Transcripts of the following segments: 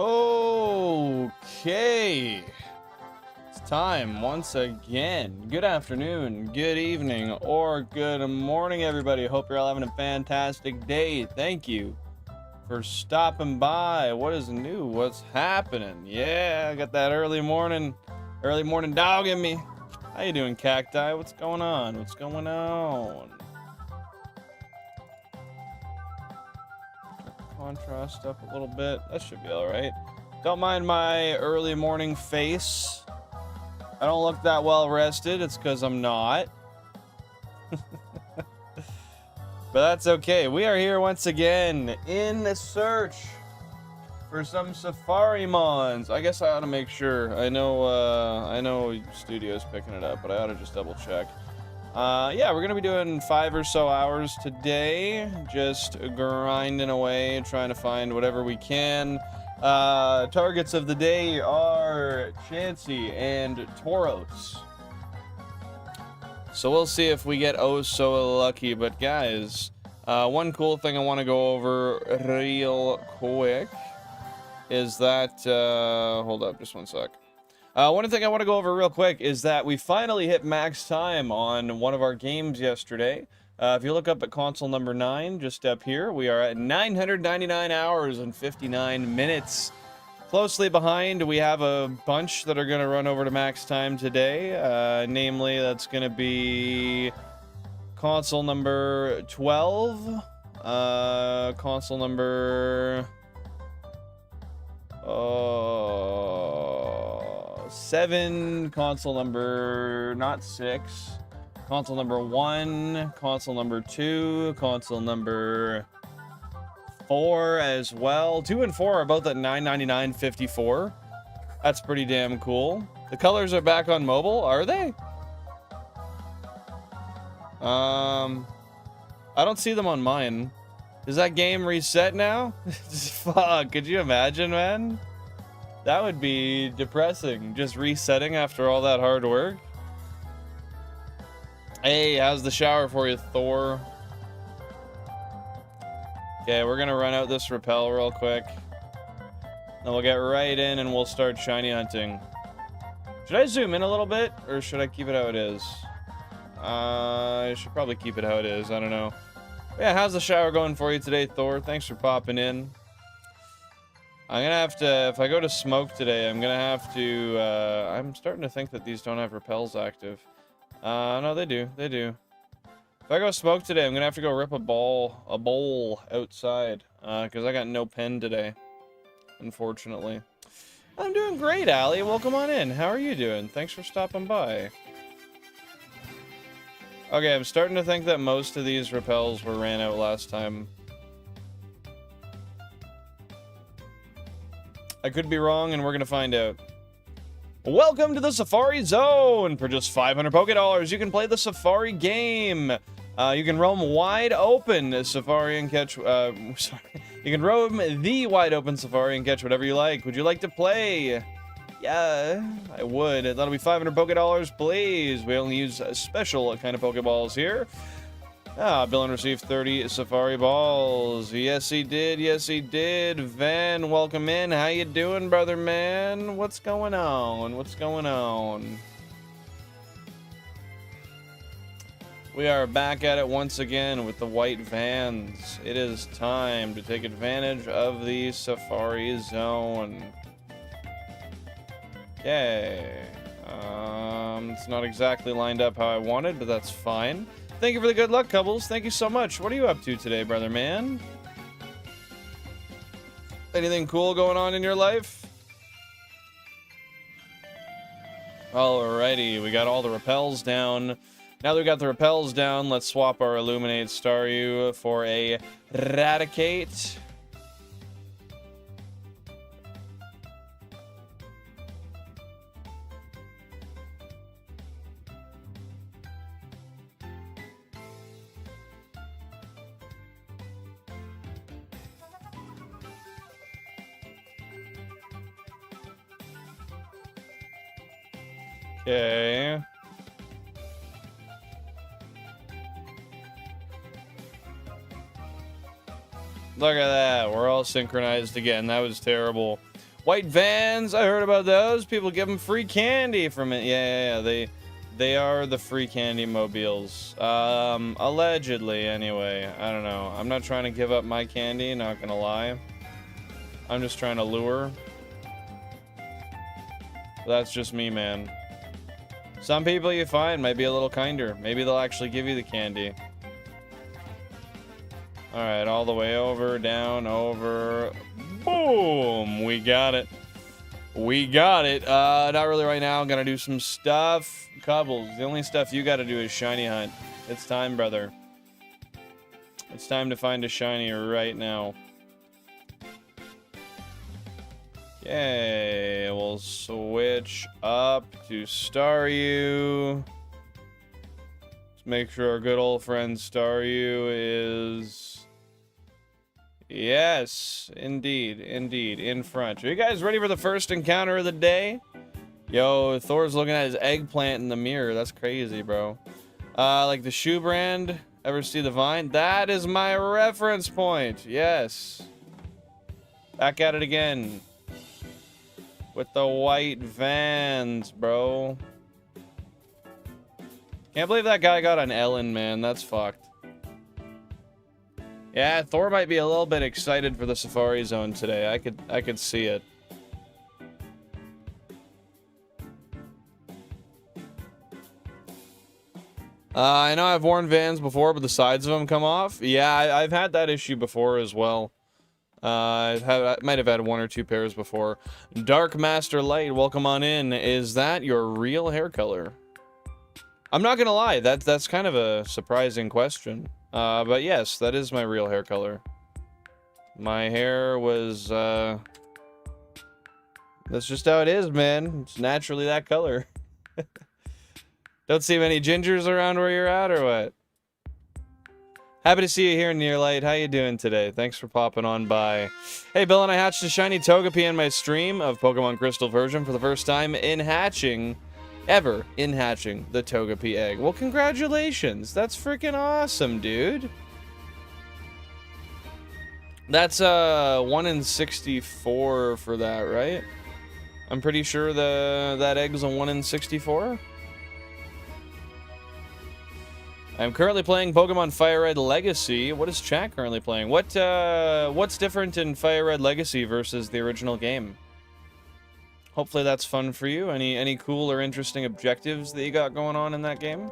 Okay, it's time once again. Good afternoon, good evening, or good morning, everybody. Hope you're all having a fantastic day. Thank you for stopping by. What is new? What's happening? Yeah, I got that early morning dog in me. How you doing, Cacti? What's going on? What's going on? Contrast up a little bit. That should be all right. Don't mind my early morning face. I don't look that well rested. It's because I'm not. But that's okay. We are here once again in the search for some Safari Mons. I guess I ought to make sure. I know Studio's picking it up, but I ought to just double check. Yeah, we're gonna be doing 5 or so hours today, just grinding away, trying to find whatever we can. Targets of the day are Chansey and Tauros. So we'll see if we get oh so lucky. But guys, one cool thing I want to go over real quick is that, hold up just one sec. One thing I want to go over real quick is that we finally hit max time on one of our games yesterday. If you look up at console number 9, just up here, we are at 999 hours and 59 minutes. Closely behind, we have a bunch that are going to run over to max time today. Namely, that's going to be console number 12, console number 7, console number, not 6, console number 1, console number 2, console number 4 as well. 2 and 4 are both at 999.54. That's pretty damn cool. The colors are back on mobile, are they? I don't see them on mine. Is that game reset now? Fuck, could you imagine, man? That would be depressing, just resetting after all that hard work. Hey, how's the shower for you, Thor? Okay, we're gonna run out this repel real quick. Then we'll get right in and we'll start shiny hunting. Should I zoom in a little bit, or should I keep it how it is? I should probably keep it how it is, I don't know. Yeah, how's the shower going for you today, Thor? Thanks for popping in. I'm gonna have to, if I go to smoke today, I'm gonna have to, I'm starting to think that these don't have repels active. No, they do, they do. If I go smoke today, I'm gonna have to go rip a bowl outside, because I got no pen today, unfortunately. I'm doing great, Allie. Welcome on in. How are you doing? Thanks for stopping by. Okay, I'm starting to think that most of these repels were ran out last time. I could be wrong, and we're gonna find out. Welcome to the Safari Zone! For just 500 Pokédollars, you can play the Safari game. You can roam wide open Safari and catch, sorry. You can roam the wide open Safari and catch whatever you like. Would you like to play? Yeah, I would. That'll be 500 Pokédollars, please. We only use special kind of Pokeballs here. Dylan received 30 Safari Balls. Yes, he did. Yes, he did. Van, welcome in. How you doing, brother man? What's going on? What's going on? We are back at it once again with the white vans. It is time to take advantage of the Safari Zone. Yay. It's not exactly lined up how I wanted, but that's fine. Thank you for the good luck, Cubbles. Thank you so much. What are you up to today, brother man? Anything cool going on in your life? Alrighty, we got all the repels down. Now that we got the repels down, let's swap our Illuminate Staryu for a Raticate. Okay. Look at that. We're all synchronized again. That was terrible. White vans, I heard about those. People give them free candy from it. Yeah. They are the free candy mobiles. Allegedly, anyway. I don't know. I'm not trying to give up my candy, not gonna lie. I'm just trying to lure. That's just me, man. Some people you find might be a little kinder. Maybe they'll actually give you the candy. Alright, all the way over, down, over. Boom! We got it. We got it. Not really right now. I'm gonna do some stuff. Cobbles, the only stuff you gotta do is shiny hunt. It's time, brother. It's time to find a shiny right now. Yay, we'll switch up to Staryu. Let's make sure our good old friend Staryu is... Yes, indeed, in front. Are you guys ready for the first encounter of the day? Yo, Thor's looking at his eggplant in the mirror. That's crazy, bro. Like the shoe brand, ever see the Vine? That is my reference point, yes. Back at it again. With the white vans, bro. Can't believe that guy got an Ellen, man. That's fucked. Yeah, Thor might be a little bit excited for the Safari Zone today. I could see it. I know I've worn Vans before, but the sides of them come off. Yeah, I've had that issue before as well. I might have had 1 or 2 pairs before. Dark Master Light, welcome on in. Is that your real hair color? I'm not gonna lie, that's kind of a surprising question. But yes, that is my real hair color. My hair was, that's just how it is, man. It's naturally that color. Don't see many gingers around where you're at, or what? Happy to see you here, Nearlight. How you doing today? Thanks for popping on by. Hey, Bill and I hatched a shiny Togepi in my stream of Pokemon Crystal version for the first time ever in hatching the Togepi egg. Well, congratulations. That's freaking awesome, dude. That's 1 in 64 for that, right? I'm pretty sure that egg's a 1 in 64. I'm currently playing Pokemon FireRed Legacy. What is chat currently playing? What's different in FireRed Legacy versus the original game? Hopefully that's fun for you. Any cool or interesting objectives that you got going on in that game?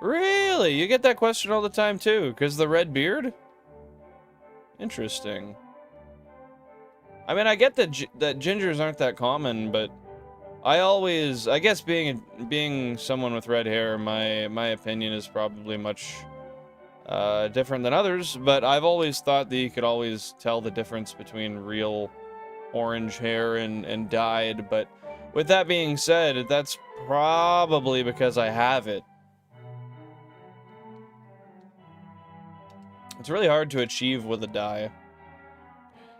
Really? You get that question all the time too, because the red beard? Interesting. I mean, I get that gingers aren't that common, but I guess being someone with red hair, my opinion is probably much different than others, but I've always thought that you could always tell the difference between real orange hair and dyed. But with that being said, that's probably because I have it. It's really hard to achieve with a dye.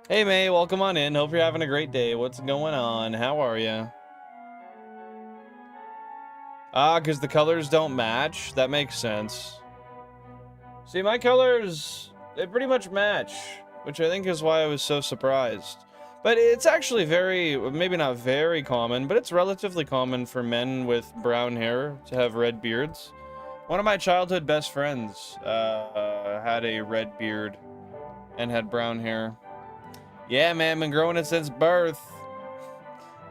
Hey May, welcome on in. Hope you're having a great day. What's going on? How are you? Because the colors don't match. That makes sense. See, my colors, they pretty much match, which I think is why I was so surprised. But it's actually maybe not very common, but it's relatively common for men with brown hair to have red beards. One of my childhood best friends had a red beard and had brown hair. Yeah, man, been growing it since birth.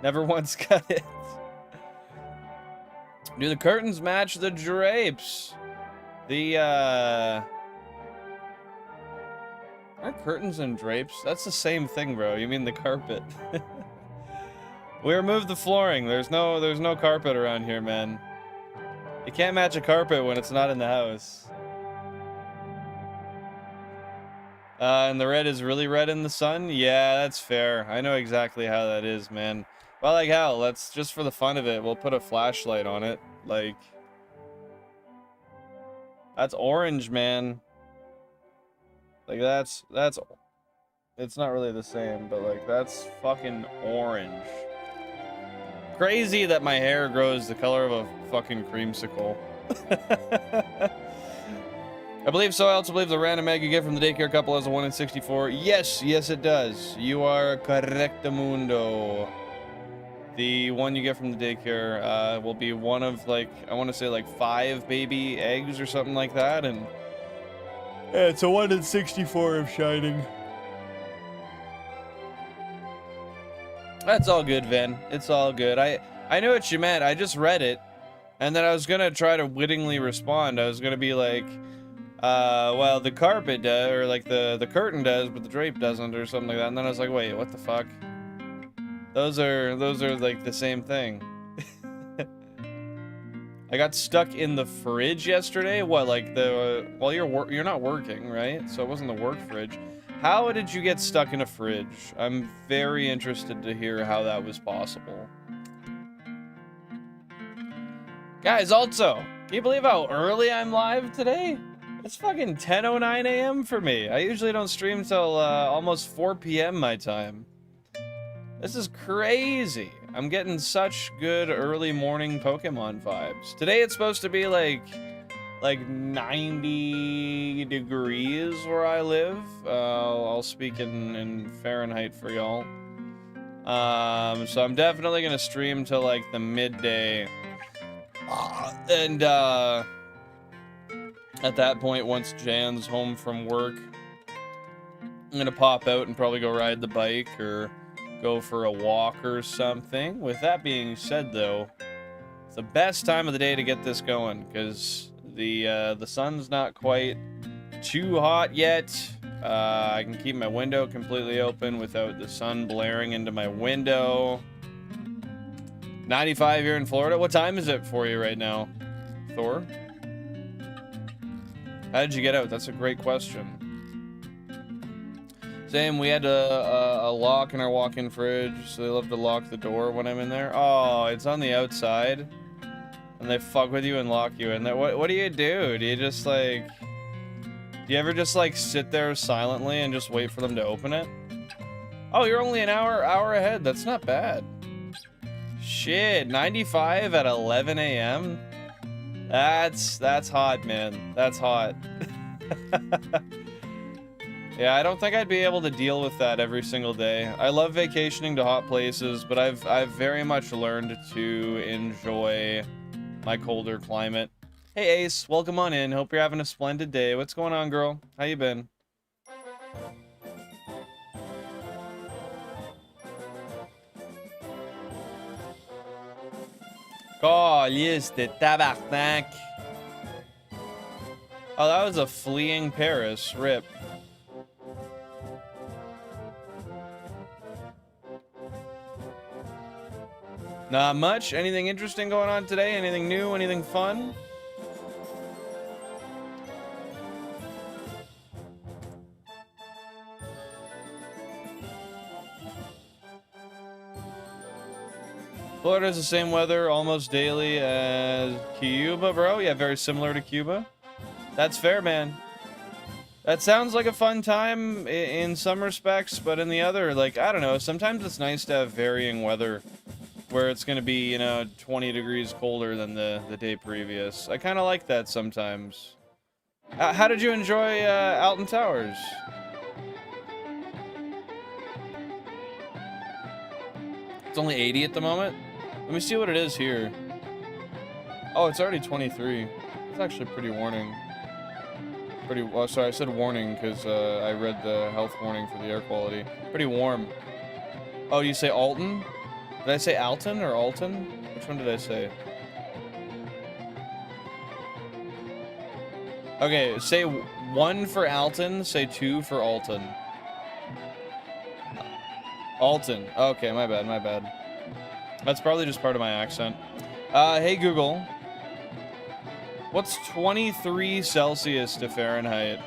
Never once cut it. Do the curtains match the drapes? Aren't curtains and drapes? That's the same thing, bro. You mean the carpet. We removed the flooring. There's no carpet around here, man. You can't match a carpet when it's not in the house. And the red is really red in the sun? Yeah, that's fair. I know exactly how that is, man. Well, like hell, let's just for the fun of it, we'll put a flashlight on it. Like, that's orange, man. Like, that's, it's not really the same, but like, that's fucking orange. Crazy that my hair grows the color of a fucking creamsicle. I believe so. I also believe the random egg you get from the daycare couple has a 1 in 64. Yes, yes it does. You are correctamundo. The one you get from the daycare will be one of, like, I want to say like 5 baby eggs or something like that, and yeah, it's a 1 in 64 of shining. That's all good, Vin. It's all good. I know what you meant. I just read it, and then I was gonna try to wittingly respond. I was gonna be like, well, the carpet does, or like the curtain does, but the drape doesn't, or something like that. And then I was like, wait, what the fuck? Those are like the same thing. I got stuck in the fridge yesterday. What, like well, you're not working, right? So it wasn't the work fridge. How did you get stuck in a fridge? I'm very interested to hear how that was possible. Guys, also, can you believe how early I'm live today? It's fucking 10:09 a.m. for me. I usually don't stream till almost 4 p.m. my time. This is crazy. I'm getting such good early morning Pokemon vibes. Today it's supposed to be like 90 degrees where I live. I'll speak in Fahrenheit for y'all. So I'm definitely gonna stream till like the midday. And at that point, once Jan's home from work, I'm gonna pop out and probably go ride the bike or go for a walk or something. With that being said, though, it's the best time of the day to get this going because the sun's not quite too hot yet. I can keep my window completely open without the sun blaring into my window. 95 here in Florida. What time is it for you right now, Thor? How did you get out? That's a great question. Same, we had a lock in our walk-in fridge, so they love to lock the door when I'm in there. Oh, it's on the outside, and they fuck with you and lock you in there. What do you do? Do you just, like... Do you ever just, like, sit there silently and just wait for them to open it? Oh, you're only an hour ahead. That's not bad. Shit, 95 at 11 a.m.? That's hot, man. That's hot. Yeah, I don't think I'd be able to deal with that every single day. I love vacationing to hot places, but I've very much learned to enjoy my colder climate. Hey Ace, welcome on in. Hope you're having a splendid day. What's going on, girl? How you been? Caliste tabarnak. Oh, that was a fleeing Paris. Rip. Not much. Anything interesting going on today? Anything new? Anything fun? Florida's the same weather almost daily as Cuba, bro. Yeah, very similar to Cuba. That's fair, man. That sounds like a fun time in some respects, but in the other, like, I don't know. Sometimes it's nice to have varying weather where it's going to be, you know, 20 degrees colder than the day previous. I kind of like that sometimes. How did you enjoy Alton Towers? It's only 80 at the moment. Let me see what it is here. Oh, it's already 23. It's actually pretty warning. Pretty, well, sorry, I said warning because I read the health warning for the air quality. Pretty warm. Oh, you say Alton? Did I say Alton or Alton? Which one did I say? Okay, say 1 for Alton, say 2 for Alton. Alton. Okay, my bad, my bad. That's probably just part of my accent. Hey Google. What's 23 Celsius to Fahrenheit?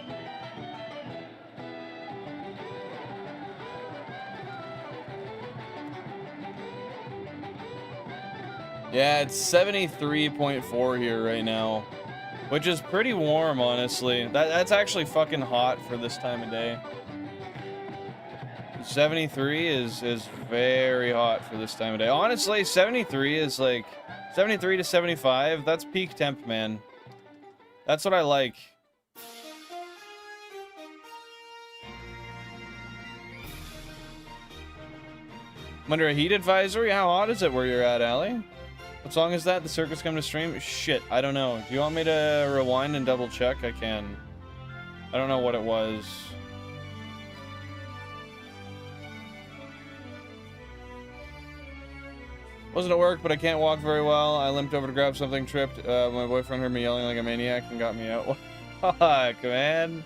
Yeah, it's 73.4 here right now, which is pretty warm, honestly. That's actually fucking hot for this time of day. 73 is very hot for this time of day. Honestly, 73 is like 73 to 75. That's peak temp, man. That's what I like. I'm under a heat advisory? How hot is it where you're at, Allie? What song is that? The Circus Come to Stream? Shit, I don't know. Do you want me to rewind and double check? I can. I don't know what it was. Wasn't at work, but I can't walk very well. I limped over to grab something, tripped. My boyfriend heard me yelling like a maniac and got me out. Fuck, man.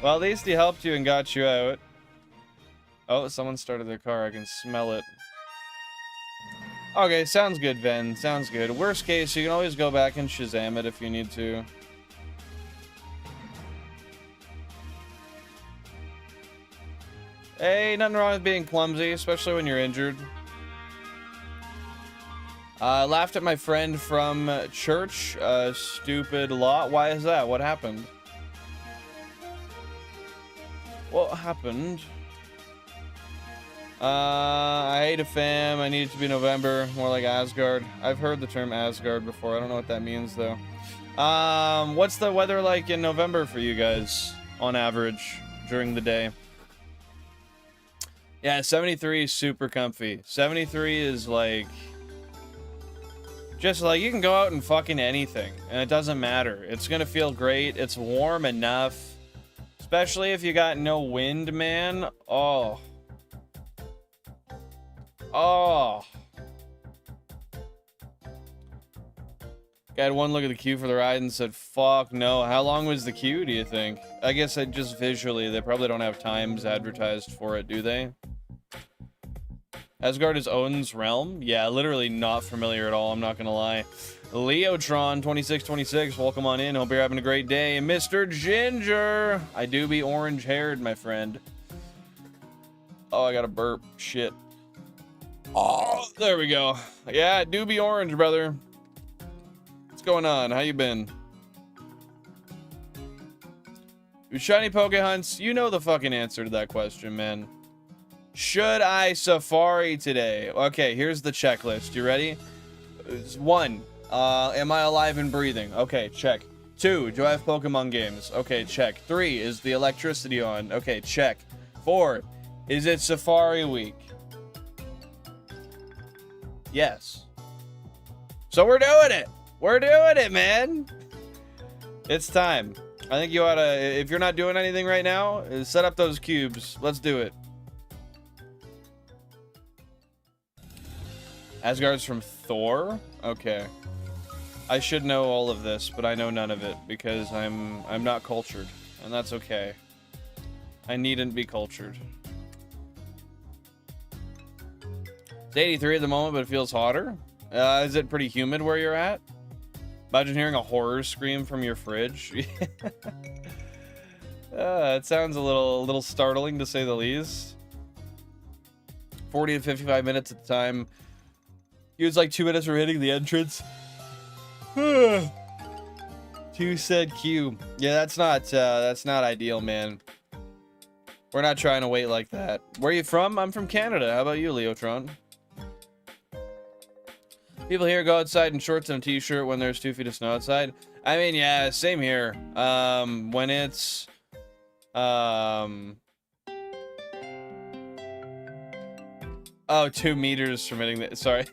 Well, at least he helped you and got you out. Oh, someone started their car. I can smell it. Okay, sounds good, Ben. Sounds good. Worst case, you can always go back and Shazam it if you need to. Hey, nothing wrong with being clumsy, especially when you're injured. Laughed at my friend from church. Stupid lot. Why is that? What happened? What happened? I hate a fam. I need it to be November. More like Asgard. I've heard the term Asgard before. I don't know what that means, though. What's the weather like in November for you guys, on average, during the day? Yeah, 73 is super comfy. 73 is like... just like, you can go out and fucking anything, and it doesn't matter. It's gonna feel great. It's warm enough. Especially if you got no wind, man. Oh. Oh. Got one look at the queue for the ride and said, fuck no. How long was the queue, do you think? I guess I just visually, they probably don't have times advertised for it, do they? Asgard is Odin's realm? Yeah, literally not familiar at all, I'm not gonna lie. Leotron2626, welcome on in. Hope you're having a great day. Mr. Ginger! I do be orange-haired, my friend. Oh, I got a burp. Shit. Oh, there we go. Yeah, I do be orange, brother. What's going on? How you been? Do shiny poke hunts? You know the fucking answer to that question, man. Should I safari today? Okay, here's the checklist. You ready? 1. Am I alive and breathing? Okay, check. 2. Do I have Pokemon games? Okay, check. 3. Is the electricity on? Okay, check. 4. Is it safari week? Yes. So we're doing it. We're doing it, man. It's time. I think you ought to, if you're not doing anything right now, set up those cubes. Let's do it. Asgard's from Thor? Okay. I should know all of this, but I know none of it because I'm not cultured, and that's okay. I needn't be cultured. It's 83 at the moment, but it feels hotter. Is it pretty humid where you're at? Imagine hearing a horror scream from your fridge. It sounds a little startling to say the least. 40 to 55 minutes at the time. He was like 2 minutes for hitting the entrance. 2 said Q. Yeah, that's not ideal, man. We're not trying to wait like that. Where are you from? I'm from Canada. How about you, Leotron? People here go outside in shorts and a t-shirt when there's 2 feet of snow outside. I mean, yeah, same here. When it's oh, 2 meters for hitting the, sorry.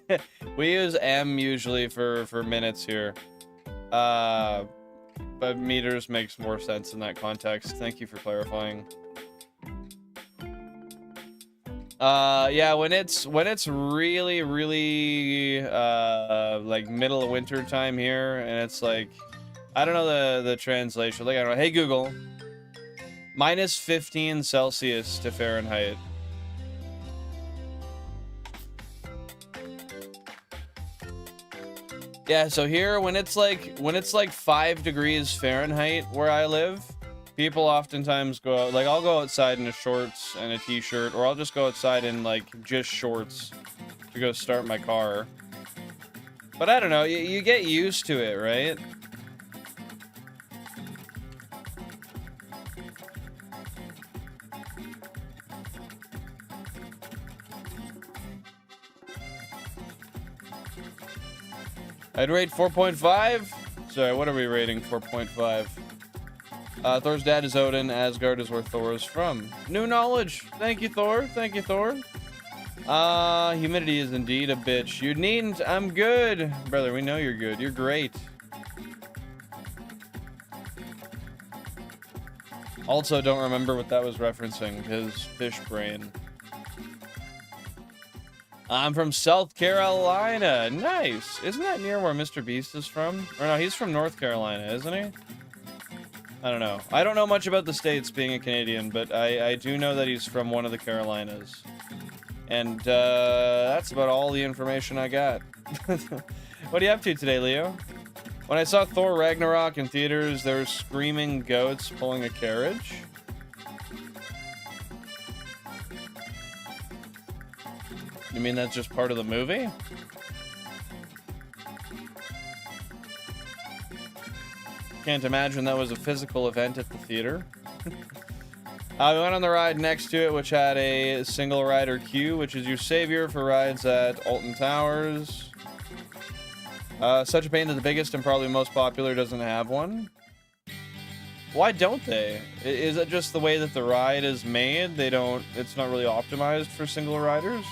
We use M usually for minutes here. But meters makes more sense in that context. Thank you for clarifying. Yeah, when it's really like middle of winter time here, and it's like, I don't know the translation. Like, I don't know. Hey Google, minus 15 Celsius to Fahrenheit. Yeah, so here when it's like 5 degrees Fahrenheit where I live, people oftentimes go out, like I'll go outside in a shorts and a t-shirt, or I'll just go outside in like just shorts to go start my car. But I don't know, you get used to it, right? I'd rate 4.5. Sorry, what are we rating? 4.5. Thor's dad is Odin. Asgard is where Thor is from. New knowledge. Thank you, Thor. Thank you, Thor. Humidity is indeed a bitch. You needn't. I'm good. Brother, we know you're good. You're great. Also, don't remember what that was referencing, his fish brain. I'm from South Carolina. Nice. Isn't that near where Mr. Beast is from? Or no, he's from North Carolina, isn't he? I don't know. I don't know much about the States being a Canadian, but I do know that he's from one of the Carolinas. And that's about all the information I got. What are you up to today, Leo? When I saw Thor Ragnarok in theaters, there were screaming goats pulling a carriage. You mean that's just part of the movie? Can't imagine that was a physical event at the theater. We went on the ride next to it, which had a single rider queue, which is your savior for rides at Alton Towers. Such a pain that the biggest and probably most popular doesn't have one. Why don't they? Is it just the way that the ride is made? They don't, it's not really optimized for single riders?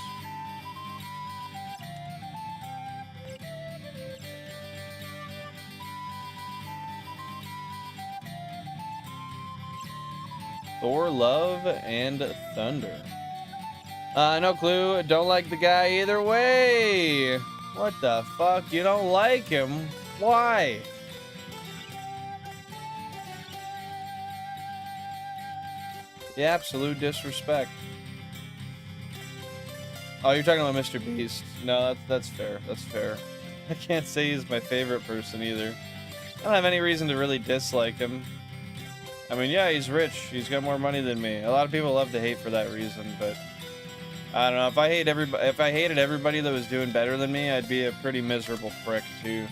Thor, Love, and Thunder. No clue. Don't like the guy either way. What the fuck? You don't like him? Why? The absolute disrespect. Oh, you're talking about Mr. Beast. No, that's fair. That's fair. I can't say he's my favorite person either. I don't have any reason to really dislike him. I mean, yeah, he's rich. He's got more money than me. A lot of people love to hate for that reason, but I don't know. If I hated everybody that was doing better than me, I'd be a pretty miserable prick too.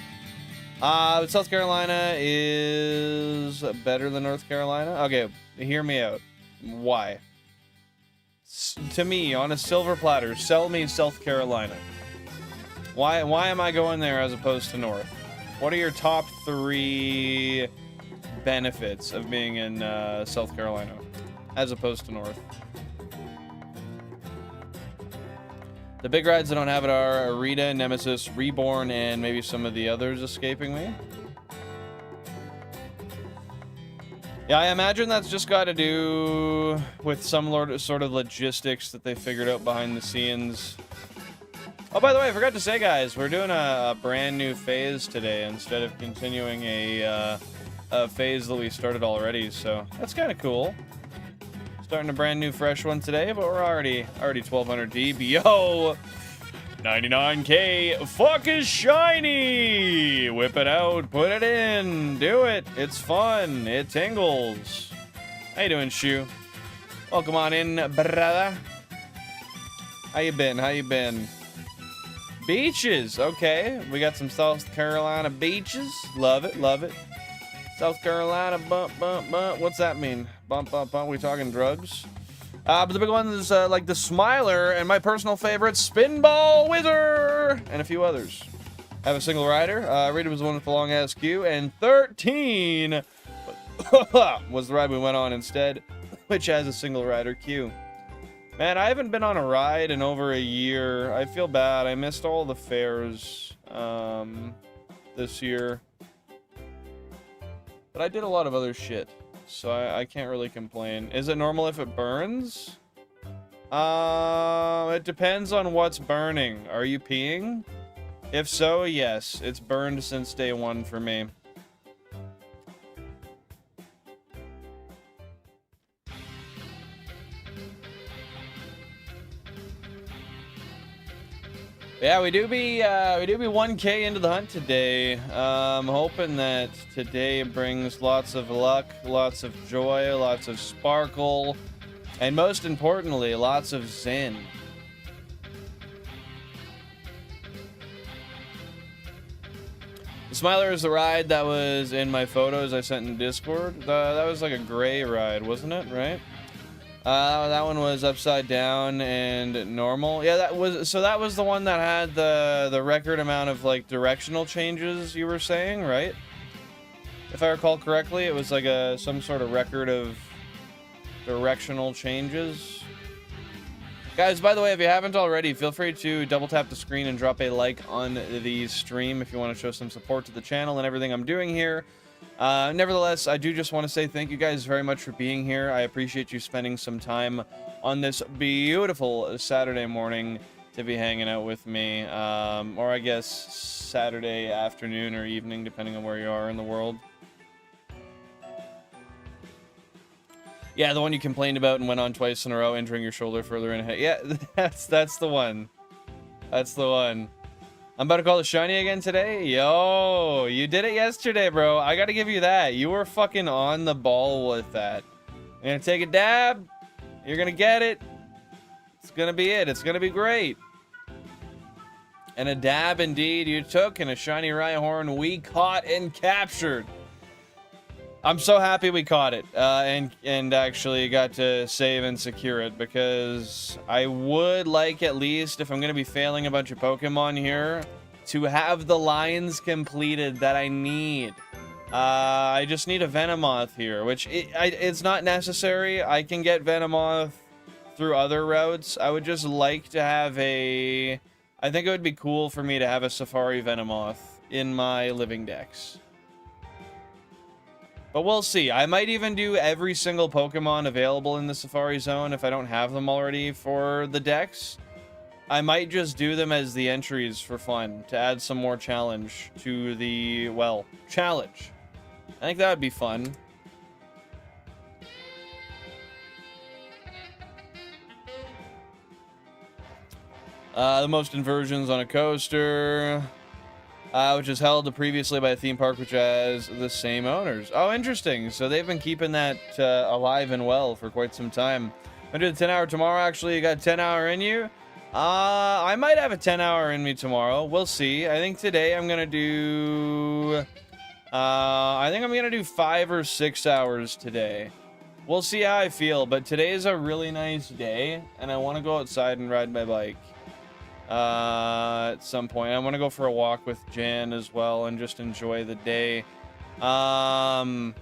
South Carolina is better than North Carolina. Okay, hear me out. Why? To me, on a silver platter, sell me South Carolina. Why am I going there as opposed to North? What are your top 3 benefits of being in South Carolina as opposed to North? The big rides that don't have it are Arita, Nemesis, Reborn, and maybe some of the others escaping me. Yeah, I imagine that's just got to do with some sort of logistics that they figured out behind the scenes. Oh, by the way, I forgot to say, guys, we're doing a brand new phase today instead of continuing a phase that we started already, so that's kind of cool. Starting a brand new fresh one today, but we're already 1200 deep. Yo, 99k. Fuck is shiny. Whip it out, put it in, do it. It's fun. It tingles. How you doing, Shu? Welcome on in, brother. How you been? How you been? Beaches. Okay, we got some South Carolina beaches. Love it. Love it. South Carolina, bump, bump, bump. What's that mean? Bump, bump, bump. We talking drugs? But the big one is like the Smiler and my personal favorite, Spinball Wizard, and a few others. I have a single rider. Rita was the one with the long ass queue, and 13 was the ride we went on instead, which has a single rider queue. Man, I haven't been on a ride in over a year. I feel bad. I missed all the fairs this year. But I did a lot of other shit, so I can't really complain. Is it normal if it burns? It depends on what's burning. Are you peeing? If so, yes. It's burned since day 1 for me. Yeah, we do be 1K into the hunt today. I'm hoping that today brings lots of luck, lots of joy, lots of sparkle, and most importantly, lots of zen. The Smiler is the ride that was in my photos I sent in Discord. That was like a gray ride, wasn't it? Right? That one was upside down and normal. Yeah, that was the one that had the record amount of like directional changes you were saying, right? If I recall correctly, it was like some sort of record of directional changes. Guys, by the way, if you haven't already, feel free to double tap the screen and drop a like on the stream if you want to show some support to the channel and everything I'm doing here. Nevertheless, I do just want to say thank you guys very much for being here. I appreciate you spending some time on this beautiful Saturday morning to be hanging out with me. Or I guess Saturday afternoon or evening, depending on where you are in the world. Yeah, the one you complained about and went on twice in a row, entering your shoulder further in ahead. Yeah, that's the one. That's the one. I'm about to call the shiny again today. Yo, you did it yesterday, bro. I gotta give you that. You were fucking on the ball with that. You're gonna take a dab. You're gonna get it. It's gonna be it. It's gonna be great. And a dab indeed you took, and a shiny Rhyhorn we caught and captured. I'm so happy we caught it, and actually got to save and secure it, because I would like, at least, if I'm going to be failing a bunch of Pokemon here, to have the lines completed that I need. I just need a Venomoth here, which it's not necessary. I can get Venomoth through other routes. I would just like to have a... I think it would be cool for me to have a Safari Venomoth in my living dex. But we'll see. I might even do every single Pokemon available in the Safari Zone if I don't have them already for the decks. I might just do them as the entries for fun, to add some more challenge to the, well, challenge. I think that would be fun. The most inversions on a coaster. Which is held previously by a theme park which has the same owners. Oh, interesting. So they've been keeping that alive and well for quite some time. I'm gonna do the 10 hour tomorrow. Actually, you got 10 hour in you? I might have a 10 hour in me tomorrow. We'll see. I think today I'm gonna do... I think I'm gonna do 5 or 6 hours today. We'll see how I feel, but today is a really nice day, and I want to go outside and ride my bike. At some point. I want to go for a walk with Jan as well and just enjoy the day. But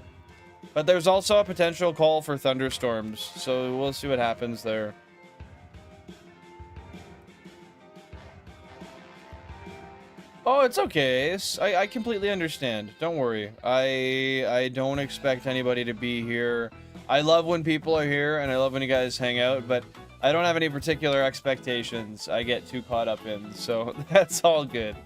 there's also a potential call for thunderstorms, so we'll see what happens there. Oh, it's okay. I completely understand. Don't worry. I don't expect anybody to be here. I love when people are here, and I love when you guys hang out, but I don't have any particular expectations I get too caught up in, so that's all good.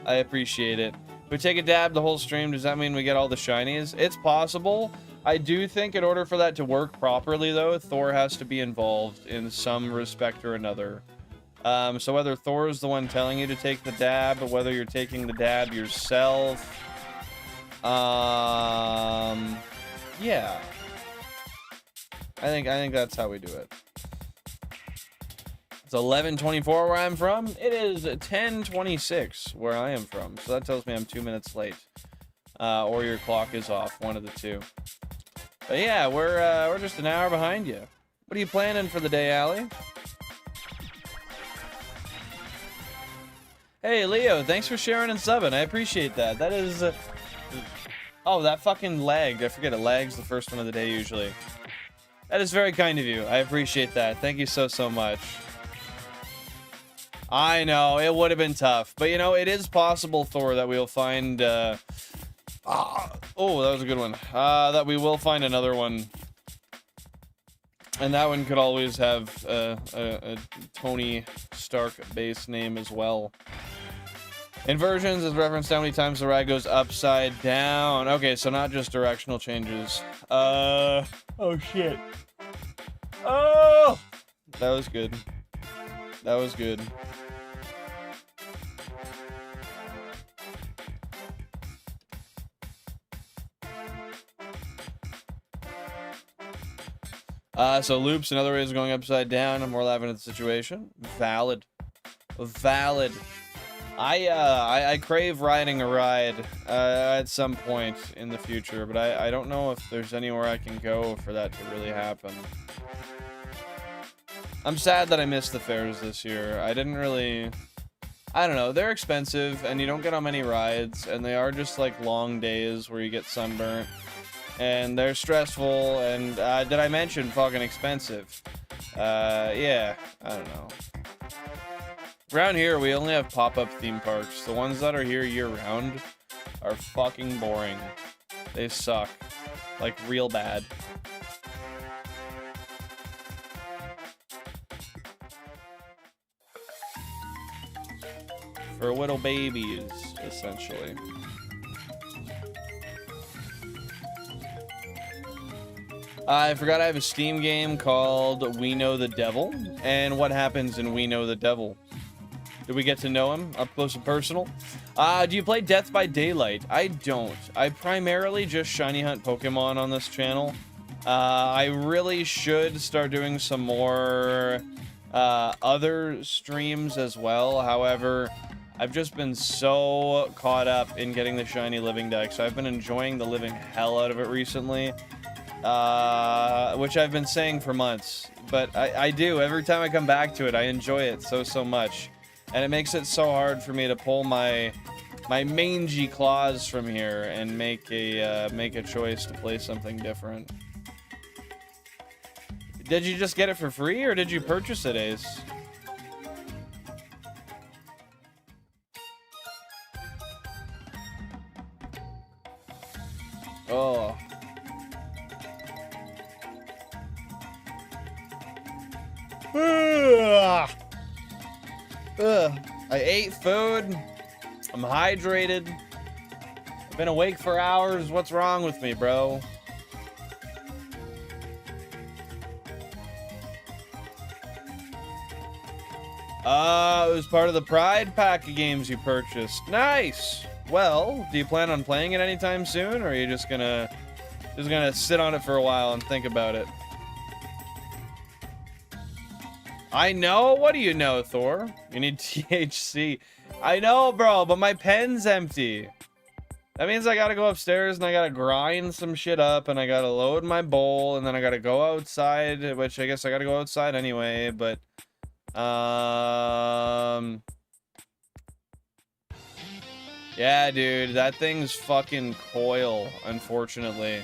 I appreciate it. If we take a dab the whole stream, does that mean we get all the shinies? It's possible. I do think in order for that to work properly, though, Thor has to be involved in some respect or another. So whether Thor is the one telling you to take the dab, or whether you're taking the dab yourself, yeah. I think that's how we do it. It's 11:24 where I'm from. It is 10:26 where I am from. So that tells me I'm 2 minutes late. Or your clock is off, one of the two. But yeah, we're just an hour behind you. What are you planning for the day, Allie? Hey, Leo, thanks for sharing and subbing. I appreciate that. That is... Oh, that fucking lagged. I forget, it lags the first one of the day usually. That is very kind of you. I appreciate that. Thank you so, so much. I know, it would have been tough. But, you know, it is possible, Thor, that we'll find... oh, that was a good one. That we will find another one. And that one could always have a Tony Stark base name as well. Inversions is referenced how many times the ride goes upside down. Okay, so not just directional changes. Oh, shit. Oh! That was good. That was good. So loops and other ways of going upside down. I'm more laughing at the situation. Valid. Valid. I crave riding a ride at some point in the future, but I don't know if there's anywhere I can go for that to really happen. I'm sad that I missed the fairs this year. I didn't really... I don't know. They're expensive, and you don't get on many rides, and they are just like long days where you get sunburnt. And they're stressful, and did I mention fucking expensive? Yeah, I don't know. Around here, we only have pop-up theme parks. The ones that are here year-round are fucking boring. They suck. Like, real bad. For little babies, essentially. I forgot I have a Steam game called We Know the Devil. And what happens in We Know the Devil? Do we get to know him up close and personal? Do you play Death by Daylight? I don't. I primarily just shiny hunt Pokemon on this channel. I really should start doing some more other streams as well. However, I've just been so caught up in getting the Shiny Living Dex. I've been enjoying the living hell out of it recently. Which I've been saying for months. But I do. Every time I come back to it, I enjoy it so much. And it makes it so hard for me to pull my mangy claws from here and make a choice to play something different. Did you just get it for free, or did you purchase it, Ace? Oh. I ate food. I'm hydrated. I've been awake for hours. What's wrong with me, bro? It was part of the Pride pack of games you purchased. Nice. Well, do you plan on playing it anytime soon, or are you just gonna sit on it for a while and think about it? I know? What do you know, Thor? You need THC. I know, bro, but my pen's empty. That means I gotta go upstairs and I gotta grind some shit up and I gotta load my bowl and then I gotta go outside, which I guess I gotta go outside anyway, but... Yeah, dude, that thing's fucking coil, unfortunately.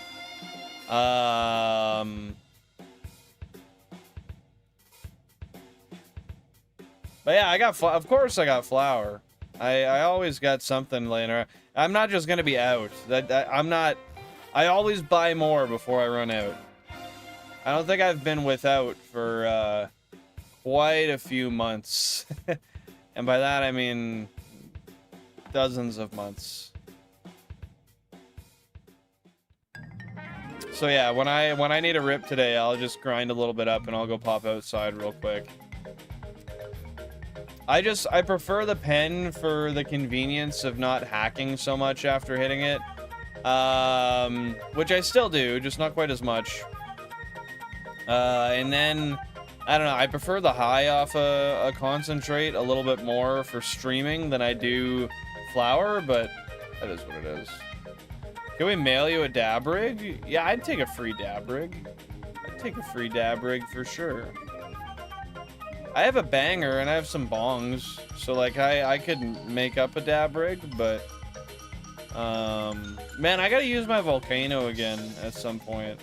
But yeah, of course I got flour. I always got something laying around. I'm not just gonna be out. I always buy more before I run out. I don't think I've been without for quite a few months. And by that I mean dozens of months. So yeah, when I need a rip today, I'll just grind a little bit up and I'll go pop outside real quick. I prefer the pen for the convenience of not hacking so much after hitting it. Which I still do, just not quite as much. And then, I don't know, I prefer the high off a concentrate a little bit more for streaming than I do flour, but that is what it is. Can we mail you a dab rig? Yeah, I'd take a free dab rig. I'd take a free dab rig for sure. I have a banger and I have some bongs, so like I could make up a dab rig, but man, I gotta use my volcano again at some point.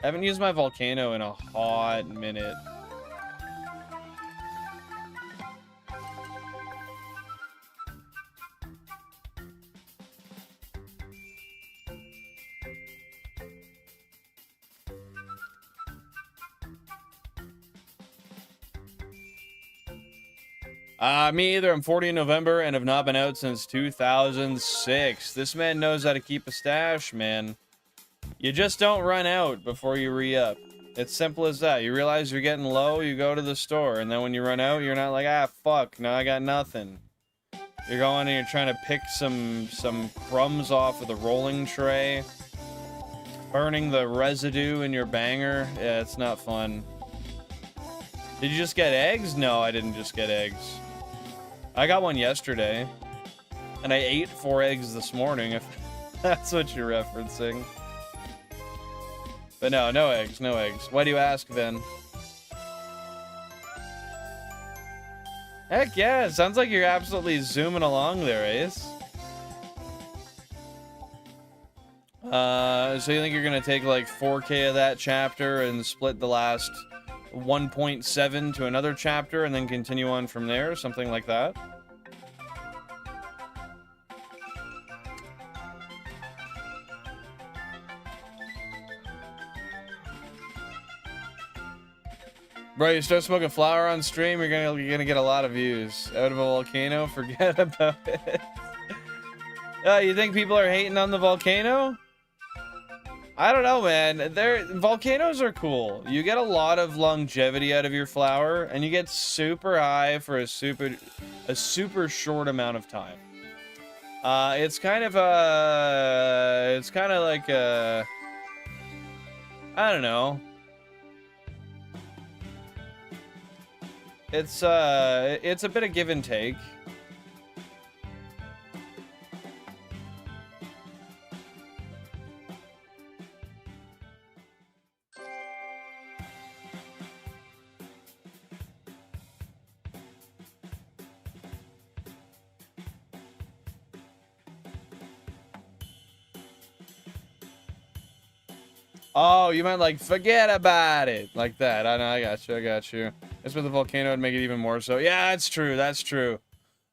I haven't used my volcano in a hot minute. Me either. I'm 40 in November and have not been out since 2006. This man knows how to keep a stash, man. You just don't run out before you re-up. It's simple as that. You realize you're getting low, you go to the store, and then when you run out, you're not like, ah, fuck, now I got nothing. You're going and you're trying to pick some crumbs off of the rolling tray, burning the residue in your banger. Yeah, it's not fun. Did you just get eggs? No, I didn't just get eggs. I got one yesterday, and I ate 4 eggs this morning, if that's what you're referencing. But no, no eggs, no eggs. Why do you ask, Ben? Heck yeah, it sounds like you're absolutely zooming along there, Ace. So you think you're gonna take like 4K of that chapter and split the last 1.7 to another chapter and then continue on from there, something like that? Bro, you start smoking flower on stream, you're gonna get a lot of views. Out of a volcano, forget about it. You think people are hating on the volcano? I don't know, man. Volcanoes are cool. You get a lot of longevity out of your flower, and you get super high for a super short amount of time. It's kind of like I don't know. It's a bit of give and take. Oh, you meant like forget about it, like that. I know, I got you. This with the volcano would make it even more so. Yeah, that's true. Yeah,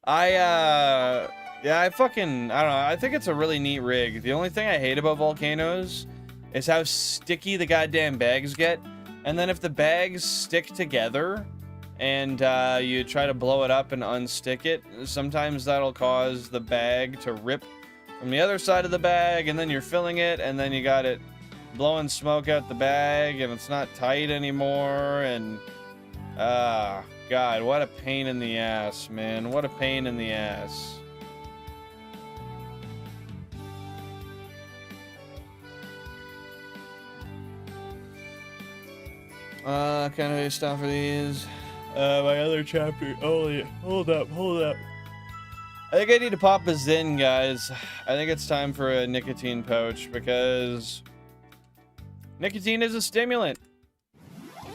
I don't know. I think it's a really neat rig. The only thing I hate about volcanoes is how sticky the goddamn bags get. And then if the bags stick together and you try to blow it up and unstick it, sometimes that'll cause the bag to rip from the other side of the bag, and then you're filling it, and then you got it blowing smoke out the bag, and it's not tight anymore, and God, what a pain in the ass, man. What a pain in the ass. Kind of stuff for these. My other chapter. Oh, hold up. I think I need to pop a Zin, guys. I think it's time for a nicotine pouch, because nicotine is a stimulant.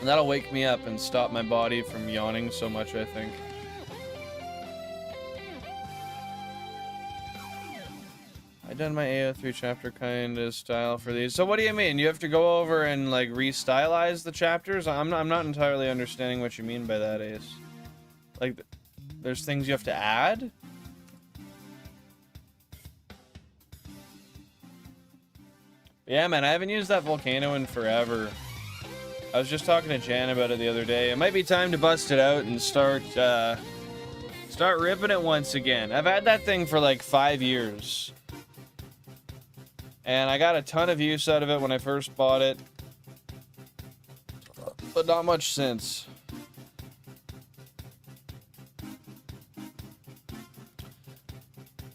And that'll wake me up and stop my body from yawning so much, I think. I done my AO3 chapter kind of style for these. So what do you mean? You have to go over and like restylize the chapters? I'm not entirely understanding what you mean by that, Ace. Like, there's things you have to add? Yeah, man, I haven't used that volcano in forever. I was just talking to Jan about it the other day. It might be time to bust it out and start ripping it once again. I've had that thing for like 5 years. And I got a ton of use out of it when I first bought it. But not much since.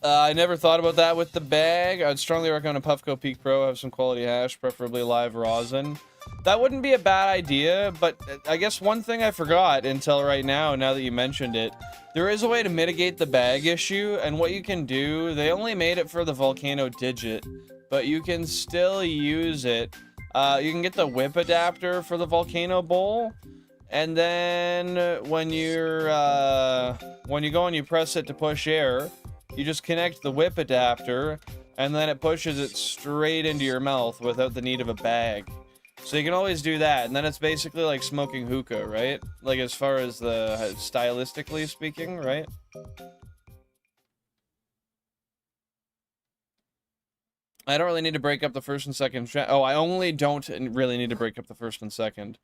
I never thought about that with the bag. I'd strongly recommend a Puffco Peak Pro. Have some quality hash, preferably live rosin. That wouldn't be a bad idea, but I guess one thing I forgot until right now that you mentioned it, there is a way to mitigate the bag issue, and what you can do, they only made it for the Volcano Digit, but you can still use it. You can get the whip adapter for the Volcano Bowl, and then when you go and you press it to push air, you just connect the whip adapter, and then it pushes it straight into your mouth without the need of a bag. So you can always do that, and then it's basically like smoking hookah, right? Like as far as the stylistically speaking, right? I don't really need to break up the first and second. Oh, I only don't really need to break up the first and second.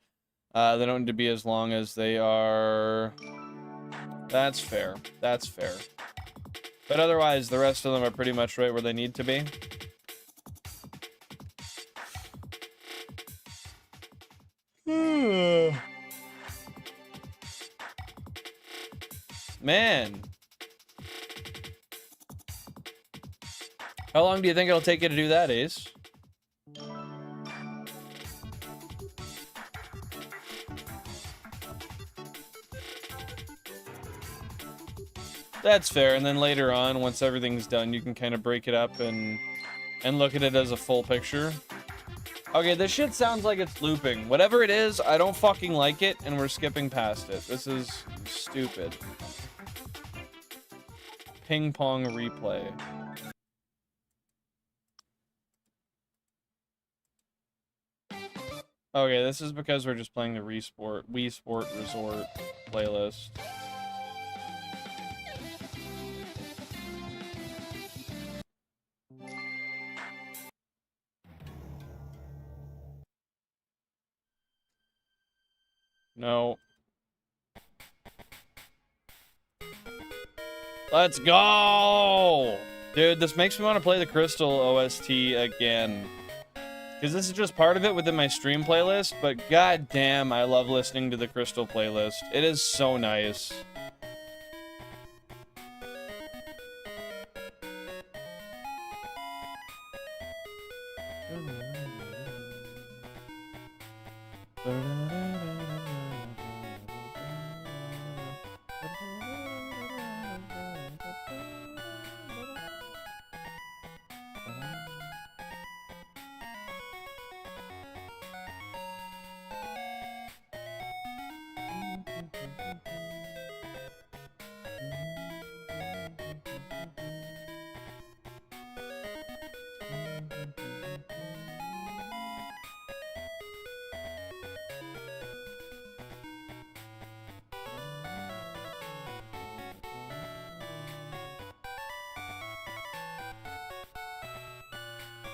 They don't need to be as long as they are. That's fair. That's fair. But otherwise, the rest of them are pretty much right where they need to be. Man. How long do you think it'll take you to do that, Ace? That's fair, and then later on, once everything's done, you can kind of break it up and look at it as a full picture. Okay, this shit sounds like it's looping. Whatever it is, I don't fucking like it, and we're skipping past it. This is stupid. Ping pong replay. Okay, this is because we're just playing the Wii Sport Resort playlist. No. Let's go! Dude, this makes me want to play the Crystal OST again. Because this is just part of it within my stream playlist, but goddamn, I love listening to the Crystal playlist. It is so nice.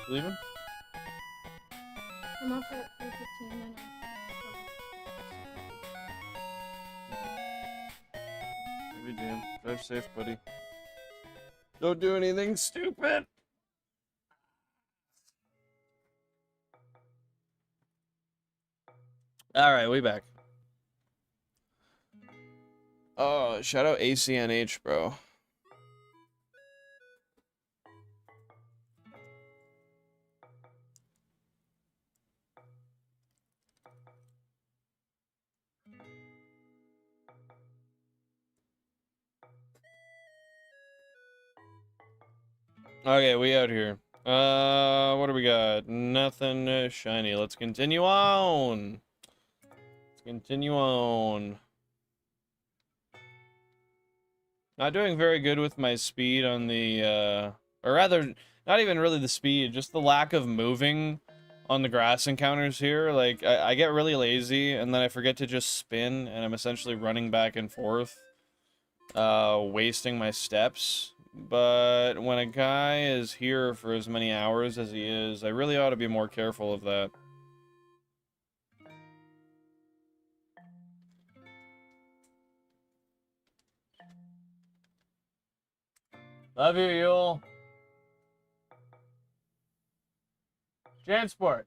Leaving? I'm off at 3:15 and Maybe damn. Drive safe, buddy. Don't do anything stupid. Alright, we back. Oh, shout out ACNH, bro. Okay, we out here. What do we got? Nothing shiny. Let's continue on. Let's continue on. Not doing very good with my speed on the, or rather, not even really the speed, just the lack of moving on the grass encounters here. Like, I get really lazy, and then I forget to just spin, and I'm essentially running back and forth, wasting my steps. But when a guy is here for as many hours as he is, I really ought to be more careful of that. Love you, Yule. Jansport.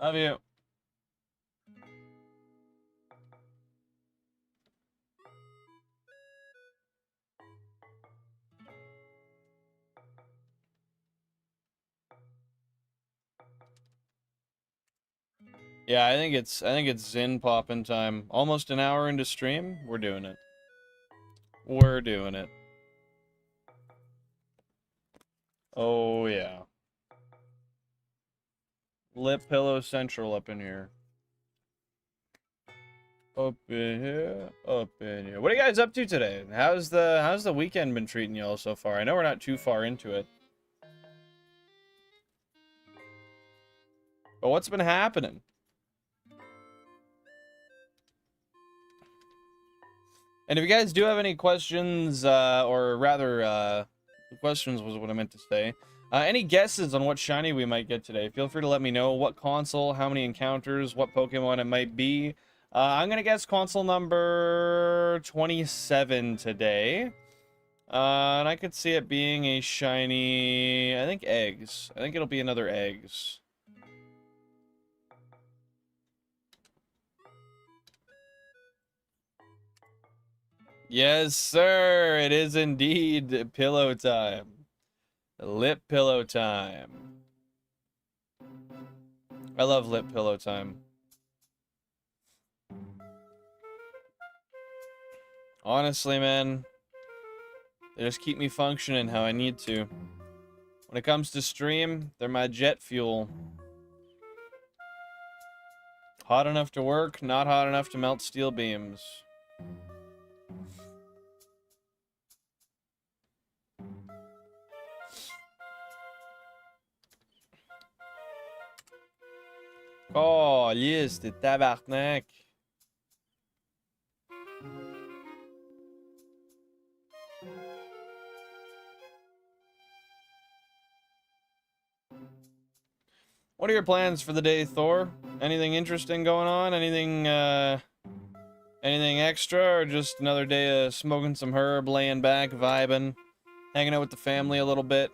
Love you. Yeah, I think it's Zin poppin' time. Almost an hour into stream. We're doing it. We're doing it. Oh yeah. Lip Pillow Central up in here. Up in here, up in here. What are you guys up to today? How's the weekend been treating y'all so far? I know we're not too far into it. But what's been happening? And if you guys do have any questions, or rather, questions was what I meant to say. Any guesses on what shiny we might get today? Feel free to let me know. What console, how many encounters, what Pokemon it might be. I'm gonna guess console number 27 today. And I could see it being a shiny, I think eggs. I think it'll be another eggs. Yes, sir. It is indeed pillow time. Lip pillow time. I love lip pillow time. Honestly, man, they just keep me functioning how I need to. When it comes to stream, they're my jet fuel. Hot enough to work, not hot enough to melt steel beams. Oh, yes, the tabarnak. What are your plans for the day, Thor? Anything interesting going on? Anything extra, or just another day of smoking some herb, laying back, vibing, hanging out with the family a little bit?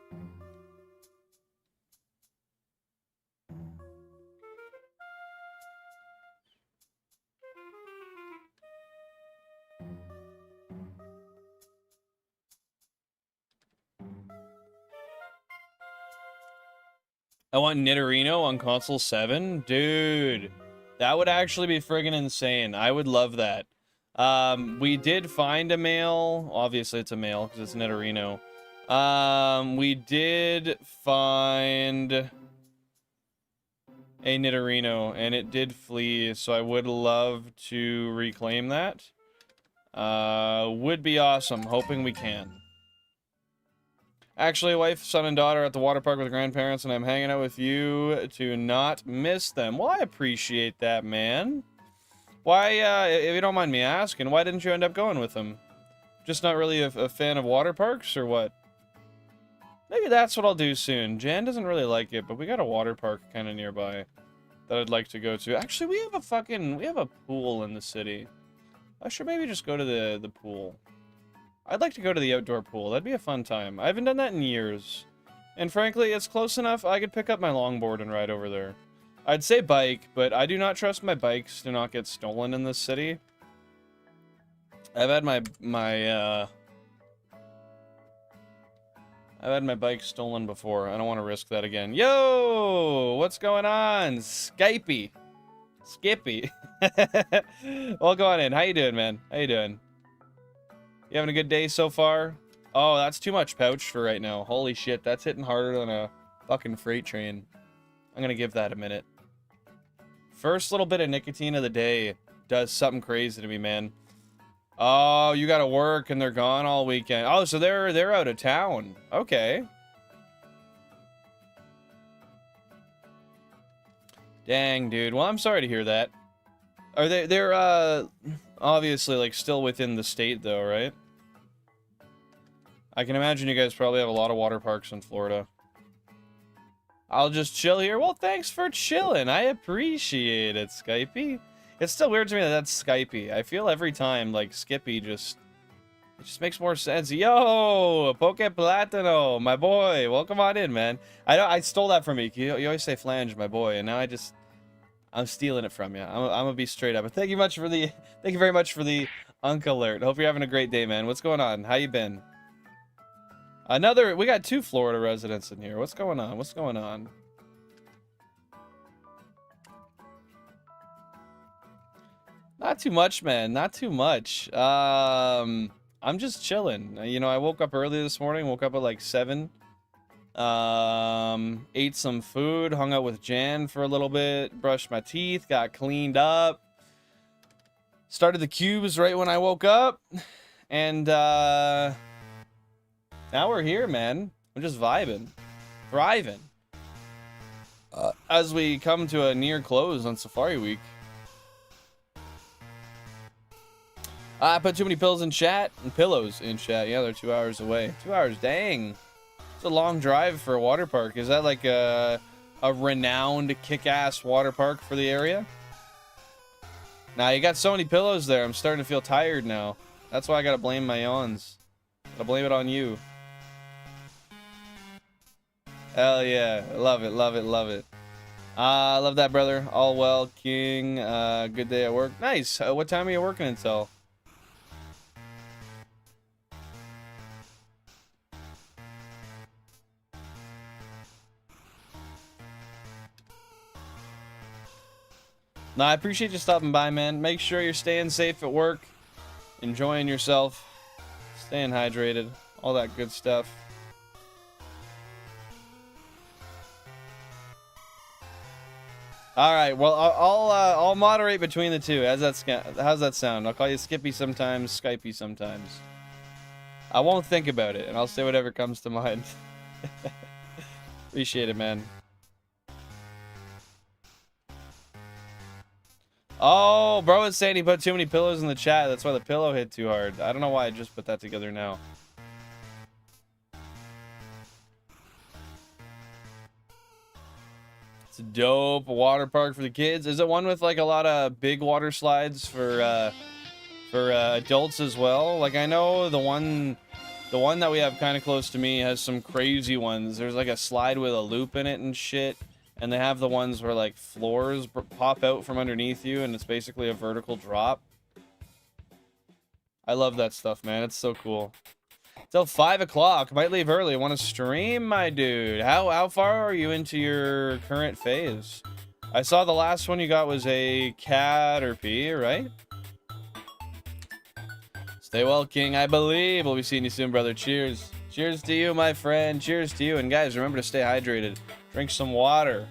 I want Nidorino on console 7? Dude, that would actually be friggin' insane. I would love that. We did find a male. Obviously, it's a male because it's Nidorino. We did find a Nidorino, and it did flee, so I would love to reclaim that. Would be awesome. Hoping we can. Actually, wife, son, and daughter at the water park with grandparents, and I'm hanging out with you to not miss them. Well, I appreciate that, man. Why, if you don't mind me asking, why didn't you end up going with them? Just not really a fan of water parks, or what? Maybe that's what I'll do soon. Jan doesn't really like it, but we got a water park kind of nearby that I'd like to go to. Actually, we have a pool in the city. I should maybe just go to the pool. I'd like to go to the outdoor pool. That'd be a fun time. I haven't done that in years. And frankly, it's close enough I could pick up my longboard and ride over there. I'd say bike, but I do not trust my bikes to not get stolen in this city. I've had my bike stolen before. I don't want to risk that again. Yo! What's going on? Skypey. Skippy. Well, go on in. How you doing, man? How you doing? You having a good day so far? Oh, that's too much pouch for right now. Holy shit, that's hitting harder than a fucking freight train. I'm gonna give that a minute. First little bit of nicotine of the day does something crazy to me, man. Oh, you gotta work and they're gone all weekend. Oh, so they're out of town. Okay. Dang, dude. Well, I'm sorry to hear that. Are they're obviously like still within the state though, right? I can imagine you guys probably have a lot of water parks in Florida. I'll just chill here. Well, thanks for chilling. I appreciate it, Skypey. It's still weird to me that that's Skypey. I feel every time, like, Skippy it just makes more sense. Yo, Poke Platano, my boy. Welcome on in, man. I stole that from you. You always say flange, my boy, and now I'm stealing it from you. I'm gonna be straight up. But thank you very much for the Unk alert. Hope you're having a great day, man. What's going on? How you been? We got 2 Florida residents in here. What's going on? What's going on? Not too much, man. Not too much. I'm just chilling. You know, I woke up early this morning. Woke up at like 7. Ate some food. Hung out with Jan for a little bit. Brushed my teeth. Got cleaned up. Started the cubes right when I woke up. And, now we're here, man. I'm just vibing. Thriving. As we come to a near close on Safari Week. I put too many pills in chat and pillows in chat. Yeah, they're 2 hours away. 2 hours, dang. It's a long drive for a water park. Is that like a renowned kick-ass water park for the area? Nah, you got so many pillows there. I'm starting to feel tired now. That's why I gotta blame my yawns. Gotta blame it on you. Hell yeah. Love it, love it, love it. Love that, brother. All well, King. Good day at work. Nice. What time are you working until? No, I appreciate you stopping by, man. Make sure you're staying safe at work. Enjoying yourself. Staying hydrated. All that good stuff. All right, well, I'll moderate between the two. How's that sound? I'll call you Skippy sometimes, Skypey sometimes. I won't think about it, and I'll say whatever comes to mind. Appreciate it, man. Oh, bro is saying he put too many pillows in the chat. That's why the pillow hit too hard. I don't know why I just put that together now. It's a dope water park for the kids. Is it one with like a lot of big water slides for adults as well? Like I know the one that we have kind of close to me has some crazy ones. There's like a slide with a loop in it and shit. And they have the ones where like floors pop out from underneath you and it's basically a vertical drop. I love that stuff, man. It's so cool. Till 5 o'clock. Might leave early. Want to stream, my dude? How far are you into your current phase? I saw the last one you got was a Caterpie, right? Stay well, King. I believe we'll be seeing you soon, brother. Cheers. Cheers to you, my friend. Cheers to you. And guys, remember to stay hydrated. Drink some water.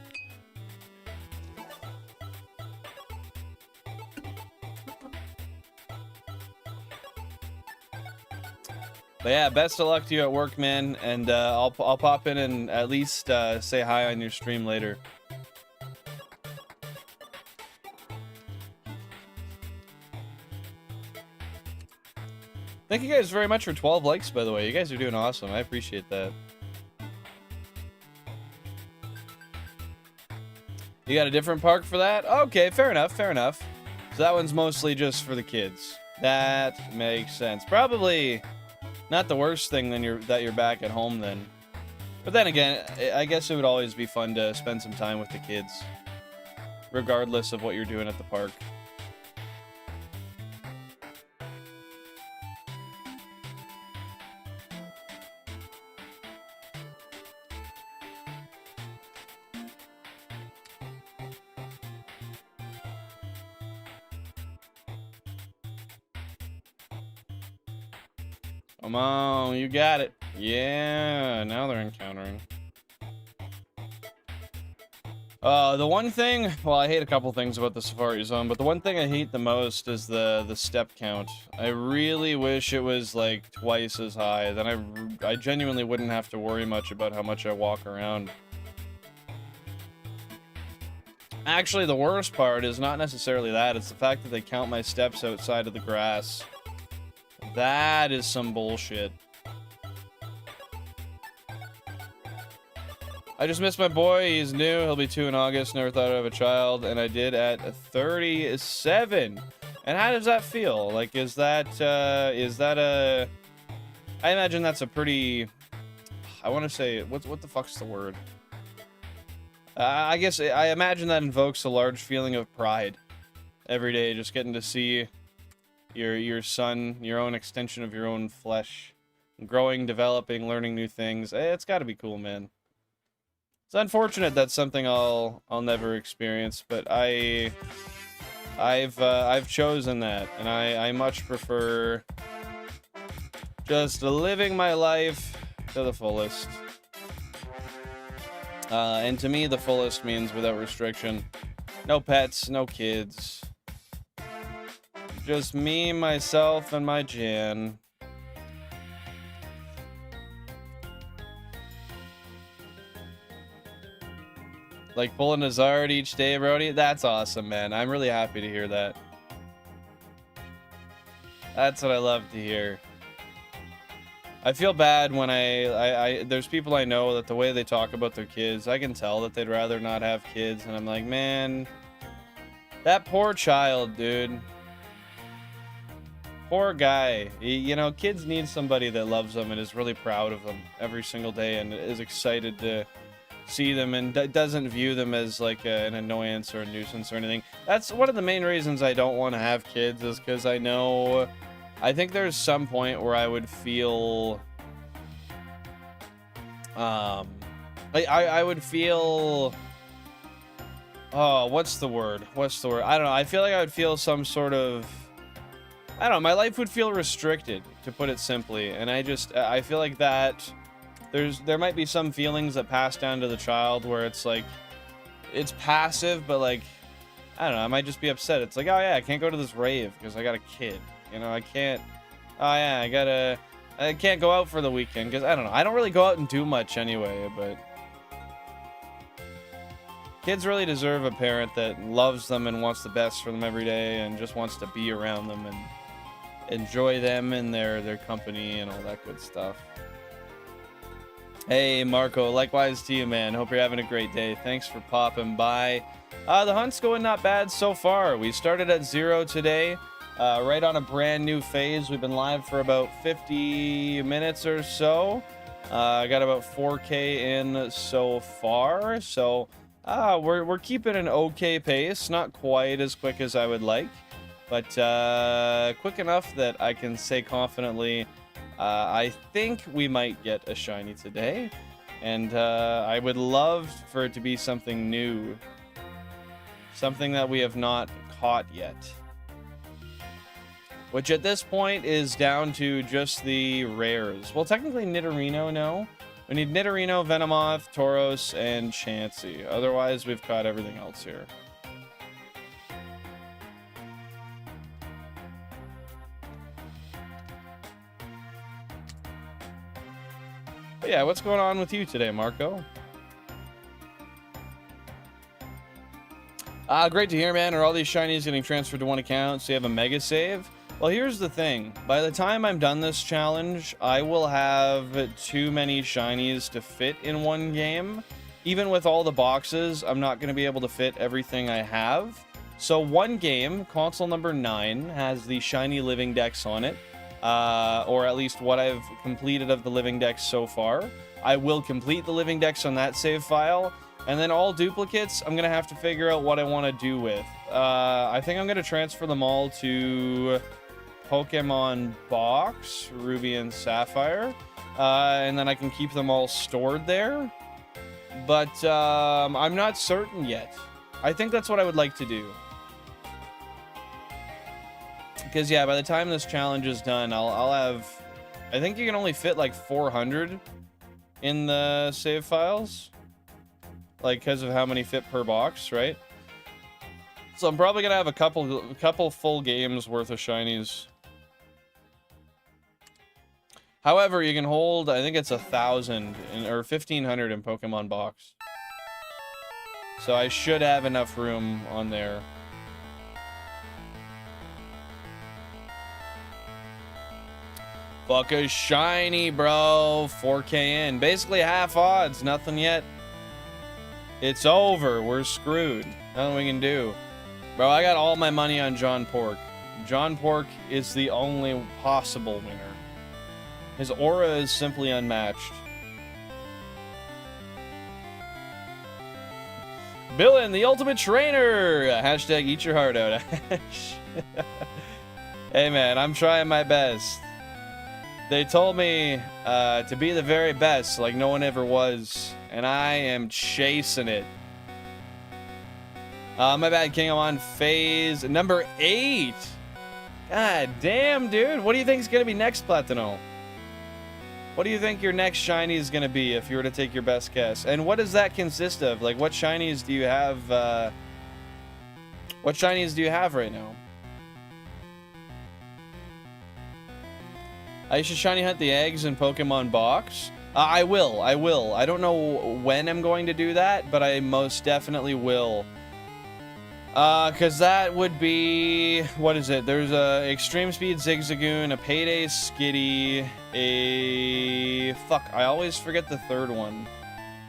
But yeah, best of luck to you at work, man. And I'll pop in and at least say hi on your stream later. Thank you guys very much for 12 likes, by the way. You guys are doing awesome. I appreciate that. You got a different park for that? Okay, fair enough, fair enough. So that one's mostly just for the kids. That makes sense. Probably not the worst thing that you're back at home then. But then again, I guess it would always be fun to spend some time with the kids, regardless of what you're doing at the park. Come on, you got it. Yeah, now they're encountering. The one thing, well, I hate a couple things about the Safari Zone, but the one thing I hate the most is the step count. I really wish it was like twice as high. Then I genuinely wouldn't have to worry much about how much I walk around. Actually, the worst part is not necessarily that. It's the fact that they count my steps outside of the grass. That is some bullshit. I just missed my boy. He's new. He'll be 2 in August. Never thought I'd have a child, and I did at 37. And how does that feel? Like, is that a... I imagine that's a pretty... I want to say... What the fuck's the word? I guess I imagine that invokes a large feeling of pride. Every day, just getting to see your son, your own extension of your own flesh, growing, developing, learning new things. It's got to be cool, man. It's unfortunate that's something I'll never experience, but I've chosen that, and I much prefer just living my life to the fullest. And to me, the fullest means without restriction. No pets, no kids. Just me, myself, and my Jan. Like pulling a Zard each day, Brody? That's awesome, man. I'm really happy to hear that. That's what I love to hear. I feel bad when there's people I know that the way they talk about their kids, I can tell that they'd rather not have kids, and I'm like, man, that poor child, dude. Poor guy. You know, kids need somebody that loves them and is really proud of them every single day and is excited to see them and doesn't view them as like an annoyance or a nuisance or anything. That's one of the main reasons I don't want to have kids, is because I think there's some point where I would feel I would feel, oh, what's the word? I don't know. I feel like I would feel some sort of, I don't know, my life would feel restricted, to put it simply. And I feel like that there might be some feelings that pass down to the child where it's like, it's passive, but like, I don't know, I might just be upset. It's like, oh yeah, I can't go to this rave because I got a kid. You know, I can't, oh yeah, I can't go out for the weekend because, I don't know, I don't really go out and do much anyway, but Kids really deserve a parent that loves them and wants the best for them every day and just wants to be around them and enjoy them and their company and all that good stuff. Hey, Marco, likewise to you, man. Hope you're having a great day. Thanks for popping by. The hunt's going not bad so far. We started at 0 today, right on a brand new phase. We've been live for about 50 minutes or so. I got about 4K in so far, so we're keeping an okay pace. Not quite as quick as I would like, but quick enough that I can say confidently I think we might get a shiny today, and I would love for it to be something new, something that we have not caught yet, which at this point is down to just the rares. Well, technically Nidorino, no. We need Nidorino, Venomoth, Tauros, and Chansey. Otherwise, we've caught everything else here. But yeah, what's going on with you today, Marco? Great to hear, man. Are all these shinies getting transferred to one account so you have a mega save? Well, here's the thing. By the time I'm done this challenge, I will have too many shinies to fit in one game. Even with all the boxes, I'm not going to be able to fit everything I have. So one game, console number 9, has the Shiny Living Dex on it. Or at least what I've completed of the Living Dex so far. I will complete the Living Dex on that save file. And then all duplicates, I'm going to have to figure out what I want to do with. I think I'm going to transfer them all to Pokemon Box, Ruby and Sapphire. And then I can keep them all stored there. But I'm not certain yet. I think that's what I would like to do. Because, yeah, by the time this challenge is done, I'll have... I think you can only fit, like, 400 in the save files. Like, because of how many fit per box, right? So I'm probably going to have a couple full games worth of shinies. However, you can hold, I think it's 1,000 or 1,500 in Pokemon Box. So I should have enough room on there. Fuck a shiny, bro. 4K in. Basically half odds. Nothing yet. It's over. We're screwed. Nothing we can do. Bro, I got all my money on John Pork. John Pork is the only possible winner. His aura is simply unmatched. Billin, the ultimate trainer! Hashtag eat your heart out, Ash. Hey, man, I'm trying my best. They told me to be the very best, like no one ever was. And I am chasing it. My bad, King. I'm on phase number 8. God damn, dude. What do you think is going to be next, Platino? What do you think your next shiny is going to be if you were to take your best guess? And what does that consist of? Like, what shinies do you have? What shinies do you have right now? I should shiny hunt the eggs in Pokemon Box. I will. I don't know when I'm going to do that, but I most definitely will. Because that would be... What is it? There's a Extreme Speed Zigzagoon, a Payday Skitty, a... Fuck, I always forget the third one.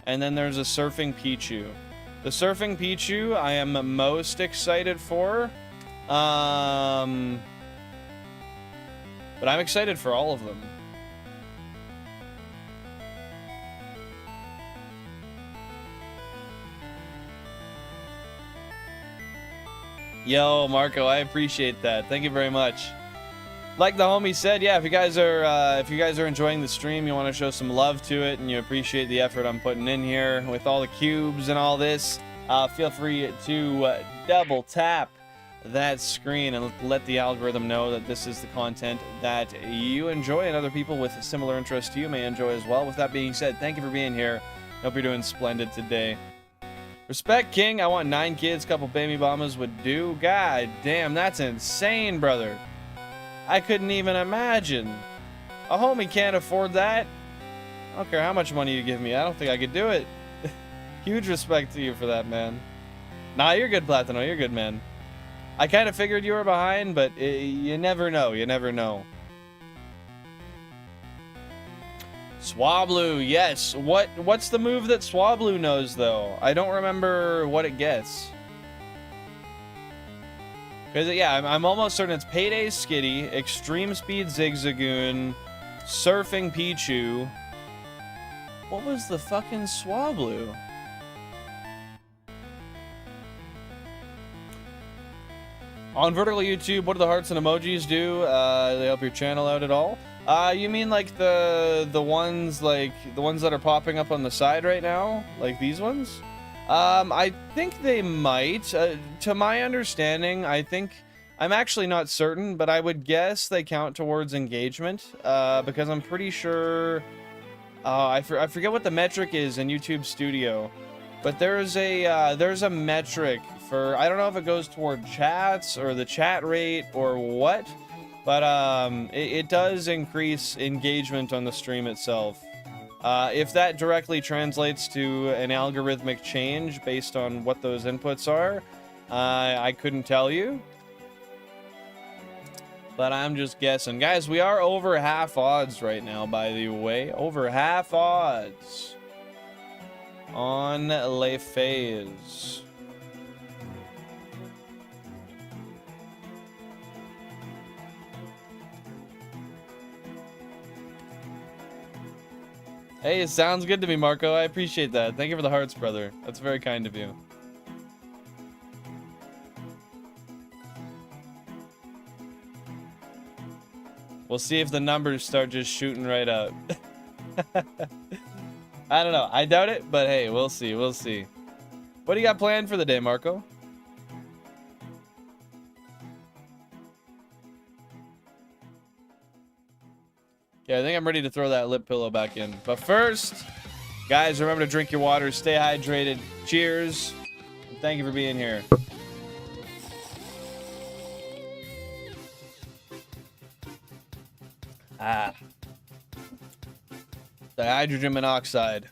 And then there's a Surfing Pichu. The Surfing Pichu I am most excited for. But I'm excited for all of them. Yo, Marco, I appreciate that. Thank you very much. Like the homie said, yeah, if you guys are enjoying the stream, you want to show some love to it, and you appreciate the effort I'm putting in here with all the cubes and all this, feel free to double tap that screen and let the algorithm know that this is the content that you enjoy and other people with a similar interest to you may enjoy as well. With that being said, thank you for being here. Hope you're doing splendid today. Respect, King. I want 9 kids, couple baby mamas would do. God damn, that's insane, brother. I couldn't even imagine. A homie can't afford that. I don't care how much money you give me. I don't think I could do it. Huge respect to you for that, man. Nah, you're good, Platino. You're good, man. I kind of figured you were behind, but you never know. You never know. Swablu, yes. What's the move that Swablu knows, though? I don't remember what it gets. Because, yeah, I'm almost certain it's Payday Skitty, Extreme Speed Zigzagoon, Surfing Pichu. What was the fucking Swablu? On vertical YouTube, what do the hearts and emojis do? They help your channel out at all? You mean like the ones that are popping up on the side right now, like these ones? I think they might. To my understanding, I'm actually not certain, but I would guess they count towards engagement, because I'm pretty sure. I forget what the metric is in YouTube Studio, but there's a metric for, I don't know if it goes toward chats or the chat rate or what, but it does increase engagement on the stream itself. If that directly translates to an algorithmic change based on what those inputs are, I couldn't tell you. But I'm just guessing. Guys, we are over half odds right now, by the way. Over half odds on Le Phase. Hey, it sounds good to me, Marco. I appreciate that. Thank you for the hearts, brother. That's very kind of you. We'll see if the numbers start just shooting right up. I don't know. I doubt it, but hey, we'll see. We'll see. What do you got planned for the day, Marco? Yeah, I think I'm ready to throw that lip pillow back in. But first, guys, remember to drink your water, stay hydrated. Cheers. And thank you for being here. Dihydrogen monoxide.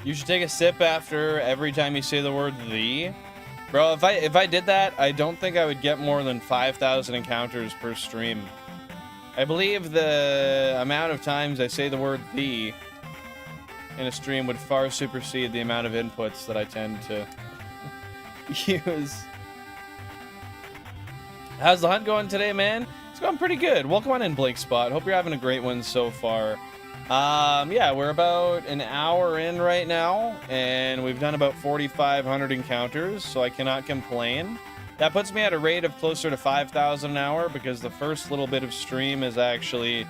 You should take a sip after every time you say the word "the." Bro, if I did that, I don't think I would get more than 5,000 encounters per stream. I believe the amount of times I say the word "the" in a stream would far supersede the amount of inputs that I tend to use. How's the hunt going today, man? It's going pretty good. Welcome on in, Blake Spot. Hope you're having a great one so far. Yeah, we're about an hour in right now, and we've done about 4,500 encounters, so I cannot complain. That puts me at a rate of closer to 5,000 an hour, because the first little bit of stream is actually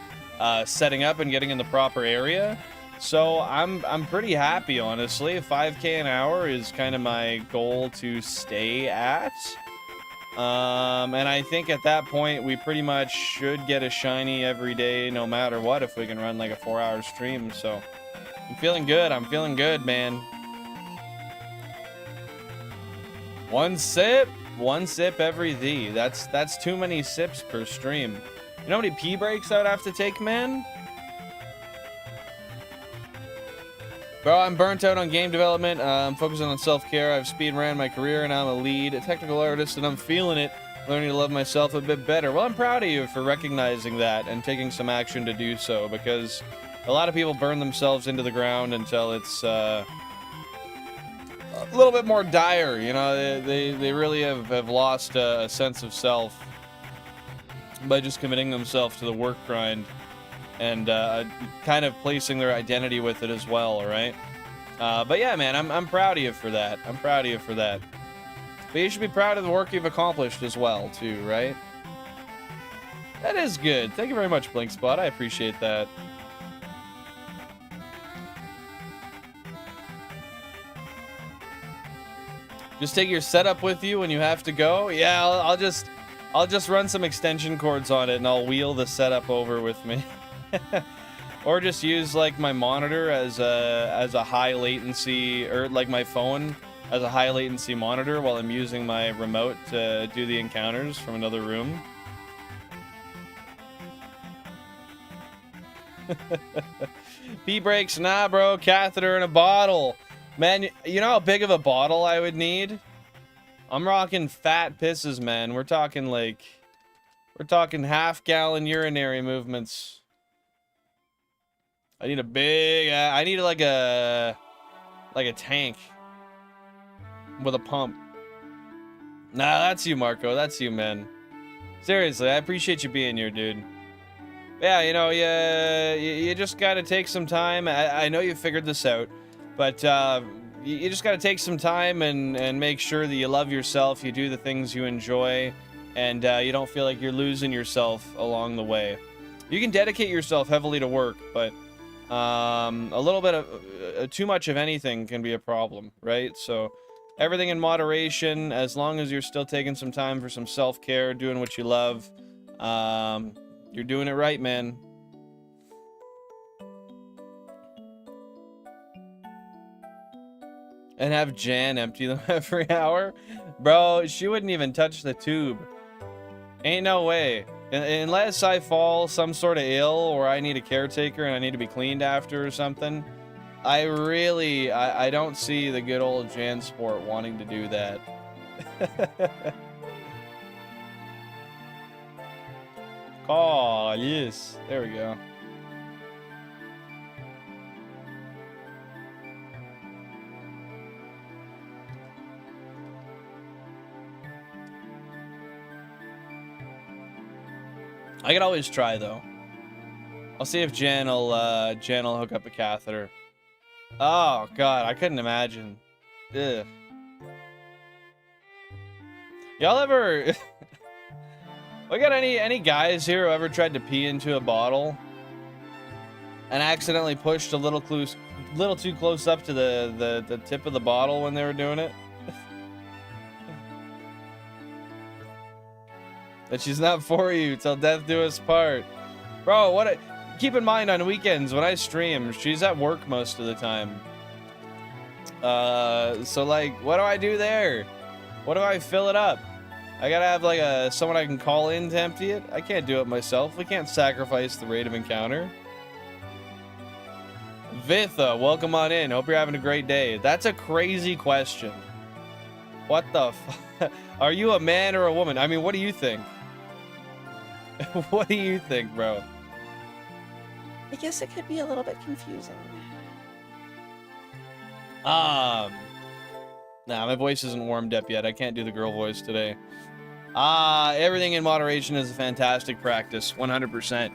setting up and getting in the proper area. So I'm pretty happy, honestly. 5K an hour is kind of my goal to stay at. And I think at that point, we pretty much should get a shiny every day, no matter what, if we can run like a 4-hour stream. So I'm feeling good. I'm feeling good, man. One sip every D. That's too many sips per stream. You know how many pee breaks I would have to take, man? Bro, I'm burnt out on game development. I'm focusing on self-care. I've speed ran my career, and I'm a lead, a technical artist, and I'm feeling it. Learning to love myself a bit better. Well, I'm proud of you for recognizing that and taking some action to do so, because a lot of people burn themselves into the ground until it's a little bit more dire. You know, they really have lost a sense of self by just committing themselves to the work grind. And kind of placing their identity with it as well, all right? But yeah, man, I'm proud of you for that. I'm proud of you for that. But you should be proud of the work you've accomplished as well, too, right? That is good. Thank you very much, Blinkspot. I appreciate that. Just take your setup with you when you have to go. Yeah, I'll just run some extension cords on it and I'll wheel the setup over with me. Or just use like my monitor as a high latency, or like my phone as a high latency monitor while I'm using my remote to do the encounters from another room. Pee breaks, nah bro, catheter in a bottle. Man, you know how big of a bottle I would need? I'm rocking fat pisses, man. We're talking half-gallon urinary movements. I need a big, I need like a tank with a pump. Nah, that's you, Marco. That's you, man. Seriously, I appreciate you being here, dude. Yeah, you know, you just gotta take some time. I know you figured this out, but you just gotta take some time and make sure that you love yourself, you do the things you enjoy, and you don't feel like you're losing yourself along the way. You can dedicate yourself heavily to work, but a little bit of too much of anything can be a problem, right? So everything in moderation, as long as you're still taking some time for some self-care, doing what you love, you're doing it right, man. And have Jan empty them every hour? Bro, she wouldn't even touch the tube. Ain't no way. Unless I fall some sort of ill or I need a caretaker and I need to be cleaned after or something, I don't see the good old Jansport wanting to do that. Oh, yes. There we go. I could always try, though. I'll see if Jan will hook up a catheter. Oh, God, I couldn't imagine. Ugh. Y'all ever... We got any guys here who ever tried to pee into a bottle and accidentally pushed a little too close up to the tip of the bottle when they were doing it? That she's not for you till death do us part. Bro, keep in mind on weekends when I stream, she's at work most of the time. So like, what do I do there? What do I fill it up? I gotta have like someone I can call in to empty it? I can't do it myself. We can't sacrifice the rate of encounter. Vitha, welcome on in. Hope you're having a great day. That's a crazy question. What the f- Are you a man or a woman? I mean, what do you think? What do you think, bro? I guess it could be a little bit confusing. Nah, my voice isn't warmed up yet. I can't do the girl voice today. Everything in moderation is a fantastic practice, 100%.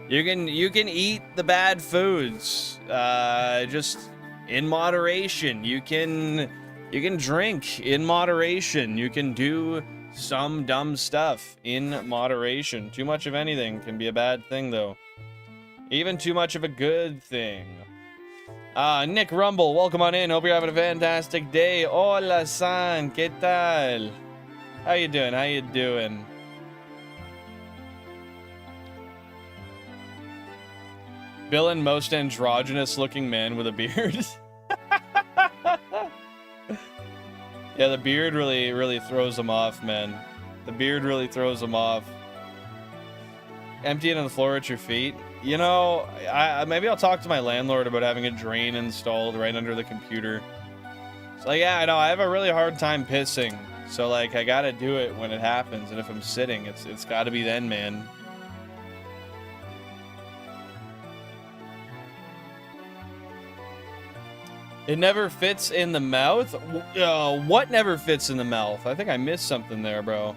You can eat the bad foods, just in moderation. You can drink in moderation. You can do some dumb stuff in moderation. Too much of anything can be a bad thing, though. Even too much of a good thing. Nick Rumble, welcome on in. Hope you're having a fantastic day. Hola, san. ¿Qué tal? How you doing? How you doing? Villain, most androgynous looking man with a beard. Yeah, the beard really throws him off, man. The beard really throws him off. Empty it on the floor at your feet. You know, maybe I'll talk to my landlord about having a drain installed right under the computer. So yeah, I know I have a really hard time pissing. So like I gotta do it when it happens, and if I'm sitting, it's gotta be then, man. It never fits in the mouth? What never fits in the mouth? I think I missed something there, bro.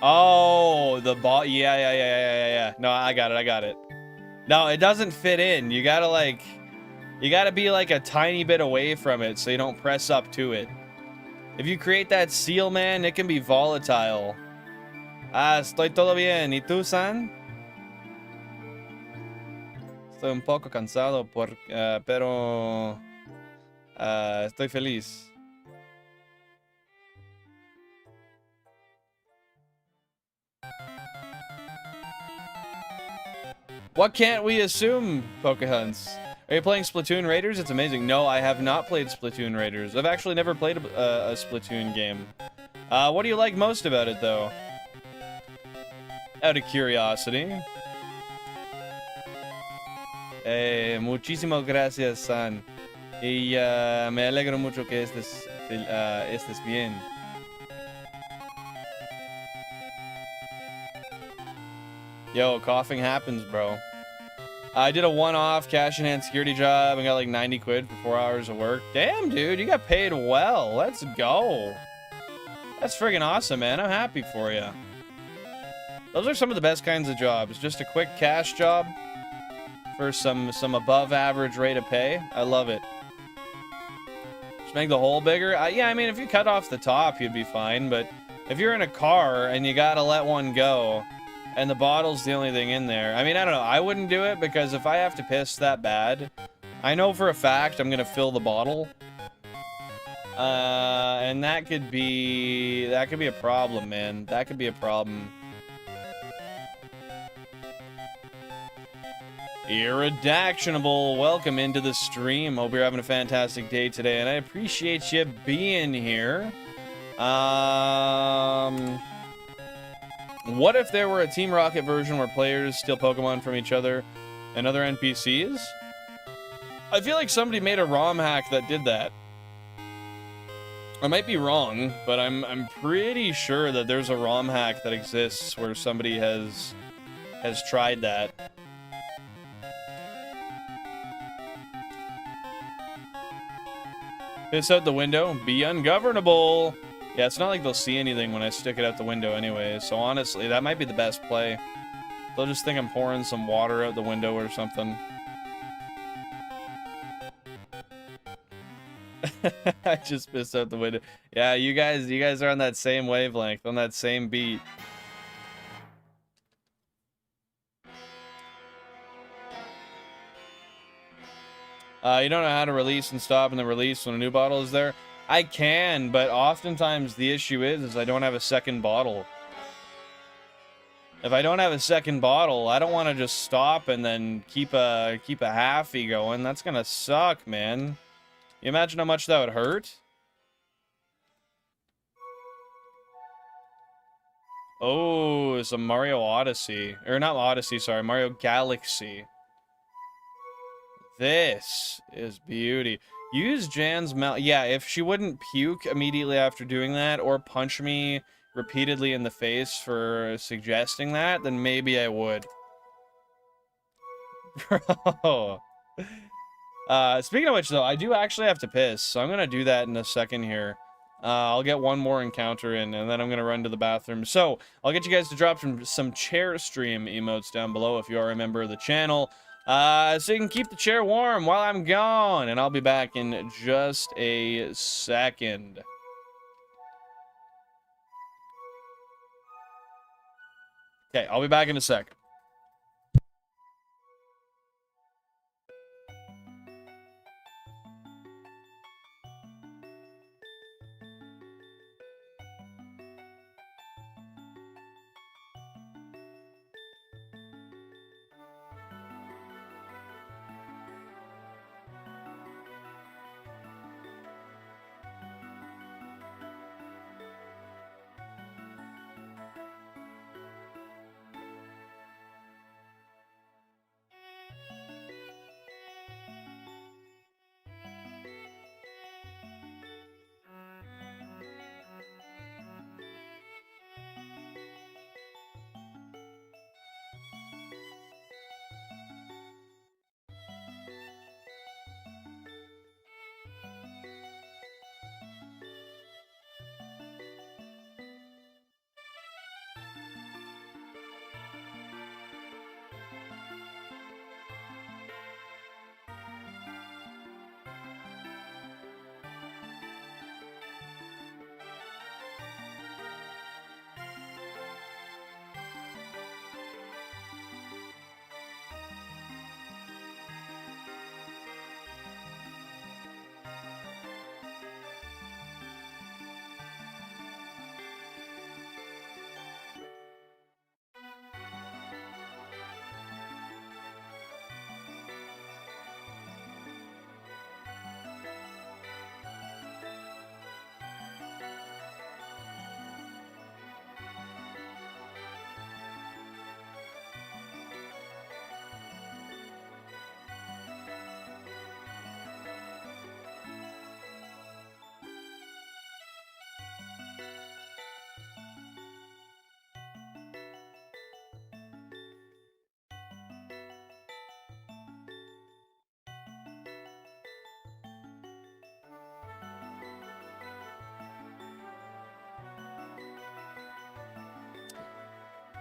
Oh, the ball. Yeah. No, I got it. No, it doesn't fit in. You gotta be like a tiny bit away from it so you don't press up to it. If you create that seal, man, it can be volatile. Estoy todo bien. ¿Y tú, San? Estoy un poco cansado pero Estoy feliz. What can't we assume, Pokehunts? Are you playing Splatoon Raiders? It's amazing. No, I have not played Splatoon Raiders. I've actually never played a Splatoon game. What do you like most about it, though? Out of curiosity. Muchísimas gracias, San. Y me alegro mucho que estés bien. Yo, coughing happens, bro. I did a one-off cash-in-hand security job and got like 90 quid for 4 hours of work. Damn, dude, you got paid well. Let's go. That's friggin' awesome, man. I'm happy for you. Those are some of the best kinds of jobs. Just a quick cash job for some above-average rate of pay. I love it. Just make the hole bigger. Yeah, I mean, if you cut off the top, you'd be fine. But if you're in a car and you gotta let one go, and the bottle's the only thing in there. I mean, I don't know. I wouldn't do it because if I have to piss that bad, I know for a fact I'm gonna fill the bottle. And that could be a problem, man. That could be a problem. Irredactionable, welcome into the stream. Hope you're having a fantastic day today, and I appreciate you being here. What if there were a Team Rocket version where players steal Pokemon from each other and other NPCs? I feel like somebody made a ROM hack that did that. I might be wrong, but I'm pretty sure that there's a ROM hack that exists where somebody has tried that. Piss out the window, be ungovernable. Yeah, it's not like they'll see anything when I stick it out the window anyway, so honestly, that might be the best play. They'll just think I'm pouring some water out the window or something. I just pissed out the window. Yeah, you guys are on that same wavelength, on that same beat. You don't know how to release and stop and then release when a new bottle is there? I can, but oftentimes the issue is I don't have a second bottle. If I don't have a second bottle, I don't want to just stop and then keep a halfie going. That's gonna suck, man. You imagine how much that would hurt? Oh, it's a Mario Odyssey. Or not Odyssey, sorry, Mario Galaxy. This is beauty. Use Jan's mouth. Yeah, if she wouldn't puke immediately after doing that or punch me repeatedly in the face for suggesting that, then maybe I would. Bro. Speaking of which, though, I do actually have to piss, so I'm going to do that in a second here. I'll get one more encounter in, and then I'm going to run to the bathroom. So, I'll get you guys to drop some chair stream emotes down below if you are a member of the channel. So you can keep the chair warm while I'm gone, and I'll be back in just a second. Okay, I'll be back in a sec.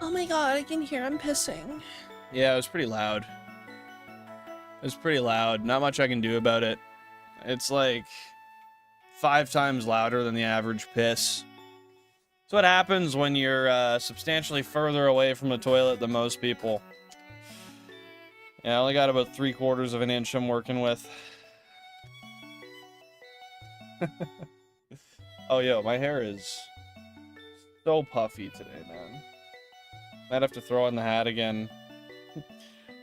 Oh my god, I can hear him pissing. Yeah, it was pretty loud. It was pretty loud. Not much I can do about it. It's like 5 times louder than the average piss. That's what happens when you're substantially further away from the toilet than most people. Yeah, I only got about 3/4 of an inch I'm working with. Oh, yo, my hair is so puffy today, man. Might have to throw in the hat again.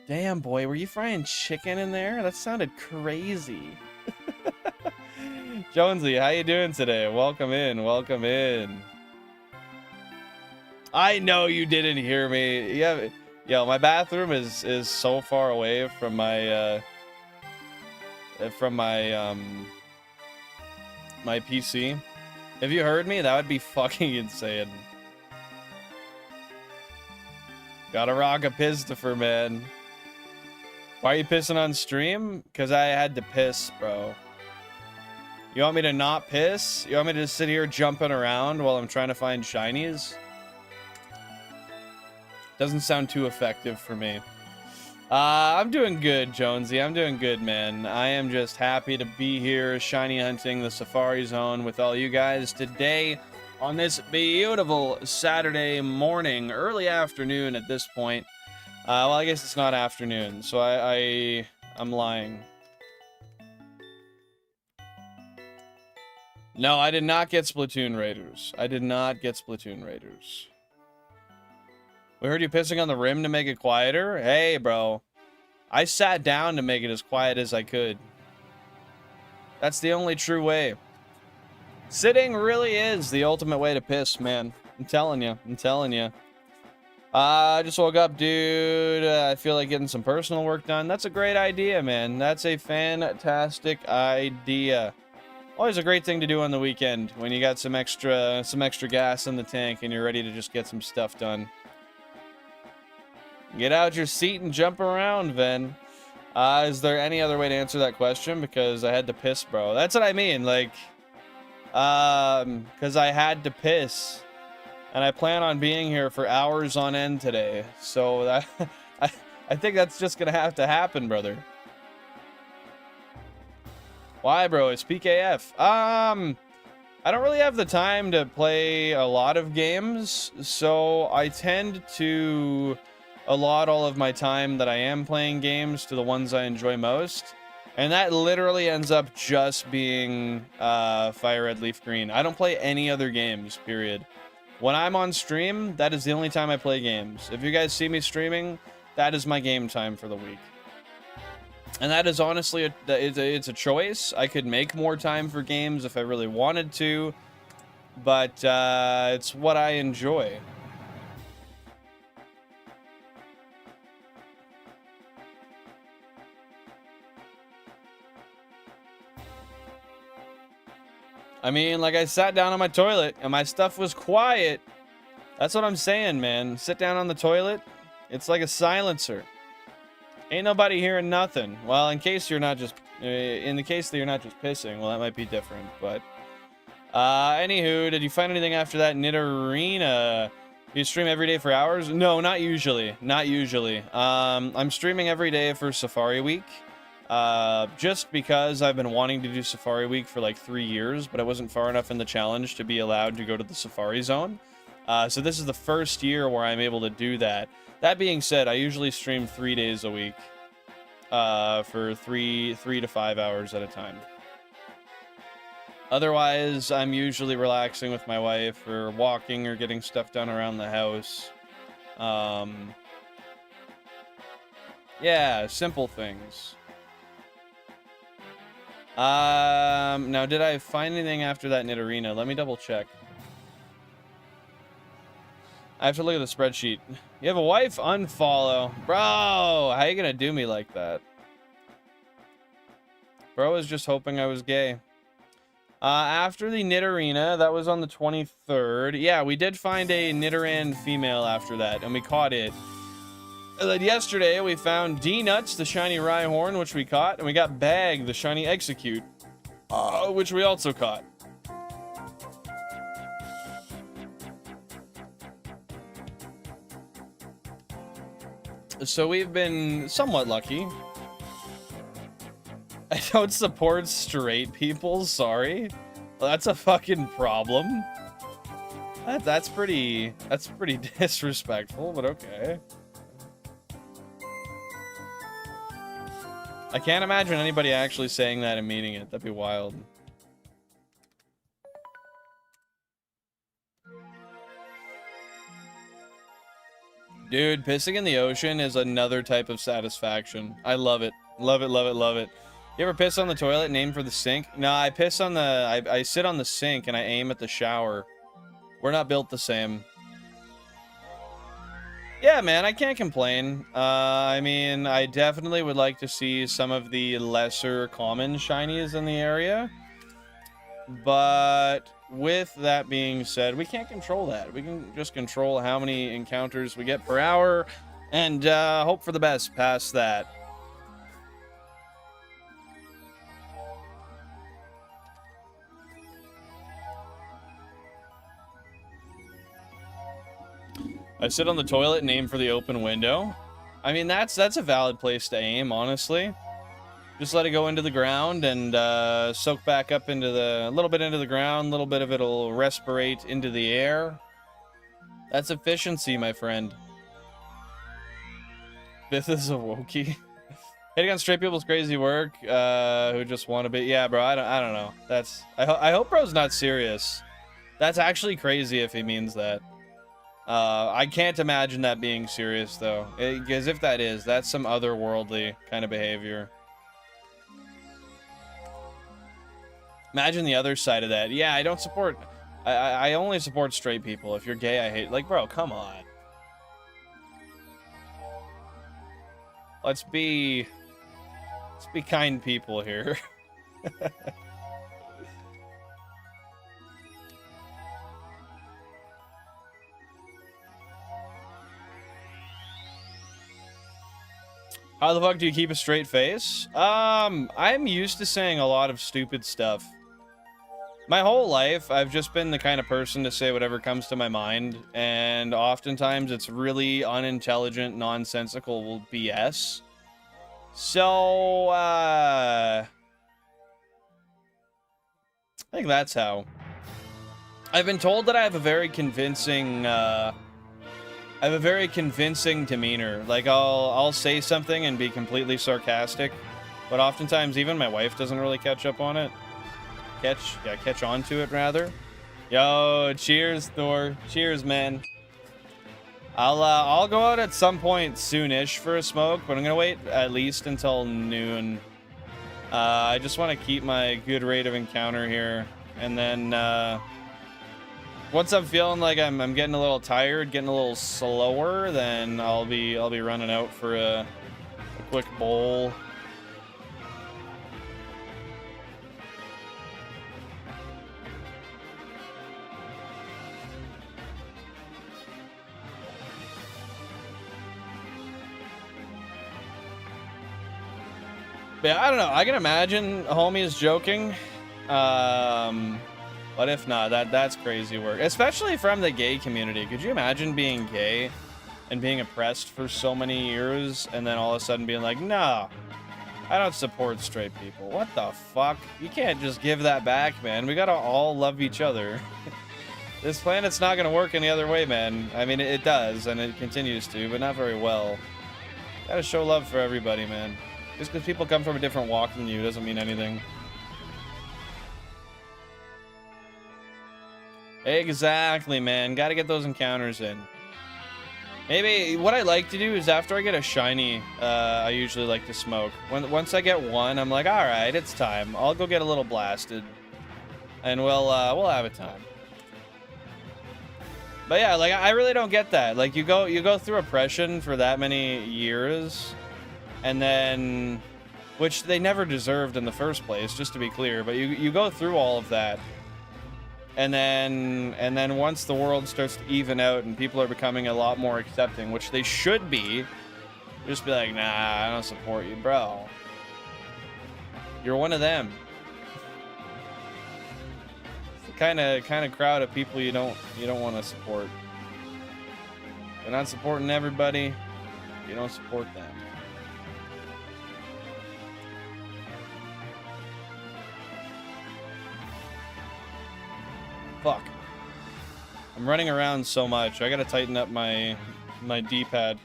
Damn, boy, were you frying chicken in there? That sounded crazy. Jonesy, how you doing today? Welcome in, welcome in. I know you didn't hear me. Yeah, yo, my bathroom is so far away from my my PC. If you heard me, that would be fucking insane. Gotta rock a Pistifer, man. Why are you pissing on stream? Because I had to piss, bro. You want me to not piss? You want me to just sit here jumping around while I'm trying to find shinies? Doesn't sound too effective for me. I'm doing good, Jonesy. I'm doing good, man. I am just happy to be here shiny hunting the Safari Zone with all you guys today on this beautiful Saturday morning, early afternoon at this point. Well, I guess it's not afternoon, so I'm lying. No, I did not get Splatoon Raiders. I did not get Splatoon Raiders. We heard you pissing on the rim to make it quieter? Hey, bro. I sat down to make it as quiet as I could. That's the only true way. Sitting really is the ultimate way to piss, man. I'm telling you. I'm telling you. I just woke up, dude. I feel like getting some personal work done. That's a great idea, man. That's a fantastic idea. Always a great thing to do on the weekend when you got some extra gas in the tank and you're ready to just get some stuff done. Get out your seat and jump around, Ven. Is there any other way to answer that question? Because I had to piss, bro. That's what I mean, like, because I had to piss. And I plan on being here for hours on end today. So that, I think that's just gonna have to happen, brother. Why, bro? It's PKF. I don't really have the time to play a lot of games, so I tend to allot all of my time that I am playing games to the ones I enjoy most. And that literally ends up just being FireRed LeafGreen. I don't play any other games, period. When I'm on stream, that is the only time I play games. If you guys see me streaming, that is my game time for the week. And that is honestly, it's a choice. I could make more time for games if I really wanted to, but it's what I enjoy. I mean, like, I sat down on my toilet and my stuff was quiet. That's what I'm saying, man. Sit down on the toilet. It's like a silencer. Ain't nobody hearing nothing. Well, in case you're not just, in the case that you're not just pissing, well, that might be different. But, anywho, did you find anything after that Nidorina? Do you stream every day for hours? No, not usually. Not usually. I'm streaming every day for Safari Week. Just because I've been wanting to do Safari Week for like 3 years, but I wasn't far enough in the challenge to be allowed to go to the Safari Zone. So this is the first year where I'm able to do that. That being said, I usually stream 3 days a week, for three to 5 hours at a time. Otherwise, I'm usually relaxing with my wife or walking or getting stuff done around the house. Yeah, simple things. Now, did I find anything after that Nidorina? Let me double check. I have to look at the spreadsheet. You have a wife? Unfollow. Bro, how you gonna do me like that? Bro was just hoping I was gay. After the Nidorina, that was on the 23rd. Yeah, we did find a Nidoran female after that, and we caught it. And then yesterday, we found D-Nuts, the shiny Rhyhorn, which we caught, and we got Bag, the shiny Execute, which we also caught. So we've been somewhat lucky. I don't support straight people, sorry. Well, that's a fucking problem. That's pretty disrespectful, but okay. I can't imagine anybody actually saying that and meaning it. That'd be wild. Dude, pissing in the ocean is another type of satisfaction. I love it. Love it, love it, love it. You ever piss on the toilet and aim for the sink? No, I piss on the... I sit on the sink and I aim at the shower. We're not built the same. Yeah, man, I can't complain. I mean, I definitely would like to see some of the lesser common shinies in the area. But with that being said, we can't control that. We can just control how many encounters we get per hour and hope for the best past that. I sit on the toilet and aim for the open window. I mean, that's a valid place to aim, honestly. Just let it go into the ground and soak back up into a little bit into the ground. A little bit of it'll respirate into the air. That's efficiency, my friend. This is a wokey. Hitting on straight people's crazy work. Who just want to be? Yeah, bro. I don't know. That's. I hope bro's not serious. That's actually crazy if he means that. I can't imagine that being serious though, because if that is, that's some otherworldly kind of behavior. Imagine the other side of that. Yeah, I don't support... I only support straight people. If you're gay, I hate... Like, bro, come on. Let's be kind people here. How the fuck do you keep a straight face? I'm used to saying a lot of stupid stuff. My whole life, I've just been the kind of person to say whatever comes to my mind, and oftentimes it's really unintelligent, nonsensical BS. So, I think that's how. I've been told that I have a very convincing, demeanor. Like, I'll say something and be completely sarcastic, but oftentimes even my wife doesn't really catch up on it. Catch on to it, rather. Yo, cheers, Thor. Cheers, man. I'll go out at some point soonish for a smoke, but I'm gonna wait at least until noon. I just want to keep my good rate of encounter here, and then once I'm feeling like I'm getting a little tired, getting a little slower, then I'll be running out for a quick bowl. Yeah, I don't know. I can imagine homies joking. But if not, that's crazy work. Especially from the gay community. Could you imagine being gay and being oppressed for so many years and then all of a sudden being like, no, I don't support straight people. What the fuck? You can't just give that back, man. We gotta all love each other. This planet's not gonna work any other way, man. I mean, it does, and it continues to, but not very well. Gotta show love for everybody, man. Just because people come from a different walk than you doesn't mean anything. Exactly, man. Gotta get those encounters in. Maybe what I like to do is after I get a shiny, I usually like to smoke. Once I get one, I'm like, all right, it's time. I'll go get a little blasted, and we'll have a time. But yeah, like I really don't get that. Like you go through oppression for that many years, and then, which they never deserved in the first place, just to be clear. But you go through all of that. And then once the world starts to even out and people are becoming a lot more accepting, which they should be, just be like, nah, I don't support you, bro. You're one of them. It's the kind of crowd of people you don't want to support. They're not supporting everybody. You don't support them. Fuck. I'm running around so much. I gotta tighten up my D-pad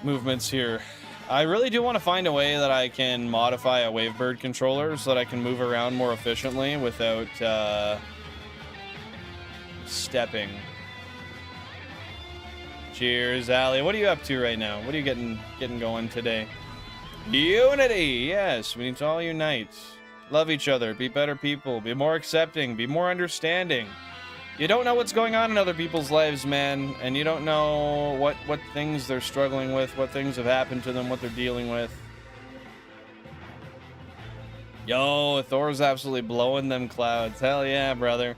movements here. I really do want to find a way that I can modify a Wavebird controller so that I can move around more efficiently without stepping. Cheers, Allie. What are you up to right now? What are you getting going today? Unity! Yes, we need to all unite. Love each other, be better people, be more accepting, be more understanding. You don't know what's going on in other people's lives, man, and you don't know what things they're struggling with, what things have happened to them, what they're dealing with. Yo, Thor's absolutely blowing them clouds. Hell yeah, brother.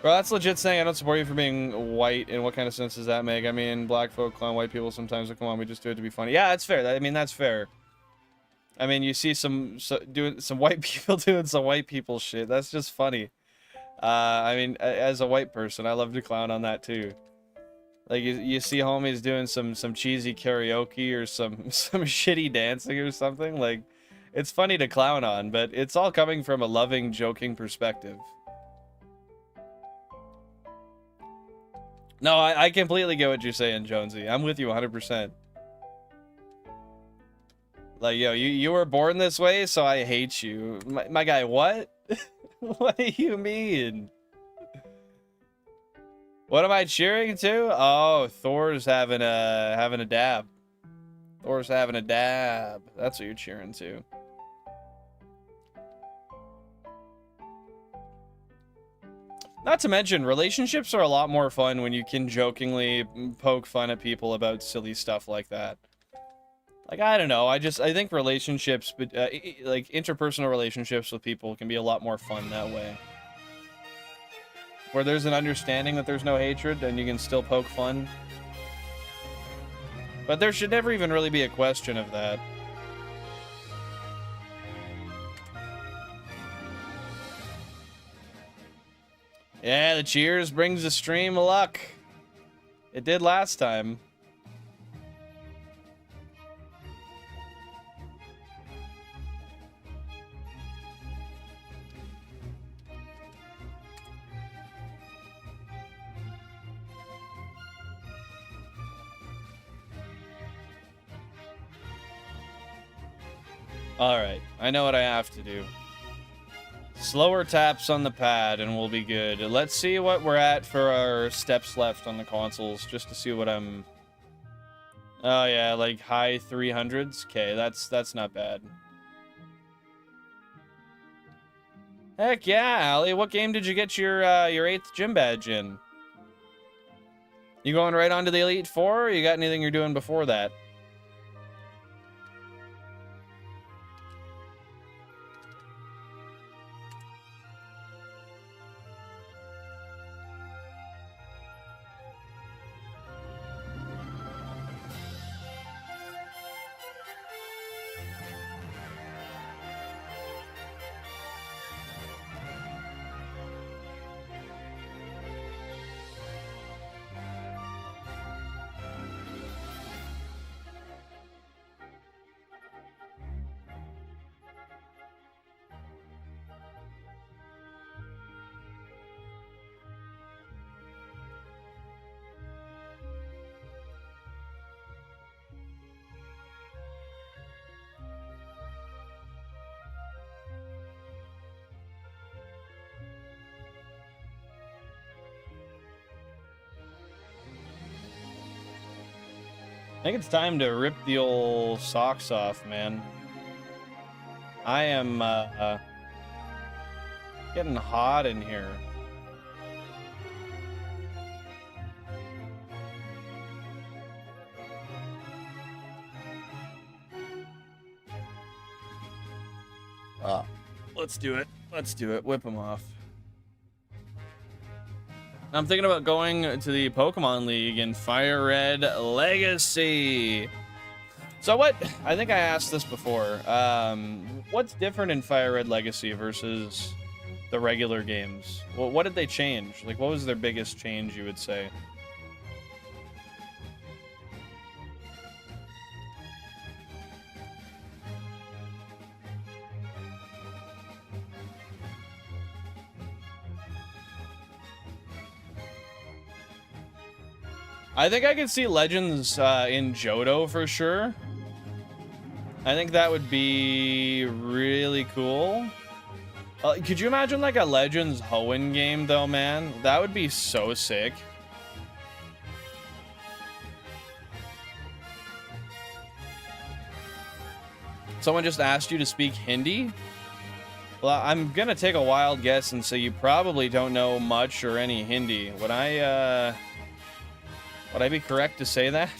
Bro, that's legit saying I don't support you for being white, and what kind of sense does that make? I mean, black folk clown white people sometimes, but come on, we just do it to be funny. Yeah, that's fair. I mean, that's fair. I mean, you see some white people doing some white people shit. That's just funny. I mean, as a white person, I love to clown on that too. Like you see homies doing some cheesy karaoke or some shitty dancing or something. Like, it's funny to clown on, but it's all coming from a loving, joking perspective. No, I completely get what you're saying, Jonesy. I'm with you 100%. Like, yo, you were born this way, so I hate you. My guy, what? What do you mean? What am I cheering to? Oh, Thor's having a dab. Thor's having a dab. That's what you're cheering to. Not to mention, relationships are a lot more fun when you can jokingly poke fun at people about silly stuff like that. Like, I don't know, I think relationships, like, interpersonal relationships with people can be a lot more fun that way. Where there's an understanding that there's no hatred, and you can still poke fun. But there should never even really be a question of that. Yeah, the cheers brings the stream luck. It did last time. Alright, I know what I have to do. Slower taps on the pad and we'll be good. Let's see what we're at for our steps left on the consoles, just to see what I'm... Oh yeah, like high 300s? Okay, that's not bad. Heck yeah, Allie, what game did you get your 8th gym badge in? You going right on to the Elite Four, or you got anything you're doing before that? I think it's time to rip the old socks off, man. I am getting hot in here. Let's do it. Let's do it. Whip them off. I'm thinking about going to the Pokemon League in FireRed Legacy. So what, I think I asked this before, what's different in FireRed Legacy versus the regular games? Well, what did they change? Like, what was their biggest change, you would say? I think I could see Legends in Johto for sure. I think that would be really cool. Could you imagine like a Legends Hoenn game though, man? That would be so sick. Someone just asked you to speak Hindi? Well, I'm gonna take a wild guess and say you probably don't know much or any Hindi. Would I be correct to say that?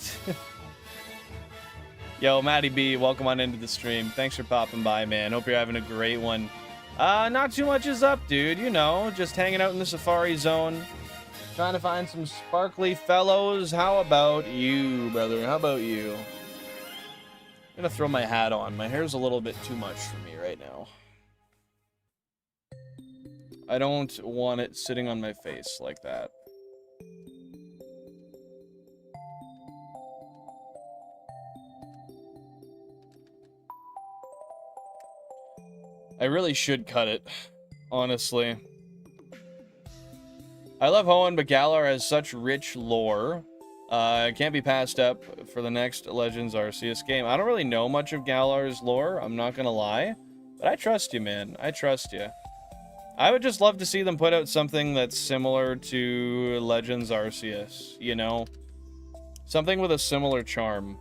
Yo, Matty B, welcome on into the stream. Thanks for popping by, man. Hope you're having a great one. Not too much is up, dude. You know, just hanging out in the Safari Zone. Trying to find some sparkly fellows. How about you, brother? How about you? I'm gonna throw my hat on. My hair's a little bit too much for me right now. I don't want it sitting on my face like that. I really should cut it, honestly. I love Hoenn, but Galar has such rich lore. It can't be passed up for the next Legends Arceus game. I don't really know much of Galar's lore, I'm not gonna lie. But I trust you, man. I trust you. I would just love to see them put out something that's similar to Legends Arceus, you know? Something with a similar charm.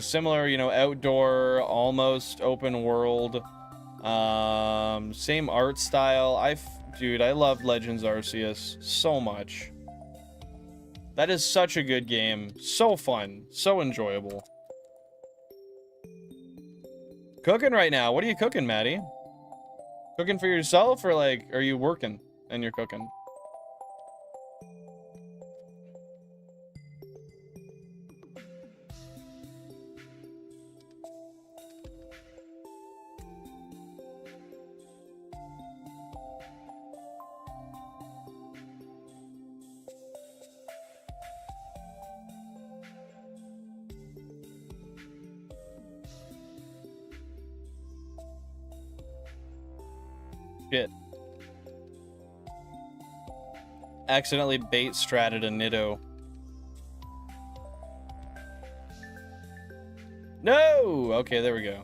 Similar, you know, outdoor, almost open world. Same art style. Dude, I love Legends Arceus so much. That is such a good game. So fun. So enjoyable. Cooking right now. What are you cooking, Maddie? Cooking for yourself, or like, are you working and you're cooking? Shit. Accidentally bait stratted a Niddo. No! Okay, there we go.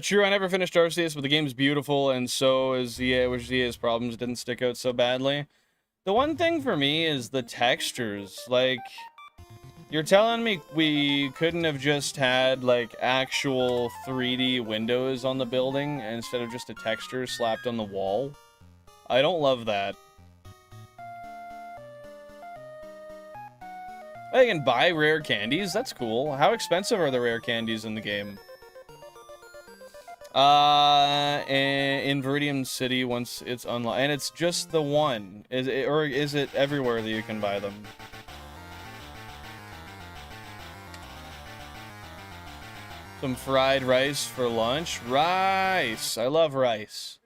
True, I never finished Arceus, but the game's beautiful, and so is ZA, which ZA's problems didn't stick out so badly. The one thing for me is the textures. Like, you're telling me we couldn't have just had, like, actual 3D windows on the building instead of just a texture slapped on the wall? I don't love that. I can buy rare candies? That's cool. How expensive are the rare candies in the game? In Viridian City once it's unlocked, and it's just the one. Is it, or is it everywhere that you can buy them? Some fried rice for lunch. Rice. I love rice.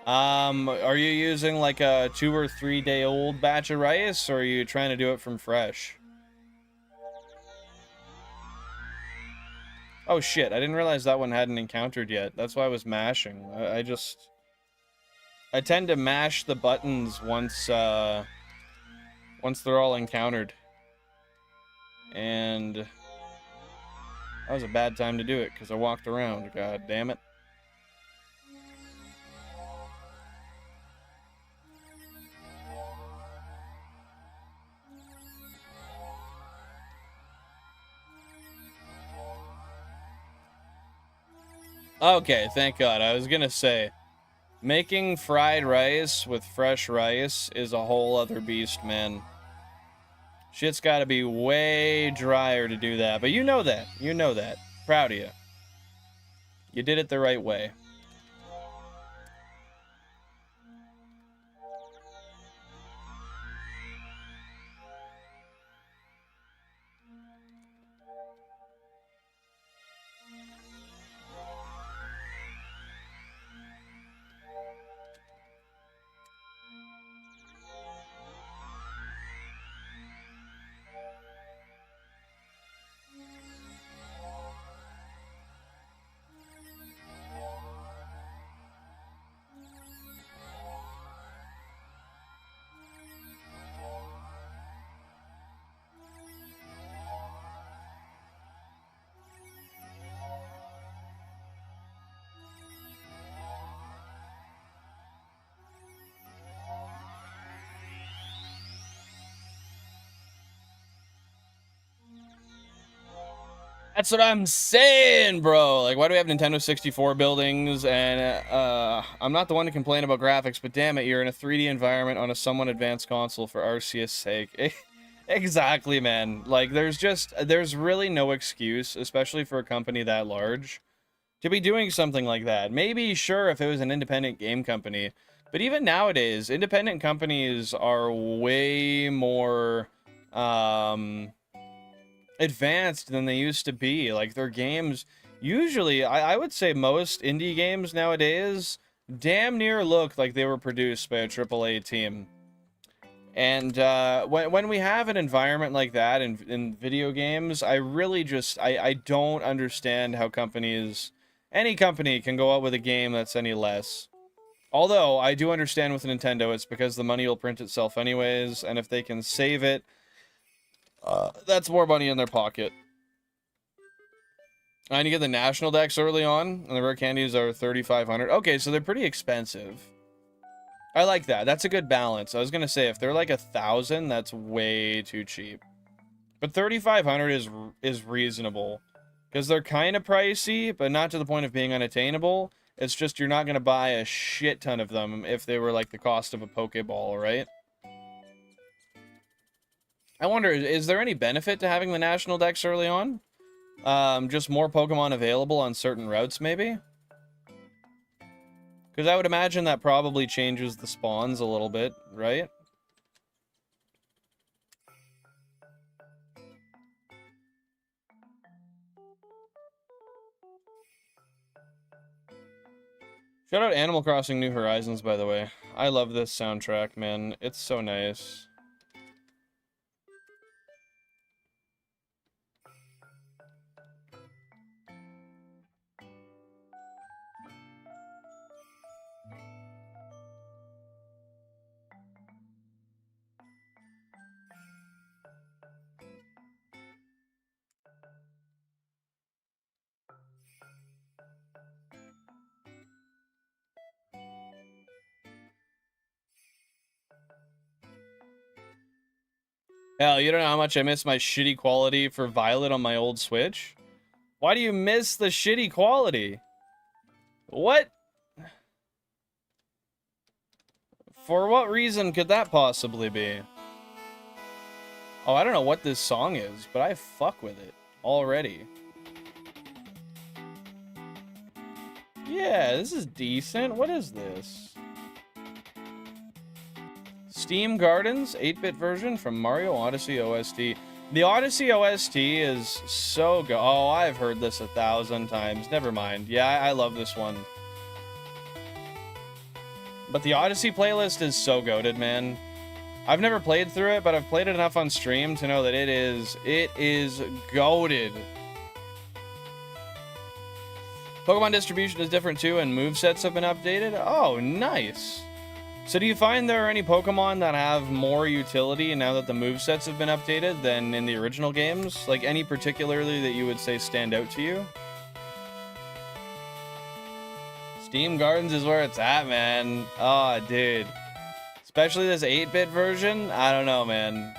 Are you using like a 2 or 3 day old batch of rice, or are you trying to do it from fresh? Oh shit, I didn't realize that one hadn't encountered yet. That's why I was mashing. I tend to mash the buttons once they're all encountered. And that was a bad time to do it, because I walked around. God damn it. Okay, thank God. I was gonna say, making fried rice with fresh rice is a whole other beast, man. Shit's gotta be way drier to do that. But you know that. You know that. Proud of you. You did it the right way. That's what I'm saying, bro. Like, why do we have Nintendo 64 buildings? And I'm not the one to complain about graphics, but damn it, you're in a 3D environment on a somewhat advanced console for Arceus' sake. Exactly, man. Like, there's really no excuse, especially for a company that large, to be doing something like that. Maybe, sure, if it was an independent game company, but even nowadays, independent companies are way more, advanced than they used to be. Like, their games, usually, I would say most indie games nowadays damn near look like they were produced by a AAA team. And when we have an environment like that in video games, I really just, I don't understand how any company can go out with a game that's any less. Although, I do understand with Nintendo, it's because the money will print itself anyways, and if they can save it, that's more money in their pocket. And you get the national decks early on, and the rare candies are 3,500. Okay, so they're pretty expensive. I like that. That's a good balance. I was gonna say, if they're like 1,000, that's way too cheap. But 3,500 is reasonable. Because they're kind of pricey, but not to the point of being unattainable. It's just you're not gonna buy a shit ton of them if they were like the cost of a Pokeball, right? I wonder, is there any benefit to having the national decks early on? Just more Pokemon available on certain routes, maybe? Because I would imagine that probably changes the spawns a little bit, right? Shout out Animal Crossing New Horizons, by the way. I love this soundtrack, man. It's so nice. Hell, you don't know how much I miss my shitty quality for Violet on my old Switch? Why do you miss the shitty quality? What? For what reason could that possibly be? Oh, I don't know what this song is, but I fuck with it already. Yeah, this is decent. What is this? Steam Gardens 8-bit version from Mario Odyssey OST. The Odyssey OST is so good. Oh, I've heard this 1,000 times. Never mind. Yeah, I love this one. But the Odyssey playlist is so goated, man. I've never played through it, but I've played it enough on stream to know that it is goated. Pokemon distribution is different too, and movesets have been updated. Oh, nice. So do you find there are any Pokemon that have more utility now that the movesets have been updated than in the original games? Like, any particularly that you would say stand out to you? Steam Gardens is where it's at, man. Oh, dude. Especially this 8-bit version. I don't know, man.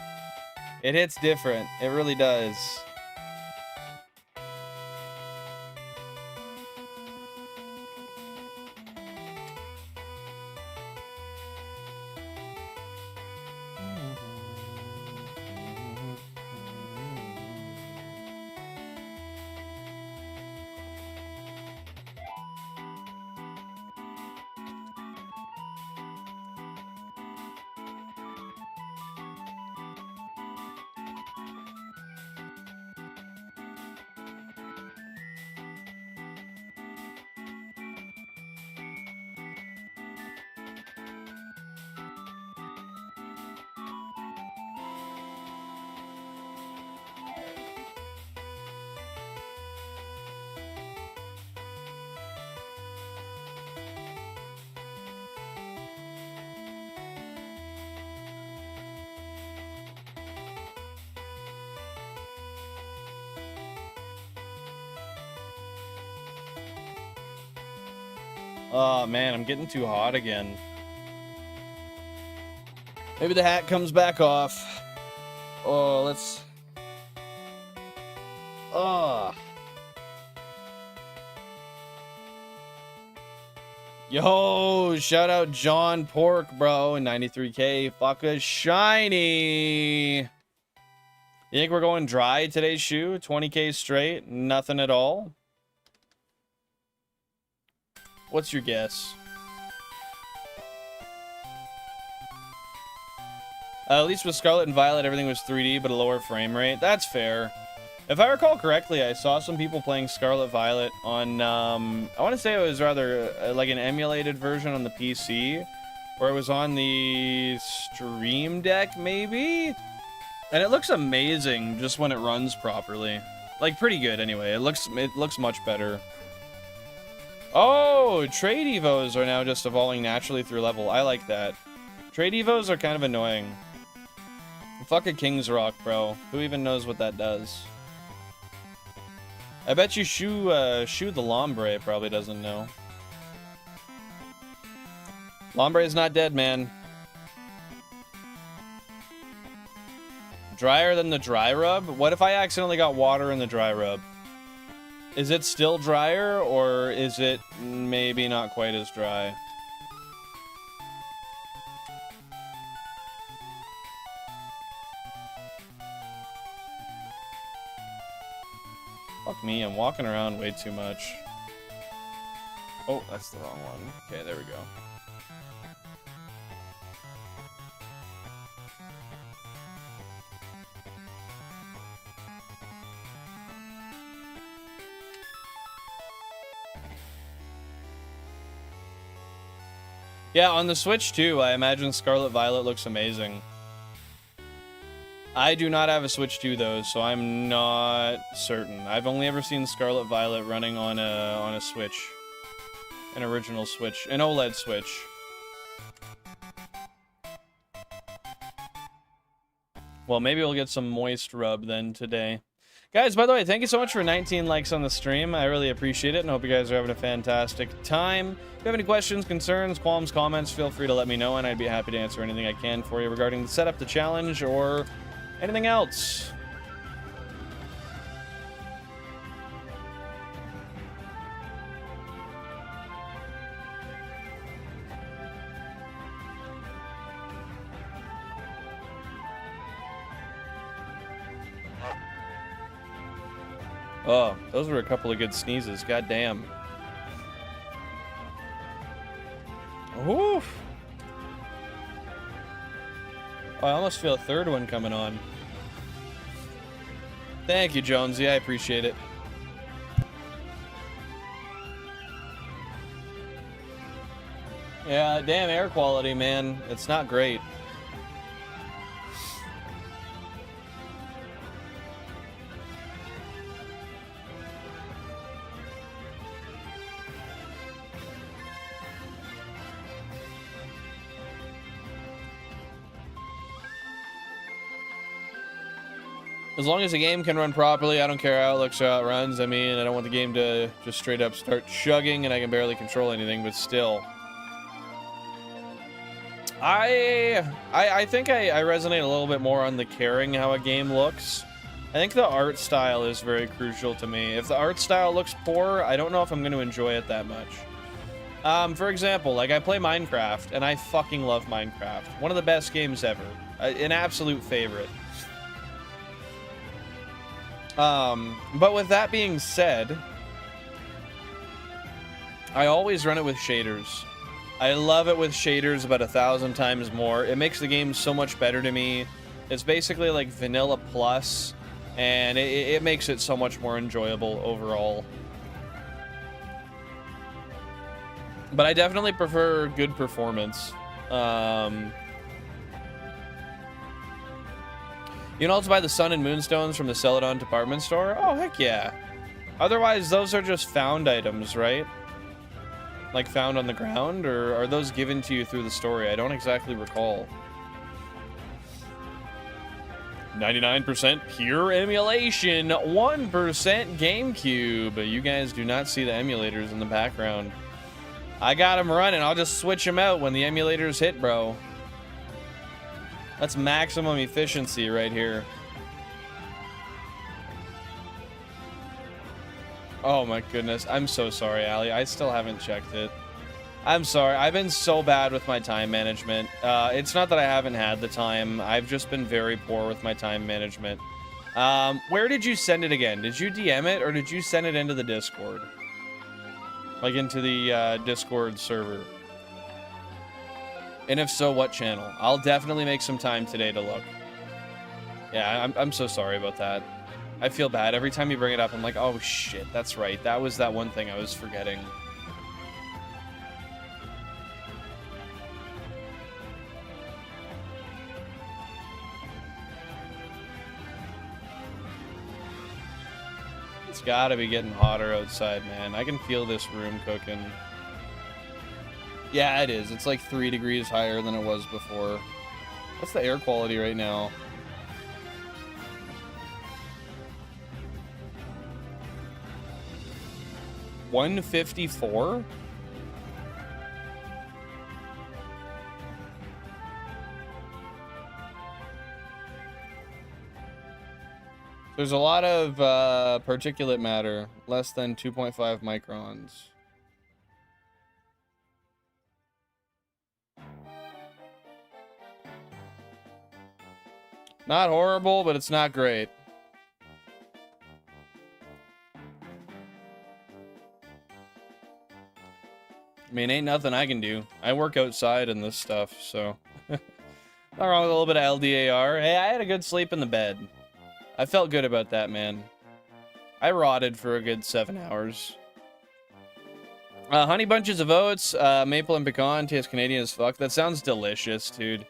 It hits different. It really does. Oh man, I'm getting too hot again. Maybe the hat comes back off. Oh, let's... Ugh. Yo, shout out John Pork, bro. 93K. Fuck a shiny. You think we're going dry today's shoe? 20K straight? Nothing at all? What's your guess? At least with Scarlet and Violet, everything was 3D, but a lower frame rate. That's fair. If I recall correctly, I saw some people playing Scarlet Violet on, I want to say it was rather like an emulated version on the PC, or it was on the Stream Deck, maybe? And it looks amazing just when it runs properly. Like, pretty good anyway. It looks much better. Oh, trade evos are now just evolving naturally through level. I like that. Trade evos are kind of annoying. Fuck a King's Rock, bro. Who even knows what that does? I bet you Shu the Lombre probably doesn't know. Lombre is not dead, man. Drier than the dry rub? What if I accidentally got water in the dry rub? Is it still drier, or is it maybe not quite as dry? Fuck me, I'm walking around way too much. Oh, that's the wrong one. Okay, there we go. Yeah, on the Switch too, I imagine Scarlet Violet looks amazing. I do not have a Switch 2 though, so I'm not certain. I've only ever seen Scarlet Violet running on a Switch. An original Switch. An OLED Switch. Well, maybe we'll get some moist rub then today. Guys, by the way, thank you so much for 19 likes on the stream. I really appreciate it and hope you guys are having a fantastic time. If you have any questions, concerns, qualms, comments, feel free to let me know and I'd be happy to answer anything I can for you regarding the setup, the challenge, or anything else. Oh, those were a couple of good sneezes. God damn. Oof. Oh, I almost feel a third one coming on. Thank you, Jonesy. I appreciate it. Yeah, damn air quality, man. It's not great. As long as the game can run properly, I don't care how it looks or how it runs. I mean, I don't want the game to just straight up start chugging and I can barely control anything, but still. I think I resonate a little bit more on the caring how a game looks. I think the art style is very crucial to me. If the art style looks poor, I don't know if I'm going to enjoy it that much. For example, like I play Minecraft, and I fucking love Minecraft. One of the best games ever. An absolute favorite. But with that being said, I always run it with shaders. I love it with shaders about 1,000 times more. It makes the game so much better to me. It's basically like Vanilla Plus, and it makes it so much more enjoyable overall. But I definitely prefer good performance. You can also buy the Sun and Moonstones from the Celadon department store? Oh, heck yeah. Otherwise, those are just found items, right? Like found on the ground? Or are those given to you through the story? I don't exactly recall. 99% pure emulation, 1% GameCube. You guys do not see the emulators in the background. I got them running. I'll just switch them out when the emulators hit, bro. That's maximum efficiency right here. Oh my goodness. I'm so sorry, Allie. I still haven't checked it. I'm sorry. I've been so bad with my time management. It's not that I haven't had the time. I've just been very poor with my time management. Where did you send it again? Did you DM it or did you send it into the Discord? Like into the Discord server? And if so, what channel? I'll definitely make some time today to look. Yeah, I'm so sorry about that. I feel bad. Every time you bring it up, I'm like, oh shit, that's right. That was that one thing I was forgetting. It's gotta be getting hotter outside, man. I can feel this room cooking. Yeah, it is. It's like 3 degrees higher than it was before. What's the air quality right now? $154? There's a lot of particulate matter, less than 2.5 microns. Not horrible, but it's not great. I mean, ain't nothing I can do. I work outside in this stuff, so. Not wrong with a little bit of LDAR. Hey, I had a good sleep in the bed. I felt good about that, man. I rotted for a good 7 hours. Honey bunches of oats, maple and pecan, tastes Canadian as fuck. That sounds delicious, dude.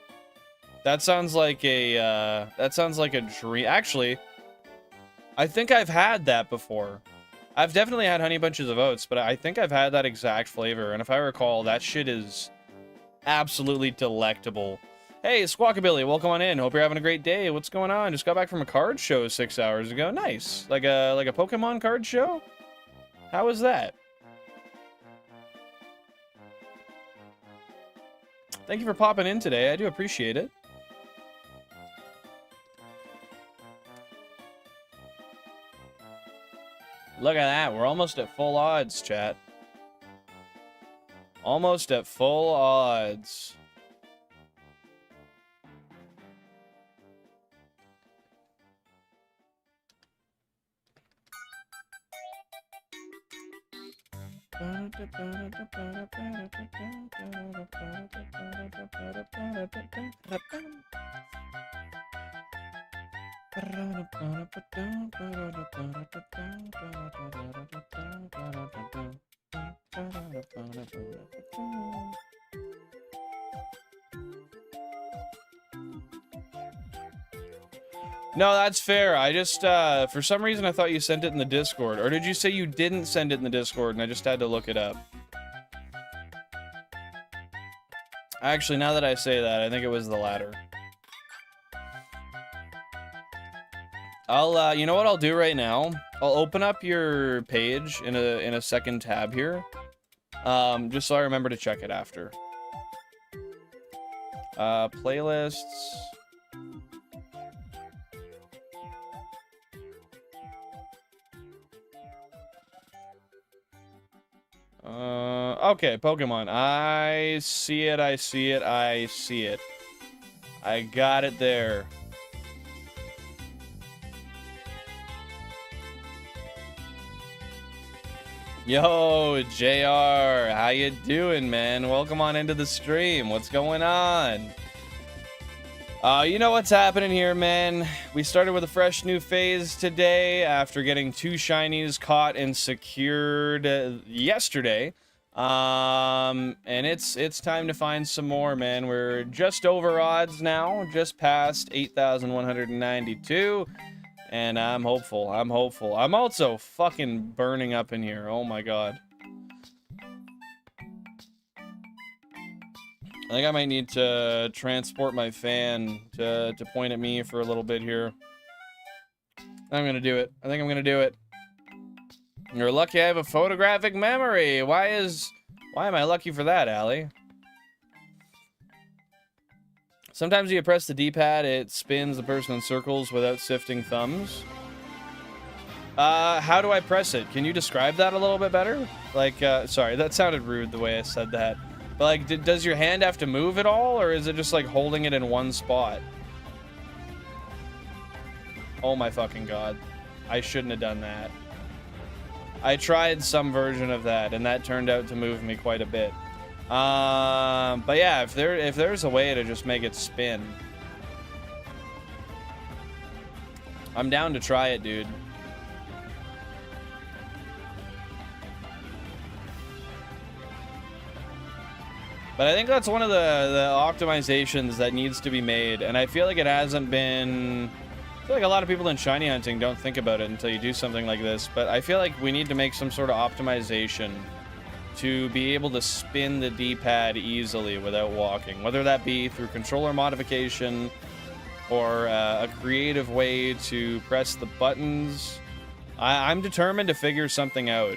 That sounds like a dream. Actually, I think I've had that before. I've definitely had honey bunches of oats, but I think I've had that exact flavor. And if I recall, that shit is absolutely delectable. Hey, Squawkabilly, welcome on in. Hope you're having a great day. What's going on? Just got back from a card show 6 hours ago. Nice. Like a Pokemon card show? How was that? Thank you for popping in today. I do appreciate it. Look at that. We're almost at full odds, chat. Almost at full odds. No, that's fair. I just, for some reason, I thought you sent it in the Discord. Or did you say you didn't send it in the Discord and I just had to look it up? Actually, now that I say that, I think it was the latter. You know what I'll do right now? I'll open up your page in a second tab here. Just so I remember to check it after. Playlists. Okay, Pokemon. I see it, I see it, I see it. I got it there. Yo, JR, how you doing, man? Welcome on into the stream. What's going on? You know what's happening here, man. We started with a fresh new phase today after getting 2 shinies caught and secured yesterday. And it's time to find some more, man. We're just over odds now, just past 8,192. And I'm hopeful. I'm hopeful. I'm also fucking burning up in here. Oh my god. I think I might need to transport my fan to point at me for a little bit here. I'm gonna do it. I think I'm gonna do it. You're lucky I have a photographic memory. Why am I lucky for that, Allie? Sometimes you press the D-pad, it spins the person in circles without sifting thumbs. How do I press it? Can you describe that a little bit better? Like, sorry, that sounded rude the way I said that. But like, does your hand have to move at all, or is it just like holding it in one spot? Oh my fucking god. I shouldn't have done that. I tried some version of that, and that turned out to move me quite a bit. But yeah, if there's a way to just make it spin, I'm down to try it, dude. But I think that's one of the optimizations that needs to be made, and I feel like it hasn't been... I feel like a lot of people in shiny hunting don't think about it until you do something like this, but I feel like we need to make some sort of optimization to be able to spin the D-pad easily without walking, whether that be through controller modification or a creative way to press the buttons. I'm determined to figure something out.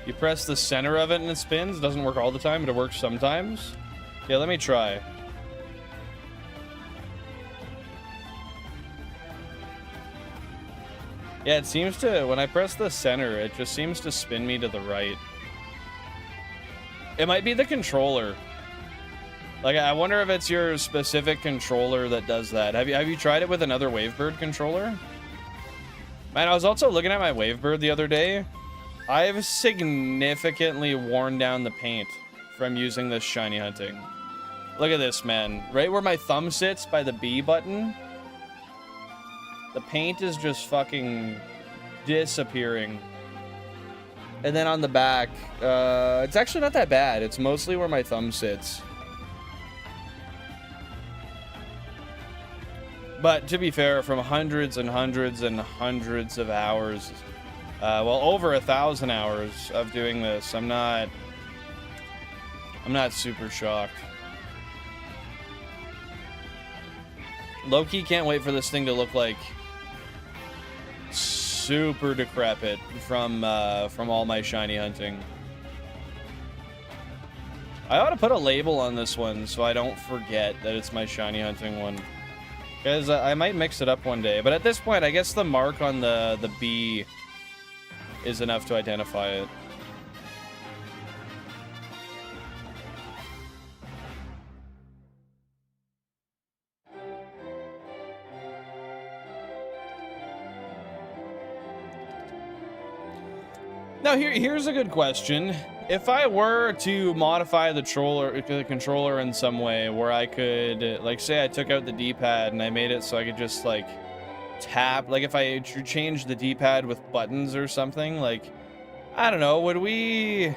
You press the center of it and it spins. It doesn't work all the time, but it works sometimes. Yeah, let me try. Yeah, it seems to, when I press the center, it just seems to spin me to the right. It might be the controller. Like, I wonder if it's your specific controller that does that. Have you tried it with another Wavebird controller? Man, I was also looking at my Wavebird the other day. I've significantly worn down the paint from using this shiny hunting. Look at this, man. Right where my thumb sits by the B button, the paint is just fucking disappearing. And then on the back, it's actually not that bad. It's mostly where my thumb sits. But to be fair, from hundreds and hundreds and hundreds of hours, well, over 1,000 hours of doing this, I'm not super shocked. Low-key can't wait for this thing to look like super decrepit from all my shiny hunting. I ought to put a label on this one so I don't forget that it's my shiny hunting one. Because I might mix it up one day. But at this point, I guess the mark on the B is enough to identify it. Now here's a good question. If I were to modify the controller in some way where I could, like, say I took out the D-pad and I made it so I could just, like, tap, like if I change the D-pad with buttons or something, like, I don't know, would we...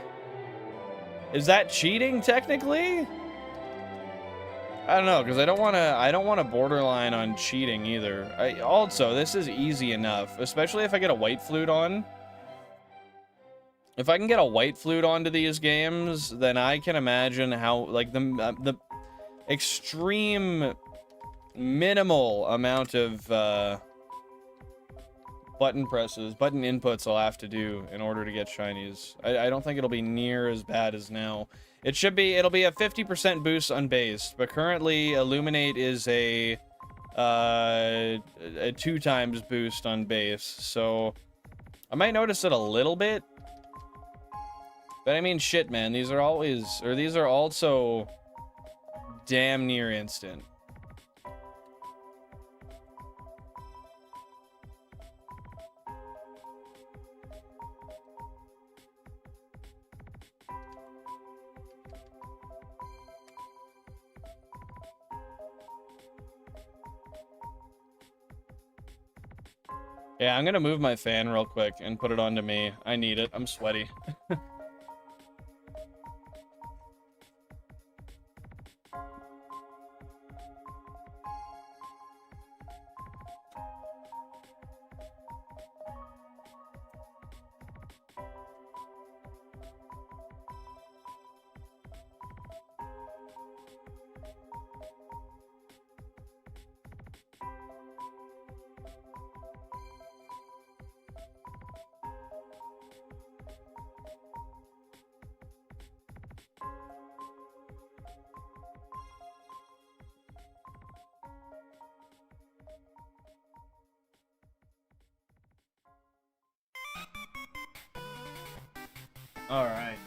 Is that cheating technically? I don't know, because I don't want to borderline on cheating either. Also, this is easy enough, especially if I get a white flute on. If I can get a white flute onto these games, then I can imagine how, like, the extreme minimal amount of button inputs I'll have to do in order to get shinies. I don't think it'll be near as bad as now. It'll be a 50% boost on base, but currently Illuminate is a 2 times boost on base, so I might notice it a little bit. But I mean, shit, man, these are also damn near instant. Yeah, I'm gonna move my fan real quick and put it onto me. I need it. I'm sweaty. All right.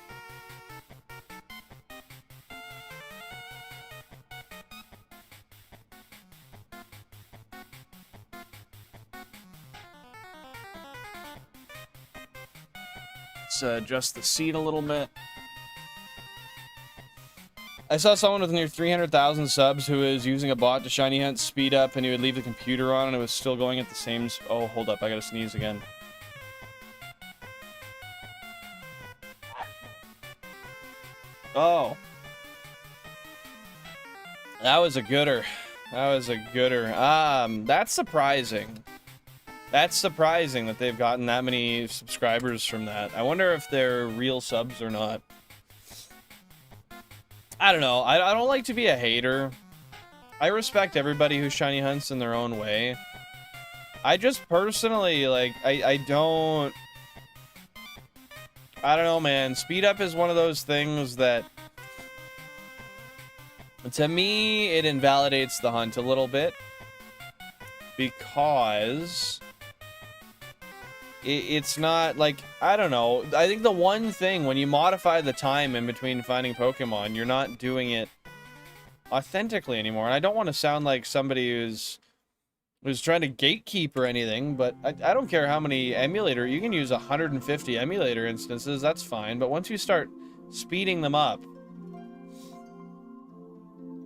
Let's adjust the seat a little bit. I saw someone with near 300,000 subs who is using a bot to shiny hunt speed up, and he would leave the computer on and it was still going at the same... Oh, hold up. I gotta sneeze again. Oh. That was a gooder. That was a gooder. That's surprising. That's surprising that they've gotten that many subscribers from that. I wonder if they're real subs or not. I don't know. I don't like to be a hater. I respect everybody who shiny hunts in their own way. I just personally, like, I don't know, man. Speed up is one of those things that, to me, it invalidates the hunt a little bit. Because it's not, like, I don't know. I think the one thing, when you modify the time in between finding Pokemon, you're not doing it authentically anymore. And I don't want to sound like somebody who's trying to gatekeep or anything, but I don't care how many emulator. You can use 150 emulator instances, that's fine. But once you start speeding them up,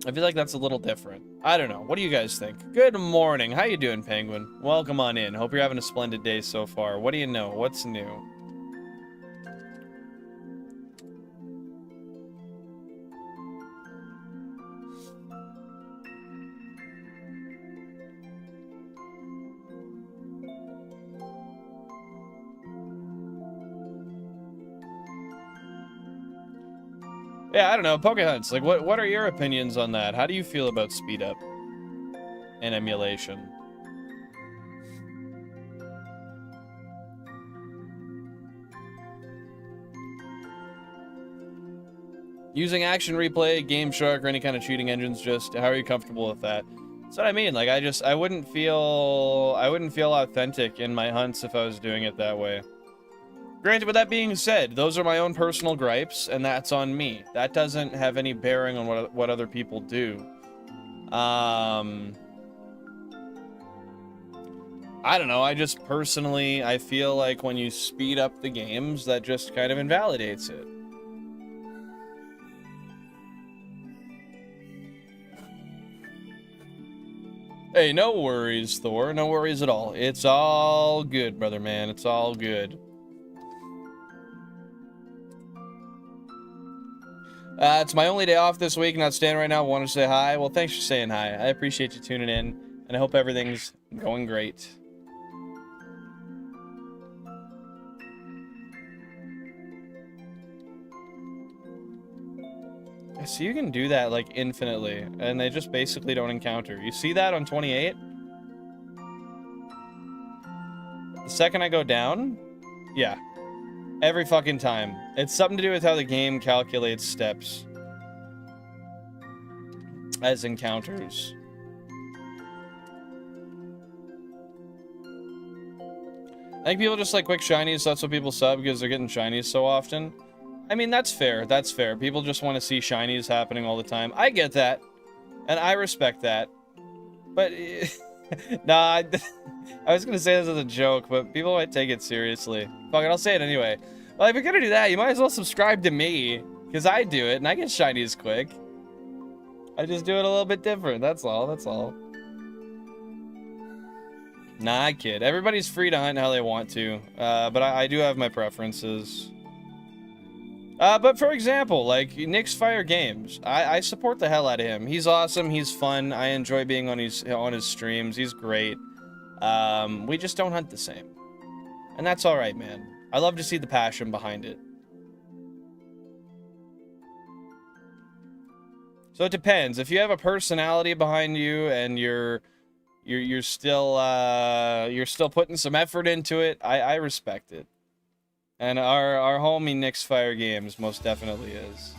I feel like that's a little different. I don't know. What do you guys think? Good morning. How you doing, Penguin? Welcome on in. Hope you're having a splendid day so far. What do you know? What's new? Yeah, I don't know. Pokehunts, like, what are your opinions on that? How do you feel about speed up and emulation? Using Action Replay, Game Shark, or any kind of cheating engines, just how are you comfortable with that? That's what I mean. Like, I wouldn't feel authentic in my hunts if I was doing it that way. Granted, with that being said, those are my own personal gripes, and that's on me. That doesn't have any bearing on what other people do. I don't know. I just personally, I feel like when you speed up the games, that just kind of invalidates it. Hey, no worries, Thor. No worries at all. It's all good, brother man. It's all good. It's my only day off this week, not staying right now. Wanted to say hi. Well, thanks for saying hi. I appreciate you tuning in, and I hope everything's going great. So you can do that, like, infinitely, and they just basically don't encounter. You see that on 28? The second I go down, yeah. Every fucking time. It's something to do with how the game calculates steps as encounters. I think people just like quick shinies, so that's what people sub, because they're getting shinies so often. I mean, that's fair. That's fair. People just want to see shinies happening all the time. I get that, and I respect that. But, nah, I was gonna say this as a joke, but people might take it seriously. Fuck it, I'll say it anyway. Well, if you're gonna do that, you might as well subscribe to me, because I do it, and I get shinies quick. I just do it a little bit different, that's all, that's all. Nah, I kid. Everybody's free to hunt how they want to, but I do have my preferences. But for example, like, Nick's Fire Games, I support the hell out of him. He's awesome, he's fun, I enjoy being on his streams, he's great. We just don't hunt the same. And that's alright, man. I love to see the passion behind it. So it depends. If you have a personality behind you and you're still putting some effort into it, I respect it. And our homie Nick's Fire Games most definitely is.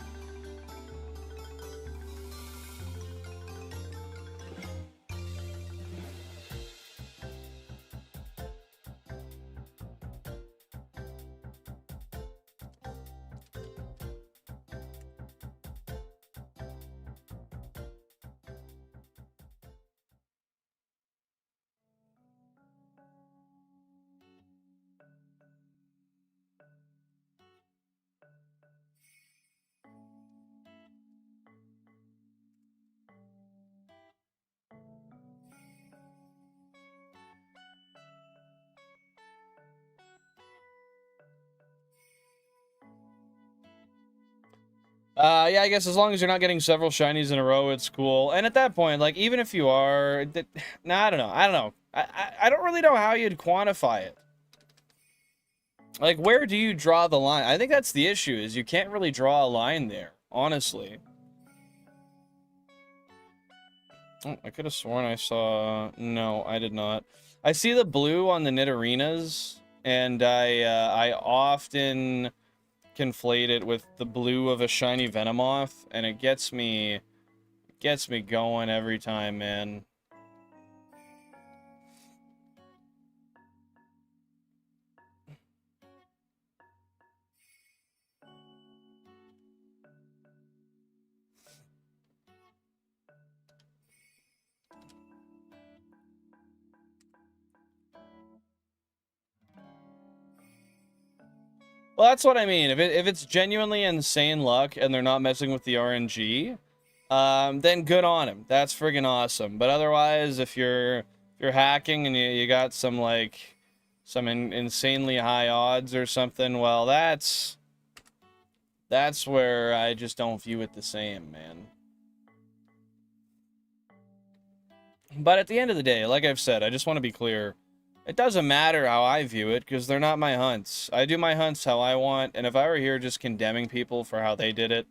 Yeah, I guess as long as you're not getting several shinies in a row, it's cool. And at that point, like, even if you are... Nah, I don't know. I don't know. I don't really know how you'd quantify it. Like, where do you draw the line? I think that's the issue, is you can't really draw a line there, honestly. Oh, I could have sworn I saw... No, I did not. I see the blue on the Nidorinas, and I often conflate it with the blue of a shiny Venomoth, and it gets me going every time, man. Well, that's what I mean. If it's genuinely insane luck and they're not messing with the RNG, then good on him. That's friggin' awesome. But otherwise, if you're hacking and you got some like some insanely high odds or something, well, that's where I just don't view it the same, man. But at the end of the day, like I've said, I just want to be clear. It doesn't matter how I view it, because they're not my hunts. I do my hunts how I want, and if I were here just condemning people for how they did it,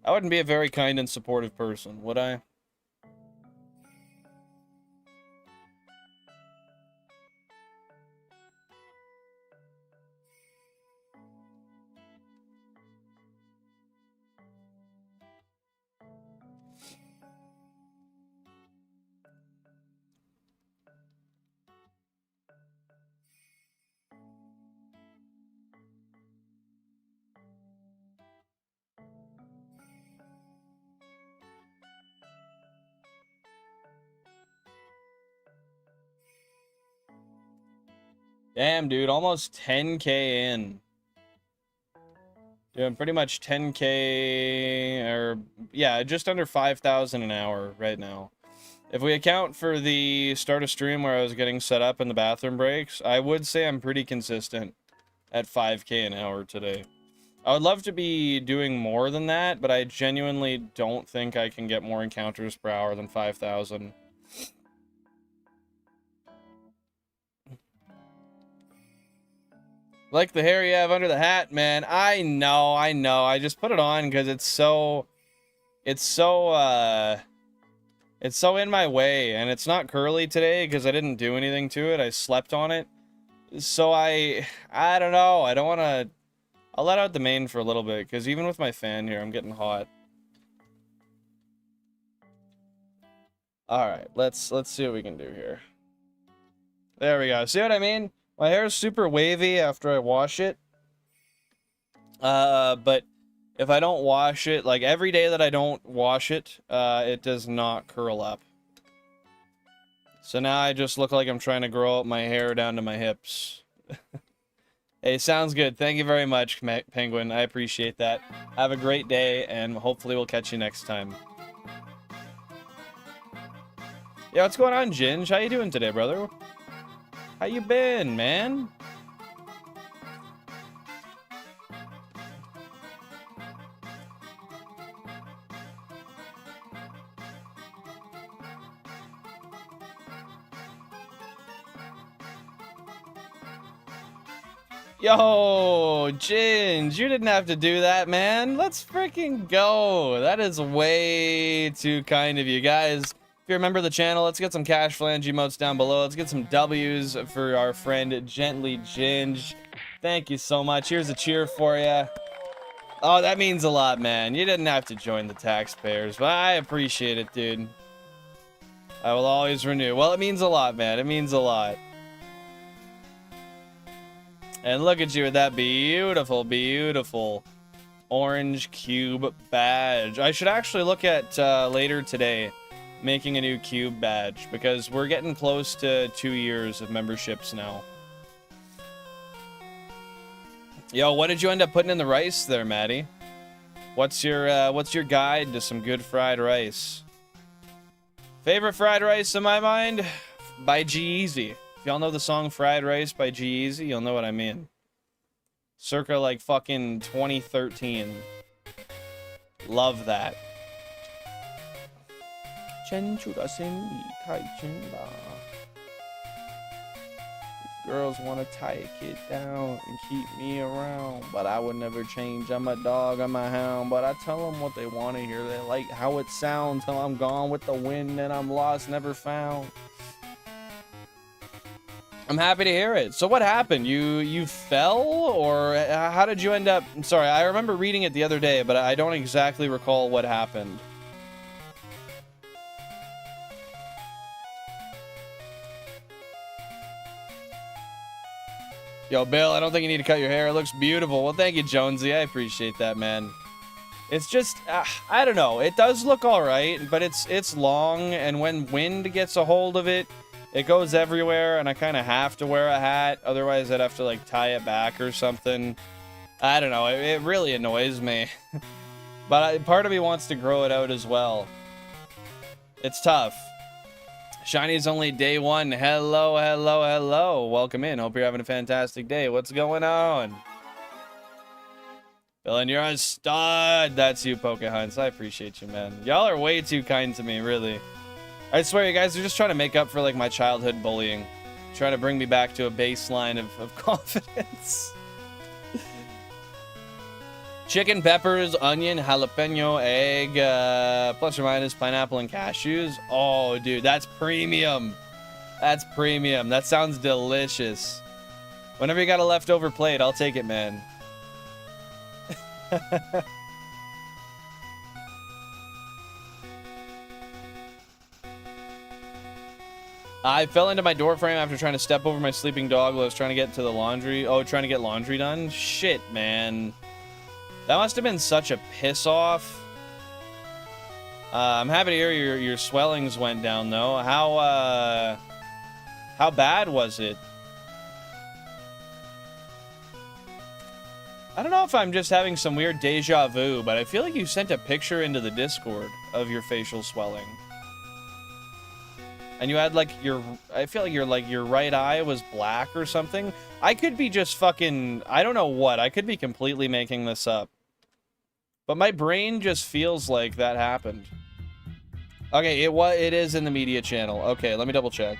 I wouldn't be a very kind and supportive person, would I? Damn, dude, almost 10K in. Doing pretty much 10K, or, yeah, just under 5,000 an hour right now. If we account for the start of stream where I was getting set up in the bathroom breaks, I would say I'm pretty consistent at 5K an hour today. I would love to be doing more than that, but I genuinely don't think I can get more encounters per hour than 5,000. Like the hair you have under the hat, man. I know. I just put it on because it's so in my way, and it's not curly today because I didn't do anything to it. I slept on it. So I don't know. I don't want to... I'll let out the mane for a little bit, because even with my fan here, I'm getting hot. Alright, let's see what we can do here. There we go. See what I mean? My hair is super wavy after I wash it. But if I don't wash it, like every day that I don't wash it, it does not curl up. So now I just look like I'm trying to grow up my hair down to my hips. Hey, sounds good. Thank you very much, Penguin. I appreciate that. Have a great day, and hopefully we'll catch you next time. Yeah, what's going on, Ginge? How you doing today, brother? How you been, man? Yo, Ginge, you didn't have to do that, man. Let's freaking go. That is way too kind of you guys. If you're a member of the channel, let's get some cash flange emotes down below. Let's get some W's for our friend Gently Ginge. Thank you so much. Here's a cheer for you. Oh, that means a lot, man. You didn't have to join the taxpayers, but I appreciate it, dude. I will always renew. Well, it means a lot, man. It means a lot. And look at you with that beautiful, beautiful orange cube badge. I should actually look at later today making a new cube badge, because we're getting close to 2 years of memberships now. Yo, what did you end up putting in the rice there, Maddie? What's your guide to some good fried rice? Favorite fried rice in my mind? By G-Eazy. If y'all know the song Fried Rice by G-Eazy, you'll know what I mean. Circa like fucking 2013. Love that. Girls want to tie a kid down and keep me around, but I would never change. I'm a dog, I'm a hound, but I tell them what they want to hear. They like how it sounds till I'm gone with the wind and I'm lost, never found. I'm happy to hear it. So what happened? You fell, or how did you end up? I'm sorry, I remember reading it the other day, but I don't exactly recall what happened. Yo, Bill, I don't think you need to cut your hair. It looks beautiful. Well, thank you, Jonesy. I appreciate that, man. It's just, I don't know. It does look all right, but it's long, and when wind gets a hold of it, it goes everywhere, and I kind of have to wear a hat. Otherwise, I'd have to, like, tie it back or something. I don't know. It really annoys me. But part of me wants to grow it out as well. It's tough. Shiny's only day one. Hello, hello, hello. Welcome in. Hope you're having a fantastic day. What's going on? Bill, and you're a stud. That's you, Pokehunts. I appreciate you, man. Y'all are way too kind to me, really. I swear, you guys are just trying to make up for, like, my childhood bullying. Trying to bring me back to a baseline of confidence. Chicken, peppers, onion, jalapeno, egg, plus or minus pineapple and cashews. Oh, dude, that's premium. That's premium. That sounds delicious. Whenever you got a leftover plate, I'll take it, man. I fell into my door frame after trying to step over my sleeping dog while I was trying to get to the laundry. Oh, trying to get laundry done? Shit, man. That must have been such a piss off. I'm happy to hear your swellings went down, though. How bad was it? I don't know if I'm just having some weird deja vu, but I feel like you sent a picture into the Discord of your facial swelling. And you had, like, I feel like your right eye was black or something. I could be just fucking, I don't know what. I could be completely making this up. But my brain just feels like that happened. Okay, it is in the media channel. Okay, let me double check.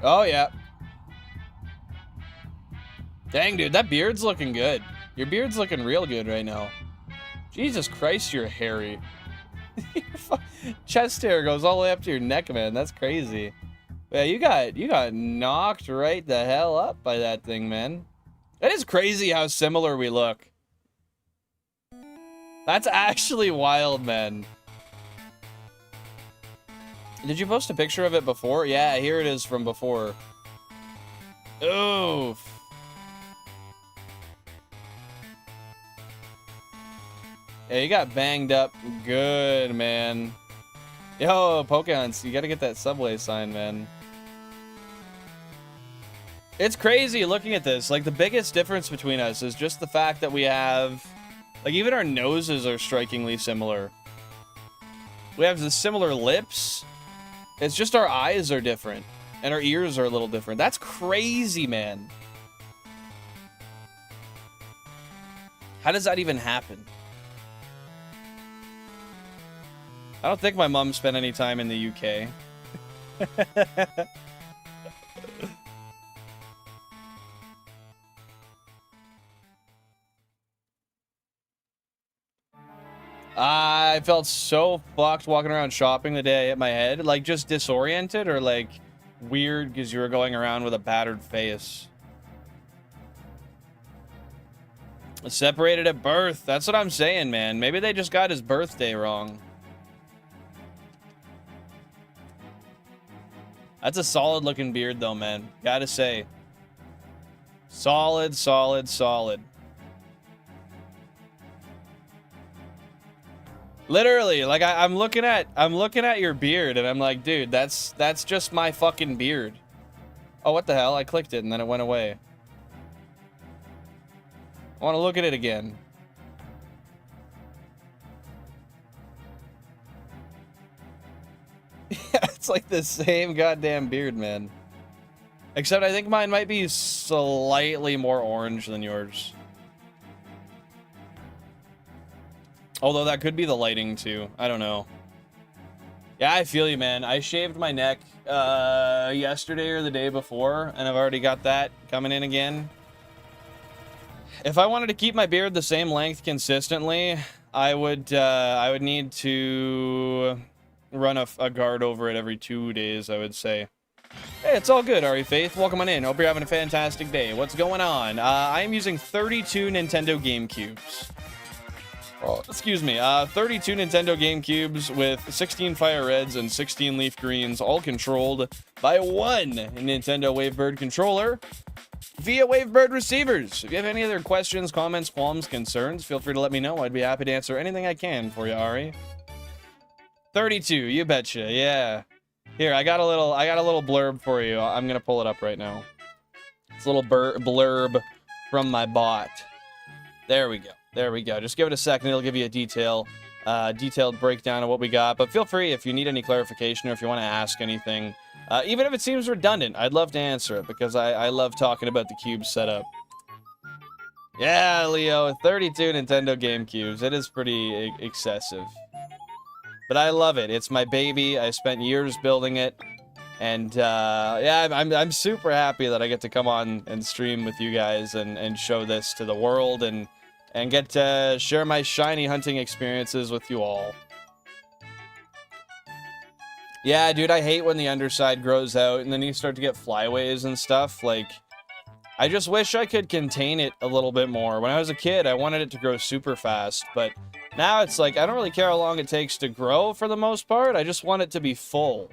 Oh, yeah. Dang, dude, that beard's looking good. Your beard's looking real good right now. Jesus Christ, you're hairy. Chest hair goes all the way up to your neck, man. That's crazy. Yeah, you got knocked right the hell up by that thing, man. That is crazy how similar we look. That's actually wild, man. Did you post a picture of it before? Yeah, here it is from before. Oof. Yeah, you got banged up good, man. Yo, Pokehunts, you gotta get that subway sign, man. It's crazy looking at this. Like, the biggest difference between us is just the fact that we have... Like, even our noses are strikingly similar. We have the similar lips. It's just our eyes are different. And our ears are a little different. That's crazy, man. How does that even happen? I don't think my mom spent any time in the UK. I felt so fucked walking around shopping the day I hit my head. Like, just disoriented or, like, weird because you were going around with a battered face. Separated at birth. That's what I'm saying, man. Maybe they just got his birthday wrong. That's a solid looking beard though, man. Gotta say. Solid, solid, solid. Literally, like I'm looking at your beard and I'm like, dude, that's just my fucking beard. Oh, what the hell? I clicked it and then it went away. I want to look at it again. It's like the same goddamn beard, man. Except I think mine might be slightly more orange than yours. Although that could be the lighting too. I don't know. Yeah, I feel you, man. I shaved my neck yesterday or the day before, and I've already got that coming in again. If I wanted to keep my beard the same length consistently, I would need to run a guard over it every 2 days, I would say. Hey, it's all good, Ari Faith. Welcome on in. Hope you're having a fantastic day. What's going on? I am using 32 Nintendo GameCubes. Oh, excuse me. 32 Nintendo GameCubes with 16 FireReds and 16 LeafGreens, all controlled by one Nintendo Wavebird controller via Wavebird receivers. If you have any other questions, comments, qualms, concerns, feel free to let me know. I'd be happy to answer anything I can for you, Ari. 32, you betcha. Yeah. Here, I got a little blurb for you. I'm gonna pull it up right now. It's a little blurb from my bot. There we go. There we go. Just give it a second. It'll give you a detailed breakdown of what we got. But feel free if you need any clarification or if you want to ask anything. Even if it seems redundant, I'd love to answer it because I love talking about the cube setup. Yeah, Leo, 32 Nintendo GameCubes. It is pretty excessive. But I love it. It's my baby. I spent years building it. And, yeah, I'm super happy that I get to come on and stream with you guys and show this to the world and get to share my shiny hunting experiences with you all. Yeah, dude, I hate when the underside grows out and then you start to get flyaways and stuff. Like, I just wish I could contain it a little bit more. When I was a kid, I wanted it to grow super fast, but now it's like, I don't really care how long it takes to grow for the most part. I just want it to be full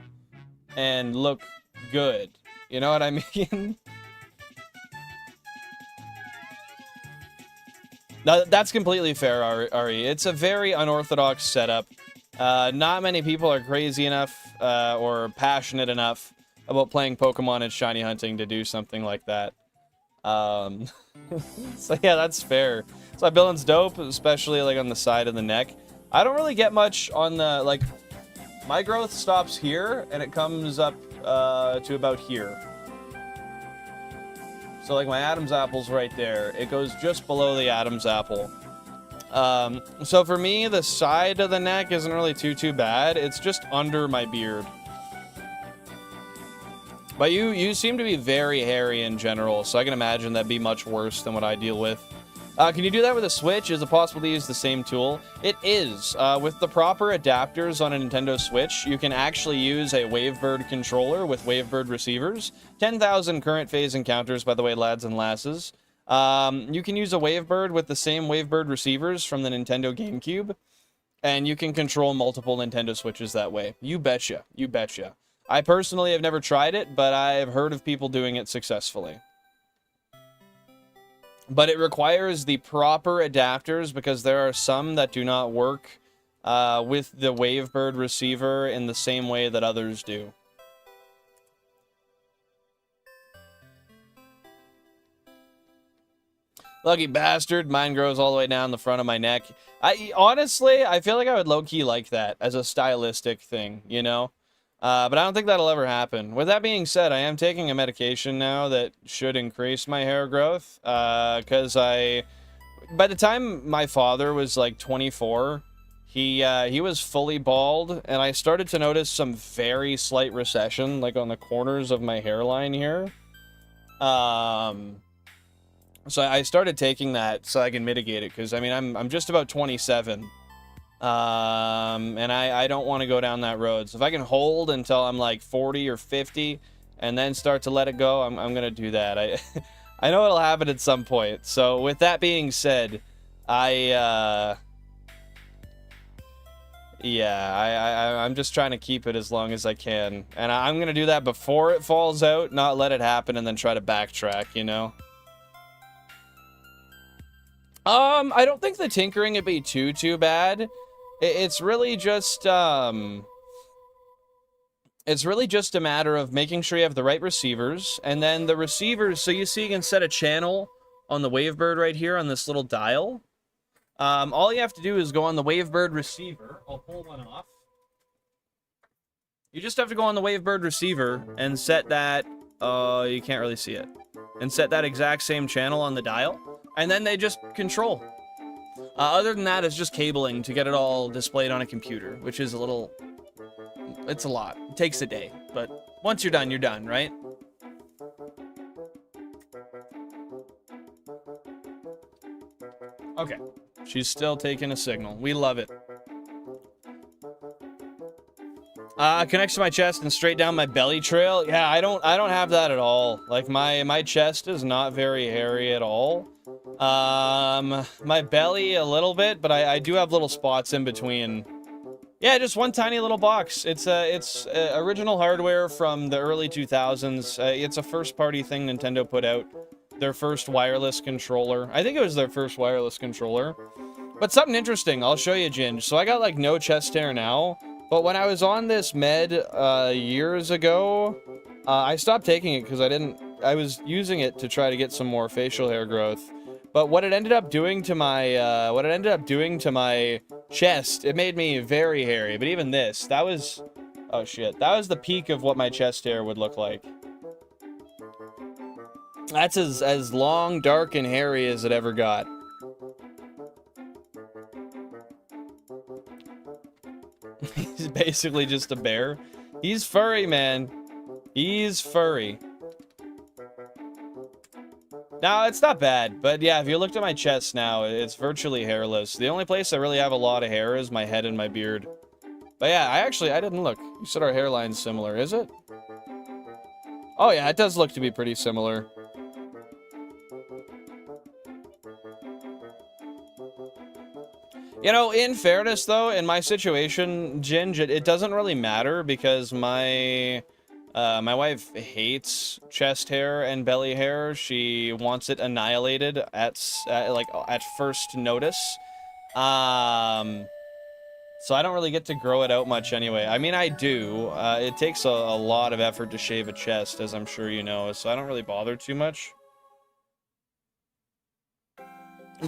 and look good. You know what I mean? No, that's completely fair, Ari. It's a very unorthodox setup. Not many people are crazy enough or passionate enough about playing Pokemon and shiny hunting to do something like that. So yeah, that's fair. So that building's dope, especially like on the side of the neck. I don't really get much on the, like, my growth stops here and it comes up to about here. So like my Adam's apple's right there. It goes just below the Adam's apple. So for me, the side of the neck isn't really too bad. It's just under my beard. But you seem to be very hairy in general, so I can imagine that'd be much worse than what I deal with. Can you do that with a Switch? Is it possible to use the same tool? It is. With the proper adapters on a Nintendo Switch, you can actually use a Wavebird controller with Wavebird receivers. 10,000 current phase encounters, by the way, lads and lasses. You can use a Wavebird with the same Wavebird receivers from the Nintendo GameCube, and you can control multiple Nintendo Switches that way. You betcha. You betcha. I personally have never tried it, but I've heard of people doing it successfully. But it requires the proper adapters because there are some that do not work with the Wavebird receiver in the same way that others do. Lucky bastard, mine grows all the way down the front of my neck. Honestly, I feel like I would low-key like that as a stylistic thing, you know? But I don't think that'll ever happen. With that being said, I am taking a medication now that should increase my hair growth. Because by the time my father was like 24, he was fully bald, and I started to notice some very slight recession, like on the corners of my hairline here. So I started taking that so I can mitigate it, because I mean I'm just about 27. And I don't want to go down that road. So if I can hold until I'm like 40 or 50 and then start to let it go, I'm going to do that. I know it'll happen at some point. So with that being said, I'm just trying to keep it as long as I can. And I'm going to do that before it falls out, not let it happen and then try to backtrack, you know? I don't think the tinkering would be too bad. It's really just a matter of making sure you have the right receivers, and then the receivers, so you see you can set a channel on the Wavebird right here on this little dial. All you have to do is go on the Wavebird receiver. I'll pull one off. You just have to go on the Wavebird receiver and set that, you can't really see it, and set that exact same channel on the dial, and then they just control. Other than that, it's just cabling to get it all displayed on a computer, which is a little, it's a lot. It takes a day, but once you're done, right? Okay, she's still taking a signal. We love it. Connects to my chest and straight down my belly trail. Yeah, I don't have that at all. Like my chest is not very hairy at all. My belly a little bit, but I do have little spots in between. Yeah, just one tiny little box. It's original hardware from the early 2000s. It's a first-party thing Nintendo put out. Their first wireless controller. I think it was their first wireless controller. But something interesting, I'll show you, Ginge. So I got like no chest hair now, but when I was on this med years ago, I stopped taking it because I was using it to try to get some more facial hair growth. But what it ended up doing to my chest, it made me very hairy. But even this, that was, oh shit, that was the peak of what my chest hair would look like. That's as long, dark, and hairy as it ever got. He's basically just a bear. He's furry, man. He's furry. No, it's not bad, but yeah, if you looked at my chest now, it's virtually hairless. The only place I really have a lot of hair is my head and my beard. But yeah, I didn't look. You said our hairline's similar, is it? Oh yeah, it does look to be pretty similar. You know, in fairness, though, in my situation, Ginge, it doesn't really matter because my wife hates chest hair and belly hair. She wants it annihilated at first notice. So I don't really get to grow it out much anyway. I mean, I do. It takes a lot of effort to shave a chest, as I'm sure you know, so I don't really bother too much.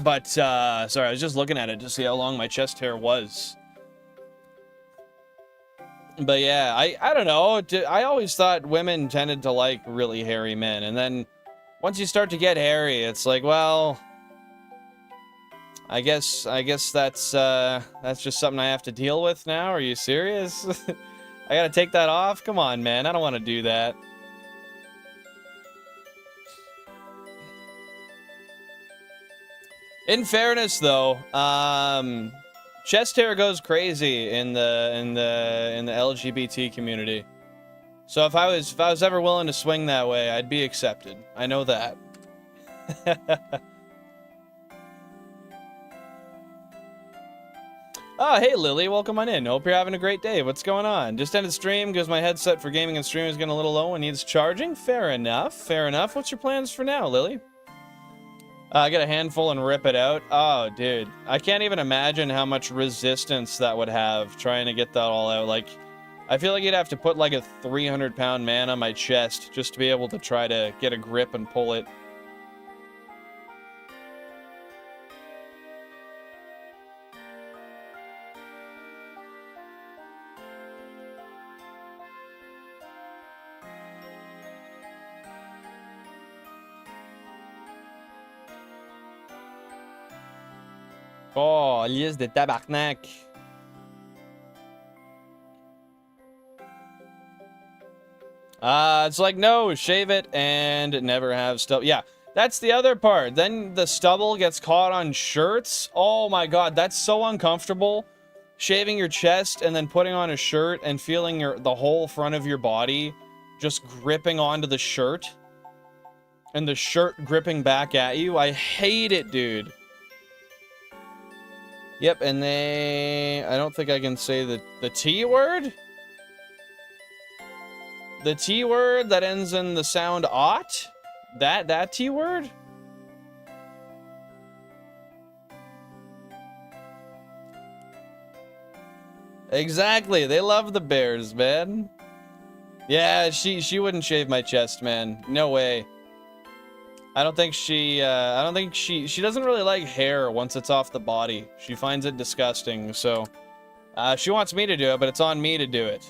But, sorry, I was just looking at it to see how long my chest hair was. But yeah, I don't know. I always thought women tended to like really hairy men. And then once you start to get hairy, it's like, well, I guess that's just something I have to deal with now. Are you serious? I gotta take that off? Come on, man. I don't want to do that. In fairness, though, chest hair goes crazy in the LGBT community. So if I was ever willing to swing that way, I'd be accepted. I know that. Oh, hey Lily, welcome on in. Hope you're having a great day. What's going on? Just ended stream because my headset for gaming and streaming is getting a little low and needs charging. Fair enough. Fair enough. What's your plans for now, Lily? Get a handful and rip it out. Oh, dude. I can't even imagine how much resistance that would have trying to get that all out. Like, I feel like you'd have to put like a 300-pound man on my chest just to be able to try to get a grip and pull it. Oh, liste de tabarnak. It's like, no, shave it and never have stubble. Yeah, that's the other part. Then the stubble gets caught on shirts. Oh my god, that's so uncomfortable. Shaving your chest and then putting on a shirt and feeling the whole front of your body just gripping onto the shirt. And the shirt gripping back at you. I hate it, dude. Yep, and I don't think I can say the T word? The T word that ends in the sound "ot"? That T word? Exactly, they love the bears, man. Yeah, she wouldn't shave my chest, man. No way. I don't think she doesn't really like hair once it's off the body. She finds it disgusting, so she wants me to do it, but it's on me to do it.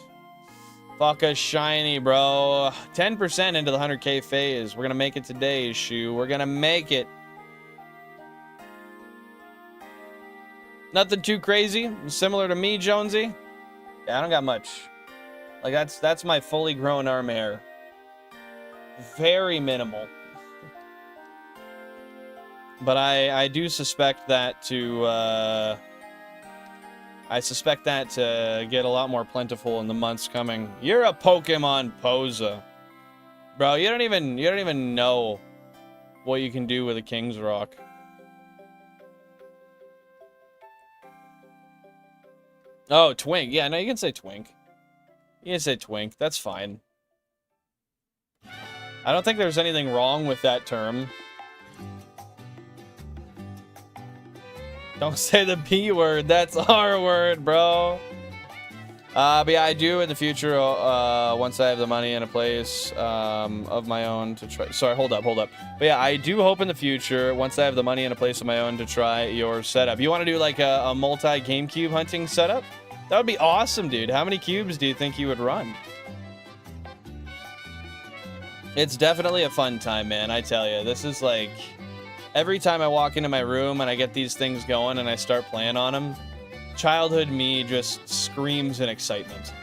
Fuck a shiny, bro. 10% into the 100k phase. We're gonna make it today, Shu. We're gonna make it. Nothing too crazy. Similar to me, Jonesy. Yeah, I don't got much. Like, that's my fully grown arm hair. Very minimal. But I do suspect that to, I suspect that to get a lot more plentiful in the months coming. You're a Pokemon poser. Bro, you don't even know what you can do with a King's Rock. Oh, Twink. Yeah, no, you can say Twink. You can say Twink. That's fine. I don't think there's anything wrong with that term. Don't say the B word. That's our word, bro. But yeah, I do in the future, once I have the money and a place of my own to try. Sorry, hold up. But yeah, I do hope in the future, once I have the money and a place of my own, to try your setup. You want to do like a multi-GameCube hunting setup? That would be awesome, dude. How many cubes do you think you would run? It's definitely a fun time, man. I tell you, this is like... Every time I walk into my room and I get these things going and I start playing on them, childhood me just screams in excitement.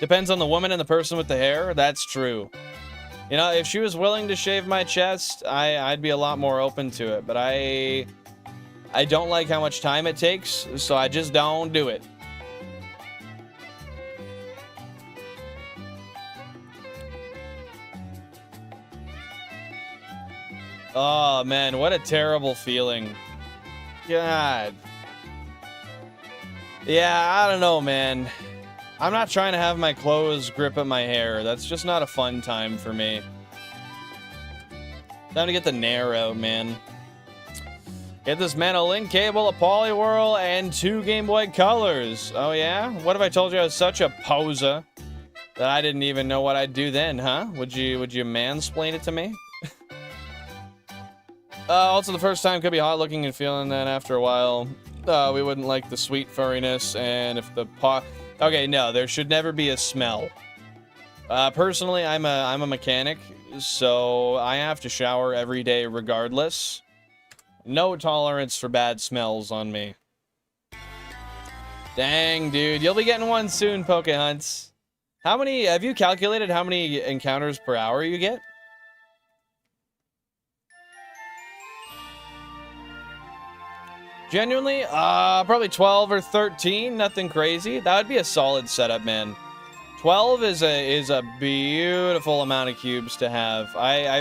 Depends on the woman and the person with the hair. That's true. You know, if she was willing to shave my chest, I'd be a lot more open to it. But I don't like how much time it takes, so I just don't do it. Oh, man, what a terrible feeling. God. Yeah, I don't know, man. I'm not trying to have my clothes grip at my hair. That's just not a fun time for me. Time to get the Nair out, man. Get this man a link cable, a Poliwhirl, and 2 Game Boy Colors. Oh, yeah? What if I told you I was such a poser that I didn't even know what I'd do then, huh? Would you mansplain it to me? Also, the first time could be hot looking and feeling that after a while, we wouldn't like the sweet furriness, and if the okay, no, there should never be a smell. Personally, I'm a mechanic, so I have to shower every day regardless. No tolerance for bad smells on me. Dang, dude, you'll be getting one soon, Pokehunts. How many, have you calculated how many encounters per hour you get? Genuinely, probably 12 or 13, nothing crazy. That would be a solid setup, man. 12 is a beautiful amount of cubes to have. I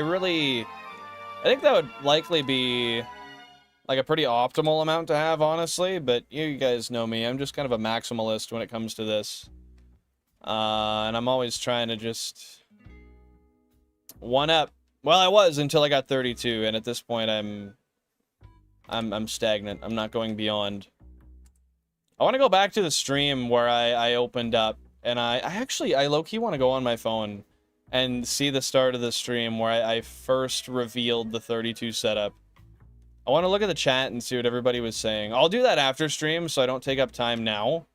think that would likely be like a pretty optimal amount to have, honestly, but you guys know me. I'm just kind of a maximalist when it comes to this. And I'm always trying to just one up. Well, I was until I got 32, and at this point I'm stagnant. I'm not going beyond. I want to go back to the stream where I opened up, and I low-key want to go on my phone and see the start of the stream where I first revealed the 32 setup. I want to look at the chat and see what everybody was saying. I'll do that after stream, so I don't take up time now.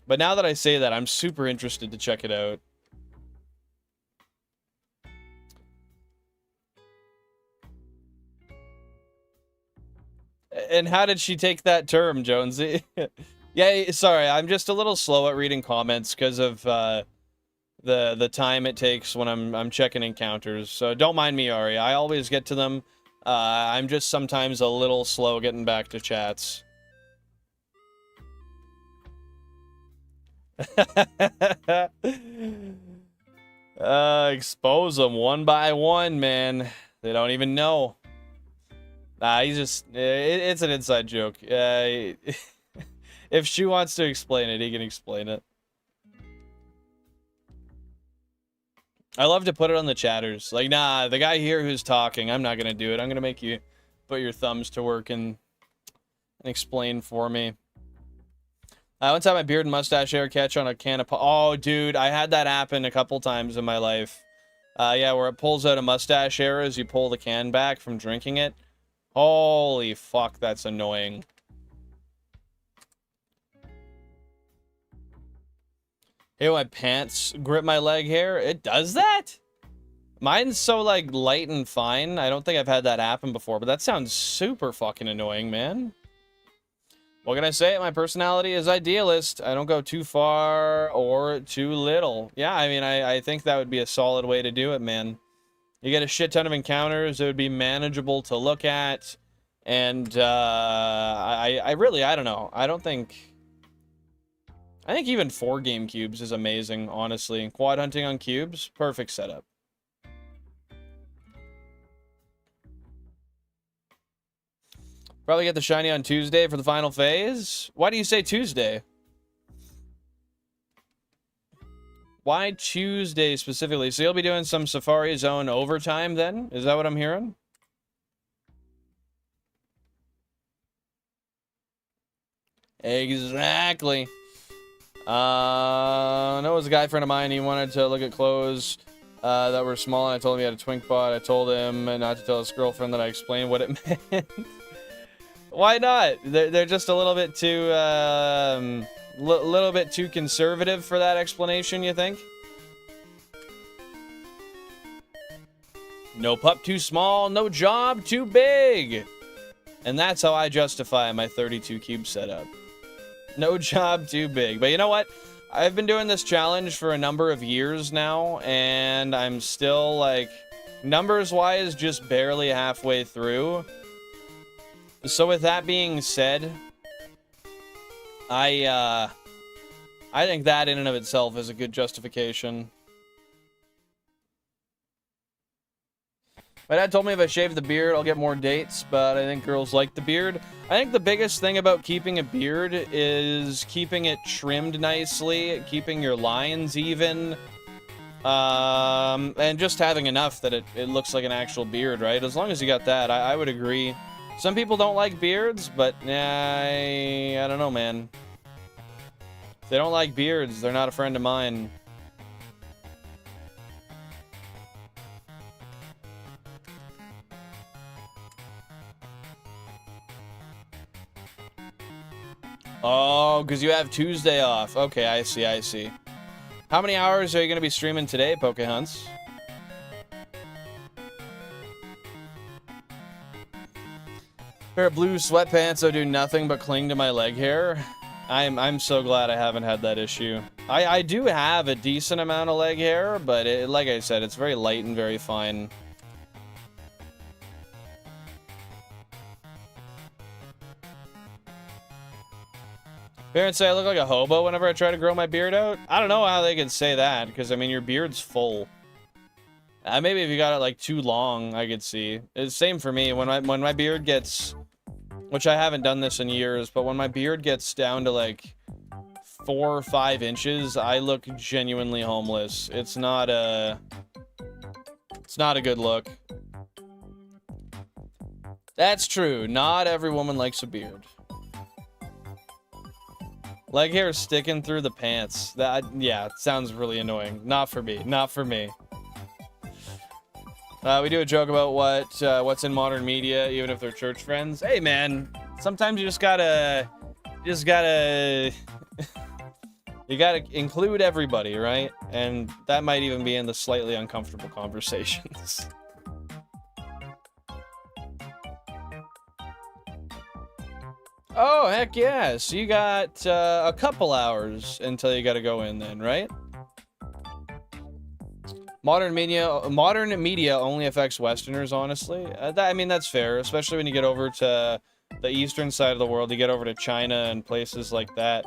But now that I say that, I'm super interested to check it out. And how did she take that term, Jonesy? Yeah, sorry, I'm just a little slow at reading comments because of the time it takes when I'm checking encounters. So don't mind me, Ari. I always get to them. I'm just sometimes a little slow getting back to chats. Expose them one by one, man. They don't even know. Nah, he's just... it's an inside joke. If Shu wants to explain it, he can explain it. I love to put it on the chatters. Like, nah, the guy here who's talking, I'm not gonna do it. I'm gonna make you put your thumbs to work and explain for me. I once had my beard and mustache hair catch on a can of... Oh, dude, I had that happen a couple times in my life. Yeah, where it pulls out a mustache hair as you pull the can back from drinking it. Holy fuck, that's annoying. Hey, my pants grip my leg hair. It does that? Mine's so, like, light and fine. I don't think I've had that happen before, but that sounds super fucking annoying, man. What can I say? My personality is idealist. I don't go too far or too little. Yeah, I mean, I think that would be a solid way to do it, man. You get a shit ton of encounters. It would be manageable to look at. And, I really, I don't know. I think even 4 GameCubes is amazing, honestly. Quad hunting on cubes, perfect setup. Probably get the shiny on Tuesday for the final phase. Why do you say Tuesday? Why Tuesday specifically? So you'll be doing some Safari Zone overtime then? Is that what I'm hearing? Exactly. I know it was a guy friend of mine. He wanted to look at clothes that were small, and I told him he had a twink bot. I told him not to tell his girlfriend that I explained what it meant. Why not? They're just a little bit too little bit too conservative for that explanation, you think? No pup too small, no job too big. And that's how I justify my 32 cube setup. No job too big. But you know what? I've been doing this challenge for a number of years now, and I'm still, like, numbers-wise, just barely halfway through. So with that being said, I think that in and of itself is a good justification. My dad told me if I shave the beard, I'll get more dates, but I think girls like the beard. I think the biggest thing about keeping a beard is keeping it trimmed nicely, keeping your lines even, and just having enough that it looks like an actual beard, right? As long as you got that, I would agree. Some people don't like beards, but I don't know, man. If they don't like beards, they're not a friend of mine. Oh, because you have Tuesday off. Okay, I see, I see. How many hours are you going to be streaming today, Pokehunts? Pair of blue sweatpants that do nothing but cling to my leg hair. I'm so glad I haven't had that issue. I do have a decent amount of leg hair, but like I said, it's very light and very fine. Parents say I look like a hobo whenever I try to grow my beard out. I don't know how they could say that, because, I mean, your beard's full. Maybe if you got it, like, too long, I could see. It's same for me. When my beard gets... Which I haven't done this in years, but when my beard gets down to, like, 4 or 5 inches, I look genuinely homeless. It's not a good look. That's true. Not every woman likes a beard. Leg hair sticking through the pants. Yeah, it sounds really annoying. Not for me. Not for me. We do a joke about what's in modern media, even if they're church friends. Hey, man, sometimes you just gotta, you gotta include everybody, right? And that might even be in the slightly uncomfortable conversations. Oh, heck yeah. So you got a couple hours until you gotta go in then, right? Modern media only affects Westerners, honestly. I mean, that's fair, especially when you get over to the eastern side of the world. You get over to China and places like that.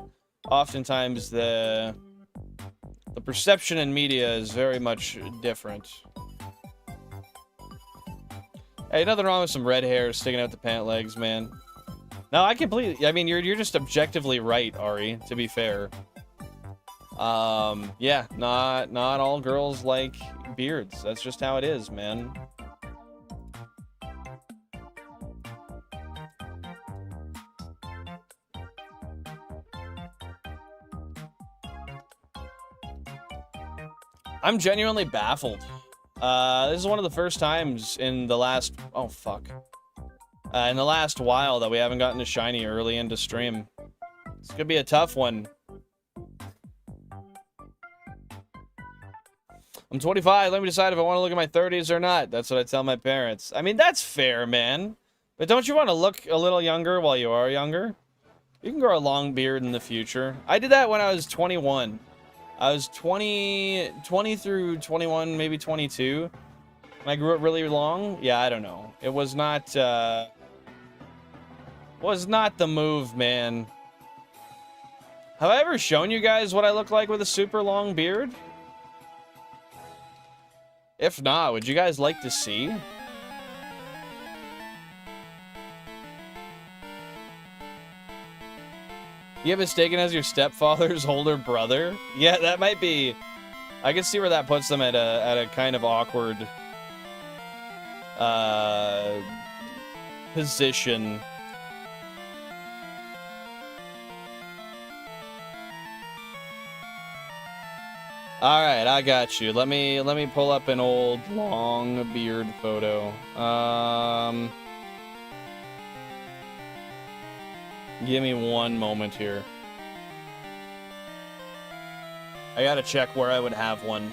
Oftentimes, the perception in media is very much different. Hey, nothing wrong with some red hair sticking out the pant legs, man. No, I completely... I mean, you're just objectively right, Ari, to be fair. Yeah, not all girls like beards. That's just how it is, man. I'm genuinely baffled. This is one of the first times in the last... Oh, fuck. In the last while that we haven't gotten a shiny early into stream. It's gonna be a tough one. I'm 25. Let me decide if I want to look at my 30s or not. That's what I tell my parents. I mean, that's fair, man. But don't you want to look a little younger while you are younger? You can grow a long beard in the future. I did that when I was 21. I was 20 through 21, maybe 22. And I grew it really long. Yeah, I don't know. It was not the move, man. Have I ever shown you guys what I look like with a super long beard? If not, would you guys like to see? You get mistaken as your stepfather's older brother? Yeah, that might be... I can see where that puts them at a kind of awkward... position. All right, I got you. Let me pull up an old long beard photo. Give me one moment here. I gotta check where I would have one.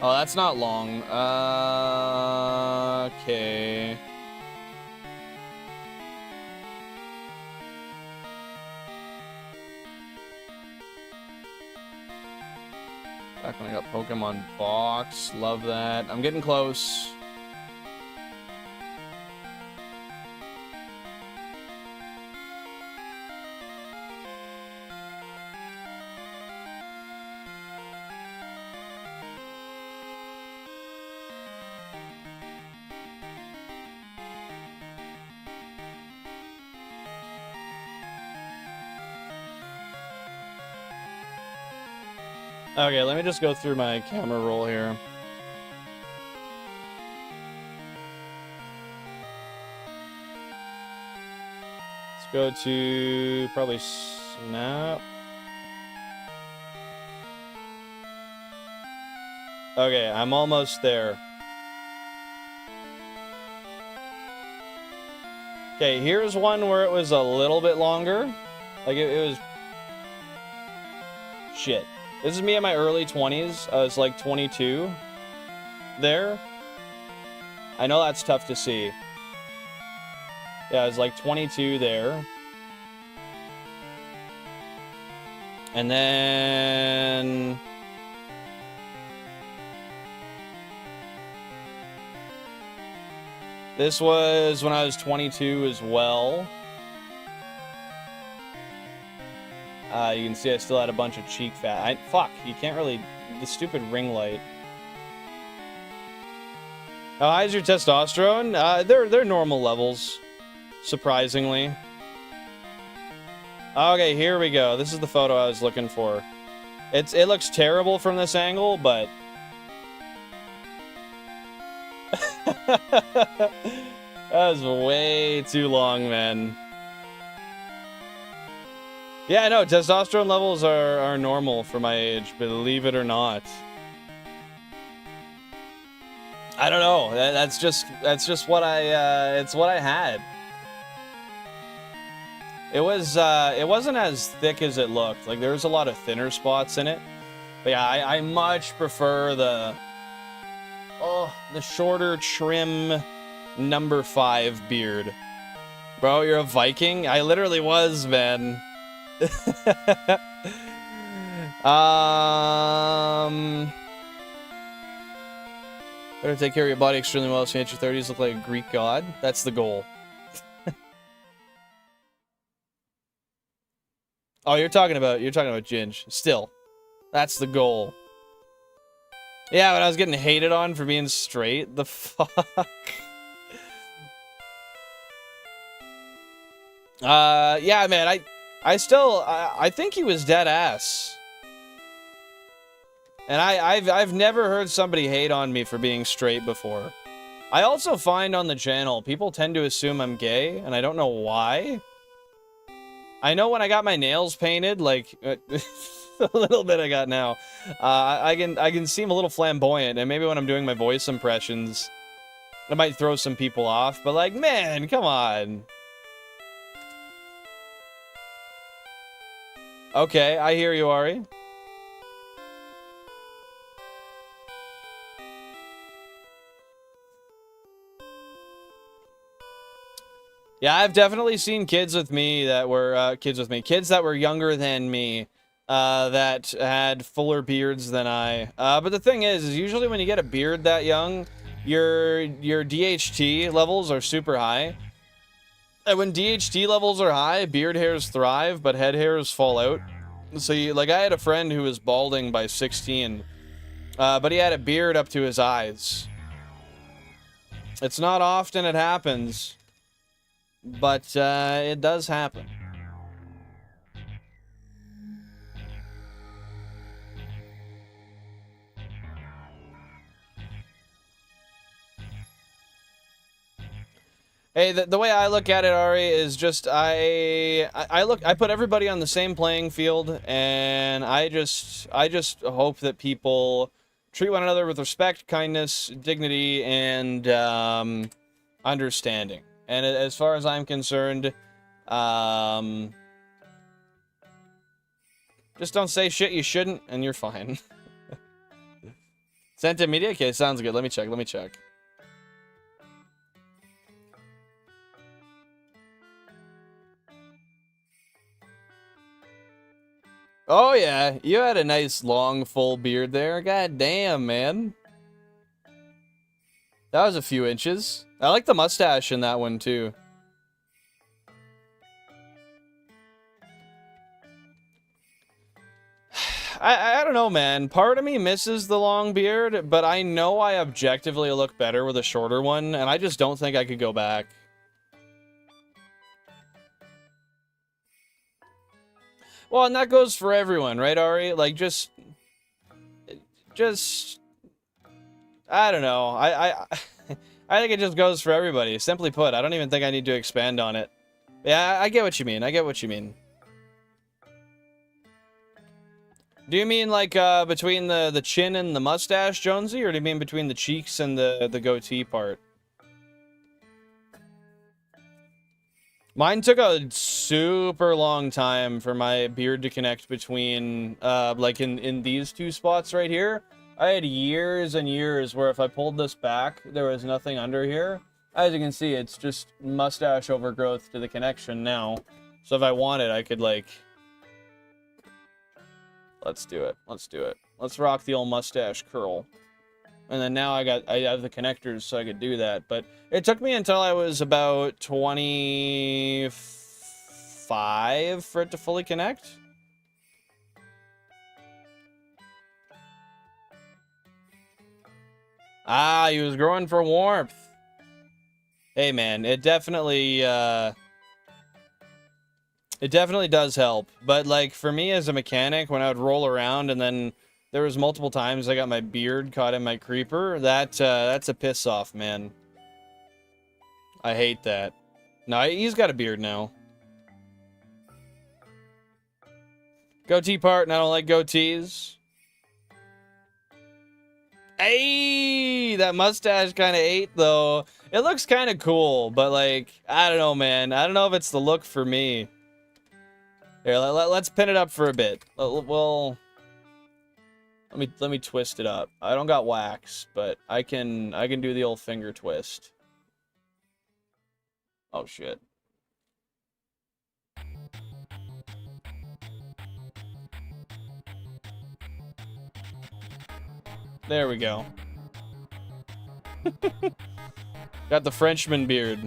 Oh, that's not long. Okay. Back when I got Pokemon Box. Love that. I'm getting close. Okay, let me just go through my camera roll here. Let's go to probably Snap. Okay, I'm almost there. Okay, here's one where it was a little bit longer. Like, it was... Shit. This is me in my early 20s. I was like 22 there. I know that's tough to see. Yeah, I was like 22 there. And then... This was when I was 22 as well. You can see I still had a bunch of cheek fat. Fuck, you can't really... The stupid ring light. How high is your testosterone? They're normal levels. Surprisingly. Okay, here we go. This is the photo I was looking for. It looks terrible from this angle, but... That was way too long, man. Yeah, no, testosterone levels are normal for my age, believe it or not. I don't know. That's just what it's what I had. It wasn't as thick as it looked. Like, there was a lot of thinner spots in it. But yeah, I much prefer the shorter trim number 5 beard. Bro, you're a Viking? I literally was, man. Better take care of your body extremely well so you hit your 30s look like a Greek god. That's the goal. Oh, you're talking about Ginge. Still. That's the goal. Yeah, when I was getting hated on for being straight, the fuck. Yeah, man, I think he was dead ass. And I've never heard somebody hate on me for being straight before. I also find on the channel, people tend to assume I'm gay, and I don't know why. I know when I got my nails painted, like, a little bit I got now, I can seem a little flamboyant, and maybe when I'm doing my voice impressions, it might throw some people off, but like, man, come on. Okay, I hear you, Ari. Yeah, I've definitely seen kids with me that were kids that were younger than me that had fuller beards than I. But the thing is usually when you get a beard that young, your DHT levels are super high. And when DHT levels are high, beard hairs thrive, but head hairs fall out. So, like, I had a friend who was balding by 16, but he had a beard up to his eyes. It's not often it happens, but it does happen. Hey, the way I look at it, Ari, is just I put everybody on the same playing field, and I just hope that people treat one another with respect, kindness, dignity, and understanding. And as far as I'm concerned, just don't say shit you shouldn't, and you're fine. Sent to media? Okay, sounds good. Let me check. Let me check. Oh, yeah. You had a nice, long, full beard there. God damn, man. That was a few inches. I like the mustache in that one, too. I don't know, man. Part of me misses the long beard, but I know I objectively look better with a shorter one, and I just don't think I could go back. Well, and that goes for everyone, right, Ari? Like, just, I don't know. I think it just goes for everybody. Simply put, I don't even think I need to expand on it. Yeah, I get what you mean. I get what you mean. Do you mean, like, between the chin and the mustache, Jonesy, or do you mean between the cheeks and the goatee part? Mine took a super long time for my beard to connect between, like, in these two spots right here. I had years and years where if I pulled this back, there was nothing under here. As you can see, it's just mustache overgrowth to the connection now. So if I wanted, I could, like... Let's do it. Let's do it. Let's rock the old mustache curl. And then now I have the connectors so I could do that. But it took me until I was about 25 for it to fully connect. Ah, he was growing for warmth. Hey, man, it definitely does help. But, like, for me as a mechanic, when I would roll around and then there was multiple times I got my beard caught in my creeper, that's a piss off, man. I hate that. No, he's got a beard now. Goatee part, and I don't like goatees. Hey, that mustache kind of ate, though. It looks kind of cool, but, like, I don't know, man. I don't know if it's the look for me. Here, let's pin it up for a bit. Well, let me twist it up. I don't got wax, but I can do the old finger twist. Oh shit. There we go. Got the Frenchman beard.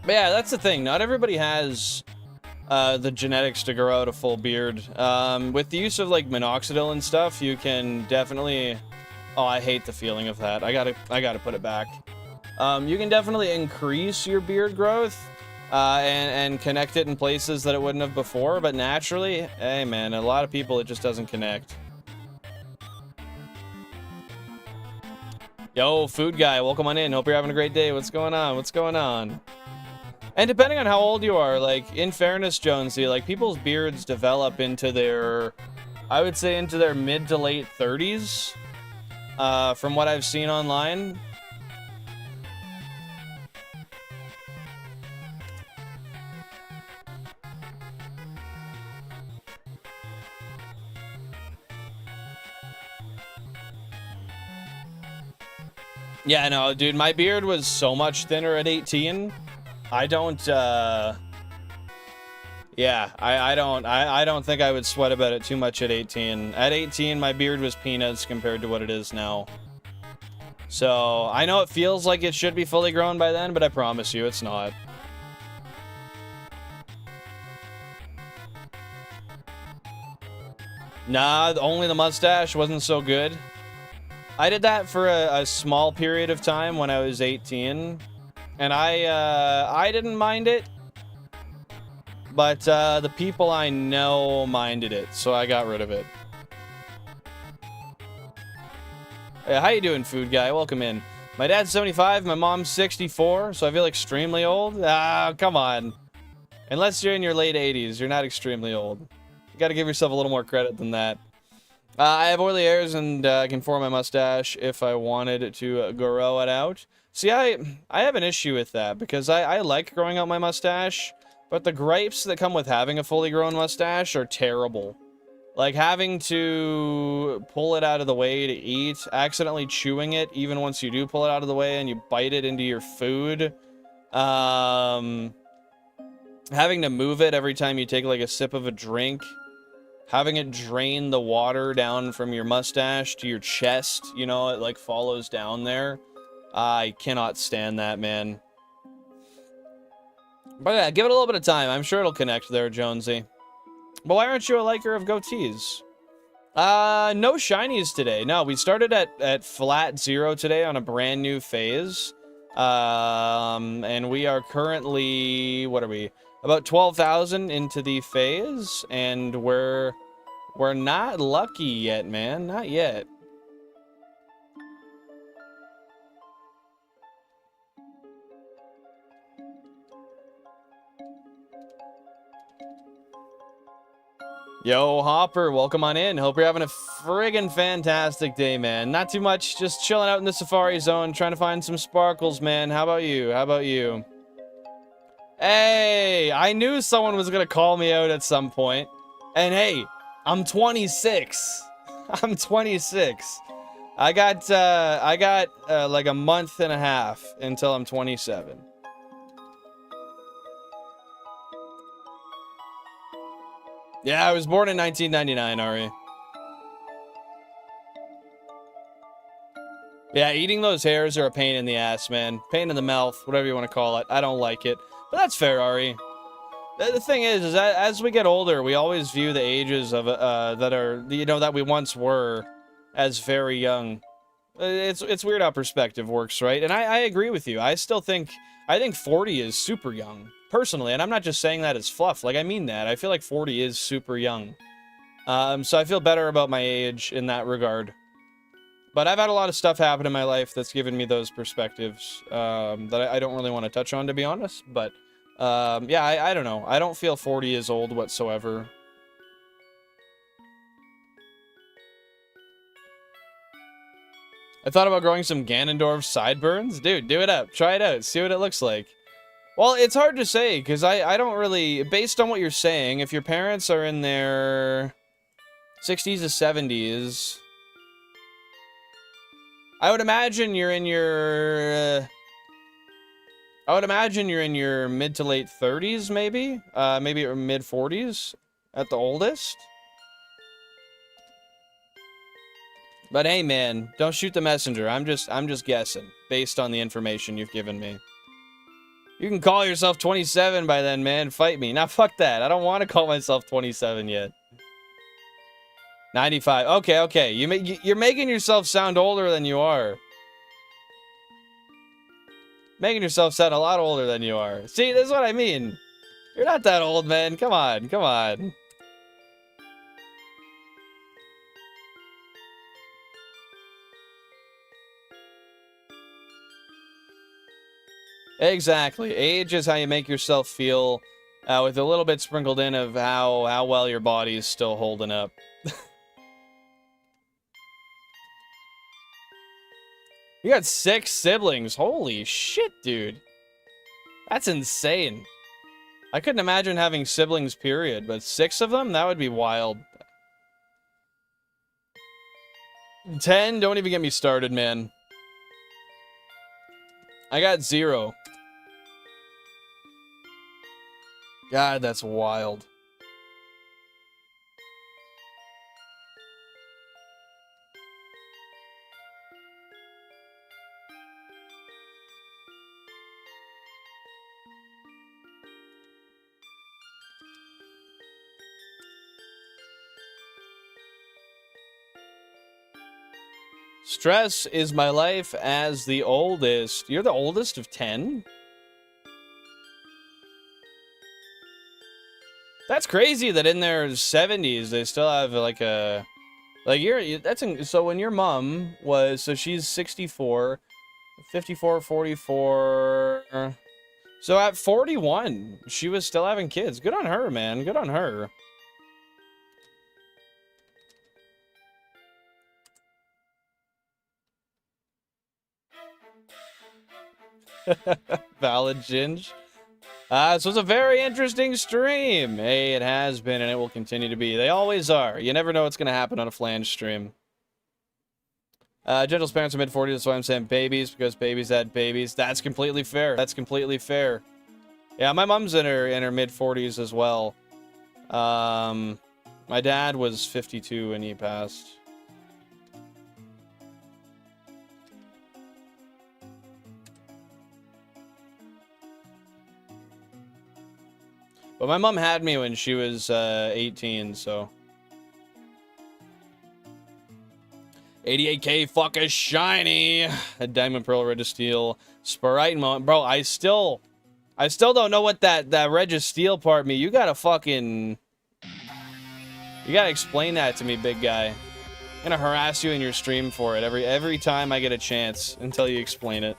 But yeah, that's the thing. Not everybody has the genetics to grow out a full beard. With the use of like minoxidil and stuff, you can definitely... Oh, I hate the feeling of that. I gotta put it back. You can definitely increase your beard growth and connect it in places that it wouldn't have before, but naturally, hey man, a lot of people it just doesn't connect. Yo, food guy, welcome on in. Hope you're having a great day. What's going on? What's going on? And depending on how old you are, like, in fairness, Jonesy, like, people's beards develop into their, I would say, into their mid to late 30s, from what I've seen online. Yeah, no, dude, my beard was so much thinner at 18. I don't, yeah, I don't think I would sweat about it too much at 18. At 18, my beard was peanuts compared to what it is now. So, I know it feels like it should be fully grown by then, but I promise you, it's not. Nah, only the mustache wasn't so good. I did that for a small period of time when I was 18, and I didn't mind it, but the people I know minded it, so I got rid of it. Hey, how you doing, food guy? Welcome in. My dad's 75, my mom's 64, so I feel extremely old. Ah, come on. Unless you're in your late 80s, you're not extremely old. You gotta give yourself a little more credit than that. I have oily hairs and can form my mustache if I wanted to grow it out. See, I have an issue with that because I like growing out my mustache, but the gripes that come with having a fully grown mustache are terrible. Like having to pull it out of the way to eat, accidentally chewing it even once you do pull it out of the way and you bite it into your food. Having to move it every time you take like a sip of a drink. Having it drain the water down from your mustache to your chest, you know, it like follows down there. I cannot stand that, man. But yeah, give it a little bit of time. I'm sure it'll connect there, Jonesy. But why aren't you a liker of goatees? No shinies today. No, we started at flat 0 today on a brand new phase. And we are currently, what are we? About 12,000 into the phase, and we're not lucky yet, man. Not yet. Yo, Hopper, welcome on in. Hope you're having a friggin' fantastic day, man. Not too much, just chilling out in the Safari Zone, trying to find some sparkles, man. How about you? How about you? Hey, I knew someone was gonna call me out at some point. And hey, I'm 26. I'm 26. I got like a month and a half until I'm 27. Yeah, I was born in 1999, Ari. Yeah, eating those hairs are a pain in the ass, man. Pain in the mouth, whatever you want to call it. I don't like it. But that's fair, Ari. The thing is that as we get older, we always view the ages of that are, you know, that we once were as very young. It's weird how perspective works, right? And I agree with you. I think 40 is super young, personally, and I'm not just saying that as fluff. Like, I mean that. I feel like 40 is super young. So I feel better about my age in that regard. But I've had a lot of stuff happen in my life that's given me those perspectives that I don't really want to touch on, to be honest. But yeah, I don't know. I don't feel 40 is old whatsoever. I thought about growing some Ganondorf sideburns. Dude, do it up. Try it out. See what it looks like. Well, it's hard to say, because I don't really... Based on what you're saying, if your parents are in their 60s to 70s... I would imagine you're in your... I would imagine you're in your mid to late 30s, maybe? Maybe or mid 40s at the oldest? But hey, man, don't shoot the messenger. I'm just guessing, based on the information you've given me. You can call yourself 27 by then, man. Fight me. Now, fuck that. I don't want to call myself 27 yet. 95. Okay, okay. You're making yourself sound older than you are. Making yourself sound a lot older than you are. See, this is what I mean. You're not that old, man. Come on, come on. Exactly. Age is how you make yourself feel, with a little bit sprinkled in of how well your body is still holding up. You got 6 siblings. Holy shit, dude. That's insane. I couldn't imagine having siblings, period, but 6 of them? That would be wild. 10? Don't even get me started, man. I got 0. God, that's wild. Stress is my life as the oldest. You're the oldest of 10? That's crazy that in their 70s they still have like a so when your mom was, so she's 64, 54, 44. So at 41, she was still having kids. Good on her, man. Good on her. Valid Ginge. So it's a very interesting stream. Hey, it has been and it will continue to be. They always are. You never know what's going to happen on a flange stream. Gentle's parents are mid-40s, that's why I'm saying babies, because babies had babies. That's completely fair. That's completely fair. Yeah, my mom's in her mid-40s as well. My dad was 52 when he passed. But my mom had me when she was 18, so. 88k fucking shiny. A diamond, pearl, registeel, Sprite moment. Bro, I still don't know what that registeel part means. You gotta fucking. You gotta explain that to me, big guy. I'm gonna harass you in your stream for it every time I get a chance until you explain it.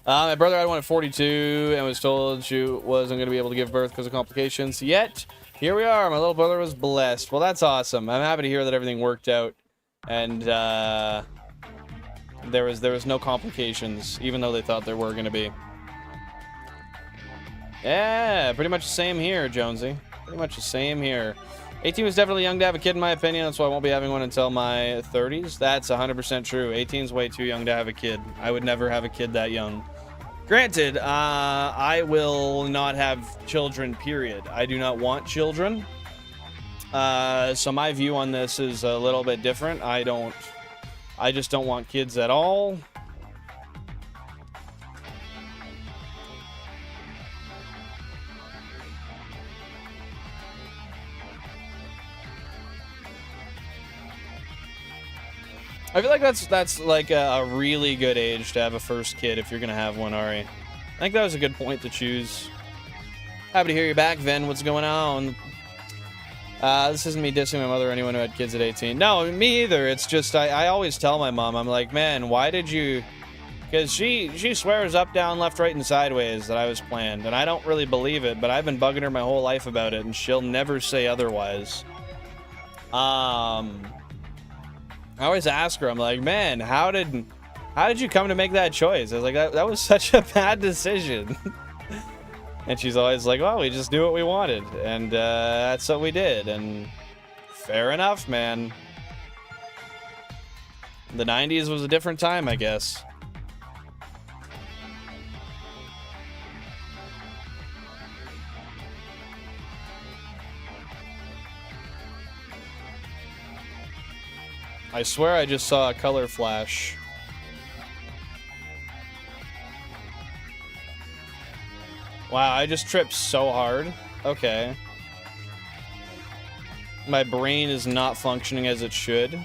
My brother had one at 42 and was told she wasn't going to be able to give birth because of complications. Yet, here we are. My little brother was blessed. Well, that's awesome. I'm happy to hear that everything worked out. And there was no complications, even though they thought there were going to be. Yeah, pretty much the same here, Jonesy. Pretty much the same here. 18 was definitely young to have a kid, in my opinion. That's why I won't be having one until my 30s. That's 100% true. 18 is way too young to have a kid. I would never have a kid that young. Granted, I will not have children, period. I do not want children. So my view on this is a little bit different. I just don't want kids at all. I feel like that's like a really good age to have a first kid if you're gonna have one, Ari. I think that was a good point to choose. Happy to hear you back, Ven. What's going on? This isn't me dissing my mother or anyone who had kids at 18. No, me either. It's just I always tell my mom, I'm like, man, why did you? Because she swears up, down, left, right, and sideways that I was planned, and I don't really believe it. But I've been bugging her my whole life about it, and she'll never say otherwise. I always ask her, I'm like, man, how did you come to make that choice? I was like, that was such a bad decision. And she's always like, well, we just knew what we wanted. And that's what we did. And fair enough, man. The 90s was a different time, I guess. I swear I just saw a color flash. Wow, I just tripped so hard. Okay. My brain is not functioning as it should.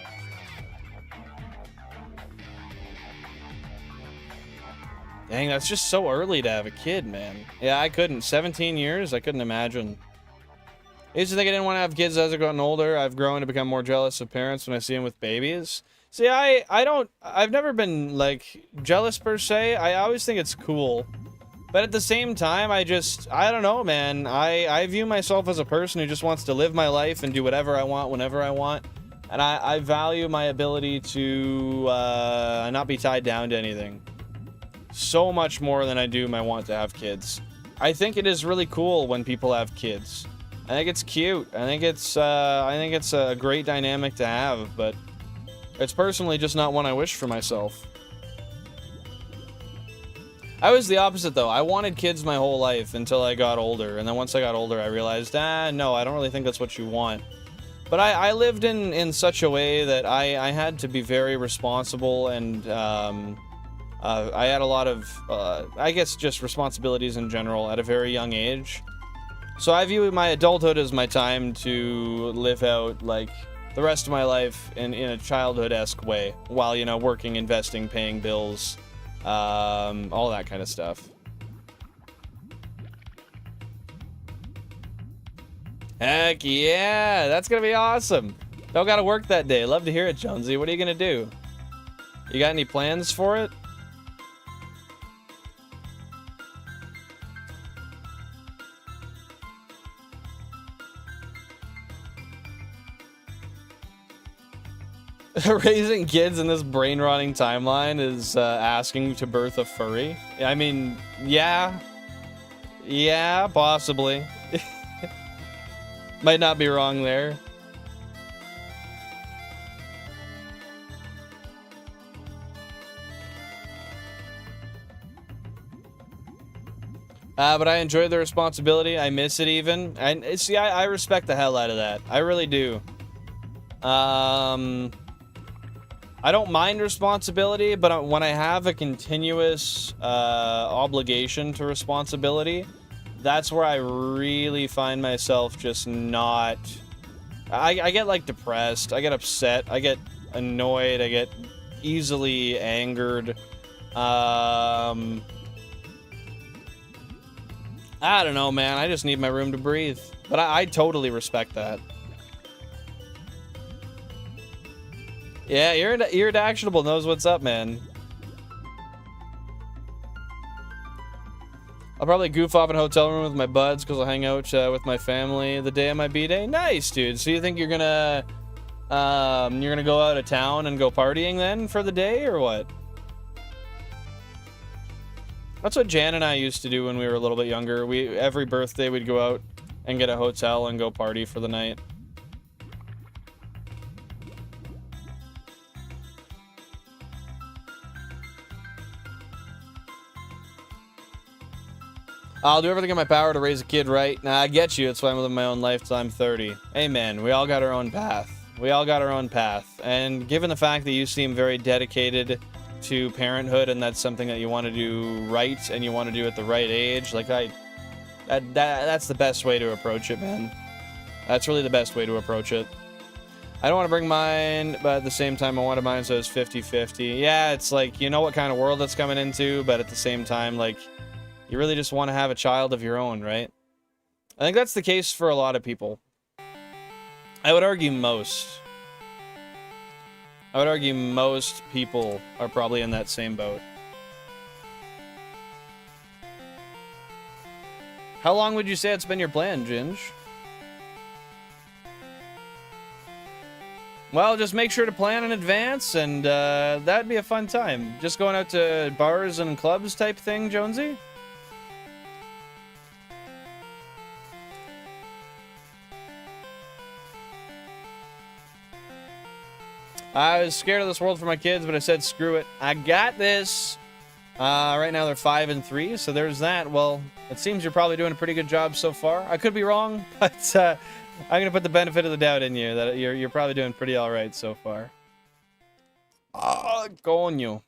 Dang, that's just so early to have a kid, man. Yeah, I couldn't. 17 years? I couldn't imagine. I used to think I didn't want to have kids as I've gotten older. I've grown to become more jealous of parents when I see them with babies. See, I've never been, like, jealous per se. I always think it's cool. But at the same time, I don't know, man. I view myself as a person who just wants to live my life and do whatever I want, whenever I want. And I value my ability to not be tied down to anything. So much more than I do my want to have kids. I think it is really cool when people have kids. I think it's cute. I think it's a great dynamic to have, but it's personally just not one I wish for myself. I was the opposite though. I wanted kids my whole life until I got older, and then once I got older, I realized, no, I don't really think that's what you want. But I lived in such a way that I had to be very responsible, and I had a lot of, I guess, just responsibilities in general at a very young age. So I view my adulthood as my time to live out, like, the rest of my life in a childhood-esque way, while, you know, working, investing, paying bills, all that kind of stuff. Heck yeah, that's gonna be awesome. Don't gotta work that day. Love to hear it, Jonesy. What are you gonna do? You got any plans for it? Raising kids in this brain-rotting timeline is asking to birth a furry. I mean, yeah. Yeah, possibly. Might not be wrong there. But I enjoy the responsibility. I miss it even. And see, I respect the hell out of that. I really do. I don't mind responsibility, but when I have a continuous obligation to responsibility, that's where I really find myself just not... I get, like, depressed. I get upset. I get annoyed. I get easily angered. I don't know, man. I just need my room to breathe. But I totally respect that. Yeah, Irrid Actionable knows what's up, man. I'll probably goof off in a hotel room with my buds because I'll hang out with my family the day of my B-Day. Nice, dude. So you think you're gonna go out of town and go partying then for the day, or what? That's what Jan and I used to do when we were a little bit younger. Every birthday we'd go out and get a hotel and go party for the night. I'll do everything in my power to raise a kid right. Nah, I get you. That's why I'm living my own life till I'm 30. Amen. We all got our own path. We all got our own path. And given the fact that you seem very dedicated to parenthood, and that's something that you want to do right, and you want to do at the right age, like that's the best way to approach it, man. That's really the best way to approach it. I don't want to bring mine, but at the same time, I wanted mine so it's 50-50. Yeah, it's like, you know what kind of world that's coming into, but at the same time, like, you really just want to have a child of your own, right? I think that's the case for a lot of people. I would argue most. I would argue most people are probably in that same boat. How long would you say it's been your plan, Ginge? Well, just make sure to plan in advance, and that'd be a fun time. Just going out to bars and clubs type thing, Jonesy? I was scared of this world for my kids, but I said, screw it. I got this. Right now they're 5 and 3, so there's that. Well, it seems you're probably doing a pretty good job so far. I could be wrong, but I'm going to put the benefit of the doubt in you that you're probably doing pretty all right so far. Coño.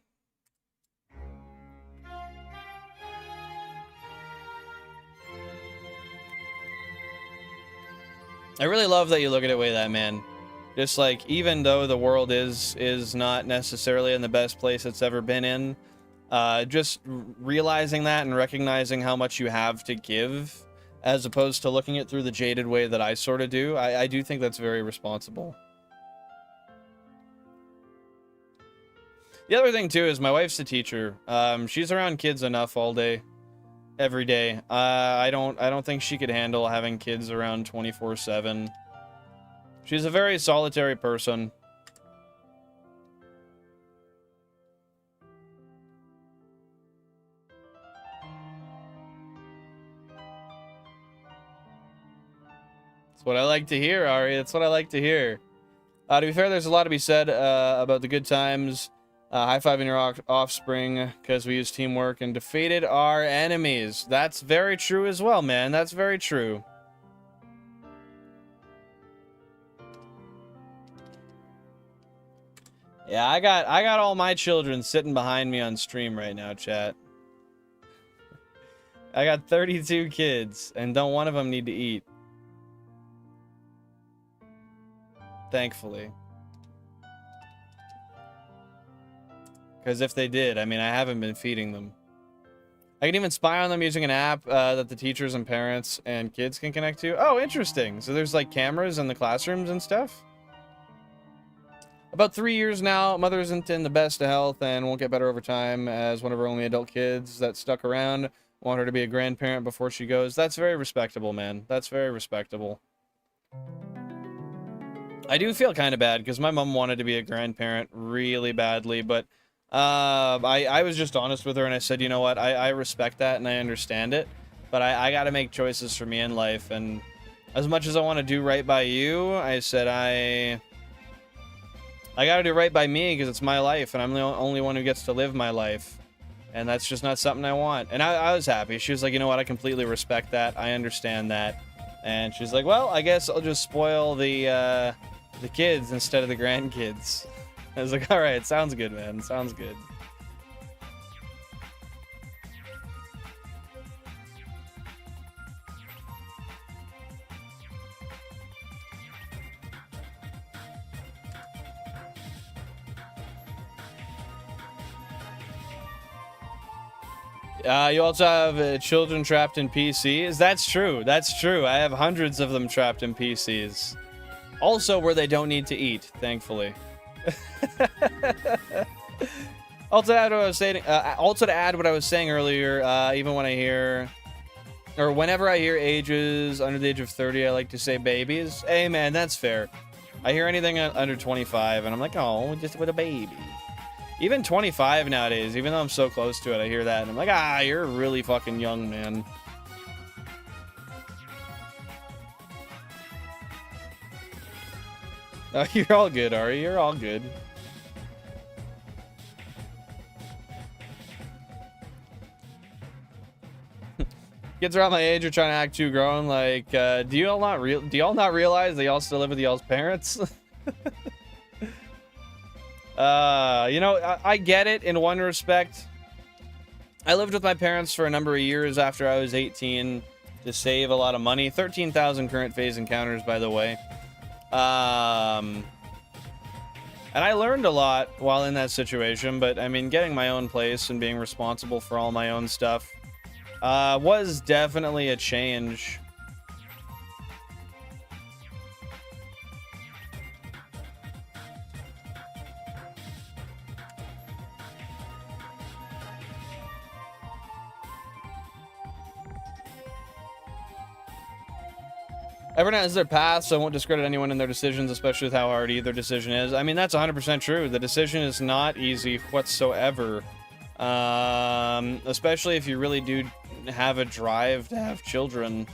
I really love that you look at it way that, man. Just like, even though the world is not necessarily in the best place it's ever been in, just realizing that and recognizing how much you have to give, as opposed to looking at through the jaded way that I sort of do, I do think that's very responsible. The other thing, too, is my wife's a teacher. She's around kids enough all day, every day. I don't think she could handle having kids around 24/7. She's a very solitary person. That's what I like to hear, Ari. That's what I like to hear. To be fair, there's a lot to be said about the good times. High-fiving your offspring because we used teamwork and defeated our enemies. That's very true as well, man. That's very true. Yeah, I got all my children sitting behind me on stream right now, chat. I got 32 kids, and don't one of them need to eat. Thankfully. Because if they did, I mean, I haven't been feeding them. I can even spy on them using an app that the teachers and parents and kids can connect to. Oh, interesting. So there's like cameras in the classrooms and stuff? About 3 years now, mother isn't in the best of health and won't get better over time as one of her only adult kids that stuck around. Want her to be a grandparent before she goes. That's very respectable, man. That's very respectable. I do feel kind of bad because my mom wanted to be a grandparent really badly, but I was just honest with her and I said, you know what, I respect that and I understand it, but I got to make choices for me in life, and as much as I want to do right by you, I said I got to do right by me because it's my life and I'm the only one who gets to live my life, and that's just not something I want. And I was happy. She was like, you know what, I completely respect that. I understand that. And she's like, well, I guess I'll just spoil the kids instead of the grandkids. I was like, all right, sounds good, man. Sounds good. You also have children trapped in PCs. That's true. That's true. I have hundreds of them trapped in PCs. Also where they don't need to eat, thankfully. Also to add what I was saying, earlier, even when I hear, or whenever I hear ages under the age of 30, I like to say babies. Hey man, that's fair. I hear anything under 25 and I'm like, oh, just with a baby. Even 25 nowadays, even though I'm so close to it, I hear that and I'm like, ah, you're really fucking young, man. Oh, you're all good, Ari. You're all good. Kids around my age are trying to act too grown. Like, do y'all not realize they all still live with y'all's parents? You know, I get it in one respect. I lived with my parents for a number of years after I was 18 to save a lot of money. 13,000 current phase encounters, by the way. And I learned a lot while in that situation, but I mean, getting my own place and being responsible for all my own stuff was definitely a change. Everyone has their path, so I won't discredit anyone in their decisions, especially with how hard either decision is. I mean, that's 100% true. The decision is not easy whatsoever. Especially if you really do have a drive to have children.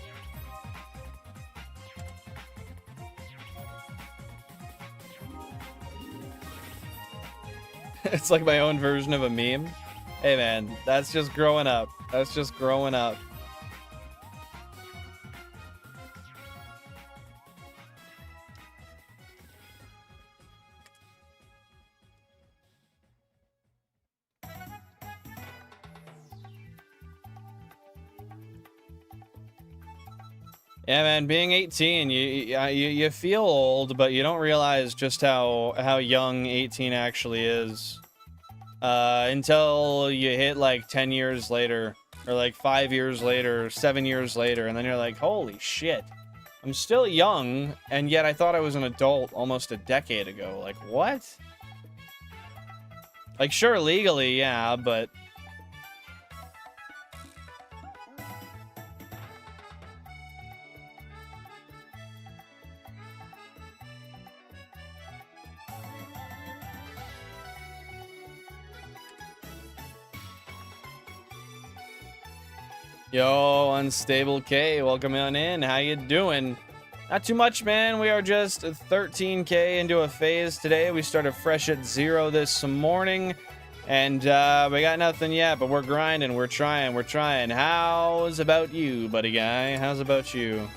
It's like my own version of a meme. Hey man, that's just growing up. That's just growing up. Yeah, man, being 18, you feel old, but you don't realize just how young 18 actually is. Until you hit like 10 years later, or like 5 years later, or 7 years later, and then you're like, holy shit, I'm still young, and yet I thought I was an adult almost a decade ago. Like, what? Like, sure, legally, yeah, but... Yo, Unstable K, welcome on in. How you doing? Not too much, man. We are just 13K into a phase today. We started fresh at 0 this morning. And we got nothing yet, but we're grinding. We're trying. We're trying. How's about you, buddy guy? How's about you?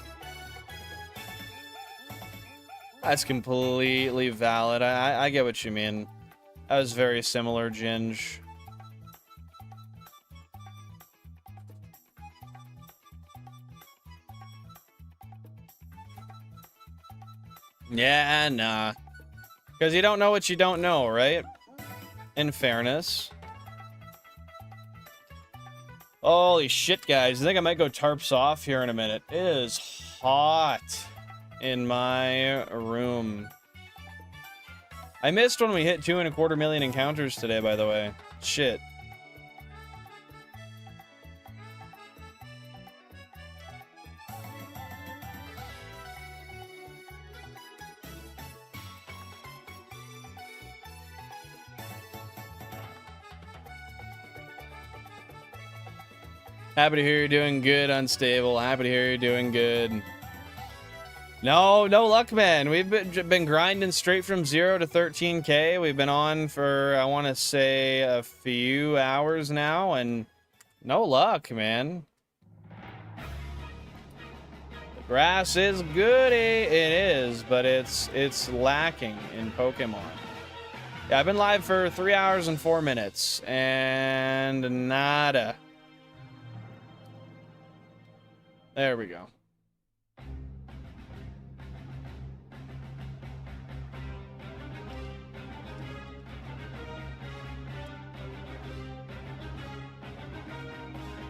That's completely valid. I get what you mean. That was very similar, Ginge. Yeah, nah. Because you don't know what you don't know, right? In fairness. Holy shit, guys. I think I might go tarps off here in a minute. It is hot in my room. I missed when we hit 2.25 million encounters today, by the way. Shit. Happy to hear you're doing good, Unstable. Happy to hear you're doing good. No luck, man. We've been grinding straight from 0 to 13K. We've been on for, I want to say, a few hours now, and no luck, man. The grass is goody. It is, but it's lacking in Pokemon. Yeah, I've been live for 3 hours and 4 minutes, and nada. There we go.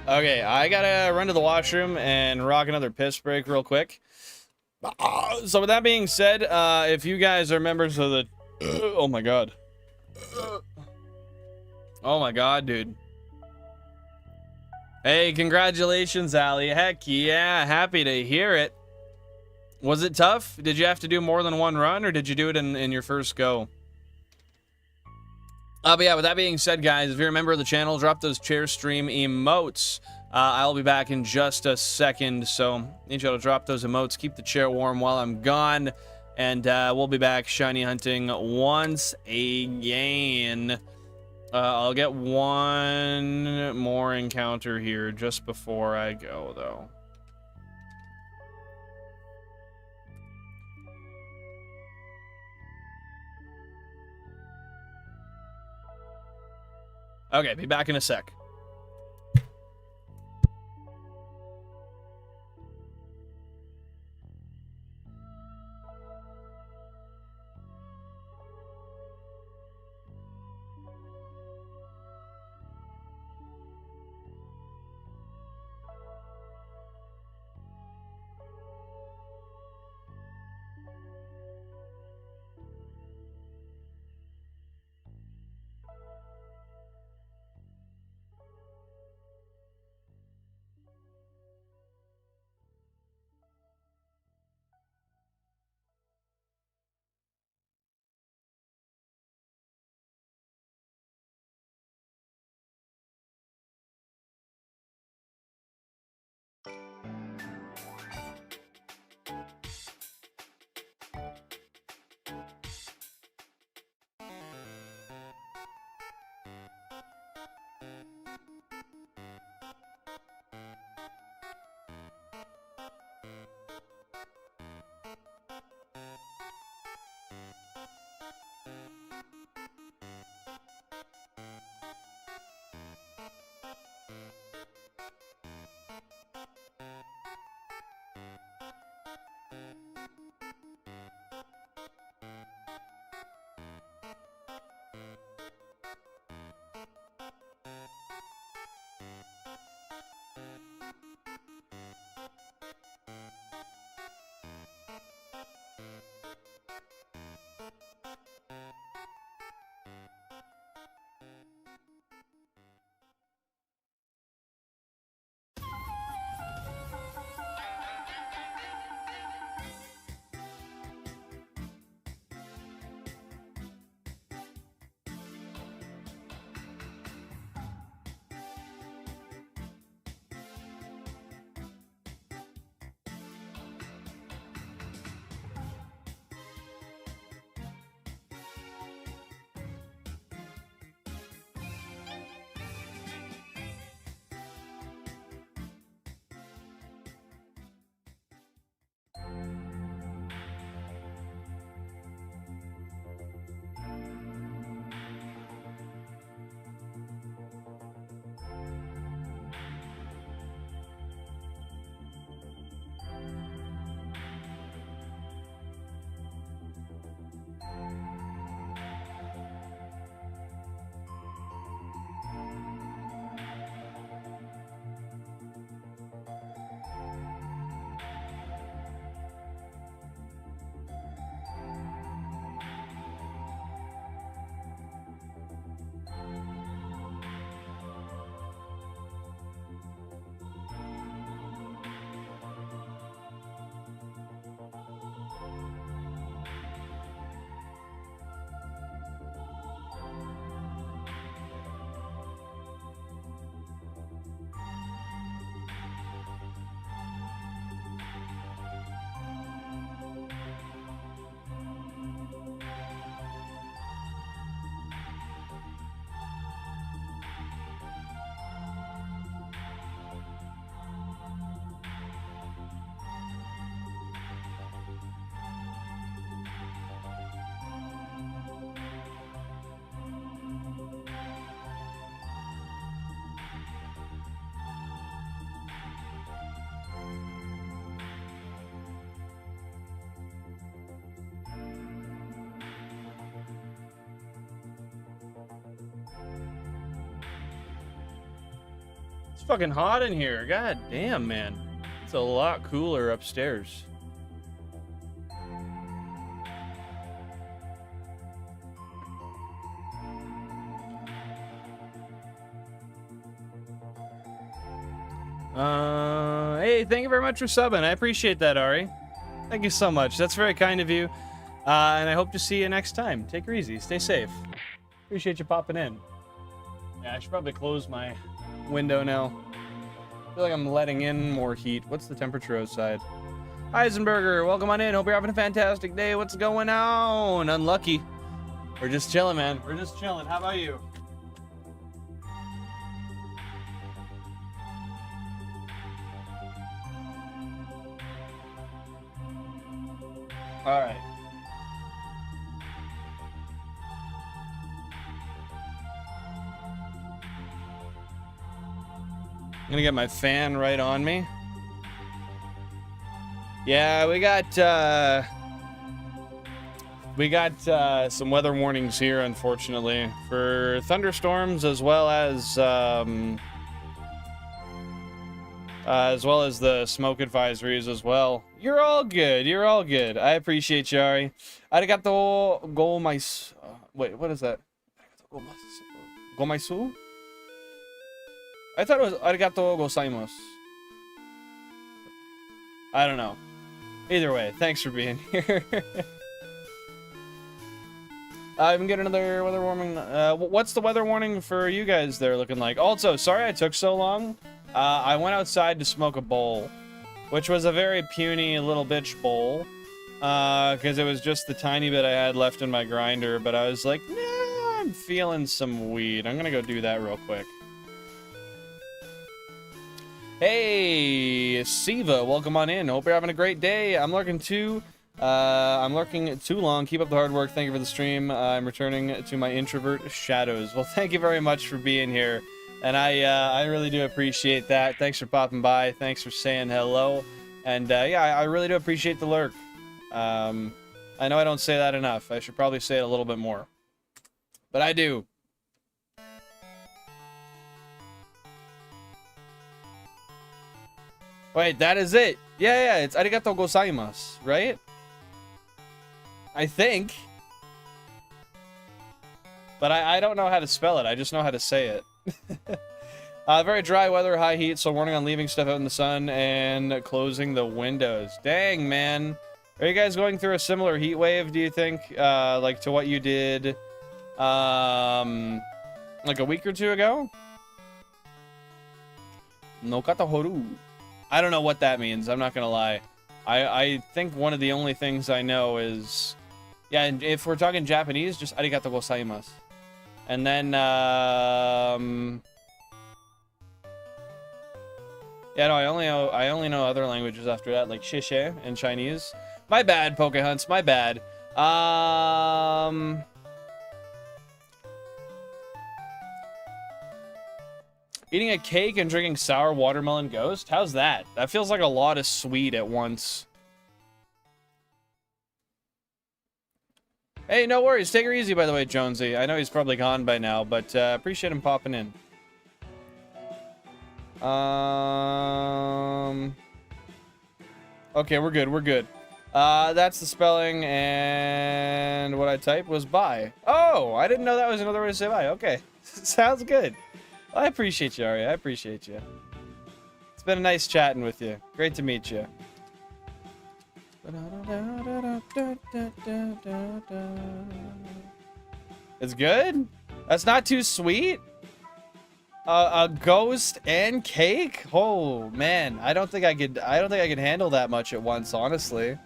Okay, I gotta run to the washroom and rock another piss break real quick. So with that being said, if you guys are members of the... oh my god. Oh my god, dude. Hey, congratulations, Ali. Heck yeah, happy to hear it. Was it tough? Did you have to do more than one run, or did you do it in your first go? But yeah, with that being said, guys, if you're a member of the channel, drop those chair stream emotes. I'll be back in just a second, so need you to drop those emotes. Keep the chair warm while I'm gone, and we'll be back shiny hunting once again. I'll get one more encounter here just before I go, though. Okay, be back in a sec. It's fucking hot in here. God damn, man. It's a lot cooler upstairs. Hey, thank you very much for subbing. I appreciate that, Ari. Thank you so much. That's very kind of you. And I hope to see you next time. Take her easy. Stay safe. Appreciate you popping in. Yeah, I should probably close my window now. I feel like I'm letting in more heat. What's the temperature outside? Heisenberger, welcome on in. Hope you're having a fantastic day. What's going on? Unlucky. We're just chilling, man. We're just chilling. How about you? All right. I'm gonna get my fan right on me. Yeah, we got some weather warnings here, unfortunately, for thunderstorms as well as the smoke advisories as well. You're all good. You're all good. I appreciate you, Ari. Arigato gomaisu. Wait, what is that? Gomaisu? I thought it was arigato gozaimasu. I don't know. Either way, thanks for being here. I even get another weather warning. What's the weather warning for you guys there looking like? Also, sorry I took so long. I went outside to smoke a bowl, which was a very puny little bitch bowl, because it was just the tiny bit I had left in my grinder, but I was like, nah, I'm feeling some weed. I'm gonna go do that real quick. Hey, Siva, welcome on in. Hope you're having a great day. I'm lurking too. I'm lurking too long. Keep up the hard work. Thank you for the stream. I'm returning to my introvert shadows. Well, thank you very much for being here. And I really do appreciate that. Thanks for popping by. Thanks for saying hello. And yeah, I really do appreciate the lurk. I know I don't say that enough. I should probably say it a little bit more. But I do. Wait, that is it. Yeah, it's arigato gozaimasu, right? I think. But I don't know how to spell it. I just know how to say it. Very dry weather, high heat, so warning on leaving stuff out in the sun and closing the windows. Dang, man. Are you guys going through a similar heat wave, do you think? Like to what you did, like a week or two ago? No katahoru. I don't know what that means. I'm not gonna lie. I think one of the only things I know is, yeah, and if we're talking Japanese, just arigato gozaimasu. And then, yeah, no, I only know other languages after that, like shishe in Chinese. My bad, Pokehunts, my bad. Eating a cake and drinking sour watermelon ghost? How's that? That feels like a lot of sweet at once. Hey, no worries. Take her easy, by the way, Jonesy. I know he's probably gone by now, but appreciate him popping in. Okay, we're good. We're good. That's the spelling, and what I typed was bye. Oh, I didn't know that was another way to say bye. Okay, sounds good. I appreciate you, Ari. I appreciate you. It's been a nice chatting with you. Great to meet you. It's good? That's not too sweet? A ghost and cake? Oh man, I don't think I could handle that much at once, honestly.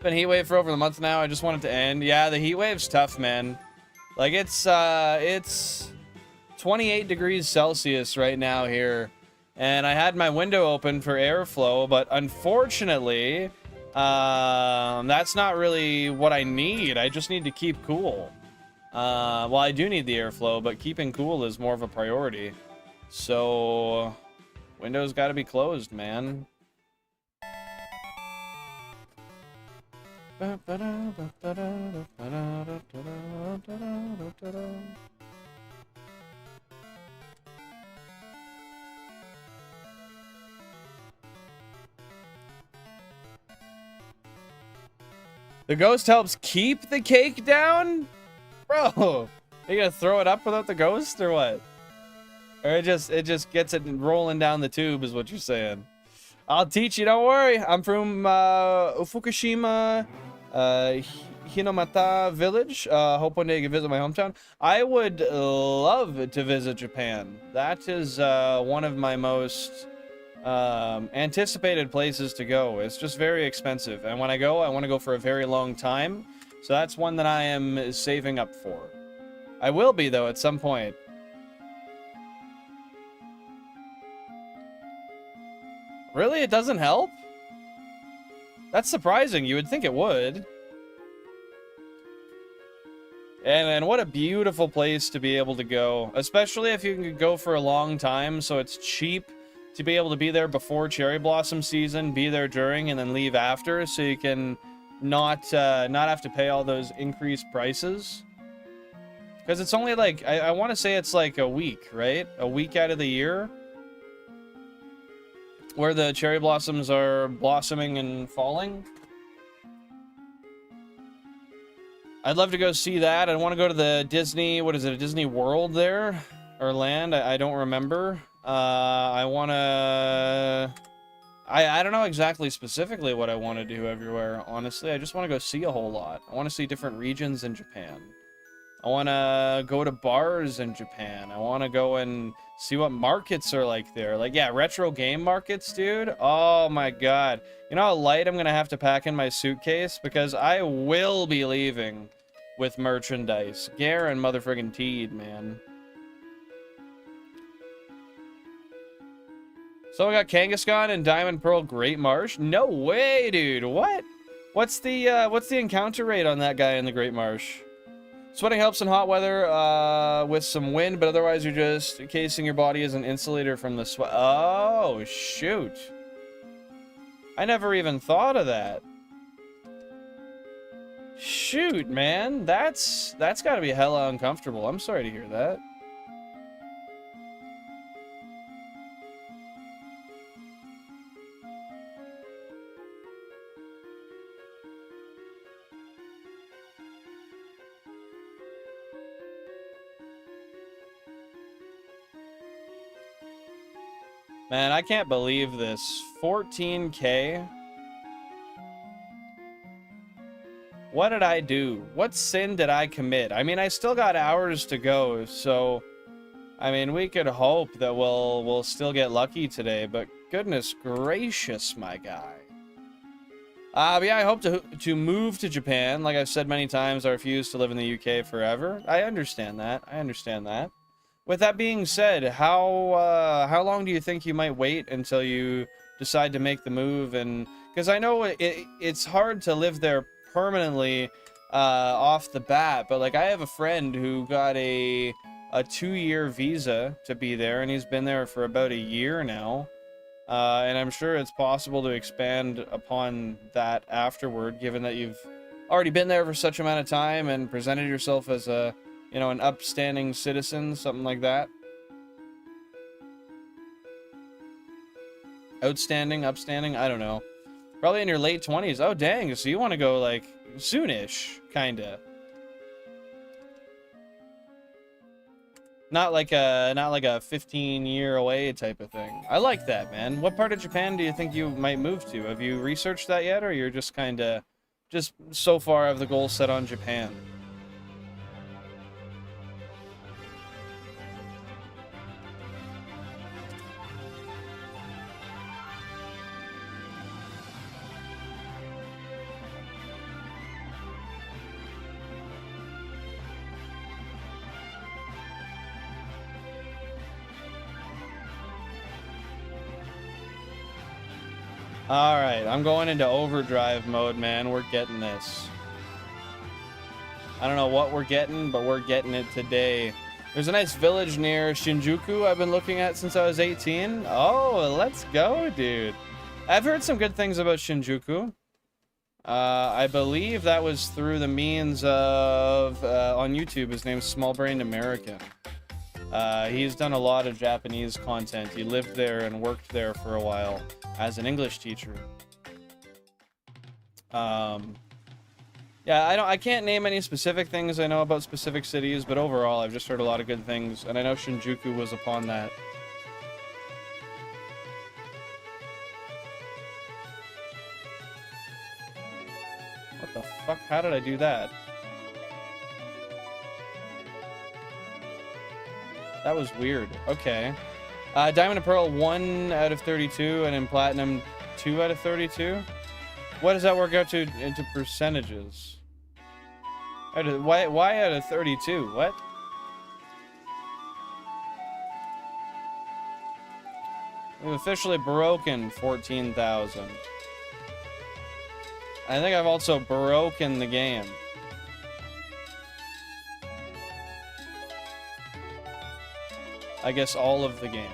Been heat wave for over a month now. I just want it to end. Yeah, the heat wave's tough, man. Like it's 28 degrees Celsius right now here. And I had my window open for airflow, but unfortunately, that's not really what I need. I just need to keep cool. Well, I do need the airflow, but keeping cool is more of a priority. So, window's got to be closed, man. The ghost helps keep the cake down? Bro, are you gonna throw it up without the ghost or what? Or it just gets it rolling down the tube is what you're saying. I'll teach you, don't worry. I'm from Fukushima, Hinomata village. Hope one day you can visit my hometown. I would love to visit Japan. That is one of my most anticipated places to go. It's just very expensive. And when I go, I want to go for a very long time. So that's one that I am saving up for. I will be, though, at some point. Really? It doesn't help? That's surprising. You would think it would. And what a beautiful place to be able to go. Especially if you can go for a long time, so it's cheap to be able to be there before cherry blossom season, be there during, and then leave after, so you can not have to pay all those increased prices. Because it's only like, I want to say it's like a week, right? A week out of the year where the cherry blossoms are blossoming and falling. I'd love to go see that. I want to go to the Disney, what is it, a Disney World there? Or land? I don't remember. I want to... I don't know exactly specifically what I want to do everywhere, honestly. I just want to go see a whole lot. I want to see different regions in Japan. I want to go to bars in Japan. I want to go and see what markets are like there. Like, yeah, retro game markets, dude. Oh, my God. You know how light I'm going to have to pack in my suitcase? Because I will be leaving with merchandise. Garen motherfucking teed, man. So we got Kangaskhan and Diamond Pearl Great Marsh. No way, dude. What? What's the encounter rate on that guy in the Great Marsh? Sweating helps in hot weather with some wind, but otherwise you're just encasing your body as an insulator from the sweat. Oh, shoot. I never even thought of that. Shoot, man. That's got to be hella uncomfortable. I'm sorry to hear that. Man, I can't believe this. 14K? What did I do? What sin did I commit? I mean, I still got hours to go, so... I mean, we could hope that we'll still get lucky today, but goodness gracious, my guy. But yeah, I hope to move to Japan. Like I've said many times, I refuse to live in the UK forever. I understand that. I understand that. With that being said, how long do you think you might wait until you decide to make the move? And because I know it's hard to live there permanently off the bat, but like I have a friend who got a 2-year visa to be there, and he's been there for about a year now. And I'm sure it's possible to expand upon that afterward, given that you've already been there for such amount of time and presented yourself as a, you know, an upstanding citizen, something like that. Outstanding, upstanding, I don't know. Probably in your late 20s. Oh, dang, so you want to go, like, soonish, kinda. Not like a 15-year away type of thing. I like that, man. What part of Japan do you think you might move to? Have you researched that yet, or you're just kinda, just so far have the goal set on Japan? Alright, I'm going into overdrive mode, man. We're getting this. I don't know what we're getting, but we're getting it today. There's a nice village near Shinjuku I've been looking at since I was 18. Oh, let's go, dude. I've heard some good things about Shinjuku. I believe that was through the means of, on YouTube, his name's Small-Brained American. He's done a lot of Japanese content. He lived there and worked there for a while as an English teacher. Yeah, I can't name any specific things I know about specific cities, but overall I've just heard a lot of good things, and I know Shinjuku was upon that. What the fuck? How did I do that? That was weird. Okay. Diamond and Pearl 1 out of 32, and in Platinum 2 out of 32. What does that work out to into percentages? Why out of 32? What? We've officially broken 14,000. I think I've also broken the game. I guess all of the games.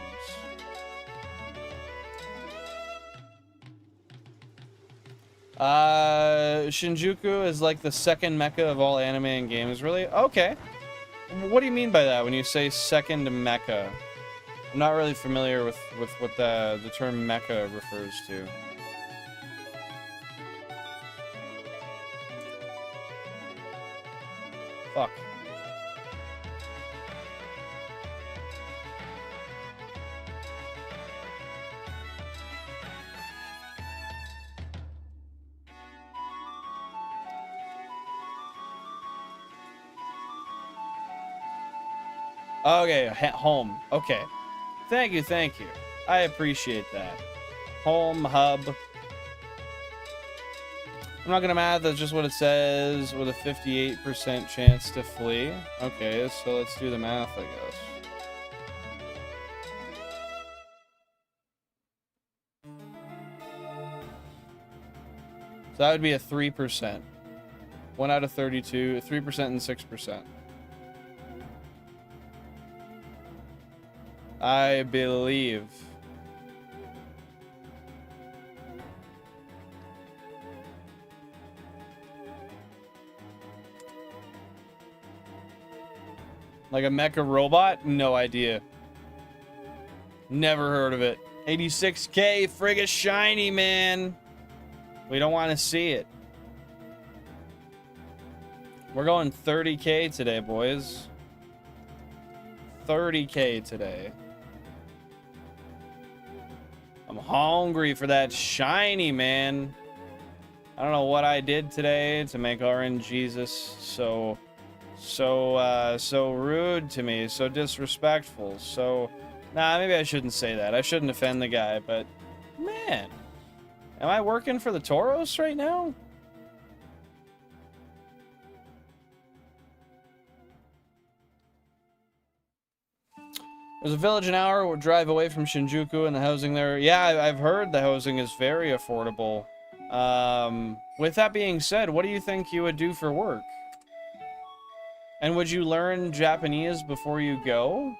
Shinjuku is like the second mecca of all anime and games, really? Okay. What do you mean by that when you say second mecca? I'm not really familiar with what the term mecca refers to. Fuck. Okay, home. Okay. Thank you, thank you. I appreciate that. Home, hub. I'm not gonna math, that's just what it says, with a 58% chance to flee. Okay, so let's do the math, I guess. So that would be a 3%. 1 out of 32, 3% and 6%. I believe. Like a mecha robot? No idea. Never heard of it. 86K friggin' shiny, man. We don't want to see it. We're going 30K today, boys. 30K today. I'm hungry for that shiny, man. I don't know what I did today to make RNGesus so rude to me, so disrespectful. So, nah, maybe I shouldn't say that. I shouldn't offend the guy, but man, am I working for the Tauros right now? There's a village an hour. We'll drive away from Shinjuku and the housing there. Yeah, I've heard the housing is very affordable. With that being said, what do you think you would do for work? And would you learn Japanese before you go?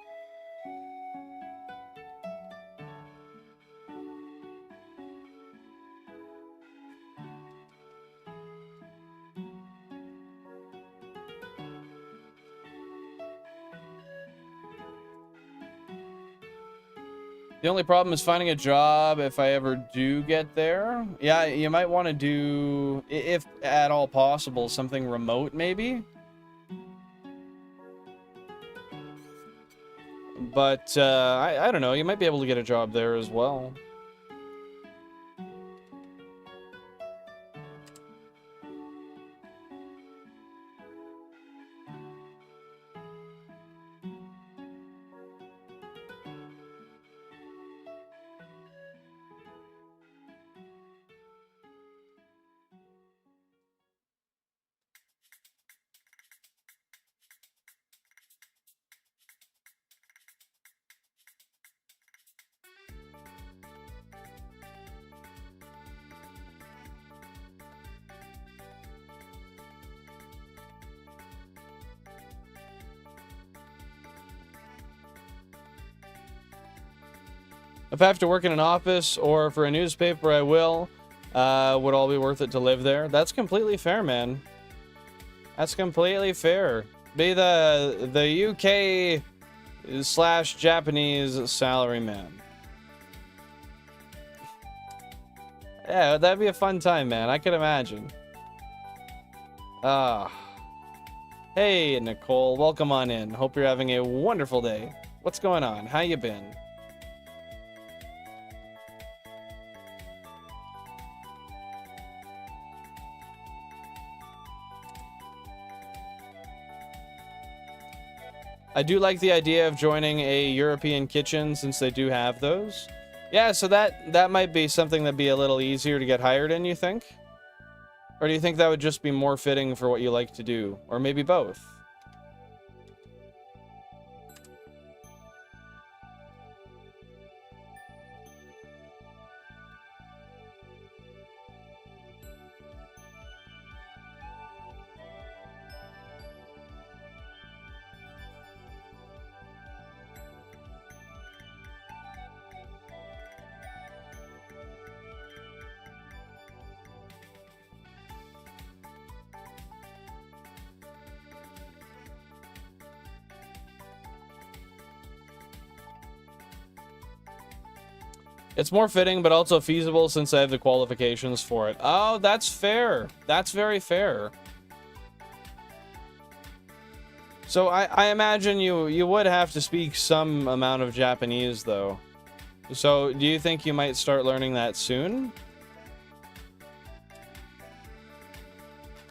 The only problem is finding a job if I ever do get there. Yeah, you might want to do, if at all possible, something remote maybe. But I don't know, you might be able to get a job there as well. If I have to work in an office or for a newspaper, I will. Would all be worth it to live there? That's completely fair, man. That's completely fair. Be the UK / Japanese salary man. Yeah, that'd be a fun time, man. I could imagine. Ah. Hey, Nicole. Welcome on in. Hope you're having a wonderful day. What's going on? How you been? I do like the idea of joining a European kitchen since they do have those. Yeah, so that might be something that'd be a little easier to get hired in, you think? Or do you think that would just be more fitting for what you like to do? Or maybe both? It's more fitting, but also feasible since I have the qualifications for it. Oh, that's fair. That's very fair. So I imagine you would have to speak some amount of Japanese, though. So do you think you might start learning that soon?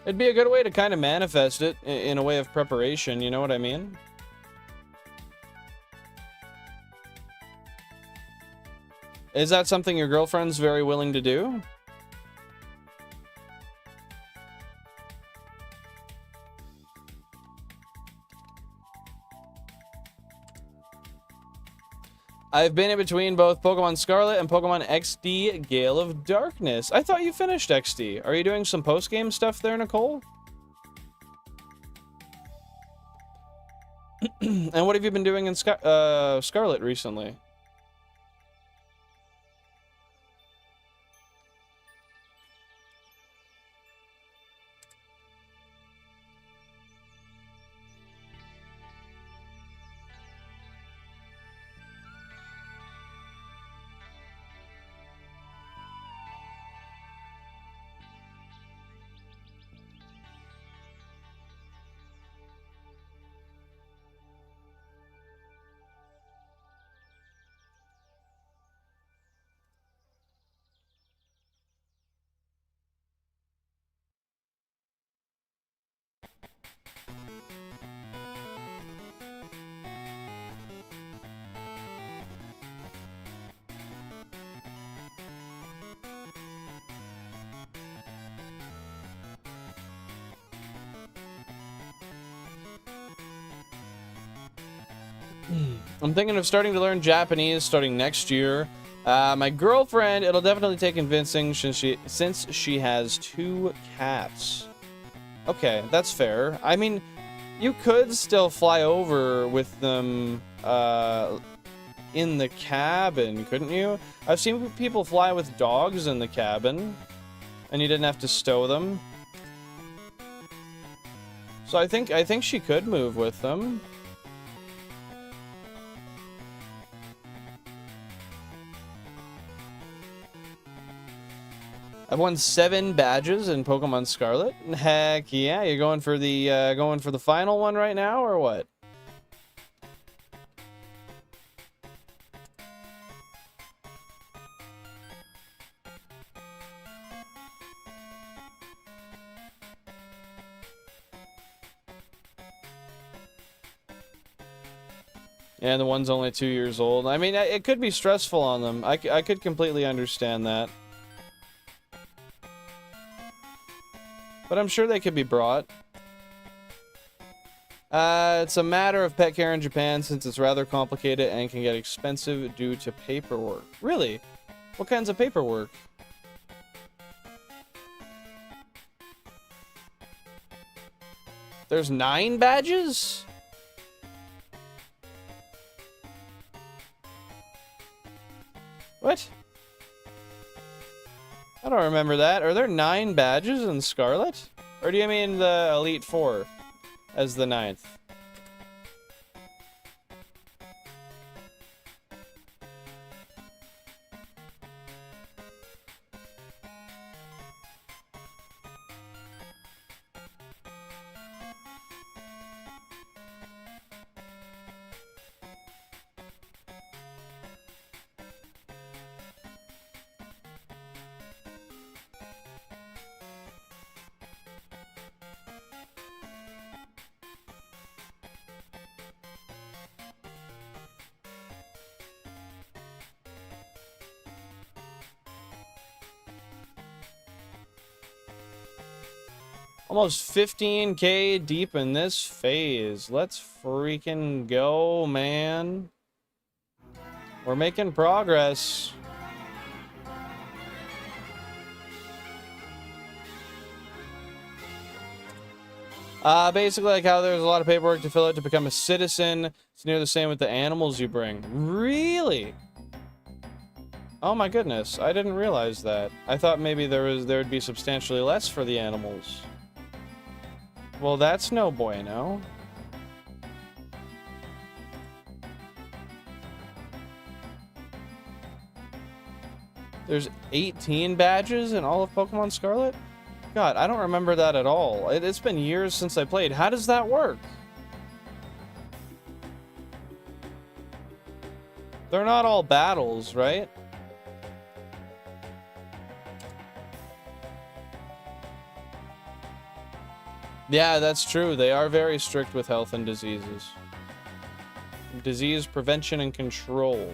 It'd be a good way to kind of manifest it in a way of preparation, you know what I mean? Is that something your girlfriend's very willing to do? I've been in between both Pokemon Scarlet and Pokemon XD Gale of Darkness. I thought you finished XD. Are you doing some post-game stuff there, Nicole? And what have you been doing in Scarlet recently? I'm thinking of starting to learn Japanese starting next year. My girlfriend, it'll definitely take convincing since she has 2 cats. Okay, that's fair. I mean, you could still fly over with them in the cabin, couldn't you? I've seen people fly with dogs in the cabin, and you didn't have to stow them. So I think she could move with them. I've won 7 badges in Pokemon Scarlet. Heck yeah, you're going for the final one right now, or what? Yeah, the one's only 2 years old. I mean, it could be stressful on them. I could completely understand that. But I'm sure they could be brought. It's a matter of pet care in Japan since it's rather complicated and can get expensive due to paperwork. Really? What kinds of paperwork? There's 9 badges? What? I don't remember that. Are there 9 badges in Scarlet? Or do you mean the Elite 4 as the 9th? Almost 15K deep in this phase. Let's freaking go, man. We're making progress. Basically, like how there's a lot of paperwork to fill out to become a citizen. It's near the same with the animals you bring. Really? Oh my goodness, I didn't realize that. I thought maybe there would be substantially less for the animals. Well, that's no bueno. There's 18 badges in all of Pokemon Scarlet? God, I don't remember that at all. It's been years since I played. How does that work? They're not all battles, right? Yeah, that's true. They are very strict with health and diseases. Disease prevention and control.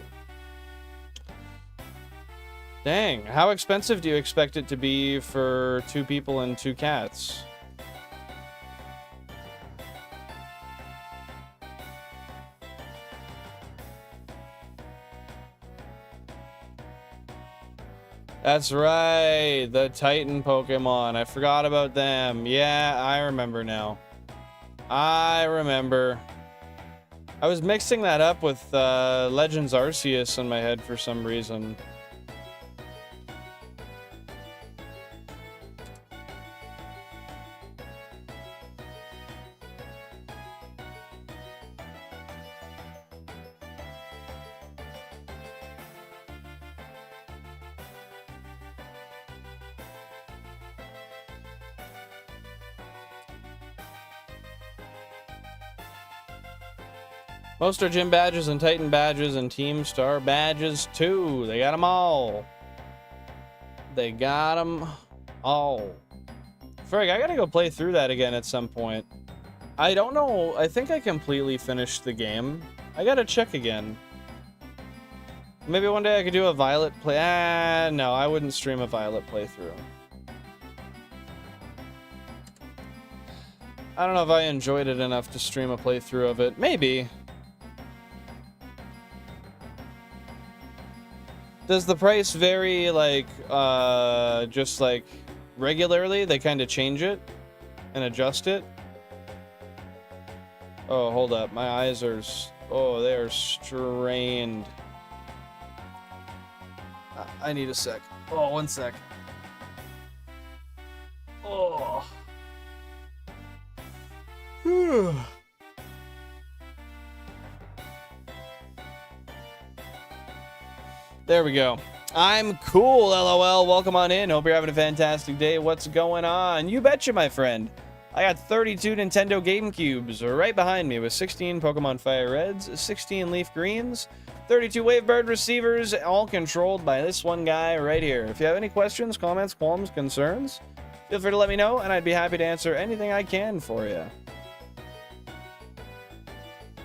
Dang, how expensive do you expect it to be for 2 people and 2 cats? That's right, the Titan Pokemon. I forgot about them. Yeah, I remember now. I remember. I was mixing that up with Legends Arceus in my head for some reason. Most are gym badges and Titan badges and Team Star badges too. They got them all. They got them all. Frig, I gotta go play through that again at some point. I don't know. I think I completely finished the game. I gotta check again. Maybe one day I could do a Violet play. No, I wouldn't stream a Violet playthrough. I don't know if I enjoyed it enough to stream a playthrough of it. Maybe. Does the price vary, like, just, like, regularly? They kind of change it and adjust it? Oh, hold up. My eyes are... Oh, they are strained. I need a sec. Oh, 1 sec. Oh. Whew. There we go. I'm cool, LOL. Welcome on in. Hope you're having a fantastic day. What's going on? You betcha, my friend. I got 32 Nintendo GameCubes right behind me with 16 Pokemon FireReds, 16 LeafGreens, 32 Wavebird receivers, all controlled by this one guy right here. If you have any questions, comments, qualms, concerns, feel free to let me know, and I'd be happy to answer anything I can for you.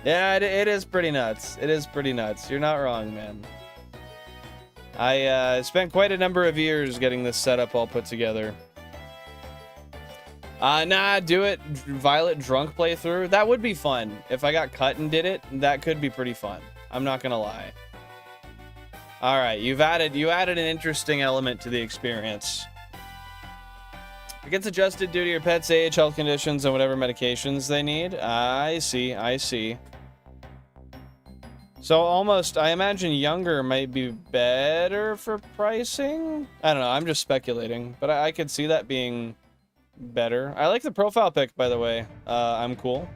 Yeah, it is pretty nuts. It is pretty nuts. You're not wrong, man. I spent quite a number of years getting this setup all put together. Nah, do it. Violet drunk playthrough. That would be fun. If I got cut and did it, that could be pretty fun. I'm not gonna lie. All right, you added an interesting element to the experience. It gets adjusted due to your pet's age, health conditions, and whatever medications they need. I see. I see. So almost, I imagine younger might be better for pricing? I don't know, I'm just speculating, but I could see that being better. I like the profile pic, by the way. I'm cool.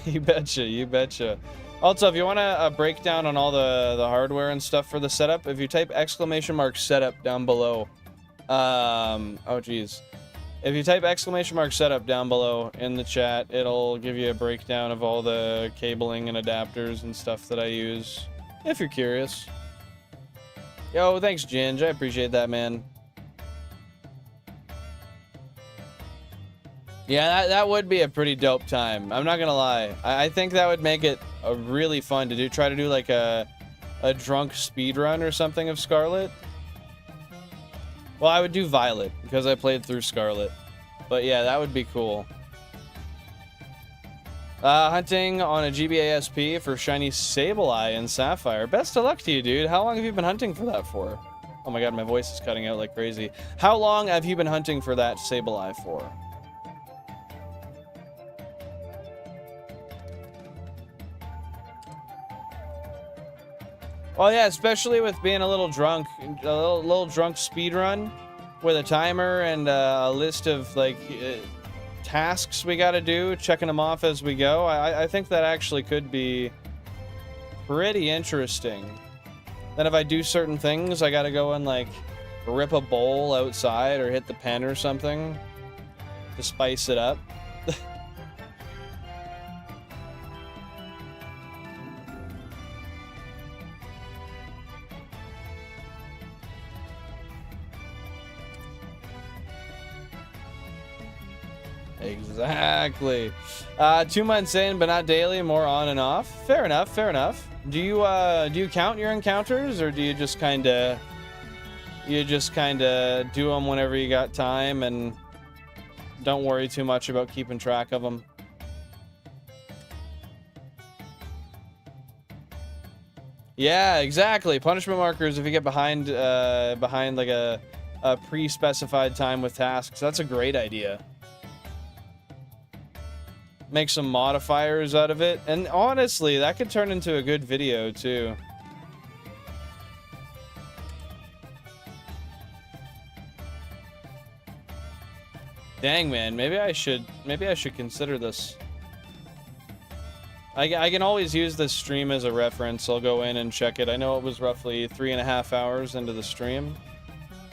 You betcha, you betcha. Also, if you want a breakdown on all the hardware and stuff for the setup, if you type !setup down below, oh geez. If you type !setup down below in the chat, it'll give you a breakdown of all the cabling and adapters and stuff that I use, if you're curious. Yo, thanks, Ginge. I appreciate that, man. Yeah, that would be a pretty dope time. I'm not gonna lie. I think that would make it a really fun to do. Try to do like a drunk speed run or something of Scarlet. Well, I would do Violet because I played through Scarlet. But yeah, that would be cool. Hunting on a GBASP for Shiny Sableye and Sapphire. Best of luck to you, dude. How long have you been hunting for that for? Oh my god, my voice is cutting out like crazy. How long have you been hunting for that Sableye for? Oh yeah, especially with being a little drunk, a little drunk speed run with a timer and a list of like tasks we got to do, checking them off as we go. I think that actually could be pretty interesting. Then if I do certain things, I got to go and like rip a bowl outside or hit the pen or something to spice it up. Exactly. 2 months in, but not daily, more on and off. Fair enough, fair enough. Do you count your encounters, or do you just kind of do them whenever you got time and don't worry too much about keeping track of them? Yeah, exactly. Punishment markers if you get behind like a pre-specified time with tasks. That's a great idea. Make some modifiers out of it, and honestly, that could turn into a good video too. Dang, man, maybe I should consider this. I can always use this stream as a reference. I'll go in and check it. I know it was roughly 3.5 hours into the stream,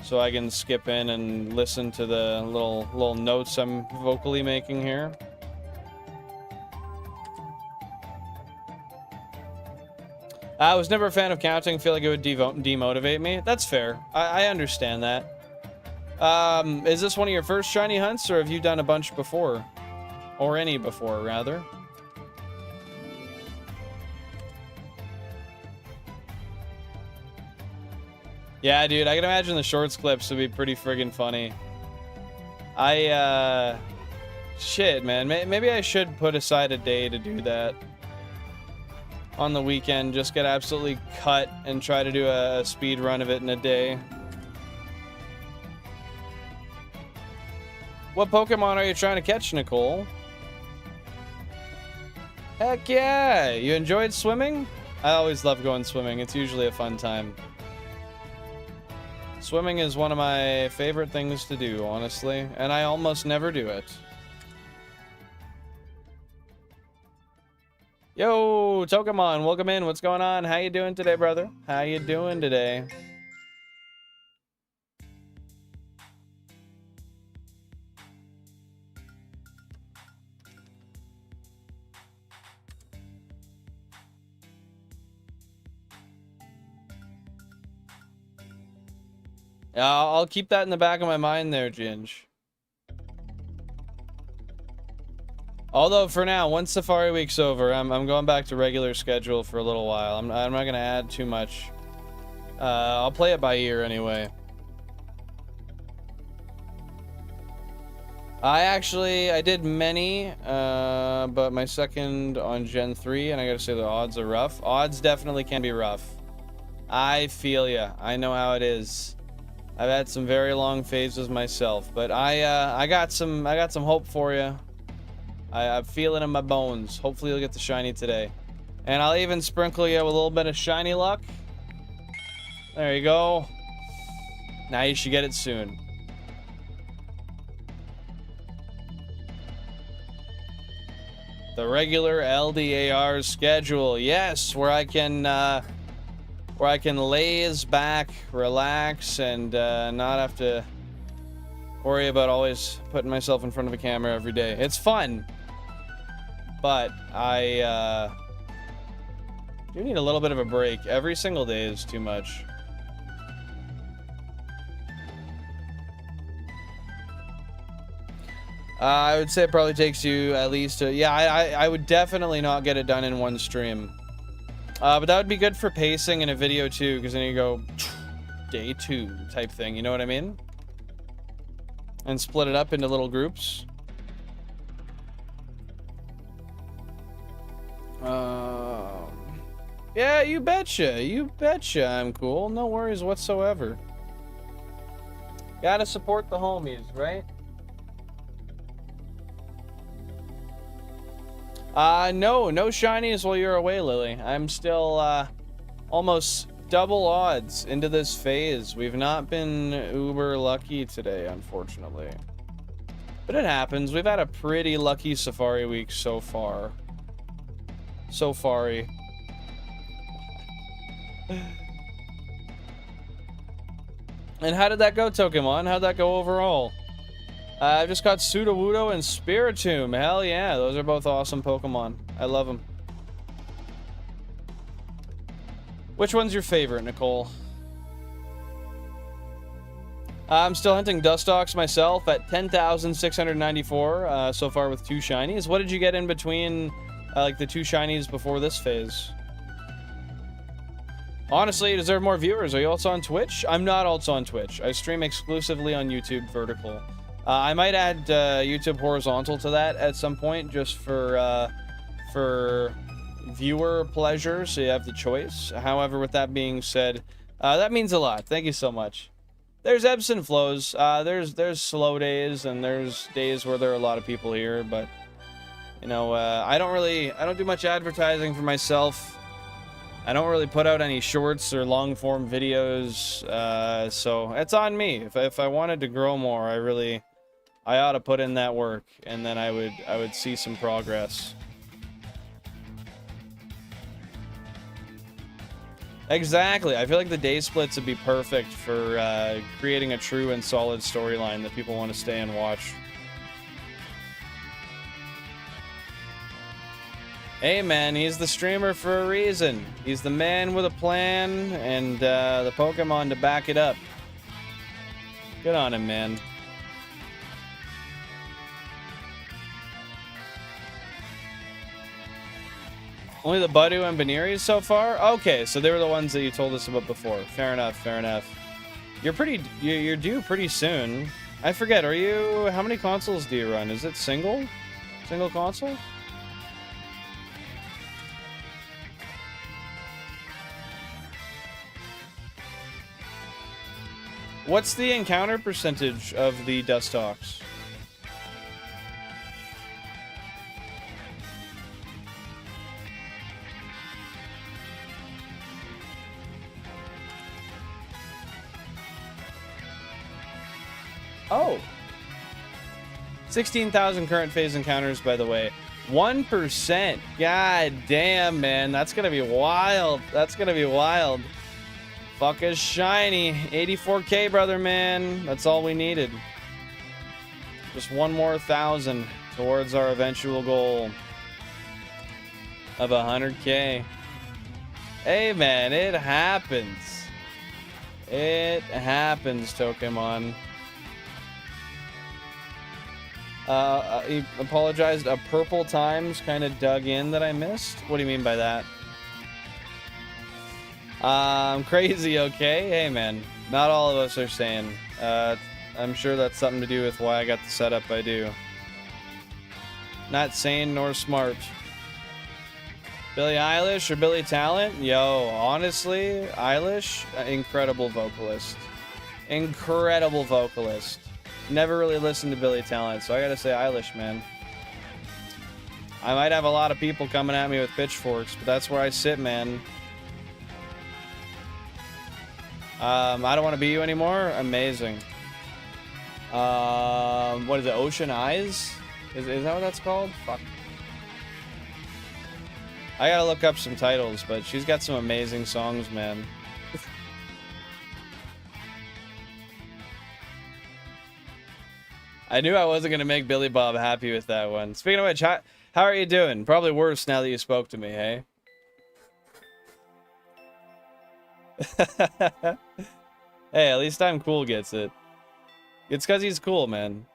so I can skip in and listen to the little notes I'm vocally making here. I was never a fan of counting. Feel like it would demotivate me. That's fair. I understand that. Is this one of your first shiny hunts, or have you done a bunch before? Or any before, rather? Yeah, dude, I can imagine the shorts clips would be pretty friggin' funny. Shit, man. Maybe I should put aside a day to do that. On the weekend, just get absolutely cut and try to do a speed run of it in a day. What Pokemon are you trying to catch, Nicole? Heck yeah! You enjoyed swimming? I always love going swimming. It's usually a fun time. Swimming is one of my favorite things to do, honestly, and I almost never do it. Yo, Tokamon, welcome in. What's going on? How you doing today, brother? How you doing today? I'll keep that in the back of my mind there, Ginge. Although for now, once Safari Week's over, I'm going back to regular schedule for a little while. I'm not going to add too much. I'll play it by ear anyway. I did many, but my second on Gen 3, and I gotta say the odds are rough. Odds definitely can be rough. I feel ya. I know how it is. I've had some very long phases myself, but I got some hope for you. I'm feeling in my bones. Hopefully you'll get the shiny today. And I'll even sprinkle you with a little bit of shiny luck. There you go. Now you should get it soon. The regular LDAR schedule. Yes, where I can laze back, relax, and not have to worry about always putting myself in front of a camera every day. It's fun. But I do need a little bit of a break. Every single day is too much. I would say it probably takes you at least yeah, I would definitely not get it done in one stream. But that would be good for pacing in a video too, because then you go day 2 type thing, you know what I mean? And split it up into little groups. Yeah, you betcha. You betcha I'm cool. No worries whatsoever. Gotta support the homies, right? No shinies while you're away, Lily. I'm still, almost double odds into this phase. We've not been uber lucky today, unfortunately. But it happens. We've had a pretty lucky Safari week so far. Safari. And how did that go, Pokemon? How'd that go overall? I just got Sudowoodo and Spiritomb. Hell yeah, those are both awesome Pokemon. I love them. Which one's your favorite, Nicole? I'm still hunting Dustox myself at 10,694 so far with 2 shinies. What did you get in between like the 2 shinies before this phase? Honestly, you deserve more viewers. Are you also on Twitch? I'm not also on Twitch. I stream exclusively on YouTube vertical. I might add YouTube horizontal to that at some point, just for viewer pleasure, so you have the choice. However, with that being said, that means a lot. Thank you so much. There's ebbs and flows. There's slow days, and there's days where there are a lot of people here, but you know, I don't do much advertising for myself. I don't really put out any shorts or long form videos, so it's on me. If I wanted to grow more, I ought to put in that work, and then I would see some progress. Exactly. I feel like the day splits would be perfect for creating a true and solid storyline that people want to stay and watch. Hey man, he's the streamer for a reason. He's the man with a plan and the Pokemon to back it up. Good on him, man. Only the Budu and Baneri so far? Okay, so they were the ones that you told us about before. Fair enough, fair enough. You're due pretty soon. I forget, are you... How many consoles do you run? Is it single? Single console? What's the encounter percentage of the Dustox? Oh. 16,000 current phase encounters, by the way. 1%. God damn, man. That's gonna be wild. That's gonna be wild. Fuck is shiny. 84K, brother, man. That's all we needed. Just one more 1,000 towards our eventual goal of 100K. Hey, man, it happens. It happens, Pokemon. He apologized. A Purple Times kind of dug in that I missed. What do you mean by that? Crazy, okay? Hey, man. Not all of us are sane. I'm sure that's something to do with why I got the setup I do. Not sane nor smart. Billie Eilish or Billie Talent? Yo, honestly, Eilish, incredible vocalist. Incredible vocalist. Never really listened to Billie Talent, so I gotta say Eilish, man. I might have a lot of people coming at me with pitchforks, but that's where I sit, man. I don't want to be you anymore. Amazing. What is it? Ocean Eyes? Is that what that's called? Fuck. I gotta look up some titles, but she's got some amazing songs, man. I knew I wasn't gonna make Billy Bob happy with that one. Speaking of which, how are you doing? Probably worse now that you spoke to me, hey? Hey, at least I'm cool gets it. It's because he's cool, man.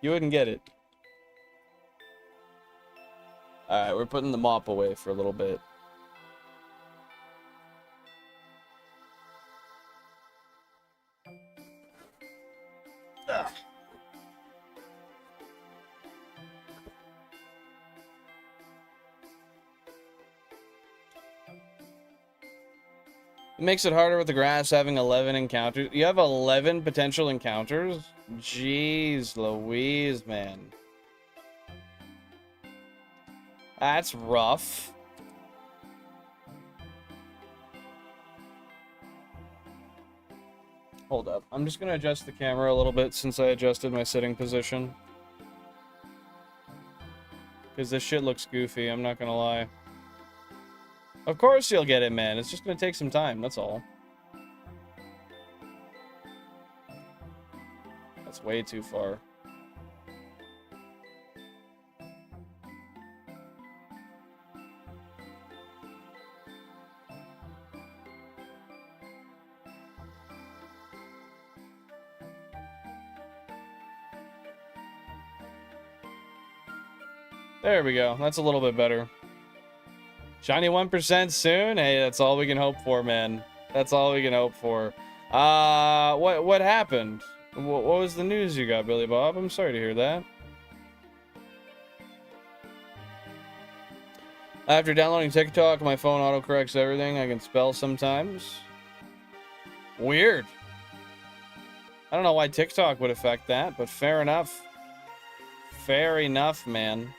You wouldn't get it. Alright, we're putting the mop away for a little bit. Ugh. It makes it harder with the grass having 11 encounters. You have 11 potential encounters? Jeez Louise, man. That's rough. Hold up. I'm just going to adjust the camera a little bit since I adjusted my sitting position. Because this shit looks goofy, I'm not going to lie. Of course you'll get it, man. It's just going to take some time, that's all. That's way too far. There we go. That's a little bit better. Shiny 1% soon? Hey, that's all we can hope for, man. That's all we can hope for. What happened? What was the news you got, Billy Bob? I'm sorry to hear that. After downloading TikTok, my phone autocorrects everything I can spell sometimes. Weird. I don't know why TikTok would affect that, but fair enough. Fair enough, man.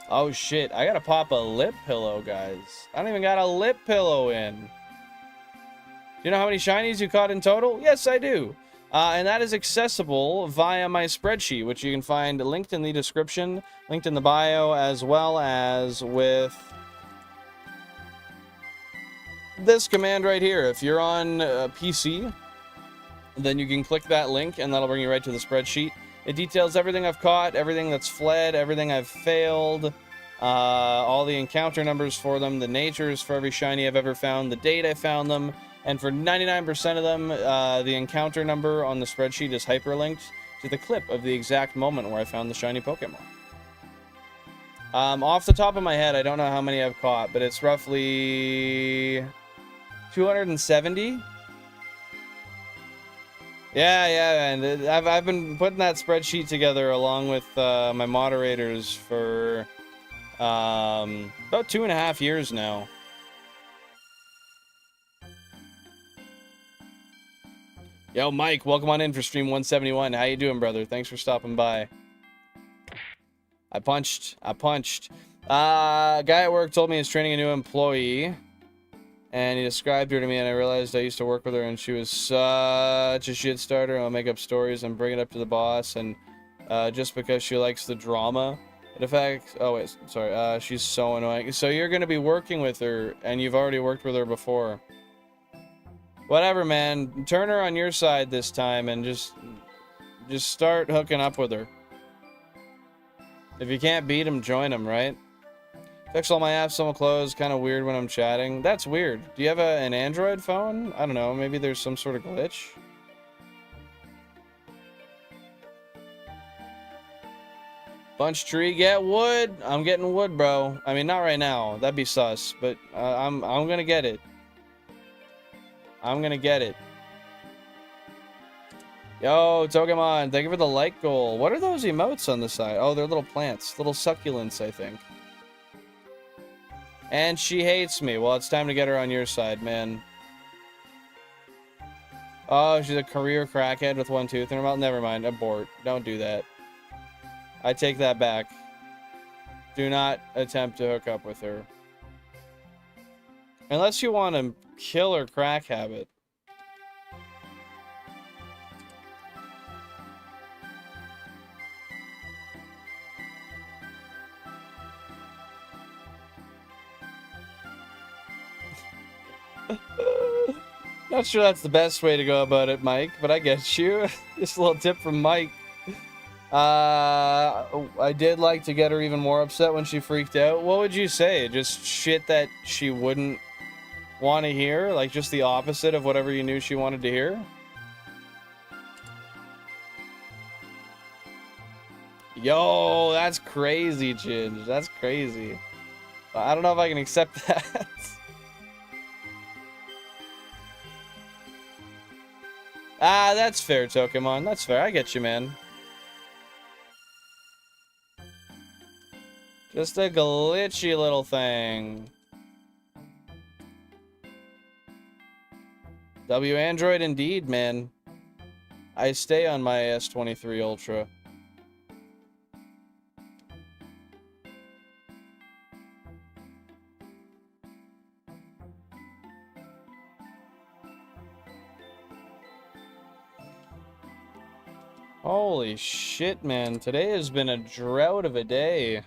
Oh shit, I gotta pop a lip pillow, guys. I don't even got a lip pillow in. Do you know how many shinies you caught in total? Yes, I do. And that is accessible via my spreadsheet, which you can find linked in the description, linked in the bio, as well as with this command right here. If you're on PC, then you can click that link, and that'll bring you right to the spreadsheet. It details everything I've caught, everything that's fled, everything I've failed, all the encounter numbers for them, the natures for every shiny I've ever found, the date I found them, and for 99% of them, the encounter number on the spreadsheet is hyperlinked to the clip of the exact moment where I found the shiny Pokemon. Off the top of my head, I don't know how many I've caught, but it's roughly 270. Yeah, and I've been putting that spreadsheet together along with my moderators for about 2.5 years now. Yo, Mike, welcome on in for stream 171. How you doing, brother? Thanks for stopping by. I punched. A guy at work told me he's training a new employee. And he described her to me, and I realized I used to work with her, and she was such a shit starter. I'll make up stories and bring it up to the boss, and just because she likes the drama. It affects... Oh, wait, sorry. She's so annoying. So you're going to be working with her, and you've already worked with her before. Whatever, man. Turn her on your side this time, and just start hooking up with her. If you can't beat him, join him, right? Fix all my apps, some will close. Kind of weird when I'm chatting. That's weird. Do you have an Android phone? I don't know. Maybe there's some sort of glitch. Bunch tree, get wood. I'm getting wood, bro. I mean, not right now. That'd be sus. But I'm gonna get it. I'm gonna get it. Yo, Pokemon, thank you for the like goal. What are those emotes on the side? Oh, they're little plants. Little succulents, I think. And she hates me. Well, it's time to get her on your side, man. Oh, she's a career crackhead with one tooth in her mouth. Never mind. Abort. Don't do that. I take that back. Do not attempt to hook up with her. Unless you want to kill her crack habit. Not sure that's the best way to go about it, Mike, but I get you. Just a little tip from Mike. I did like to get her even more upset when she freaked out. What would you say? Just shit that she wouldn't want to hear? Like just the opposite of whatever you knew she wanted to hear? Yo, that's crazy, Ginge. That's crazy. I don't know if I can accept that. Ah, that's fair, Pokemon. That's fair. I get you, man. Just a glitchy little thing. W Android indeed, man. I stay on my S23 Ultra. Holy shit, man. Today has been a drought of a day.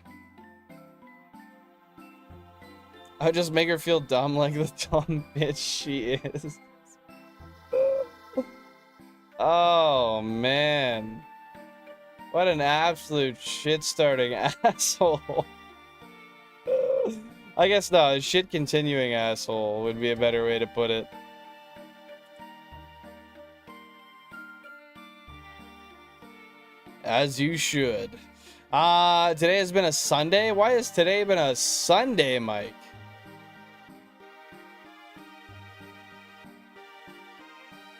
I just make her feel dumb like the dumb bitch she is. Oh, man. What an absolute shit-starting asshole. I guess no, shit-continuing asshole would be a better way to put it. As you should. Today has been a Sunday? Why has today been a Sunday, Mike?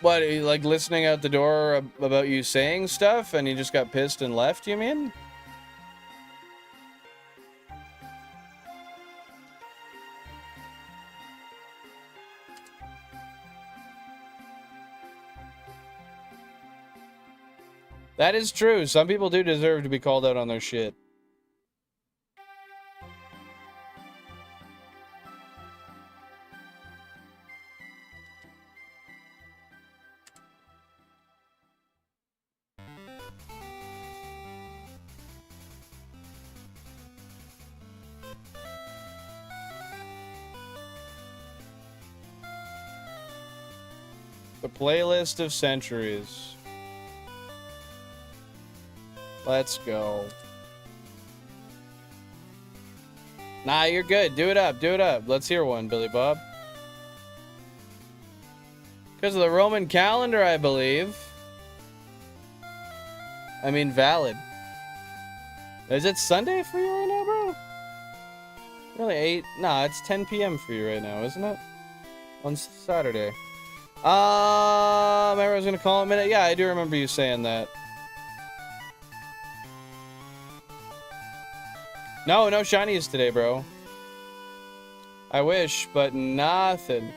What, like listening out the door about you saying stuff and you just got pissed and left, you mean? That is true. Some people do deserve to be called out on their shit. The playlist of centuries. Let's go. Nah, you're good. Do it up. Do it up. Let's hear one, Billy Bob. Because of the Roman calendar, I believe. I mean, valid. Is it Sunday for you right now, bro? Really, 8? Nah, it's 10 p.m. for you right now, isn't it? On Saturday. Remember I was going to call in a minute? Yeah, I do remember you saying that. No shinies today, bro. I wish, but nothing.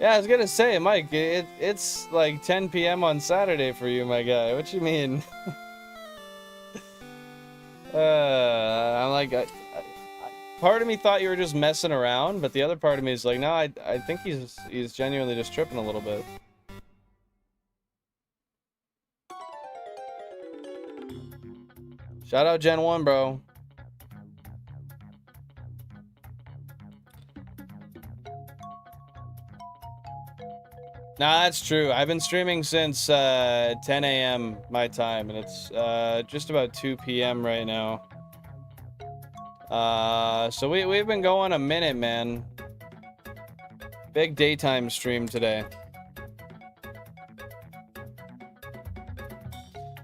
Yeah, I was gonna say, Mike, it's like 10 p.m. on Saturday for you, my guy. What you mean? I'm like, part of me thought you were just messing around, but the other part of me is like, no, I think he's genuinely just tripping a little bit. Shout out Gen 1, bro. Nah, that's true. I've been streaming since 10 a.m. my time, and it's just about 2 p.m. right now. So we've been going a minute, man. Big daytime stream today.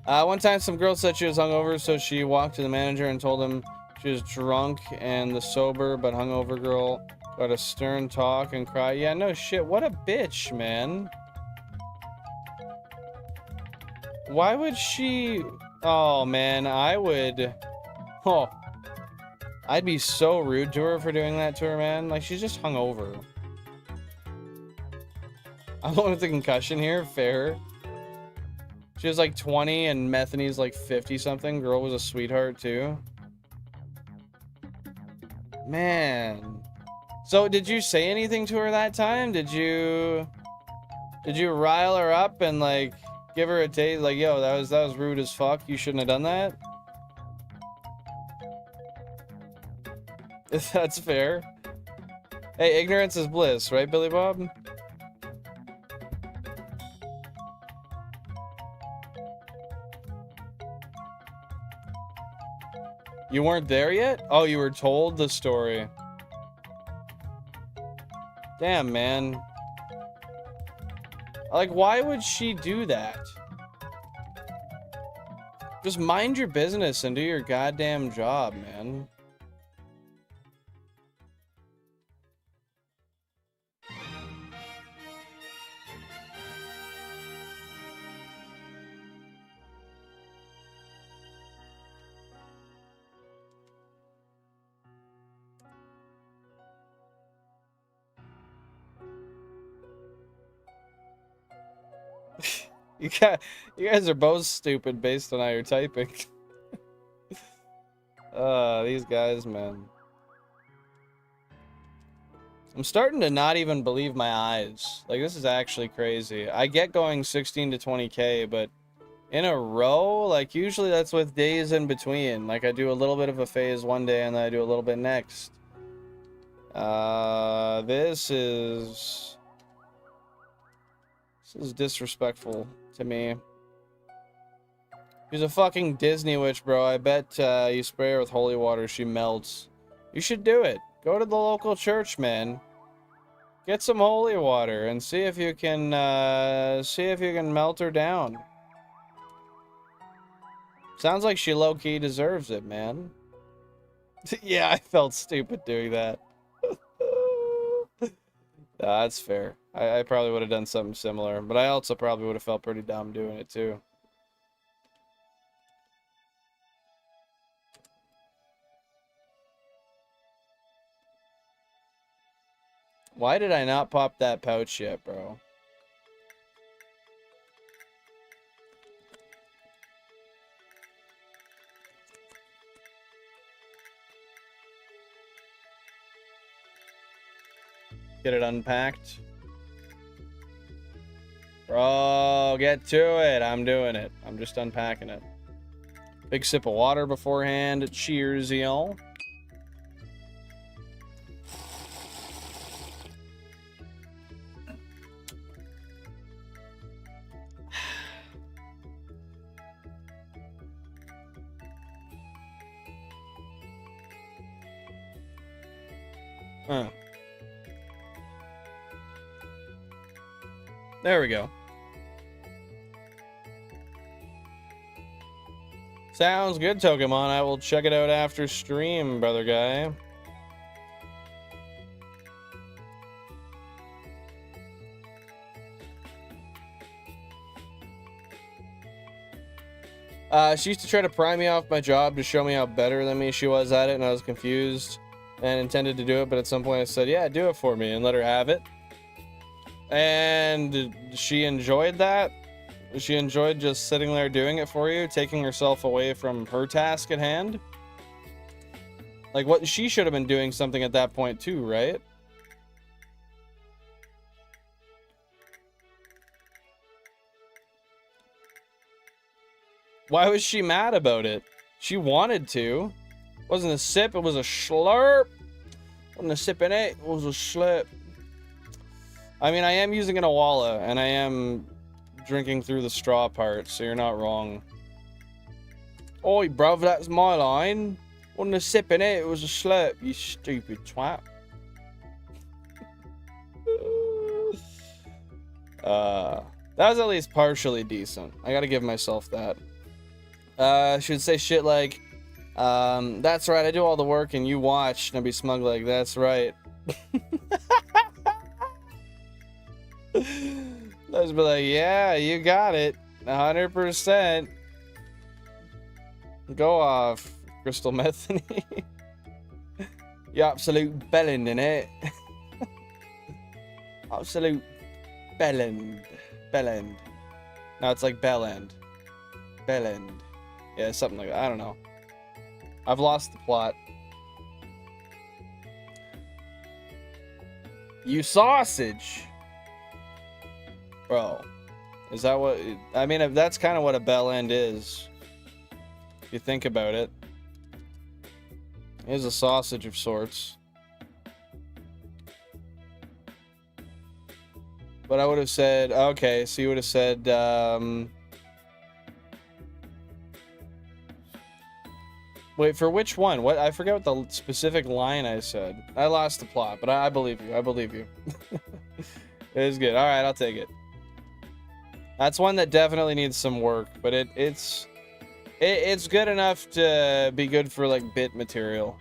One time some girl said she was hungover, so she walked to the manager and told him she was drunk, and the sober but hungover girl got a stern talk and cry. Yeah, no shit. What a bitch, man. Why would she... Oh, man, I would... Oh. I'd be so rude to her for doing that to her, man. Like, she's just hungover. I'm the one with the concussion here. Fair. She was like 20 and Methanie's like 50-something. Girl was a sweetheart, too. Man... So, did you say anything to her that time? Did you rile her up and, like, give her a taste? Like, yo, that was rude as fuck. You shouldn't have done that? That's fair. Hey, ignorance is bliss, right, Billy Bob? You weren't there yet? Oh, you were told the story. Damn, man. Like, why would she do that? Just mind your business and do your goddamn job, man. You guys are both stupid based on how you're typing. These guys, man. I'm starting to not even believe my eyes. Like, this is actually crazy. I get going 16 to 20k, but in a row, like, usually that's with days in between. Like, I do a little bit of a phase one day, and then I do a little bit next. This is disrespectful to me. She's a fucking Disney witch, bro. I bet you spray her with holy water, she melts. You should do it. Go to the local church, man. Get some holy water and see if you can melt her down. Sounds like she low-key deserves it, man. Yeah, I felt stupid doing that. That's fair. I probably would have done something similar, but I also probably would have felt pretty dumb doing it too. Why did I not pop that pouch yet, bro? Get it unpacked. Bro, get to it. I'm doing it. I'm just unpacking it. Big sip of water beforehand. Cheers, y'all. Huh. There we go. Sounds good, Pokemon. I will check it out after stream, brother guy. She used to try to pry me off my job to show me how better than me she was at it, and I was confused and intended to do it, but at some point I said, yeah, do it for me, and let her have it. And she enjoyed that. She enjoyed just sitting there doing it for you, taking herself away from her task at hand. Like, what she should have been doing something at that point too, right? Why was she mad about it? She wanted to. It wasn't a sip, it was a slurp. It wasn't a sip in it, it was a slurp. I mean, I am using an Awala, and I am drinking through the straw part, so you're not wrong. Oi, bruv, that's my line. Wasn't a sip in it, it was a slurp, you stupid twat. That was at least partially decent. I gotta give myself that. Should say shit like, that's right, I do all the work and you watch, and I'd be smug like, that's right. Let's be like, yeah, you got it, 100%. Go off, Crystal Methany. You absolute bellend in it. Absolute bellend. Bellend. No, it's like bellend. Bellend. Yeah, something like that. I don't know. I've lost the plot. You sausage. Bro. Is that what... I mean, that's kind of what a bellend is. If you think about it. It is a sausage of sorts. But I would have said... Okay, so you would have said... Wait, for which one? What? I forget what the specific line I said. I lost the plot, but I believe you. I believe you. It is good. All right, I'll take it. That's one that definitely needs some work, but it's It's good enough to be good for, like, bit material.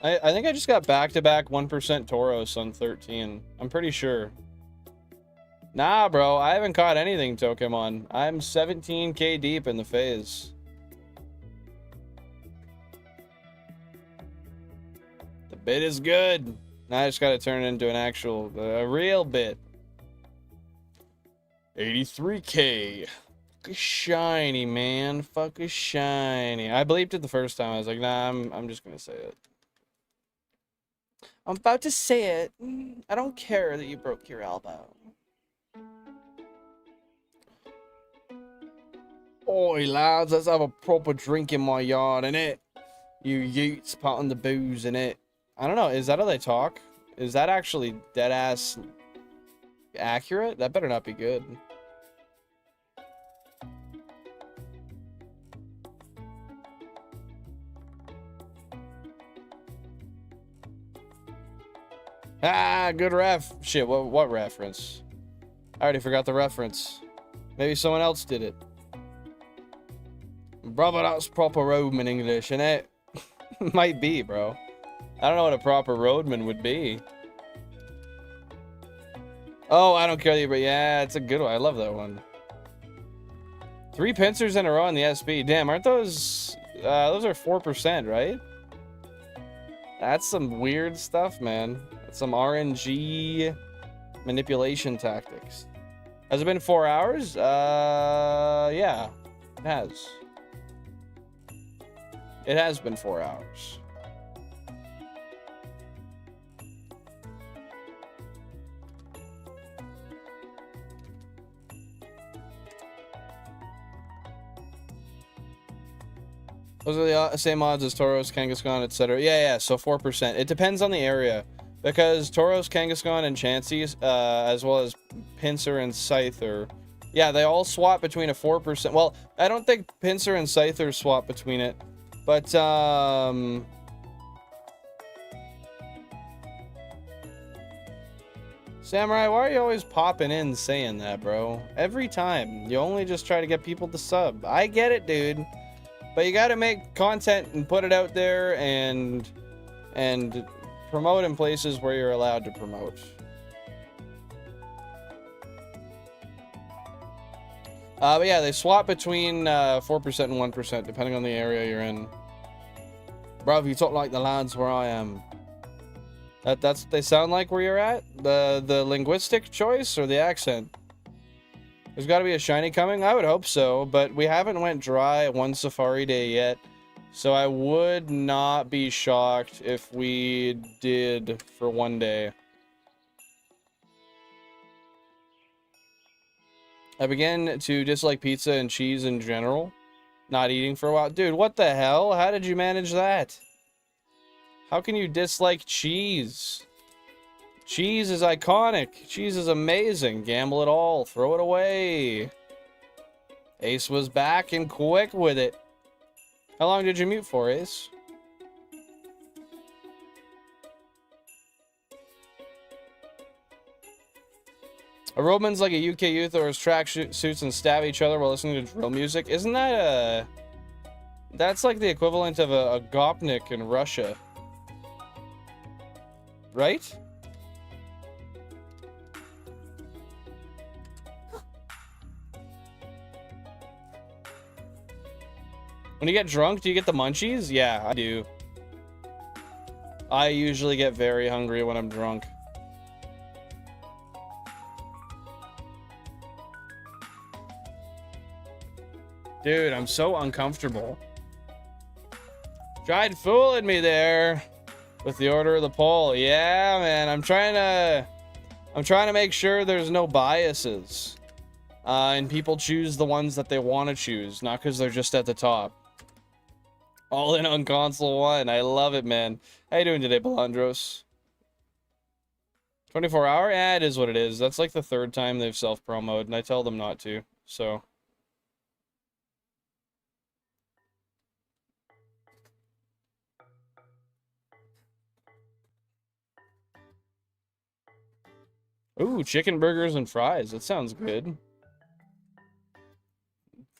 I think I just got back-to-back 1% Tauros on 13. I'm pretty sure. Nah, bro, I haven't caught anything Pokemon. I'm 17k deep in the phase. The bit is good. Now I just gotta turn it into an actual, a real bit. 83k. Fuck a shiny, man. Fuck a shiny. I bleeped it the first time. I was like, nah, I'm just gonna say it. I'm about to say it. I don't care that you broke your elbow. Oi, lads, let's have a proper drink in my yard, innit? You utes potting the booze, innit? I don't know, is that how they talk? Is that actually dead-ass accurate? That better not be good. Ah, good ref. Shit, what reference? I already forgot the reference. Maybe someone else did it. Brother, that's proper roadman English, innit? Might be, bro. I don't know what a proper roadman would be. Oh, I don't care, but yeah, it's a good one. I love that one. 3 pincers in a row on the SB. Damn, aren't those... those are 4%, right? That's some weird stuff, man. That's some RNG manipulation tactics. Has it been 4 hours? Yeah, it has. It has been 4 hours. Those are the same odds as Tauros, Kangaskhan, etc. Yeah, so 4%. It depends on the area. Because Tauros, Kangaskhan, and Chansey, as well as Pinsir and Scyther, yeah, they all swap between a 4%. Well, I don't think Pinsir and Scyther swap between it. But, Samurai, why are you always popping in saying that, bro? Every time. You only just try to get people to sub. I get it, dude. But you gotta make content and put it out there and promote in places where you're allowed to promote. But yeah, they swap between 4% and 1% depending on the area you're in. Bro, if you talk like the lads where I am. That's what they sound like where you're at? The linguistic choice or the accent? There's got to be a shiny coming? I would hope so, but we haven't went dry one safari day yet. So I would not be shocked if we did for one day. I began to dislike pizza and cheese in general. Not eating for a while. Dude, what the hell? How did you manage that? How can you dislike cheese? Cheese is iconic. Cheese is amazing. Gamble it all. Throw it away. Ace was back and quick with it. How long did you mute for, Ace? A roadman's like a UK youth that wears track suits and stab each other while listening to drill music. Isn't that a... That's like the equivalent of a gopnik in Russia. Right? When you get drunk, do you get the munchies? Yeah, I do. I usually get very hungry when I'm drunk. Dude, I'm so uncomfortable. Tried fooling me there with the order of the poll. Yeah, man, I'm trying to make sure there's no biases. And people choose the ones that they want to choose, not because they're just at the top. All in on console 1. I love it, man. How you doing today, Balandros? 24 hour? Yeah, it is what it is. That's like the 3rd time they've self-promoted, and I tell them not to, so. Ooh, chicken burgers and fries. That sounds good.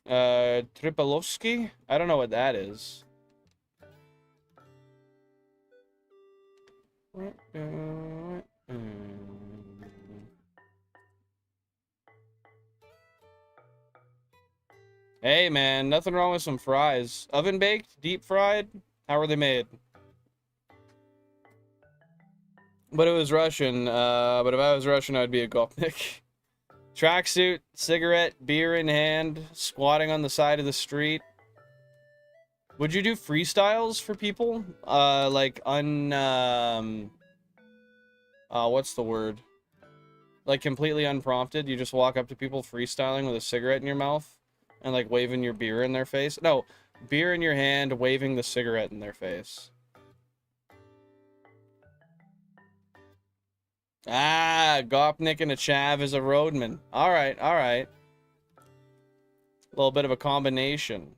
Tripalovsky? I don't know what that is. Hey, man, nothing wrong with some fries. Oven baked? Deep fried? How are they made? But it was Russian. But if I was Russian, I'd be a Gopnik. Tracksuit, cigarette, beer in hand, squatting on the side of the street. Would you do freestyles for people? What's the word? Like completely unprompted, you just walk up to people freestyling with a cigarette in your mouth and like waving your beer in their face? No, beer in your hand, waving the cigarette in their face. Ah, Gopnik and a Chav is a roadman. Alright, alright. A little bit of a combination.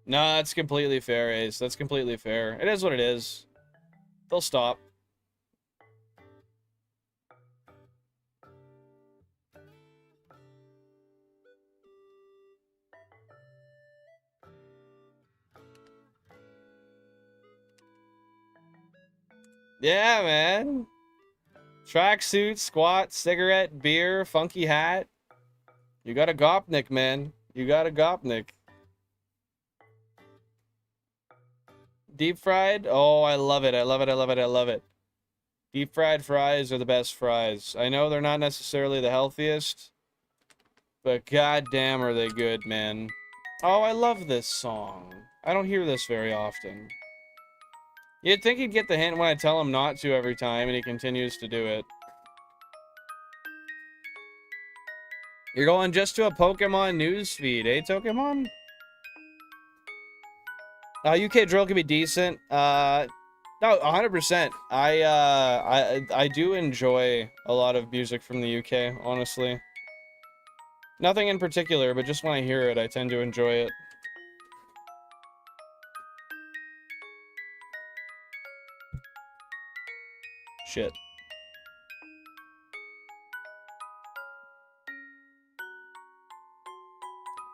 No, that's completely fair, Ace. That's completely fair. It is what it is. They'll stop. Yeah, man. Tracksuit, squat, cigarette, beer, funky hat. You got a Gopnik, man. You got a Gopnik. Deep fried? Oh, I love it. I love it. I love it. I love it. Deep fried fries are the best fries. I know they're not necessarily the healthiest, but goddamn are they good, man. Oh, I love this song. I don't hear this very often. You'd think he'd get the hint when I tell him not to every time, and he continues to do it. You're going just to a Pokemon news feed, eh, Pokemon? UK drill can be decent. No, 100%. I do enjoy a lot of music from the UK, honestly. Nothing in particular, but just when I hear it, I tend to enjoy it. Shit.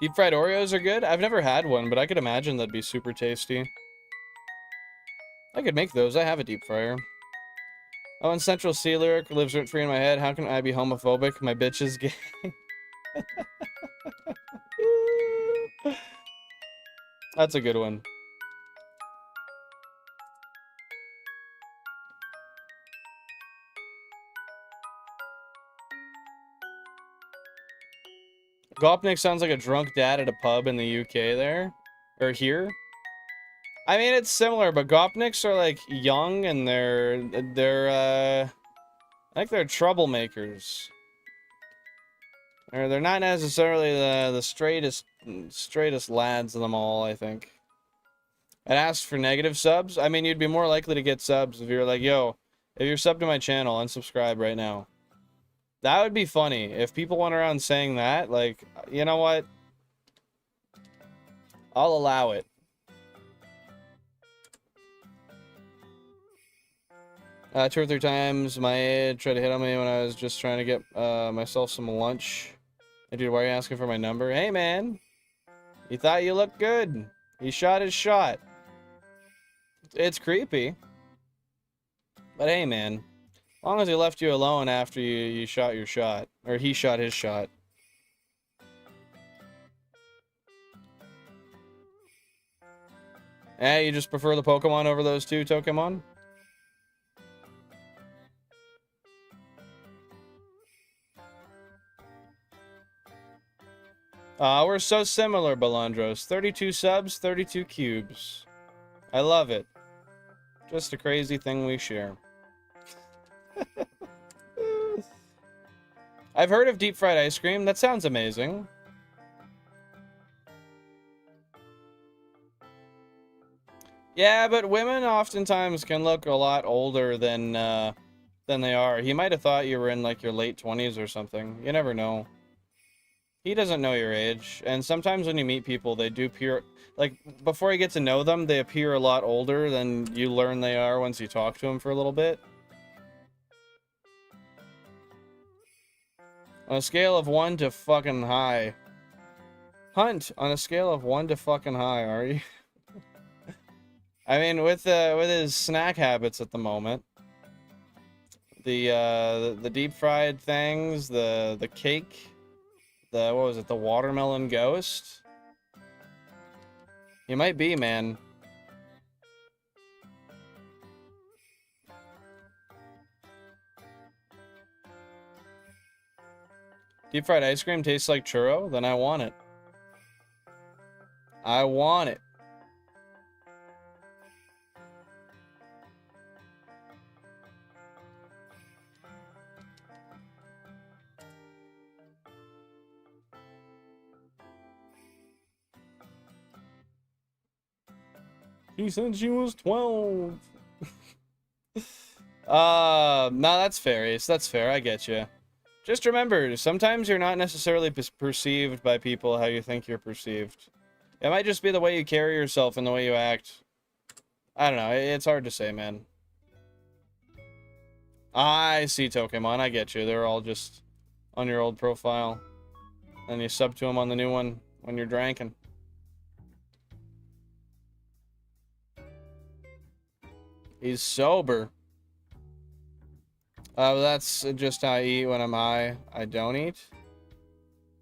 Deep fried Oreos are good? I've never had one, but I could imagine that'd be super tasty. I could make those. I have a deep fryer. Oh, and Central C lyric lives rent free in my head. How can I be homophobic? My bitch is gay. That's a good one. Gopnik sounds like a drunk dad at a pub in the UK there. Or here. I mean, it's similar, but Gopniks are, like, young, and they're, I think they're troublemakers. They're not necessarily the straightest lads of them all, I think. I'd ask for negative subs. I mean, you'd be more likely to get subs if you're like, yo, if you're subbed to my channel, unsubscribe right now. That would be funny. If people went around saying that, like, you know what? I'll allow it. Two or three times my age tried to hit on me when I was just trying to get myself some lunch. Hey, dude, why are you asking for my number? Hey, man. He thought you looked good. He shot his shot. It's creepy. But hey, man. As long as he left you alone after you shot your shot. Or he shot his shot. Hey, you just prefer the Pokemon over those two Pokemon? We're so similar, Balandros. 32 subs, 32 cubes. I love it. Just a crazy thing we share. I've heard of deep fried ice cream. That sounds amazing. Yeah, but women oftentimes can look a lot older than they are. He might have thought you were in like your late 20s or something. You never know. He doesn't know your age, and sometimes when you meet people, they do appear, like, before you get to know them, they appear a lot older than you learn they are once you talk to them for a little bit. On a scale of 1 to fucking high. Hunt, on a scale of 1 to fucking high, are you? I mean, with his snack habits at the moment, the deep fried things, the cake, what was it, the watermelon ghost? You might be, man. Deep fried ice cream tastes like churro? Then I want it. I want it. She said she was 12. No, that's fair, Ace. That's fair. I get you. Just remember, sometimes you're not necessarily perceived by people how you think you're perceived. It might just be the way you carry yourself and the way you act. I don't know. It's hard to say, man. I see, Pokemon. I get you. They're all just on your old profile. And you sub to them on the new one when you're drinking. He's sober. That's just how I eat when I'm high. I don't eat.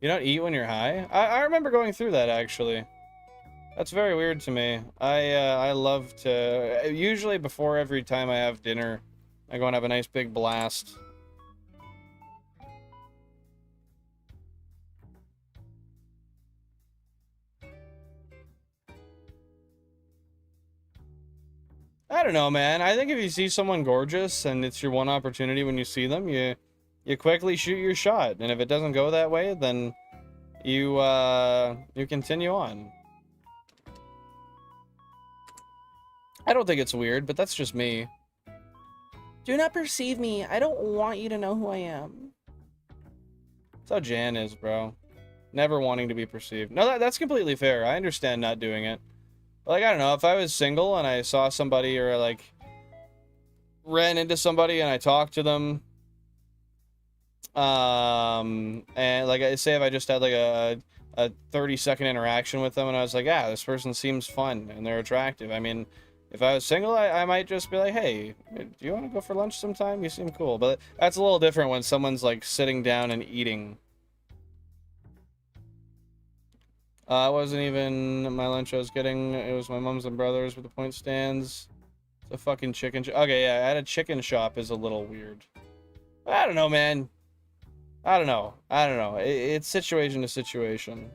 You don't eat when you're high? I remember going through that, actually. That's very weird to me. I love to... Usually before every time I have dinner, I go and have a nice big blast. I don't know, man. I think if you see someone gorgeous and it's your one opportunity when you see them, you quickly shoot your shot. And if it doesn't go that way, then you continue on. I don't think it's weird, but that's just me. Do not perceive me. I don't want you to know who I am. That's how Jan is, bro. Never wanting to be perceived. No, that's completely fair. I understand not doing it. But, like, I don't know. If I was single and I saw somebody or, like, ran into somebody and I talked to them, and, like, I say if I just had, like, a 30-second interaction with them and I was like, yeah, this person seems fun and they're attractive. I mean... If I was single, I might just be like, hey, do you want to go for lunch sometime? You seem cool. But that's a little different when someone's, like, sitting down and eating. It wasn't even my lunch I was getting. It was my mom's and brother's with the point stands. It's a fucking chicken shop. Okay, yeah, at a chicken shop is a little weird. But I don't know, man. I don't know. It's situation to situation.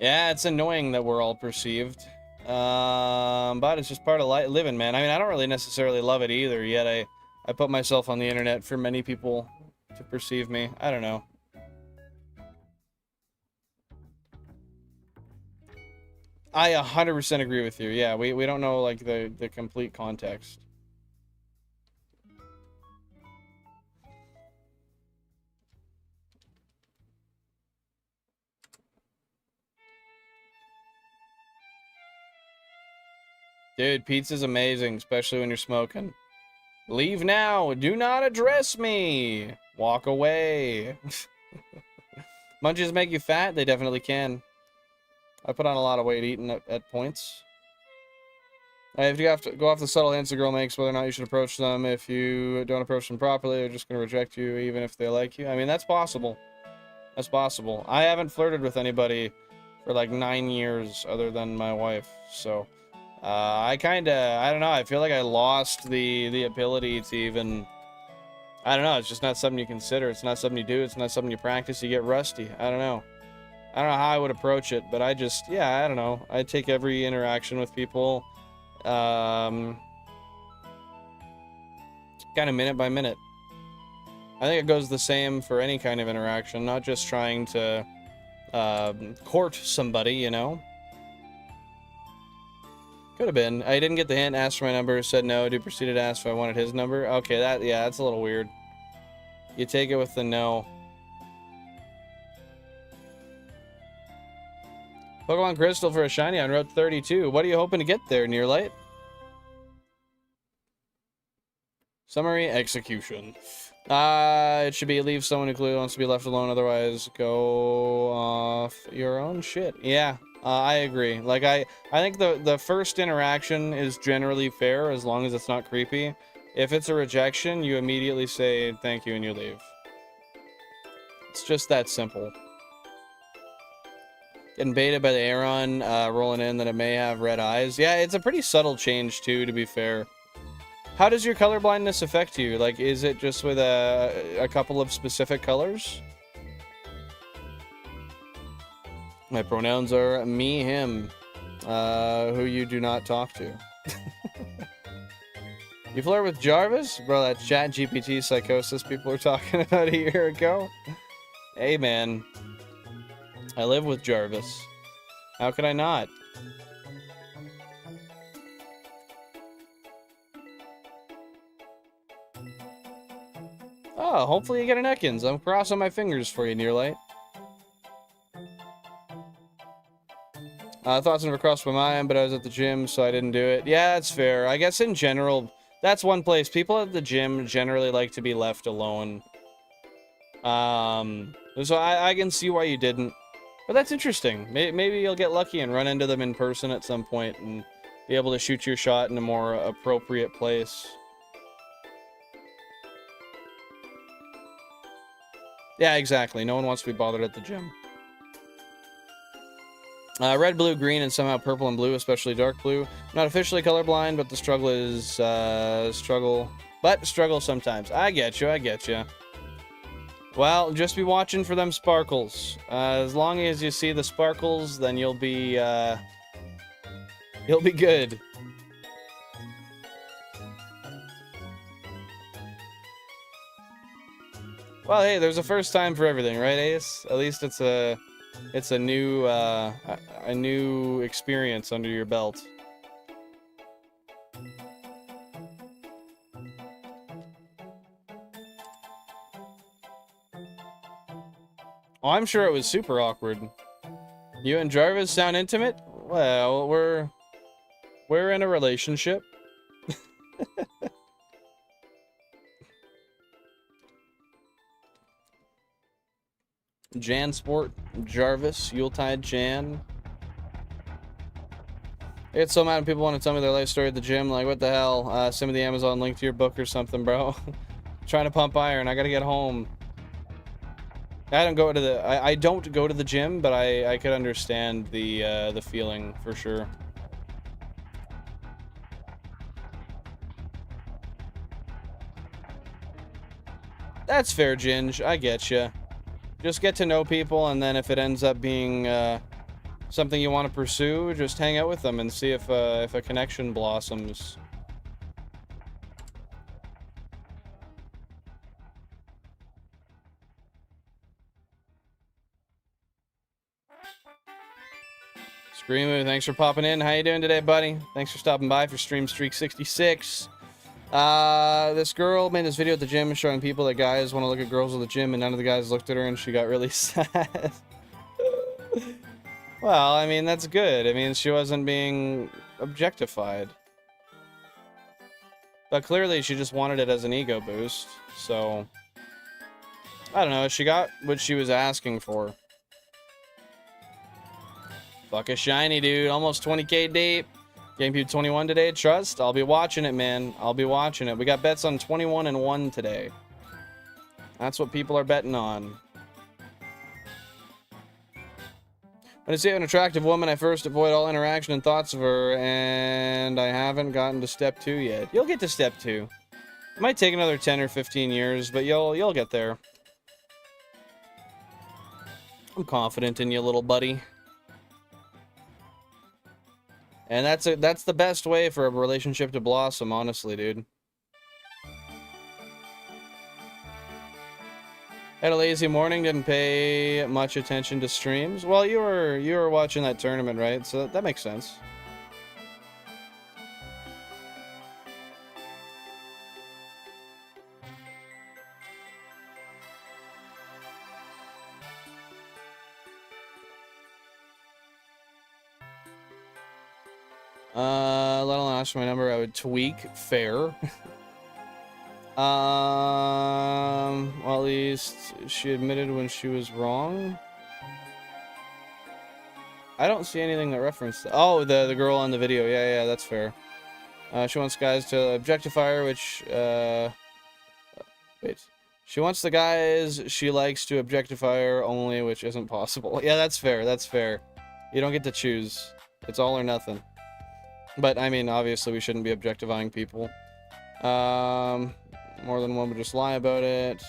Yeah, it's annoying that we're all perceived. But it's just part of living, man. I mean, I don't really necessarily love it either, yet I put myself on the internet for many people to perceive me. I don't know. I 100% agree with you. Yeah, we don't know, like, the complete context. Dude, pizza's amazing, especially when you're smoking. Leave now. Do not address me. Walk away. Munchies make you fat? They definitely can. I put on a lot of weight eating at points. If you have to go off the subtle hints a girl makes, whether or not you should approach them. If you don't approach them properly, they're just going to reject you, even if they like you. I mean, that's possible. That's possible. I haven't flirted with anybody for like 9 years other than my wife, so... I don't know, I feel like I lost the ability to even, I don't know, it's just not something you consider, it's not something you do, it's not something you practice, you get rusty, I don't know how I would approach it, but I don't know, I take every interaction with people, kind of minute by minute. I think it goes the same for any kind of interaction, not just trying to, court somebody, you know? Could have been. I didn't get the hint, asked for my number, said no, dude proceeded to ask if I wanted his number. Okay, yeah, that's a little weird. You take it with the no. Pokemon Crystal for a shiny on Route 32. What are you hoping to get there, Nearlight? Summary execution. It should be leave someone who wants to be left alone, otherwise go off your own shit. Yeah, I agree. Like, I think the first interaction is generally fair as long as it's not creepy. If it's a rejection, you immediately say thank you and you leave. It's just that simple. Getting baited by the Aeron, rolling in that it may have red eyes. Yeah, it's a pretty subtle change too, to be fair. How does your color blindness affect you? Like, is it just with a couple of specific colors? My pronouns are me, him, who you do not talk to. You flirt with Jarvis? Bro, that chat GPT psychosis people were talking about a year ago. Hey, man. I live with Jarvis. How could I not? Oh, hopefully you get an Ekans. I'm crossing my fingers for you, Nearlight. Thoughts never crossed my mind, but I was at the gym, so I didn't do it. Yeah, that's fair. I guess in general, that's one place. People at the gym generally like to be left alone. So I can see why you didn't. But that's interesting. Maybe you'll get lucky and run into them in person at some point and be able to shoot your shot in a more appropriate place. Yeah, exactly. No one wants to be bothered at the gym. Red, blue, green, and somehow purple and blue, especially dark blue. Not officially colorblind, but the struggle is struggle. But struggle sometimes. I get you. I get you. Well, just be watching for them sparkles. As long as you see the sparkles, then you'll be good. Well, hey, there's a first time for everything, right, Ace? At least it's a new experience under your belt. Oh, I'm sure it was super awkward. You and Jarvis sound intimate? Well, we're in a relationship. Jansport, Jarvis, Yuletide Jan. I get so mad when people want to tell me their life story at the gym. Like, what the hell? Send me the Amazon link to your book or something, bro. Trying to pump iron. I gotta get home. I don't go to the. I don't go to the gym, but I could understand the feeling for sure. That's fair, Ginge. I get you. Just get to know people, and then if it ends up being something you want to pursue, just hang out with them and see if a connection blossoms. Screamu, thanks for popping in. How you doing today, buddy? Thanks for stopping by for Stream Streak 66. This girl made this video at the gym showing people that guys want to look at girls at the gym, and none of the guys looked at her, and she got really sad. Well, I mean, that's good. I mean, she wasn't being objectified. But clearly, she just wanted it as an ego boost, so... I don't know, she got what she was asking for. Fuck a shiny, dude. Almost 20k deep. GameCube 21 today. Trust? I'll be watching it, man. I'll be watching it. We got bets on 21 and 1 today. That's what people are betting on. When I see an attractive woman, I first avoid all interaction and thoughts of her, and I haven't gotten to step 2 yet. You'll get to step 2. It might take another 10 or 15 years, but you'll get there. I'm confident in you, little buddy. And that's the best way for a relationship to blossom, honestly, dude. Had a lazy morning, didn't pay much attention to streams. Well, you were watching that tournament, right? So that makes sense. Let alone ask for my number, I would tweak. Fair. Well, at least she admitted when she was wrong. I don't see anything that referenced. Oh, the girl on the video. Yeah, that's fair. She wants guys to objectify her, which wait. She wants the guys she likes to objectify her only, which isn't possible. Yeah, that's fair. That's fair. You don't get to choose. It's all or nothing. But I mean, obviously, we shouldn't be objectifying people. More than one would just lie about it.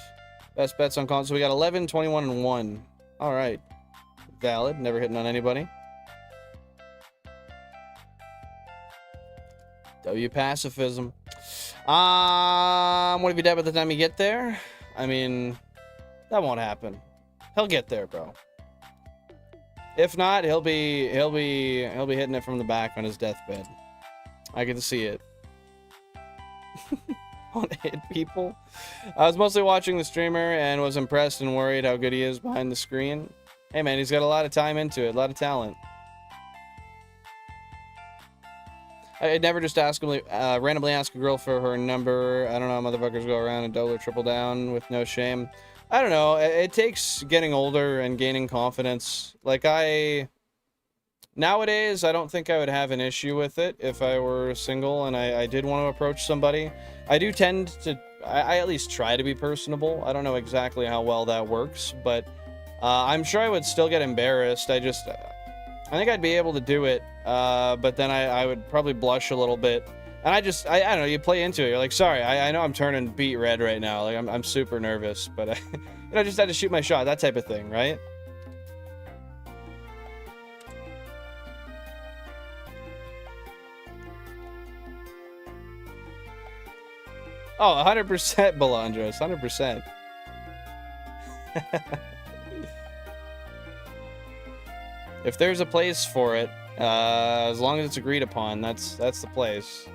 Best bets on console. We got 11, 21, and 1. All right. Valid. Never hitting on anybody. W pacifism. What if you dead by the time you get there? I mean, that won't happen. He'll get there, bro. If not, he'll be hitting it from the back on his deathbed. I can see it. Want to hit people? I was mostly watching the streamer and was impressed and worried how good he is behind the screen. Hey man, he's got a lot of time into it, a lot of talent. I'd never just randomly ask a girl for her number. I don't know, motherfuckers go around and double or triple down with no shame. I don't know, it takes getting older and gaining confidence. Like nowadays, I don't think I would have an issue with it if I were single and I did want to approach somebody. I do tend to, I at least try to be personable. I don't know exactly how well that works, but I'm sure I would still get embarrassed. I think I'd be able to do it, but then I would probably blush a little bit. And I don't know, you play into it. You're like, sorry, I know I'm turning beet red right now. Like, I'm super nervous, but I just had to shoot my shot, that type of thing, right? Oh, 100% Belandros, 100%. If there's a place for it, as long as it's agreed upon, that's the place.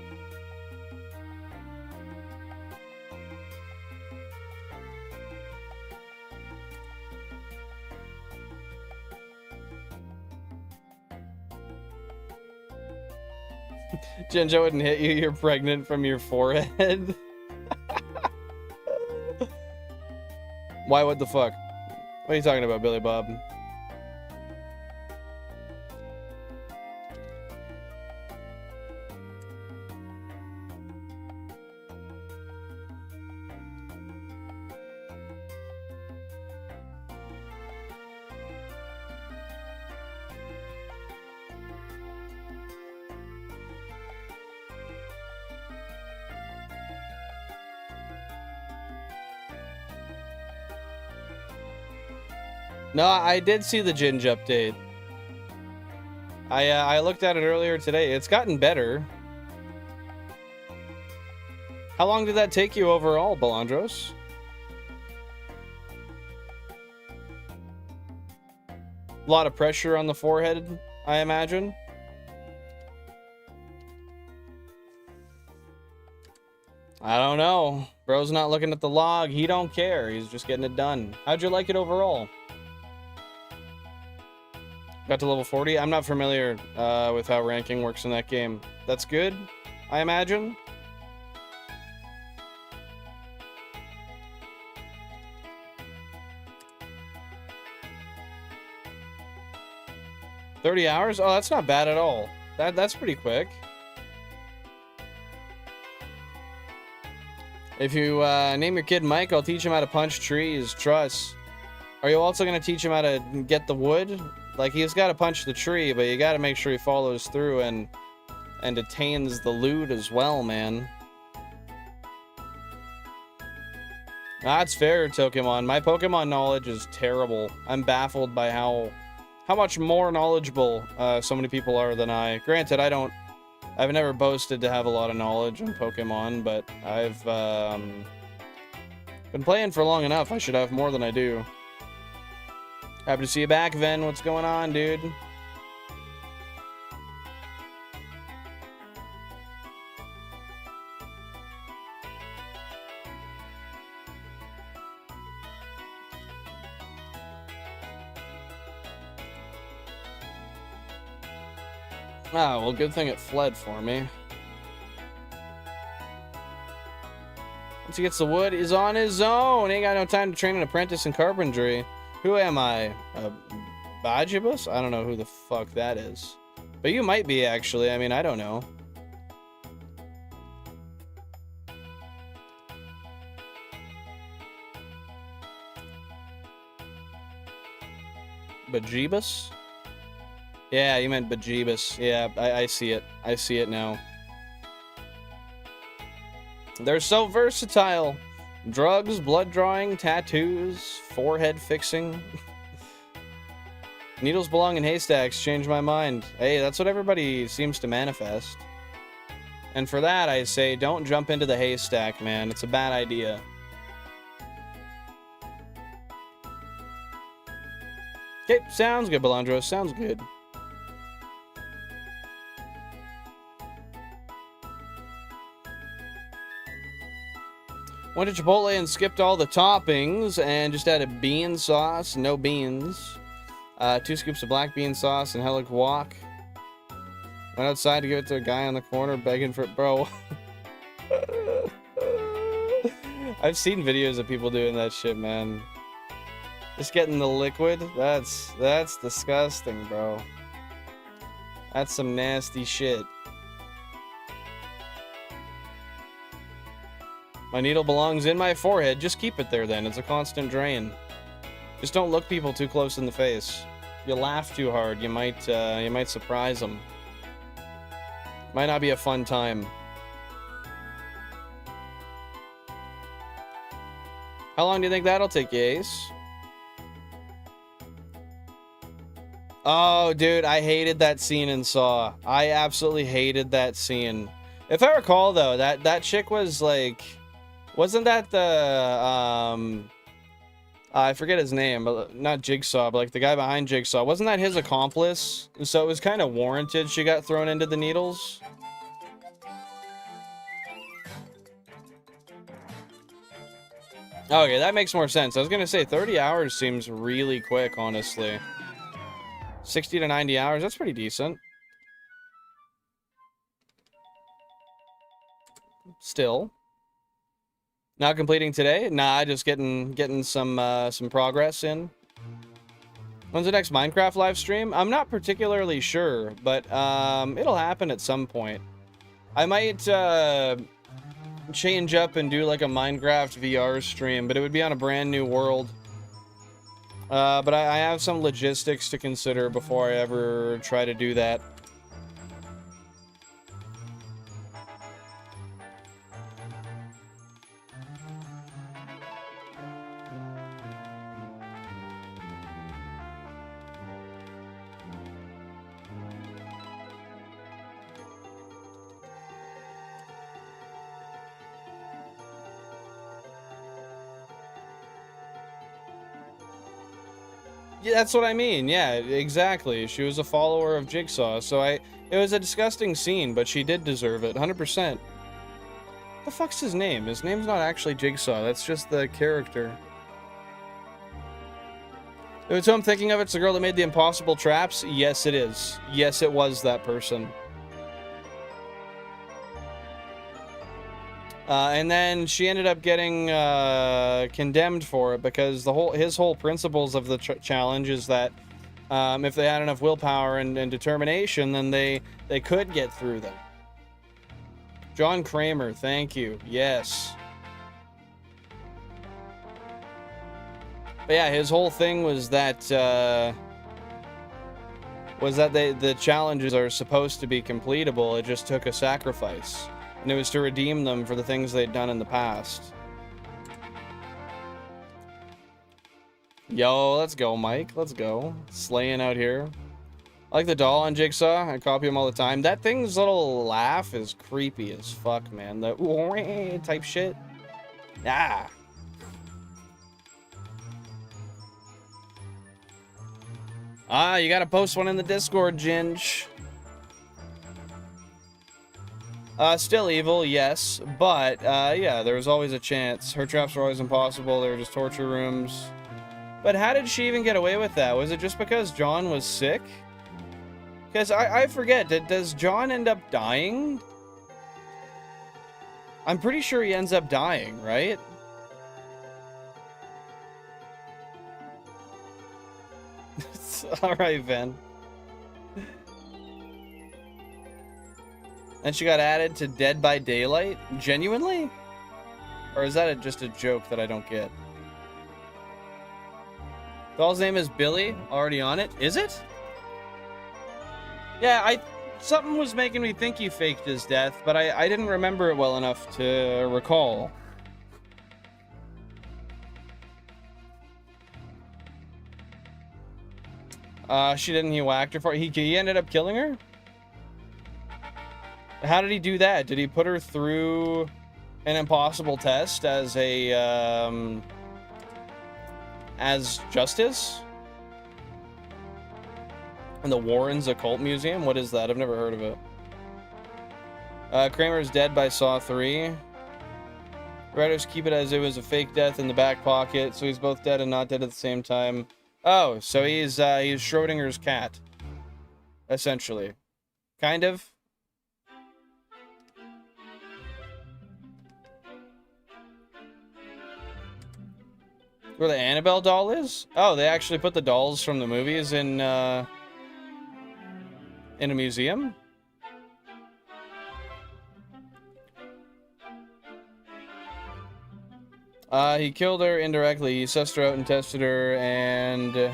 Jinjo wouldn't hit you, you're pregnant from your forehead. Why, what the fuck? What are you talking about, Billy Bob? No, I did see the Ginge update. I looked at it earlier today. It's gotten better. How long did that take you overall, Belandros? A lot of pressure on the forehead, I imagine. I don't know. Bro's not looking at the log. He don't care. He's just getting it done. How'd you like it overall? Got to level 40. I'm not familiar with how ranking works in that game. That's good, I imagine. $30 hours? Oh, that's not bad at all. That's pretty quick. If you name your kid Mike, I'll teach him how to punch trees. Trust. Are you also going to teach him how to get the wood? Like, he's got to punch the tree, but you got to make sure he follows through and attains the loot as well, man. That's fair, Tokemon. My Pokemon knowledge is terrible. I'm baffled by how much more knowledgeable so many people are than I. Granted, I've never boasted to have a lot of knowledge on Pokemon, but I've been playing for long enough. I should have more than I do. Happy to see you back, Ven. What's going on, dude? Ah, well, good thing it fled for me. Once he gets the wood, he's on his own. Ain't got no time to train an apprentice in carpentry. Who am I? A Bajibus? I don't know who the fuck that is. But you might be, actually. I mean, I don't know. Bajibus? Yeah, you meant Bajibus. Yeah, I see it. I see it now. They're so versatile. Drugs, blood drawing, tattoos, forehead fixing. Needles belong in haystacks. Change my mind. Hey, that's what everybody seems to manifest. And for that, I say, don't jump into the haystack, man. It's a bad idea. Okay, sounds good, Belandro. Sounds good. Went to Chipotle and skipped all the toppings and just added bean sauce, no beans. 2 scoops of black bean sauce and Hellick Wok. Went outside to give it to a guy on the corner begging for it, bro. I've seen videos of people doing that shit, man. Just getting the liquid. That's disgusting, bro. That's some nasty shit. My needle belongs in my forehead. Just keep it there then. It's a constant drain. Just don't look people too close in the face. If you laugh too hard, you might surprise them. Might not be a fun time. How long do you think that'll take you, Ace? Oh, dude, I hated that scene in Saw. I absolutely hated that scene. If I recall, though, that chick was like... Wasn't that the, I forget his name, but not Jigsaw, but like the guy behind Jigsaw. Wasn't that his accomplice? So it was kind of warranted she got thrown into the needles. Okay, that makes more sense. I was gonna say 30 hours seems really quick, honestly. 60 to 90 hours, that's pretty decent. Still. Not completing today? Nah, just getting some progress in. When's the next Minecraft live stream? I'm not particularly sure, but it'll happen at some point. I might change up and do like a Minecraft VR stream, but it would be on a brand new world. But I have some logistics to consider before I ever try to do that. Yeah, that's what I mean. Yeah, exactly. She was a follower of Jigsaw, so it was a disgusting scene, but she did deserve it, 100%. The fuck's his name? His name's not actually Jigsaw, that's just the character. If it's who I'm thinking of, it's the girl that made the impossible traps? Yes, it is. Yes, it was that person. And then she ended up getting condemned for it because his whole principles of the challenge is that if they had enough willpower and determination, then they could get through them. John Kramer, thank you. Yes. But yeah, his whole thing was that the challenges are supposed to be completable. It just took a sacrifice. And it was to redeem them for the things they'd done in the past. Yo, let's go, Mike. Let's go. Slaying out here. I like the doll on Jigsaw. I copy him all the time. That thing's little laugh is creepy as fuck, man. The type shit. Ah. Ah, you gotta post one in the Discord, Ginge. Still evil, yes, but, yeah, there was always a chance. Her traps were always impossible, they were just torture rooms. But how did she even get away with that? Was it just because John was sick? Because I forget, does John end up dying? I'm pretty sure he ends up dying, right? Alright, Ven. And she got added to Dead by Daylight? Genuinely? Or is that just a joke that I don't get? Doll's name is Billy, already on it. Is it? Yeah, something was making me think he faked his death, but I didn't remember it well enough to recall. She didn't. He whacked her for it. He ended up killing her? How did he do that? Did he put her through an impossible test as a, as justice? In the Warren's Occult Museum? What is that? I've never heard of it. Kramer's dead by Saw 3. Writers keep it as it was a fake death in the back pocket, so he's both dead and not dead at the same time. Oh, so he's Schrodinger's cat. Essentially. Kind of. Where the Annabelle doll is? Oh, they actually put the dolls from the movies in a museum? He killed her indirectly. He sussed her out and tested her, and the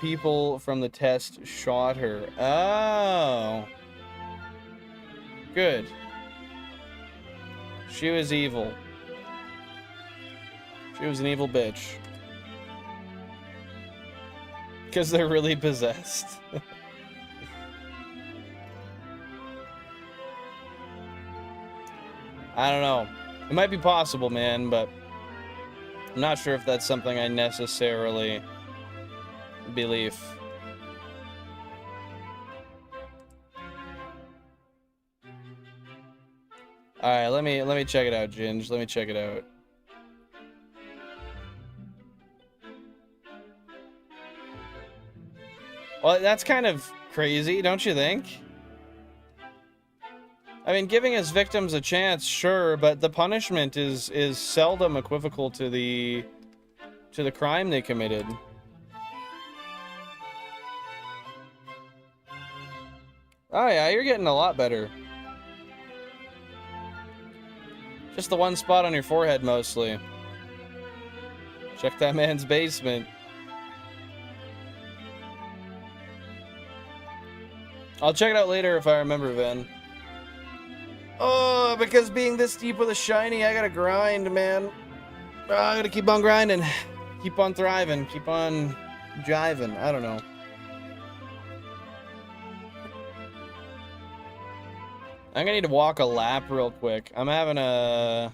people from the test shot her. Oh. Good. She was evil. She was an evil bitch. Because they're really possessed. I don't know. It might be possible, man, but I'm not sure if that's something I necessarily believe. Alright, let me check it out, Ginge. Let me check it out. Well, that's kind of crazy, don't you think? I mean, giving his victims a chance, sure, but the punishment is seldom equivocal to the crime they committed. Oh yeah, you're getting a lot better. Just the one spot on your forehead, mostly. Check that man's basement. I'll check it out later if I remember, Ven. Oh, because being this deep with a shiny, I gotta grind, man. Oh, I gotta keep on grinding. Keep on thriving. Keep on jiving. I don't know. I'm gonna need to walk a lap real quick. I'm having a...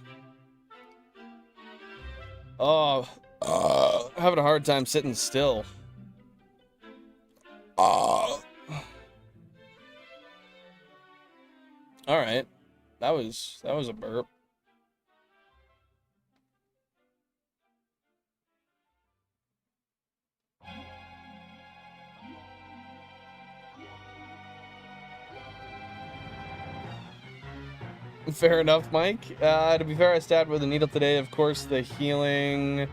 having a hard time sitting still. Alright. That was a burp. Fair enough, Mike. To be fair, I stabbed with a needle today. Of course, the healing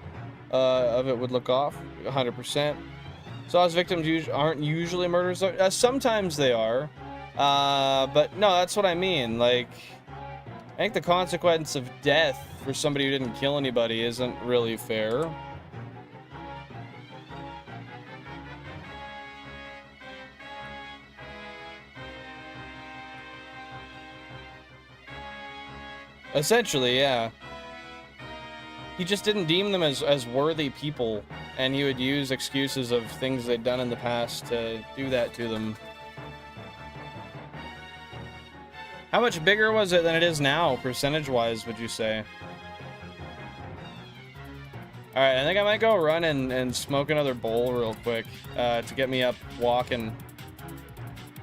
of it would look off 100%. Saw's victims aren't usually murderers. Sometimes they are. But no, that's what I mean. Like, I think the consequence of death for somebody who didn't kill anybody isn't really fair. Essentially, yeah. He just didn't deem them as worthy people, and he would use excuses of things they'd done in the past to do that to them. How much bigger was it than it is now, percentage-wise, would you say? Alright, I think I might go run and smoke another bowl real quick to get me up walking.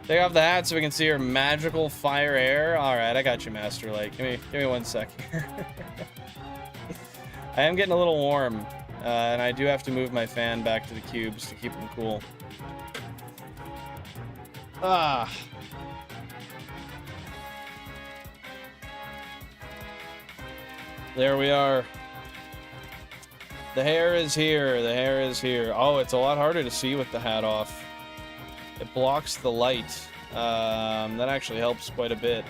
Take off the hat so we can see her magical fire air. Alright, I got you, Master Light. Give me 1 sec here. I am getting a little warm, and I do have to move my fan back to the cubes to keep them cool. Ah. There we are. The hair is here. The hair is here. Oh, it's a lot harder to see with the hat off. It blocks the light. That actually helps quite a bit.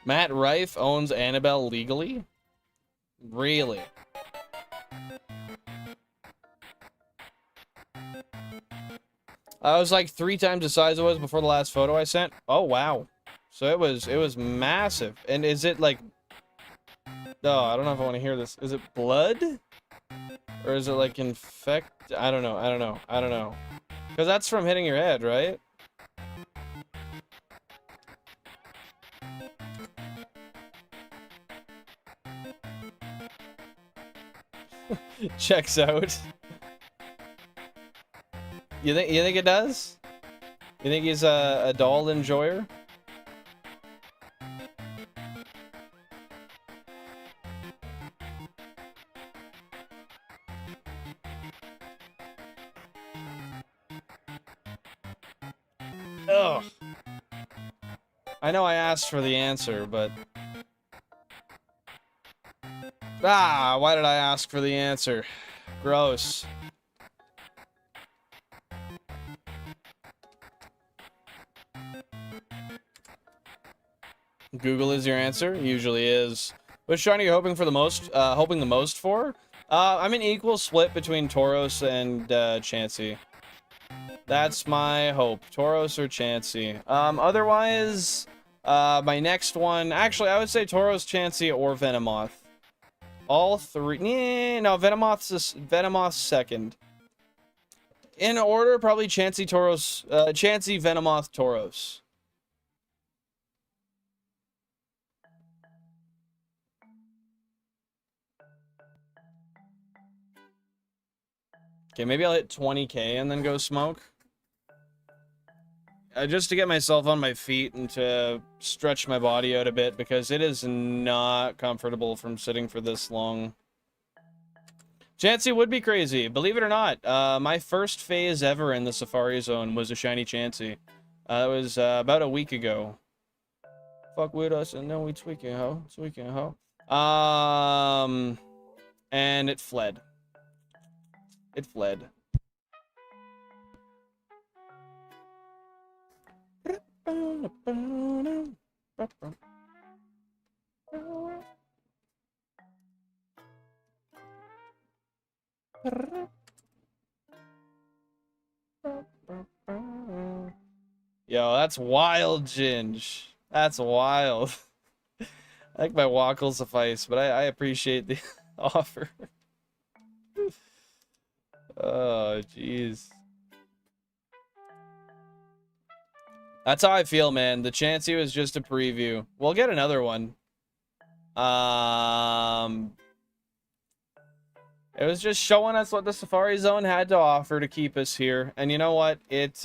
Matt Rife owns Annabelle legally? Really? I was like 3 times the size it was before the last photo I sent. Oh, wow. So it was massive. And is it like... Oh, I don't know if I want to hear this. Is it blood? Or is it like infect? I don't know. I don't know. I don't know. Because that's from hitting your head, right? Checks out. You think it does? You think he's a doll enjoyer? Ugh. I know I asked for the answer, but... Ah, why did I ask for the answer? Gross. Google is your answer? Usually is. Which shiny are you hoping for the most? Hoping the most for? I'm an equal split between Tauros and Chansey. That's my hope. Tauros or Chansey. Otherwise, my next one... Actually, I would say Tauros, Chansey, or Venomoth. All 3... no, Venomoth's second. In order, probably Chansey, Tauros... Chansey, Venomoth, Tauros. Okay, maybe I'll hit 20k and then go smoke. Just to get myself on my feet and to stretch my body out a bit, because it is not comfortable from sitting for this long. Chansey would be crazy, believe it or not. My first phase ever in the Safari Zone was a shiny Chansey. That was about a week ago. Fuck with us and then we tweaking, ho. Tweaking, ho. And it fled. It fled. Yo, that's wild, Ginge. That's wild. I think my walk will suffice, but I appreciate the offer. Oh, jeez. That's how I feel, man. The Chansey was just a preview. We'll get another one. It was just showing us what the Safari Zone had to offer to keep us here. And you know what? It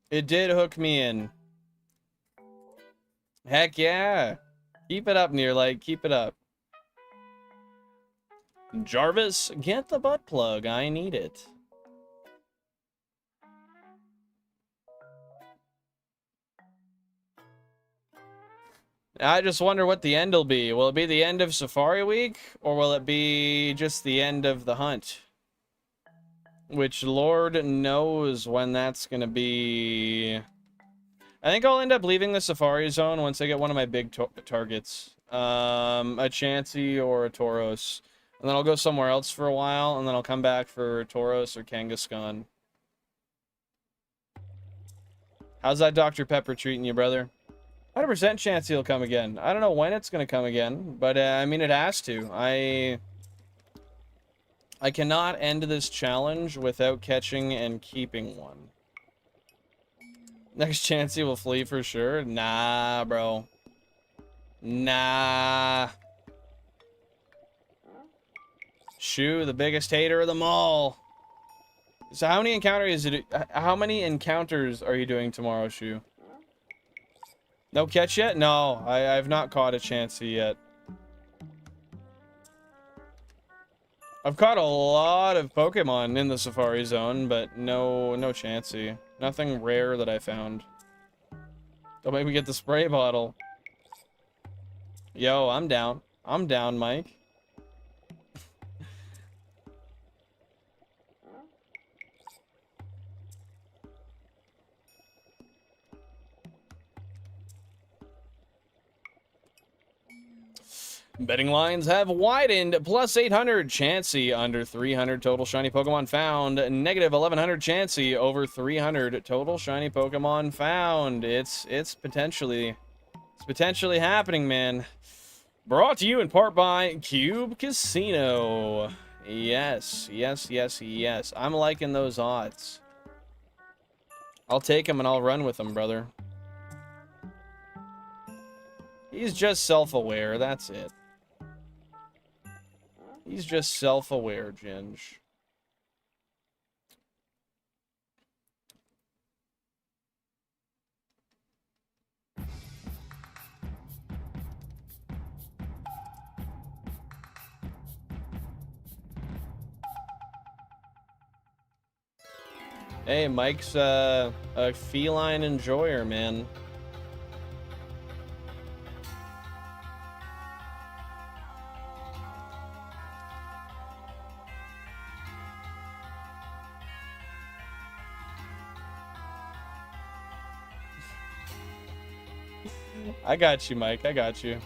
did hook me in. Heck yeah. Keep it up, Nearlight. Keep it up. Jarvis, get the butt plug. I need it. I just wonder what the end will be. Will it be the end of Safari Week? Or will it be just the end of the hunt? Which Lord knows when that's going to be. I think I'll end up leaving the Safari Zone once I get one of my big targets. A Chansey or a Tauros. And then I'll go somewhere else for a while, and then I'll come back for Tauros or Kangaskhan. How's that Dr. Pepper treating you, brother? 100% Chansey will come again. I don't know when it's going to come again, but I mean, it has to. I cannot end this challenge without catching and keeping one. Next Chansey will flee for sure. Nah, bro. Nah. Shu, the biggest hater of them all. So how many encounters are you doing tomorrow, Shu? No catch yet? No, I've not caught a Chansey yet. I've caught a lot of Pokemon in the Safari Zone, but no Chansey. Nothing rare that I found. Don't make me get the spray bottle. Yo, I'm down. I'm down, Mike. Betting lines have widened. Plus 800 Chansey, under 300 total shiny Pokemon found. Negative 1100 Chansey, over 300 total shiny Pokemon found. It's potentially happening, man. Brought to you in part by Cube Casino. Yes. I'm liking those odds. I'll take them and I'll run with them, brother. He's just self-aware, that's it. He's just self-aware, Ginge. Hey, Mike's a feline enjoyer, man. I got you, Mike. I got you.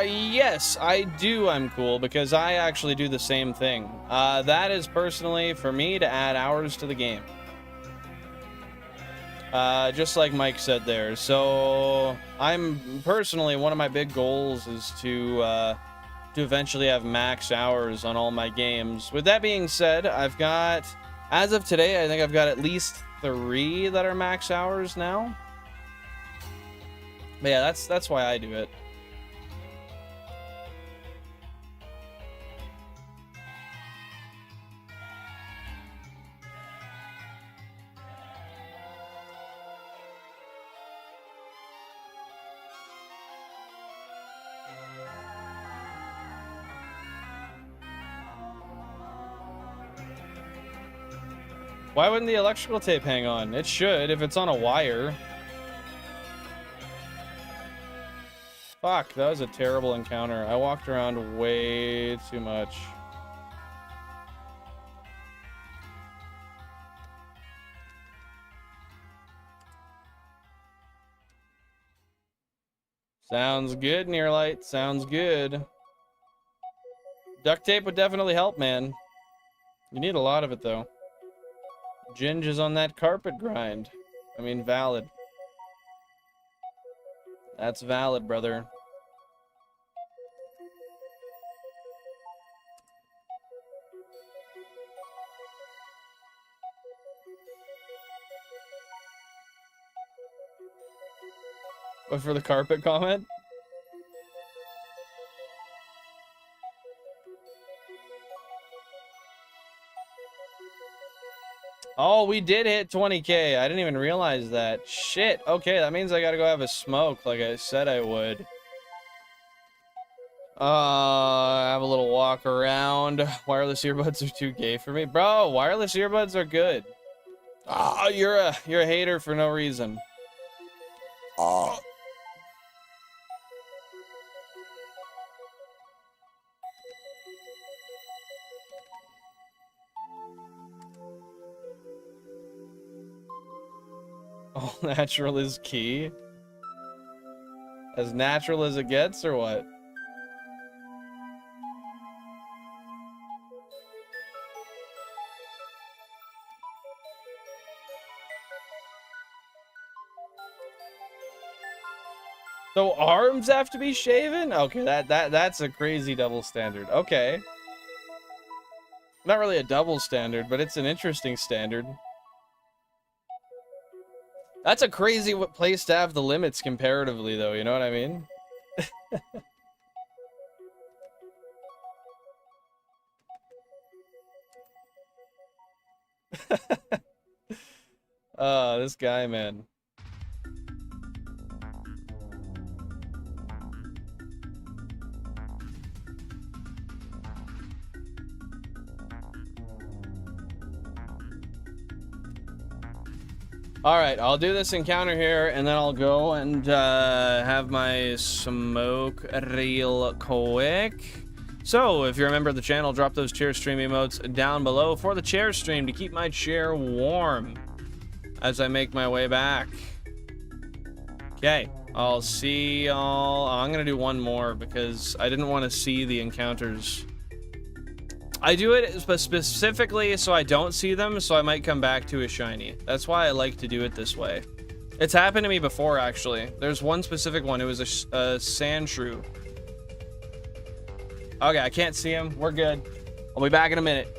Yes, I do. I'm cool because I actually do the same thing. That is personally for me to add hours to the game. Just like Mike said there. So I'm personally, one of my big goals is to eventually have max hours on all my games. With that being said, I've got, as of today, I think I've got at least 3 that are max hours now. But yeah, that's why I do it. Why wouldn't the electrical tape hang on? It should, if it's on a wire. Fuck, that was a terrible encounter. I walked around way too much. Sounds good, Nearlight. Sounds good. Duct tape would definitely help, man. You need a lot of it, though. Ginge is on that carpet grind. I mean, valid. That's valid, brother. But for the carpet comment? Oh, we did hit 20K. I didn't even realize that. Shit. Okay, that means I gotta go have a smoke like I said I would. Have a little walk around. Wireless earbuds are too gay for me. Bro, wireless earbuds are good. Oh, you're a hater for no reason. Oh. All natural is key? As natural as it gets, or what? So arms have to be shaven? Okay, that's a crazy double standard. Okay. Not really a double standard, but it's an interesting standard. That's a crazy place to have the limits comparatively, though, you know what I mean? This guy, man. Alright, I'll do this encounter here, and then I'll go and have my smoke real quick. So, if you're a member of the channel, drop those chair stream emotes down below for the chair stream to keep my chair warm as I make my way back. Okay, I'll see y'all. I'm gonna do one more because I didn't want to see the encounters. I do it specifically so I don't see them, so I might come back to a shiny. That's why I like to do it this way. It's happened to me before, actually. There's one specific one. It was a sand shrew. Okay, I can't see him. We're good. I'll be back in a minute.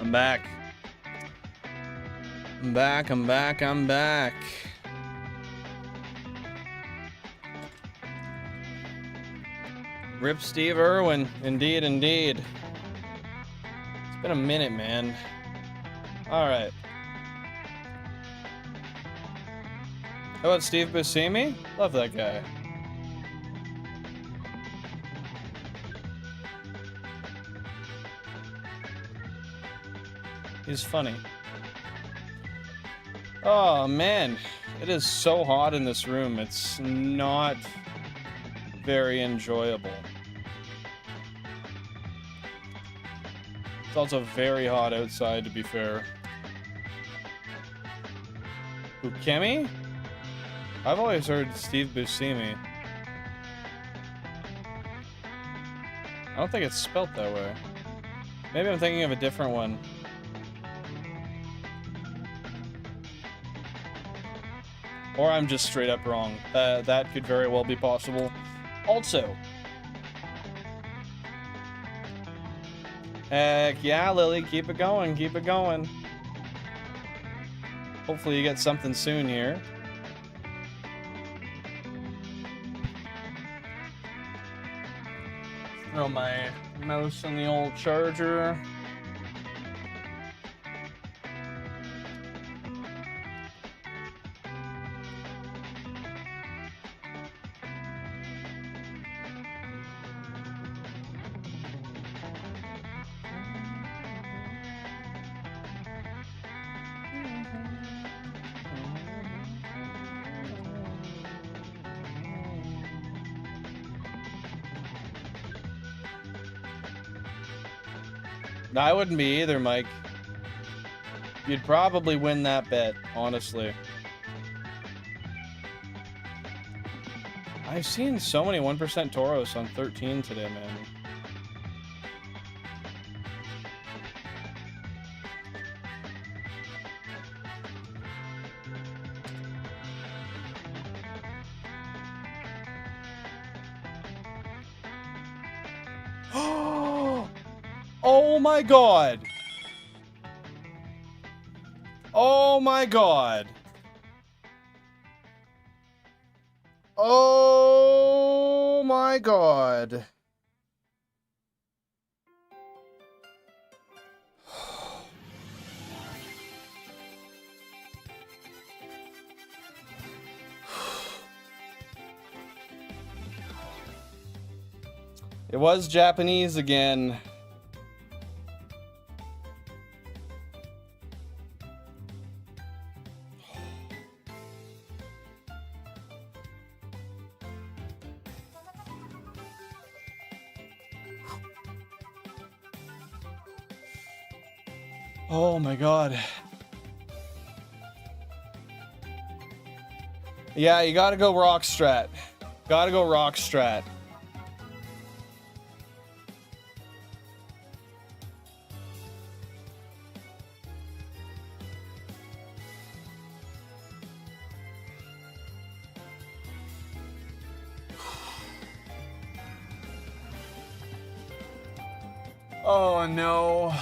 I'm back. I'm back, I'm back, I'm back. Rip Steve Irwin. Indeed, indeed. It's been a minute, man. Alright. How about Steve Buscemi? Love that guy. He's funny. Oh, man. It is so hot in this room. It's not very enjoyable. It's also very hot outside, to be fair. Ukemi? I've always heard Steve Buscemi. I don't think it's spelt that way. Maybe I'm thinking of a different one. Or I'm just straight up wrong. That could very well be possible. Also. Heck yeah, Lily. Keep it going. Keep it going. Hopefully you get something soon here. Throw my mouse in the old charger. No, I wouldn't be either, Mike. You'd probably win that bet, honestly. I've seen so many 1% Tauros on 13 today, man. Oh my god! Oh my god! Oh my god! It was Japanese again. Oh my god. Yeah, you gotta go rock strat. Gotta go rock strat. Oh no.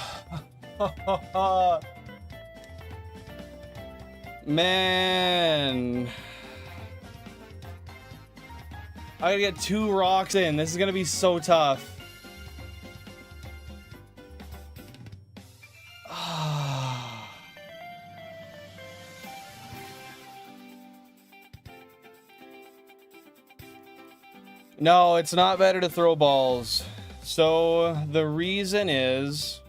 Man. I gotta get 2 rocks in. This is gonna be so tough. No, it's not better to throw balls. So the reason is...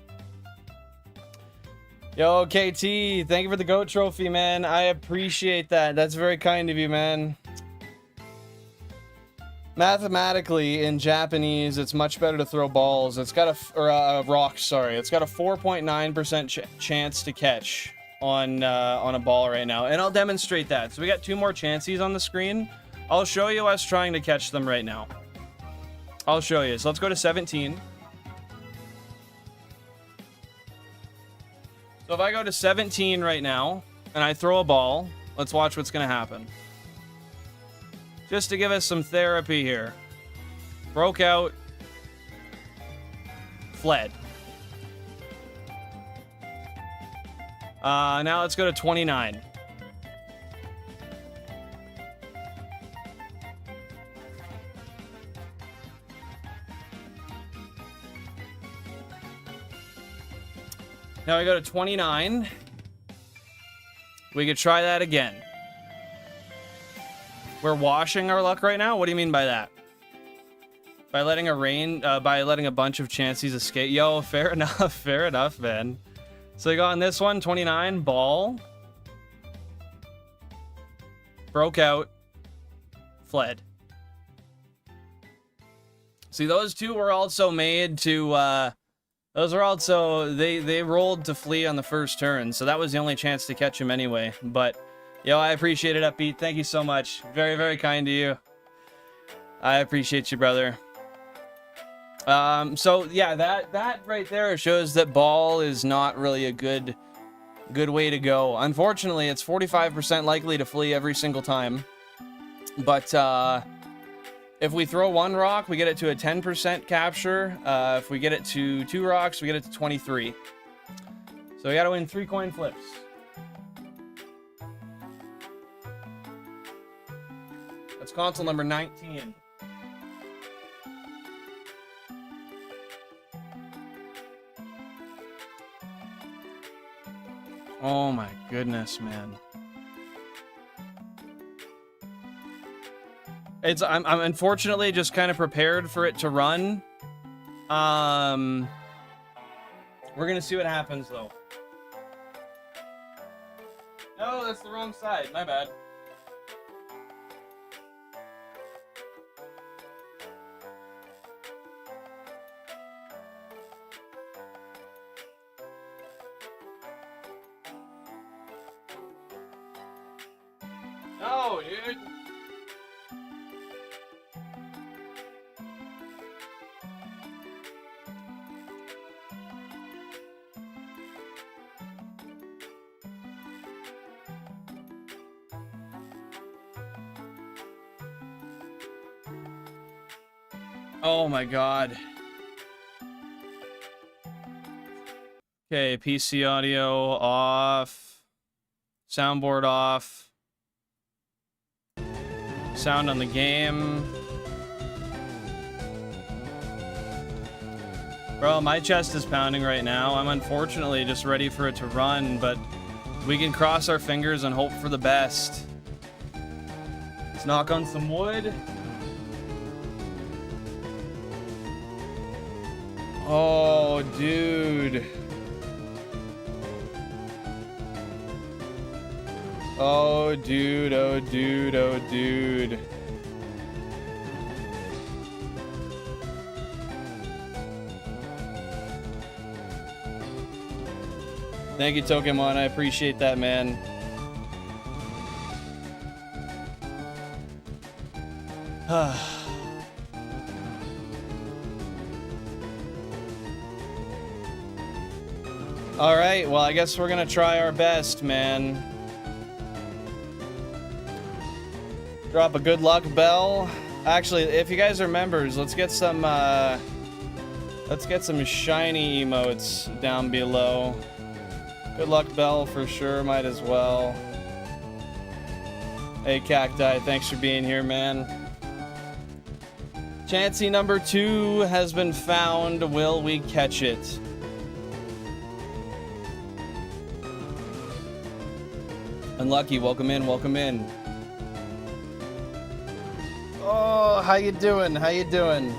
Yo, KT, thank you for the GOAT trophy, man. I appreciate that. That's very kind of you, man. Mathematically, in Japanese, it's much better to throw balls. It's got rocks, sorry. It's got a 4.9% chance to catch on a ball right now. And I'll demonstrate that. So we got 2 more Chanseys on the screen. I'll show you us trying to catch them right now. I'll show you. So let's go to 17. So if I go to 17 right now, and I throw a ball, let's watch what's going to happen. Just to give us some therapy here. Broke out. Fled. Now let's go to 29. Now we go to 29. We could try that again. We're washing our luck right now? What do you mean by that? By letting a bunch of Chanseys escape? Yo, fair enough, man. So you got on this one, 29, ball. Broke out. Fled. See, those two were also made to, those are also, they rolled to flee on the first turn, so that was the only chance to catch him anyway. But, yo, I appreciate it, Upbeat. Thank you so much. Very, very kind to you. I appreciate you, brother. So, yeah, that right there shows that ball is not really a good way to go. Unfortunately, it's 45% likely to flee every single time. But, if we throw one rock, we get it to a 10% capture. If we get it to 2 rocks, we get it to 23. So we gotta win 3 coin flips. That's console number 19. Oh my goodness, man. I'm unfortunately just kind of prepared for it to run. We're gonna see what happens though. No, that's the wrong side. My bad. No, dude. Oh my god. Okay, PC audio off. Soundboard off. Sound on the game. Bro, my chest is pounding right now. I'm unfortunately just ready for it to run, but we can cross our fingers and hope for the best. Let's knock on some wood. Oh, dude. Oh, dude, oh, dude, oh, dude. Thank you, Pokemon. I appreciate that, man. All right, well, I guess we're gonna try our best, man. Drop a good luck bell. Actually, if you guys are members, let's get some shiny emotes down below. Good luck bell for sure, might as well. Hey, Cacti, thanks for being here, man. Chansey number 2 has been found. Will we catch it? Unlucky, welcome in, welcome in. Oh, how you doing? How you doing?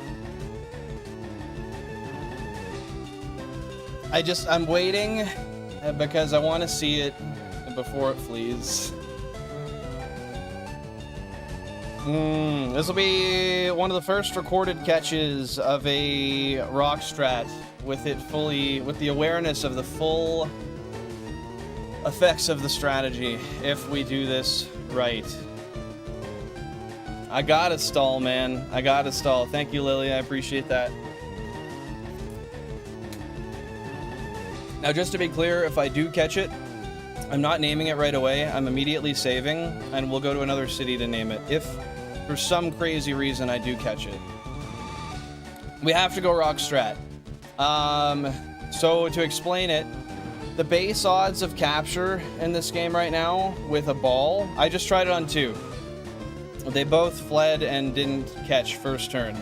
I'm waiting because I want to see it before it flees. This will be one of the first recorded catches of a rock strat with the awareness of the full effects of the strategy, if we do this right. I gotta stall, man. I gotta stall. Thank you, Lily. I appreciate that. Now, just to be clear, if I do catch it, I'm not naming it right away. I'm immediately saving, and we'll go to another city to name it. If, for some crazy reason, I do catch it. We have to go rock strat. So, to explain it, The base odds of capture in this game right now with a ball, I just tried it on 2. They both fled and didn't catch first turn.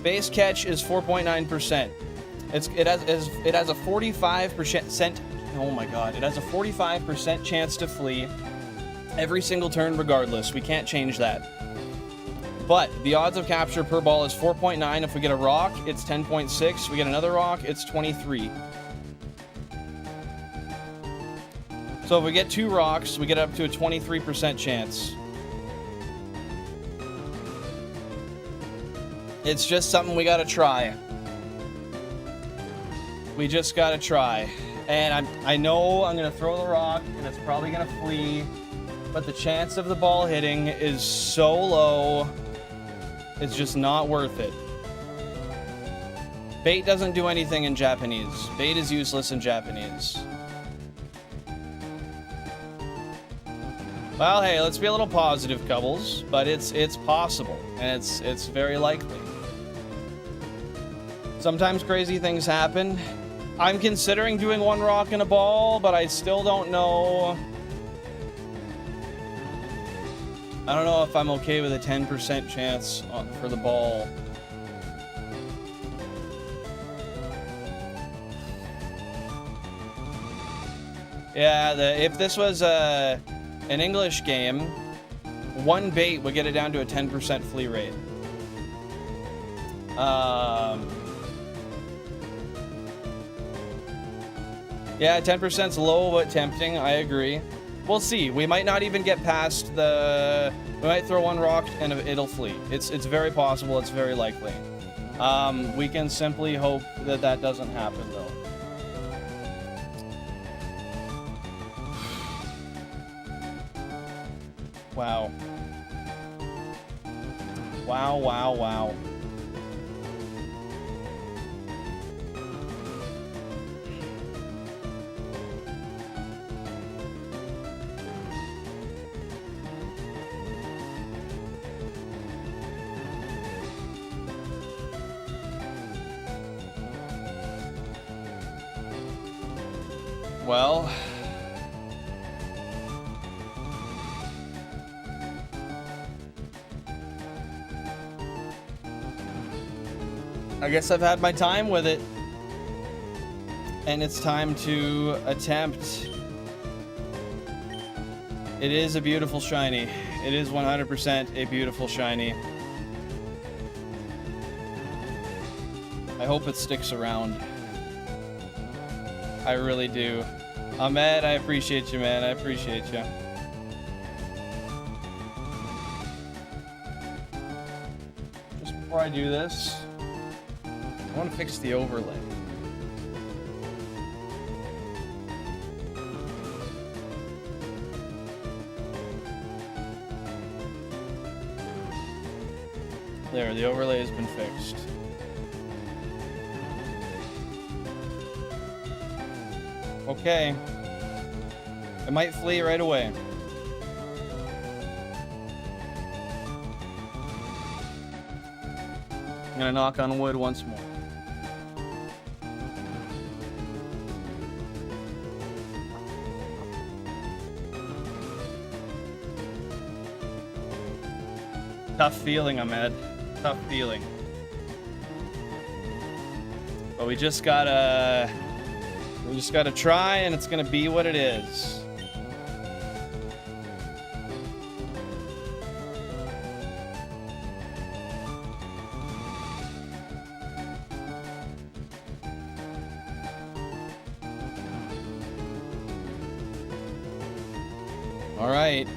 Base catch is 4.9%. It has a 45%. Oh my god! It has a 45% chance to flee every single turn, regardless. We can't change that. But the odds of capture per ball is 4.9. If we get a rock, it's 10.6. We get another rock, it's 23. So if we get 2 rocks, we get up to a 23% chance. It's just something we gotta try. We just gotta try. And I know I'm gonna throw the rock, and it's probably gonna flee, but the chance of the ball hitting is so low, it's just not worth it. Bait doesn't do anything in Japanese. Bait is useless in Japanese. Well, hey, let's be a little positive, Cubbles, but it's possible, and it's very likely. Sometimes crazy things happen. I'm considering doing 1 rock and a ball, but I still don't know. I don't know if I'm okay with a 10% chance for the ball. Yeah, if this was an English game, 1 bait would get it down to a 10% flee rate. Yeah, 10%'s low but tempting, I agree. We'll see. We might not even get past the... We might throw 1 rock and it'll flee. It's very possible, it's very likely. We can simply hope that that doesn't happen, though. Wow. Wow, wow, wow. Well, I guess I've had my time with it, and it's time to attempt. It is a beautiful shiny. It is 100% a beautiful shiny. I hope it sticks around. I really do. Ahmed, I appreciate you, man. I appreciate you. Just before I do this, I want to fix the overlay. There, the overlay has been fixed. Okay. It might flee right away. I'm gonna knock on wood once more. Tough feeling, Ahmed. Tough feeling. But we just gotta try, and it's gonna be what it is. All right.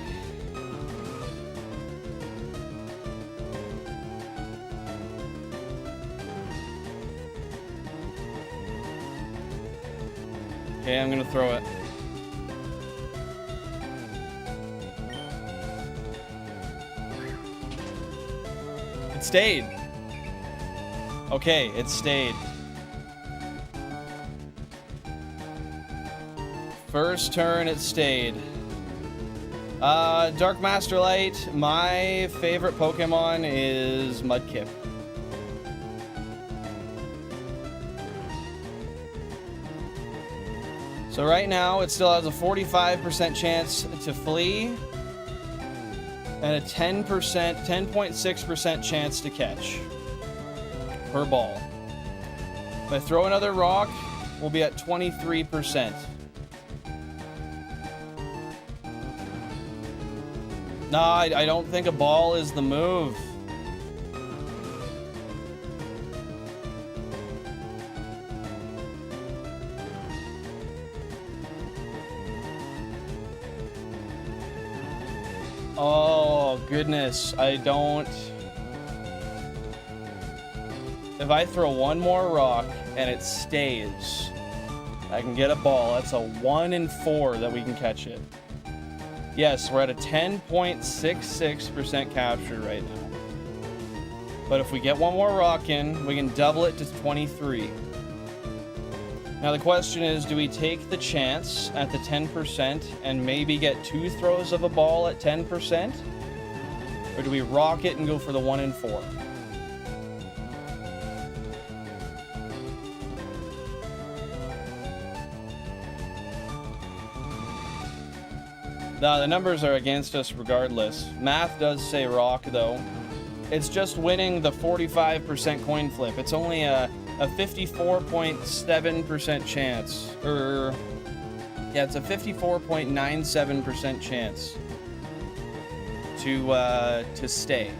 Okay, I'm gonna throw it. It stayed. Okay, it stayed. First turn, it stayed. Dark Master Light, my favorite Pokemon is Mudkip. So right now, it still has a 45% chance to flee and a 10.6% chance to catch per ball. If I throw another rock, we'll be at 23%. Nah, I don't think a ball is the move. Oh, goodness. I don't... If I throw one more rock and it stays, I can get a ball. That's a 1 in 4 that we can catch it. Yes, we're at a 10.66% capture right now. But if we get one more rock in, we can double it to 23. Now the question is, do we take the chance at the 10% and maybe get 2 throws of a ball at 10%? Or do we rock it and go for the 1 in 4? Now, the numbers are against us regardless. Math does say rock, though. It's just winning the 45% coin flip. It's only a 54.7% chance. Yeah, it's a 54.97% chance to stay.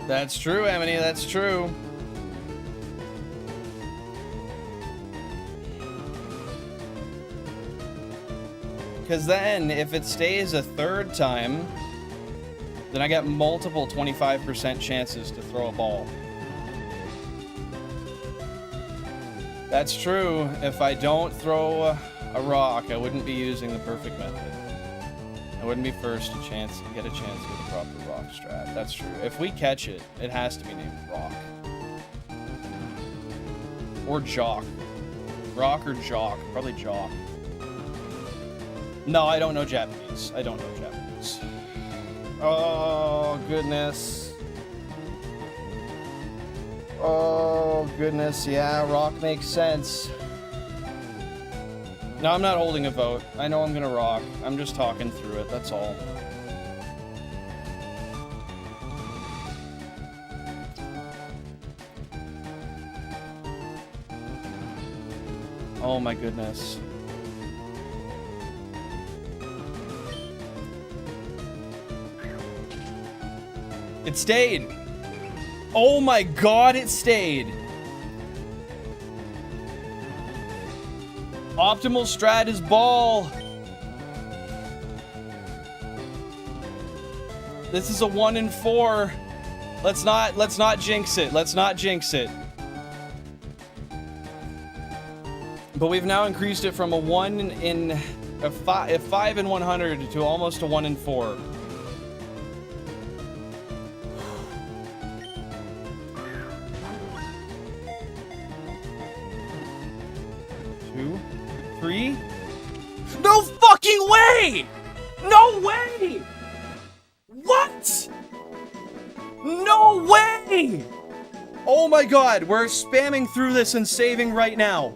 That's true, Emily, that's true. Because then, if it stays a third time, then I get multiple 25% chances to throw a ball. That's true. If I don't throw a rock, I wouldn't be using the perfect method. I wouldn't be first to get a chance with the proper rock strat. That's true. If we catch it, it has to be named Rock. Or Jock. Rock or Jock. Probably Jock. No, I don't know Japanese. I don't know Japanese. Oh, goodness. Oh, goodness. Yeah, Rock makes sense. No, I'm not holding a vote. I know I'm gonna rock. I'm just talking through it, that's all. Oh my goodness. It stayed! Oh my god, it stayed! Optimal strat is ball. This is a 1 in 4. Let's not jinx it. Let's not jinx it. But we've now increased it from a 5 in 100 to almost a 1 in 4. No fucking way! No way! What? No way! Oh my god, we're spamming through this and saving right now.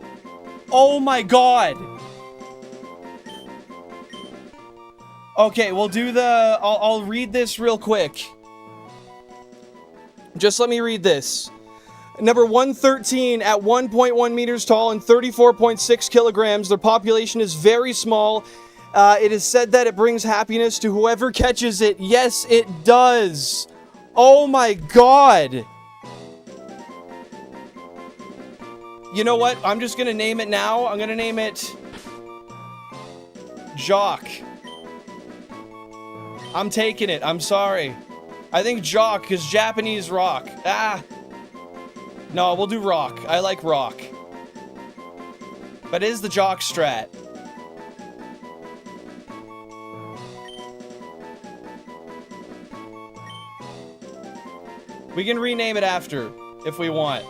Oh my god. Okay, we'll do the... I'll read this real quick. Just let me read this. Number 113 at 1.1 meters tall and 34.6 kilograms. Their population is very small. It is said that it brings happiness to whoever catches it. Yes, it does. Oh my god. You know what? I'm just gonna name it now. I'm gonna name it Jock. I'm taking it. I'm sorry. I think Jock, because Japanese rock. Ah. No, we'll do rock. I like rock. But it is the Jock strat. We can rename it after, if we want.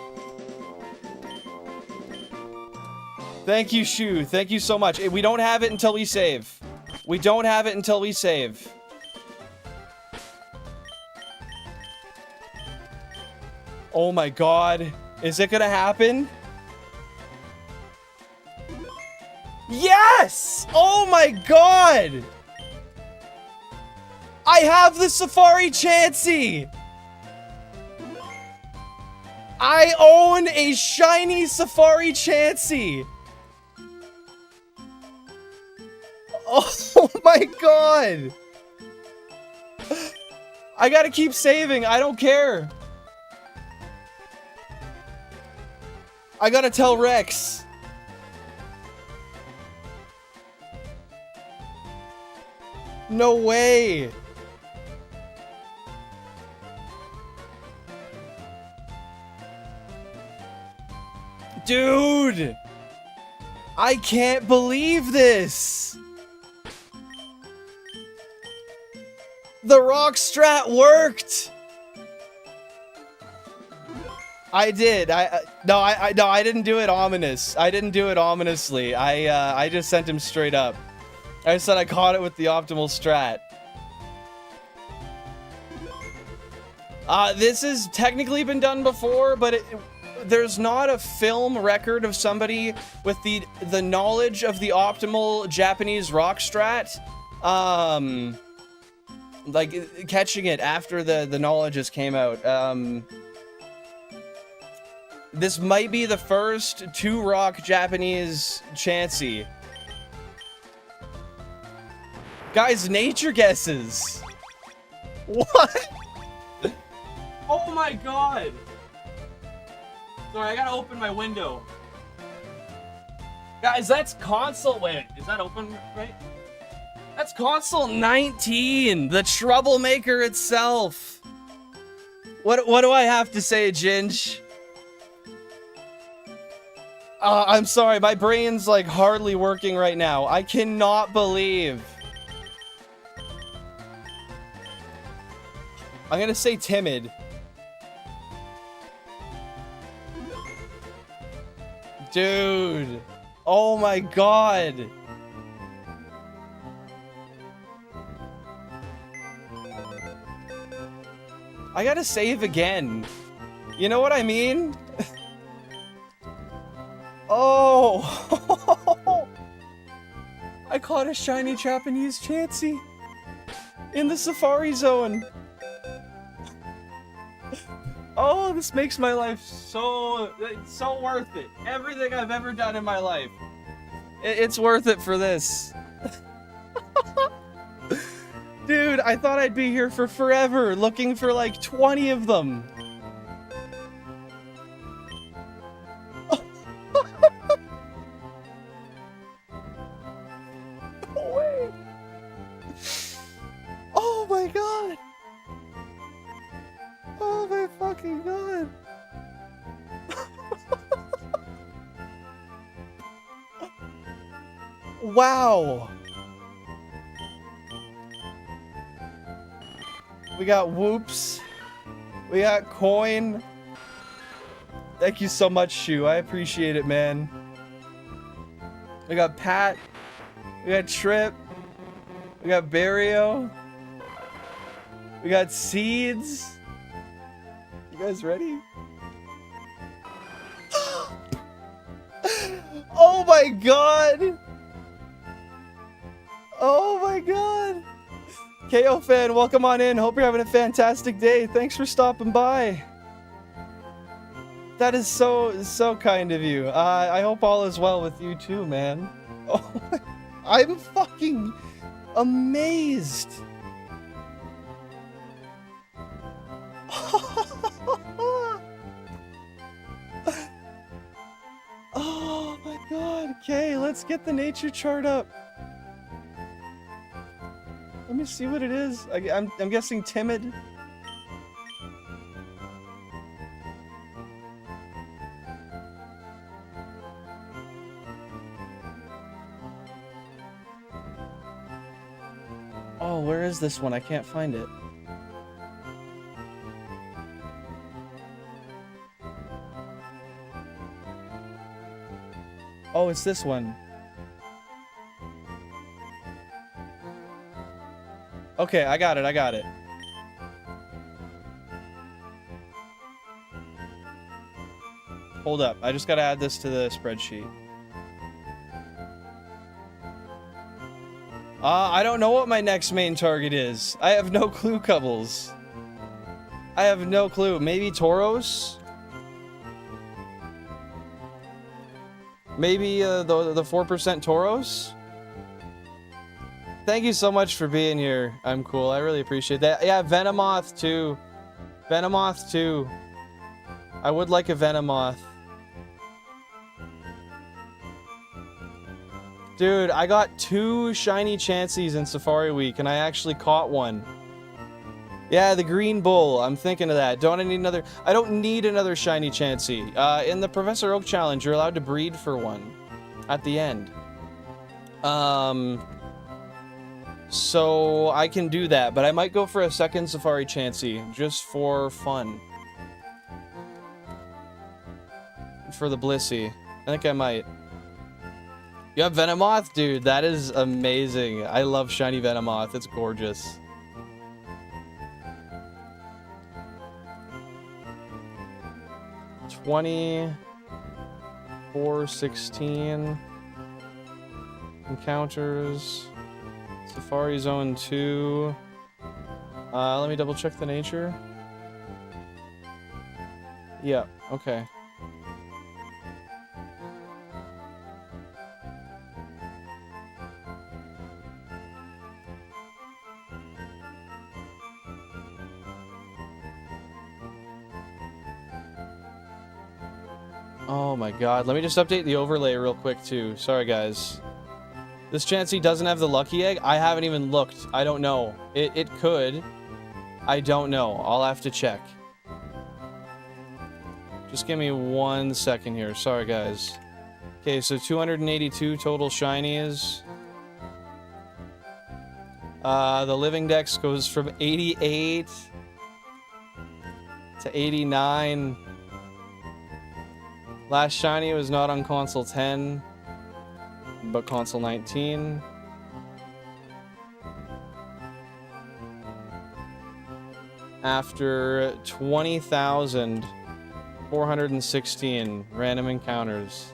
Thank you, Shu. Thank you so much. We don't have it until we save. We don't have it until we save. Oh my god. Is it gonna happen? Yes! Oh my god! I have the Safari Chansey! I own a shiny Safari Chansey! Oh my god! I gotta keep saving, I don't care. I gotta tell Rex. No way. Dude! I can't believe this! The rock strat worked! I did. No, I didn't do it ominous. I didn't do it ominously. I just sent him straight up. I said I caught it with the optimal strat. This has technically been done before, but there's not a film record of somebody with the knowledge of the optimal Japanese rock strat, like catching it after the knowledge just came out. This might be the first 2-rock Japanese Chansey. Guys, nature guesses. What? Oh my god. Sorry, I gotta open my window. Guys, that's console. Wait, is that open right? That's console 19, the troublemaker itself. What do I have to say, Ginge? I'm sorry, my brain's like hardly working right now. I cannot believe. I'm gonna say timid. Dude. Oh my god. I gotta save again. You know what I mean? Oh! I caught a shiny Japanese Chansey in the Safari Zone. Oh, this makes my life so worth it. Everything I've ever done in my life. It's worth it for this. Dude, I thought I'd be here for forever looking for like 20 of them. No way. Oh my god. Oh my fucking god. Wow. We got whoops. We got coin. Thank you so much, Shu. I appreciate it, man. We got Pat. We got Trip. We got Barrio. We got Seeds. You guys ready? Oh my god! Oh my god! KO fan, welcome on in. Hope you're having a fantastic day. Thanks for stopping by. That is so kind of you. I hope all is well with you too, man. Oh my, I'm fucking amazed. Oh my god. Okay, let's get the nature chart up. Let me see what it is. I'm guessing timid. Oh, where is this one? I can't find it. Oh, it's this one. Okay, I got it, I got it. Hold up, I just gotta add this to the spreadsheet. I don't know what my next main target is. I have no clue, Cubbles. I have no clue. Maybe Tauros? Maybe the 4% Tauros? Thank you so much for being here. I'm cool. I really appreciate that. Yeah, Venomoth too. Venomoth too. I would like a Venomoth. Dude, I got 2 shiny Chanseys in Safari Week, and I actually caught one. Yeah, the green bull. I'm thinking of that. Don't I need another? I don't need another shiny Chansey. In the Professor Oak Challenge, you're allowed to breed for one at the end. So I can do that, but I might go for a second Safari Chansey just for fun. For the Blissey. I think I might. You have Venomoth? Dude, that is amazing. I love shiny Venomoth. It's gorgeous. $24.16 encounters. Safari Zone 2. Let me double check the nature. Yeah, okay. Oh my god, let me just update the overlay real quick too. Sorry guys. This Chansey doesn't have the lucky egg? I haven't even looked. I don't know. It could. I don't know. I'll have to check. Just give me 1 second here. Sorry guys. Okay, so 282 total shinies. The living dex goes from 88 to 89. Last shiny was not on console 10, but console 19. After 20,416 random encounters.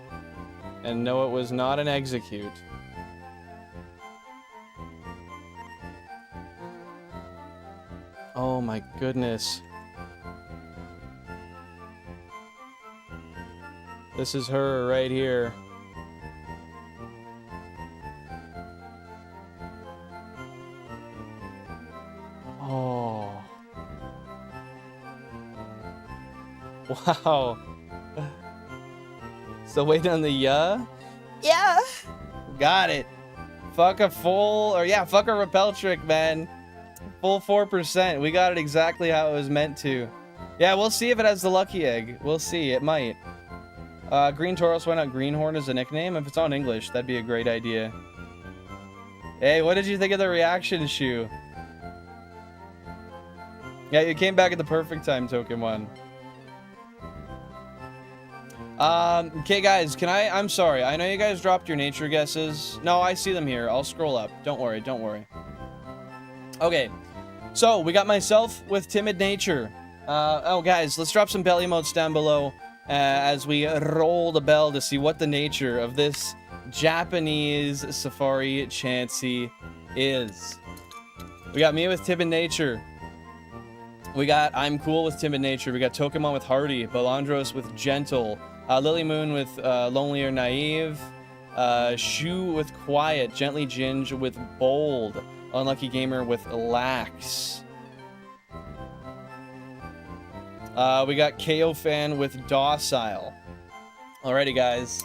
And no, it was not an execute. Oh my goodness. This is her right here. Oh. Wow. Still waiting on the yeah? Yeah! Got it. Fuck a full, or yeah, fuck a repel trick, man. Full 4%. We got it exactly how it was meant to. Yeah, we'll see if it has the lucky egg. We'll see. It might. Green Tauros, why not Greenhorn as a nickname? If it's on English, that'd be a great idea. Hey, what did you think of the reaction shoe? Yeah, you came back at the perfect time, Token One. Okay, guys, I'm sorry. I know you guys dropped your nature guesses. No, I see them here. I'll scroll up. Don't worry, don't worry. Okay, so we got myself with timid nature. Oh, guys, let's drop some belly emotes down below. As we roll the bell to see what the nature of this Japanese Safari Chansey is. We got me with timid nature. We got I'm cool with timid nature. We got Tokemon with hardy, Balandros with gentle, Lily Moon with lonely or naive, Shu with quiet, Gently Ginge with bold, Unlucky Gamer with lax. We got KO Fan with docile. Alrighty, guys.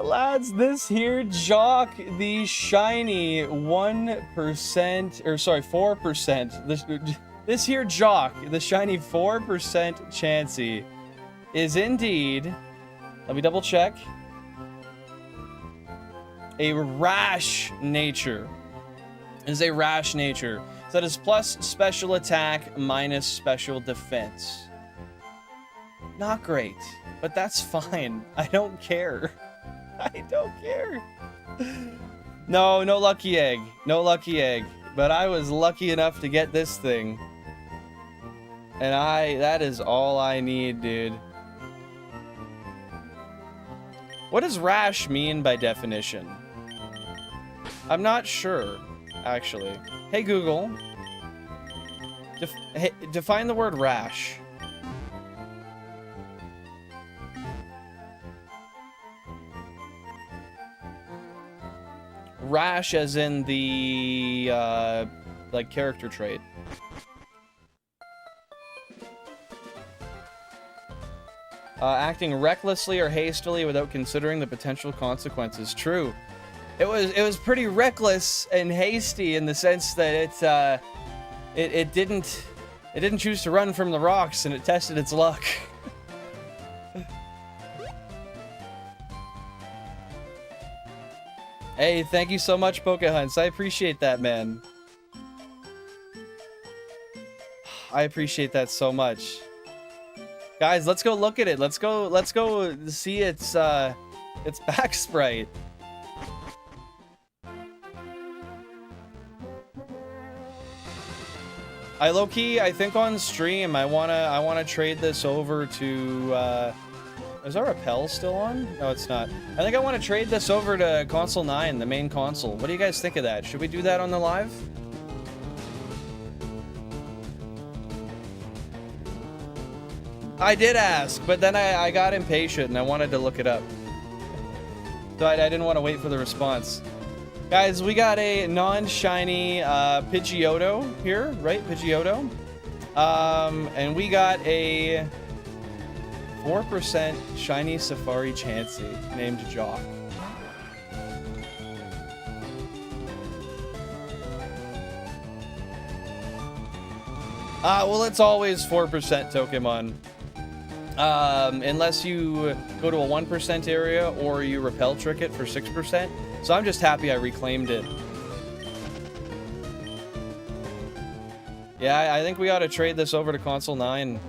Lads, this here Jock, the shiny 1%, or sorry, 4%. This here Jock, the shiny 4% Chansey, is indeed, let me double check, a rash nature. Is a rash nature. So that is plus special attack minus special defense. Not great, but that's fine. I don't care. I don't care. No, no lucky egg. No lucky egg. But I was lucky enough to get this thing. And that is all I need, dude. What does rash mean by definition? I'm not sure, actually. Hey, Google. Define the word rash. Rash as in the, like, character trait. Acting recklessly or hastily without considering the potential consequences. True. It was pretty reckless and hasty in the sense that it didn't choose to run from the rocks and it tested its luck. Hey, thank you so much, Pokehunts. I appreciate that, man. I appreciate that so much. Guys, let's go look at it. Let's go see its back sprite. I think on stream I wanna trade this over to is our repel still on? No, it's not. I think I want to trade this over to console 9, the main console. What do you guys think of that? Should we do that on the live? I did ask, but then I got impatient and I wanted to look it up. So I didn't want to wait for the response. Guys, we got a non-shiny Pidgeotto here, right? Pidgeotto. And we got a 4% shiny Safari Chansey named Jock. Well, it's always 4% Pokemon. Unless you go to a 1% area or you repel trick it for 6%. So I'm just happy I reclaimed it. Yeah, I think we ought to trade this over to console 9.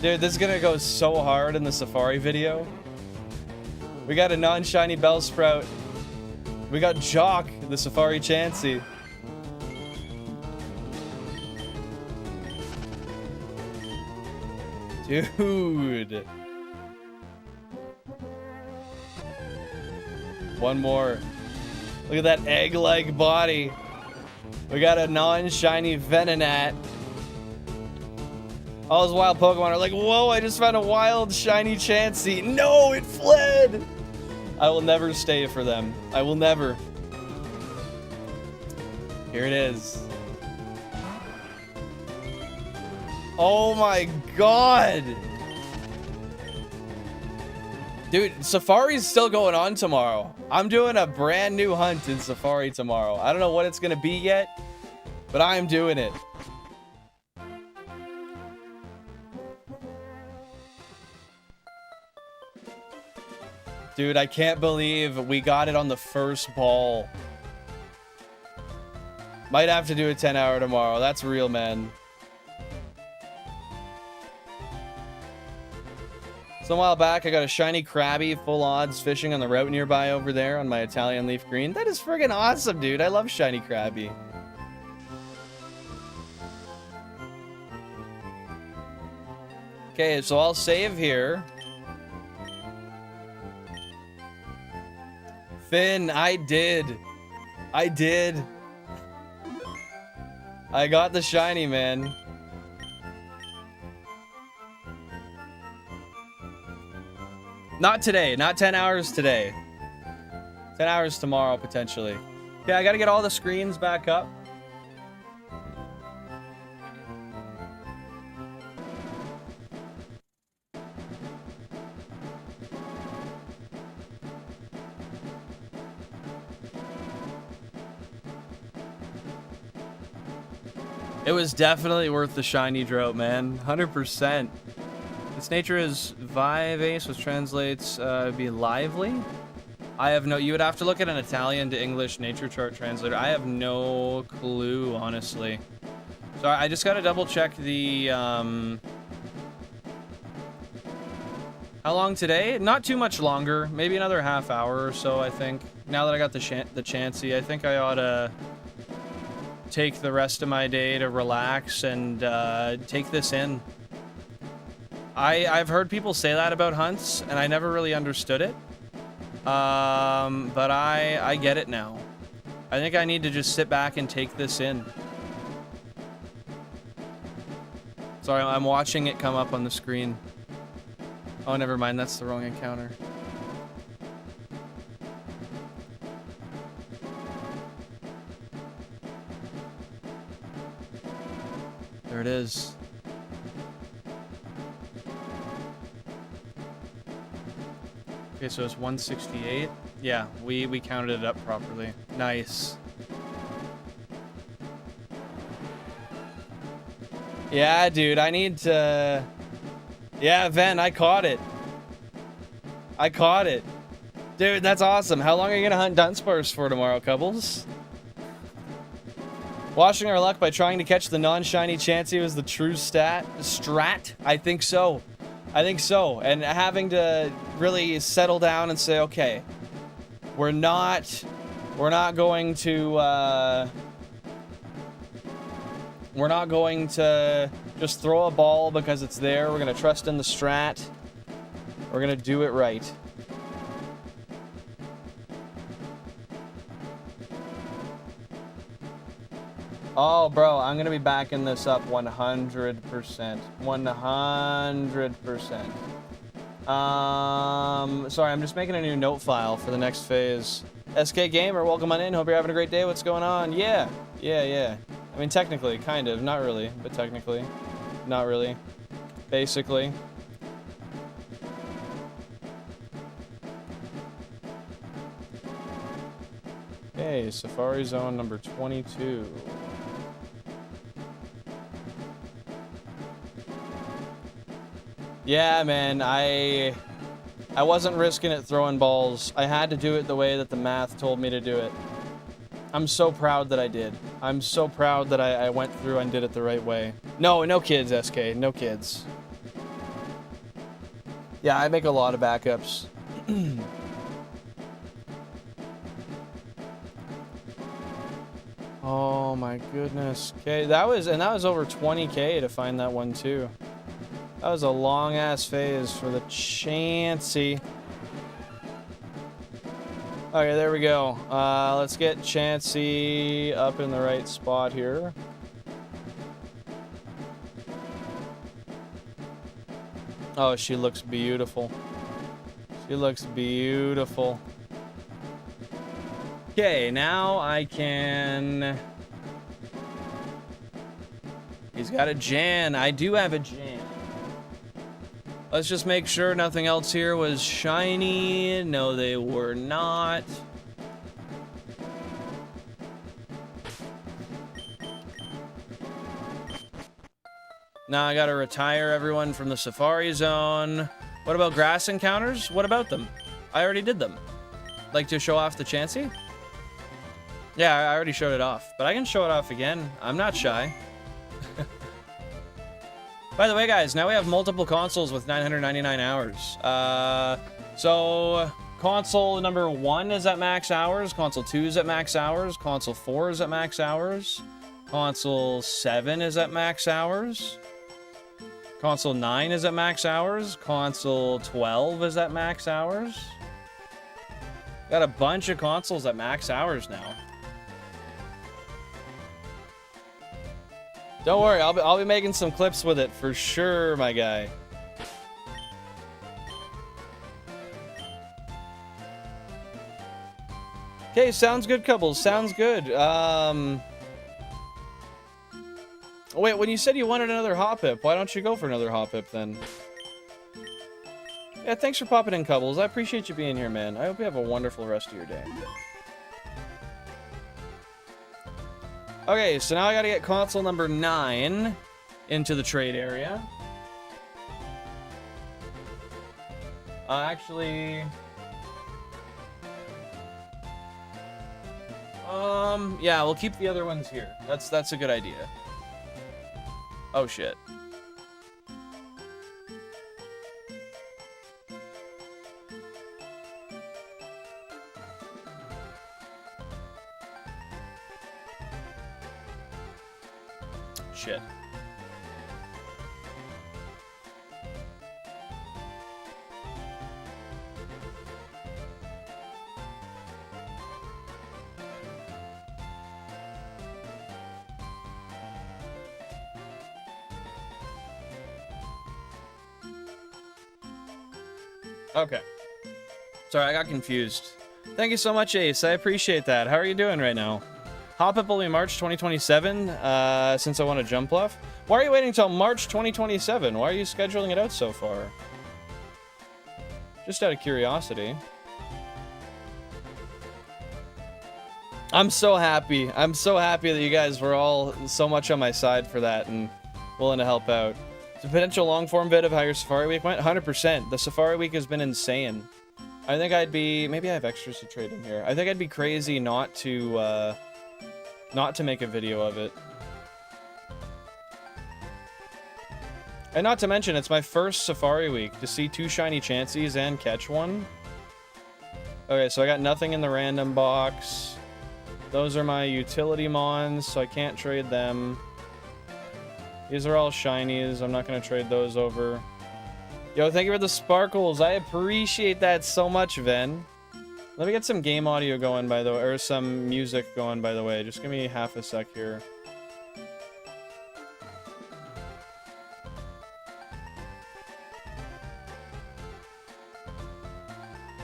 Dude, this is gonna go so hard in the Safari video. We got a non-shiny Bellsprout. We got Jock, the Safari Chansey. Dude. One more. Look at that egg-like body. We got a non-shiny Venonat. All those wild Pokemon are like, whoa, I just found a wild shiny Chansey. No, it fled! I will never stay for them. I will never. Here it is. Oh my god! Dude, Safari's still going on tomorrow. I'm doing a brand new hunt in Safari tomorrow. I don't know what it's gonna be yet, but I'm doing it. Dude, I can't believe we got it on the first ball. Might have to do a 10-hour tomorrow. That's real, man. So a while back, I got a shiny Krabby, full odds, fishing on the route nearby over there on my Italian LeafGreen. That is friggin' awesome, dude. I love shiny Krabby. Okay, so I'll save here. Finn, I did. I did. I got the shiny, man. Not today. Not 10 hours today. 10 hours tomorrow, potentially. Okay, I gotta get all the screens back up. It was definitely worth the shiny drought, man. 100%. Its nature is vivace, which translates be lively. I have no... You would have to look at an Italian to English nature chart translator. I have no clue, honestly. So I just gotta double check the, How long today? Not too much longer. Maybe another half hour or so, I think. Now that I got the Chansey, I think I ought to take the rest of my day to relax and take this in. I've heard people say that about hunts, and I never really understood it. But I get it now. I think I need to just sit back and take this in. Sorry, I'm watching it come up on the screen. Oh, never mind. That's the wrong encounter. There it is. Okay, so it's 168. Yeah, we counted it up properly. Nice. Yeah, dude, I need to... Yeah, Ven, I caught it. I caught it. Dude, that's awesome. How long are you gonna hunt Dunsparce for tomorrow, Cubbles? Washing our luck by trying to catch the non-shiny Chansey was the true strat? I think so. I think so. And having to really settle down and say, okay, we're not going to just throw a ball because it's there. We're gonna trust in the strat. We're gonna do it right. Oh, bro, I'm gonna be backing this up 100%. 100%. Sorry, I'm just making a new note file for the next phase. SK Gamer, welcome on in. Hope you're having a great day. What's going on? Yeah. I mean, technically, kind of. Not really, but technically. Not really. Basically. Okay, Safari Zone number 22. Yeah, man, I wasn't risking it throwing balls. I had to do it the way that the math told me to do it. I'm so proud that I did. I'm so proud that I went through and did it the right way. No kids, SK. No kids. Yeah, I make a lot of backups. Oh my goodness. Okay, that was over 20K to find that one too. That was a long ass phase for the Chansey. Okay, there we go. Let's get Chansey up in the right spot here. Oh, she looks beautiful. She looks beautiful. Okay, now I can... He's got a Jan. I do have a Jan. Let's just make sure nothing else here was shiny. No, they were not. Now I gotta retire everyone from the Safari Zone. What about grass encounters? What about them? I already did them. Like to show off the Chansey? Yeah, I already showed it off, but I can show it off again. I'm not shy. By the way, guys, now we have multiple consoles with 999 hours. So console number 1 is at max hours, console 2 is at max hours, console 4 is at max hours, console 7 is at max hours, console 9 is at max hours, console 12 is at max hours. Got a bunch of consoles at max hours now. Don't worry, I'll be making some clips with it for sure, my guy. Okay, sounds good, couples. Sounds good. Wait, when you said you wanted another Hoppip, why don't you go for another Hoppip then? Yeah, thanks for popping in, couples. I appreciate you being here, man. I hope you have a wonderful rest of your day. Okay, so now I gotta get console number 9 into the trade area. Actually... Yeah, we'll keep the other ones here. That's a good idea. Oh shit. Shit. Okay. Sorry, I got confused. Thank you so much, Ace. I appreciate that. How are you doing right now? Hop up will be March 2027, since I want to jump left. Why are you waiting until March 2027? Why are you scheduling it out so far? Just out of curiosity. I'm so happy. I'm so happy that you guys were all so much on my side for that and willing to help out. It's a potential long-form vid of how your Safari Week went. 100%. The Safari Week has been insane. I think I'd be... Maybe I have extras to trade in here. I think I'd be crazy not to make a video of it. And not to mention, it's my first Safari Week. To see 2 shiny Chanseys and catch one. Okay, so I got nothing in the random box. Those are my utility mons, so I can't trade them. These are all shinies. I'm not going to trade those over. Yo, thank you for the sparkles. I appreciate that so much, Ven. Let me get some game audio going, by the way, or some music going, by the way. Just give me half a sec here.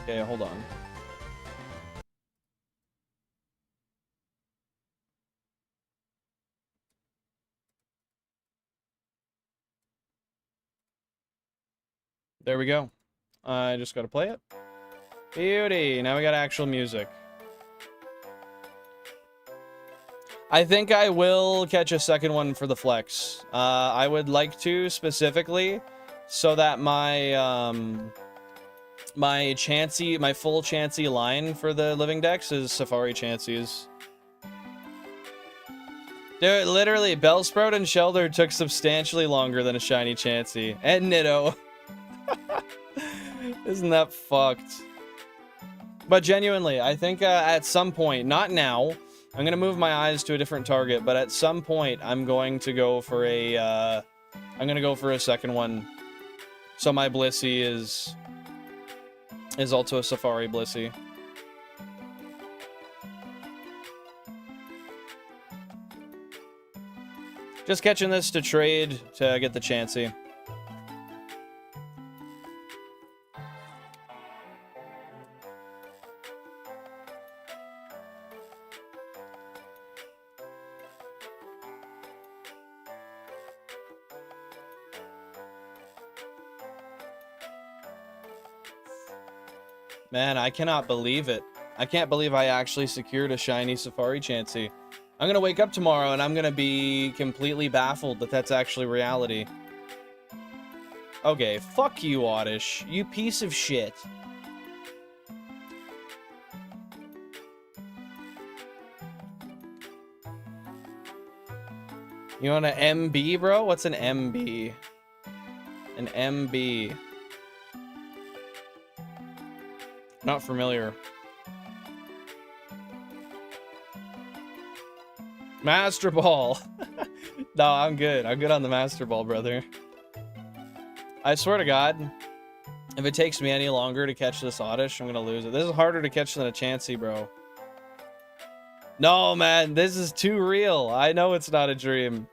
Okay, hold on. There we go. I just gotta play it. Beauty. Now we got actual music. I think I will catch a second one for the flex. I would like to specifically so that my my Chansey, my full Chansey line for the living dex is Safari Chanseys. Dude, literally, Bellsprout and Shelter took substantially longer than a shiny Chansey. And Nitto. Isn't that fucked? But genuinely, I think at some point, not now, I'm gonna move my eyes to a different target, but at some point, I'm going to go for a, I'm gonna go for a second one. So my Blissey is also a Safari Blissey. Just catching this to trade to get the Chansey. Man, I cannot believe it. I can't believe I actually secured a shiny Safari Chansey. I'm gonna wake up tomorrow and I'm gonna be completely baffled that that's actually reality. Okay, fuck you, Oddish. You piece of shit. You want an MB, bro? What's an MB? An MB. Not familiar. Master Ball. No, I'm good. I'm good on the Master Ball, brother. I swear to God, if it takes me any longer to catch this Oddish, I'm gonna lose it. This is harder to catch than a Chansey, bro. No, man, this is too real. I know it's not a dream.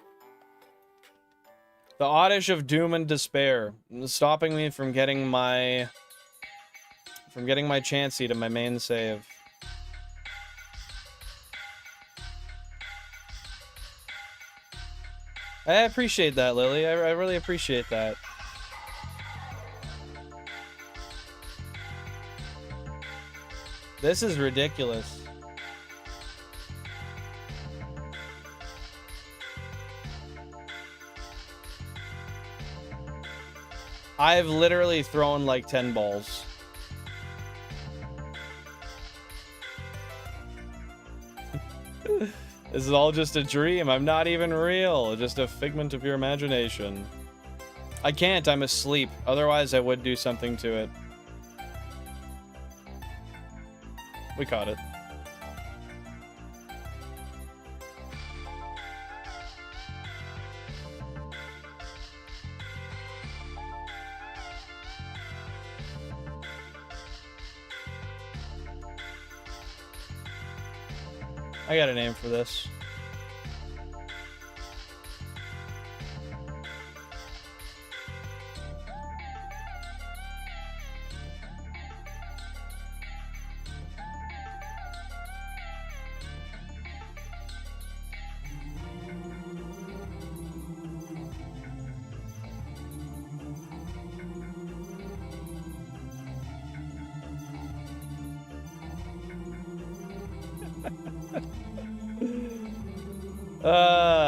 The Oddish of doom and despair is stopping me from getting my Chansey to my main save. I appreciate that, Lily. I really appreciate that. This is ridiculous. I've literally thrown like 10 balls. This is all just a dream. I'm not even real. Just a figment of your imagination. I can't. I'm asleep. Otherwise, I would do something to it. We caught it. I got a name for this.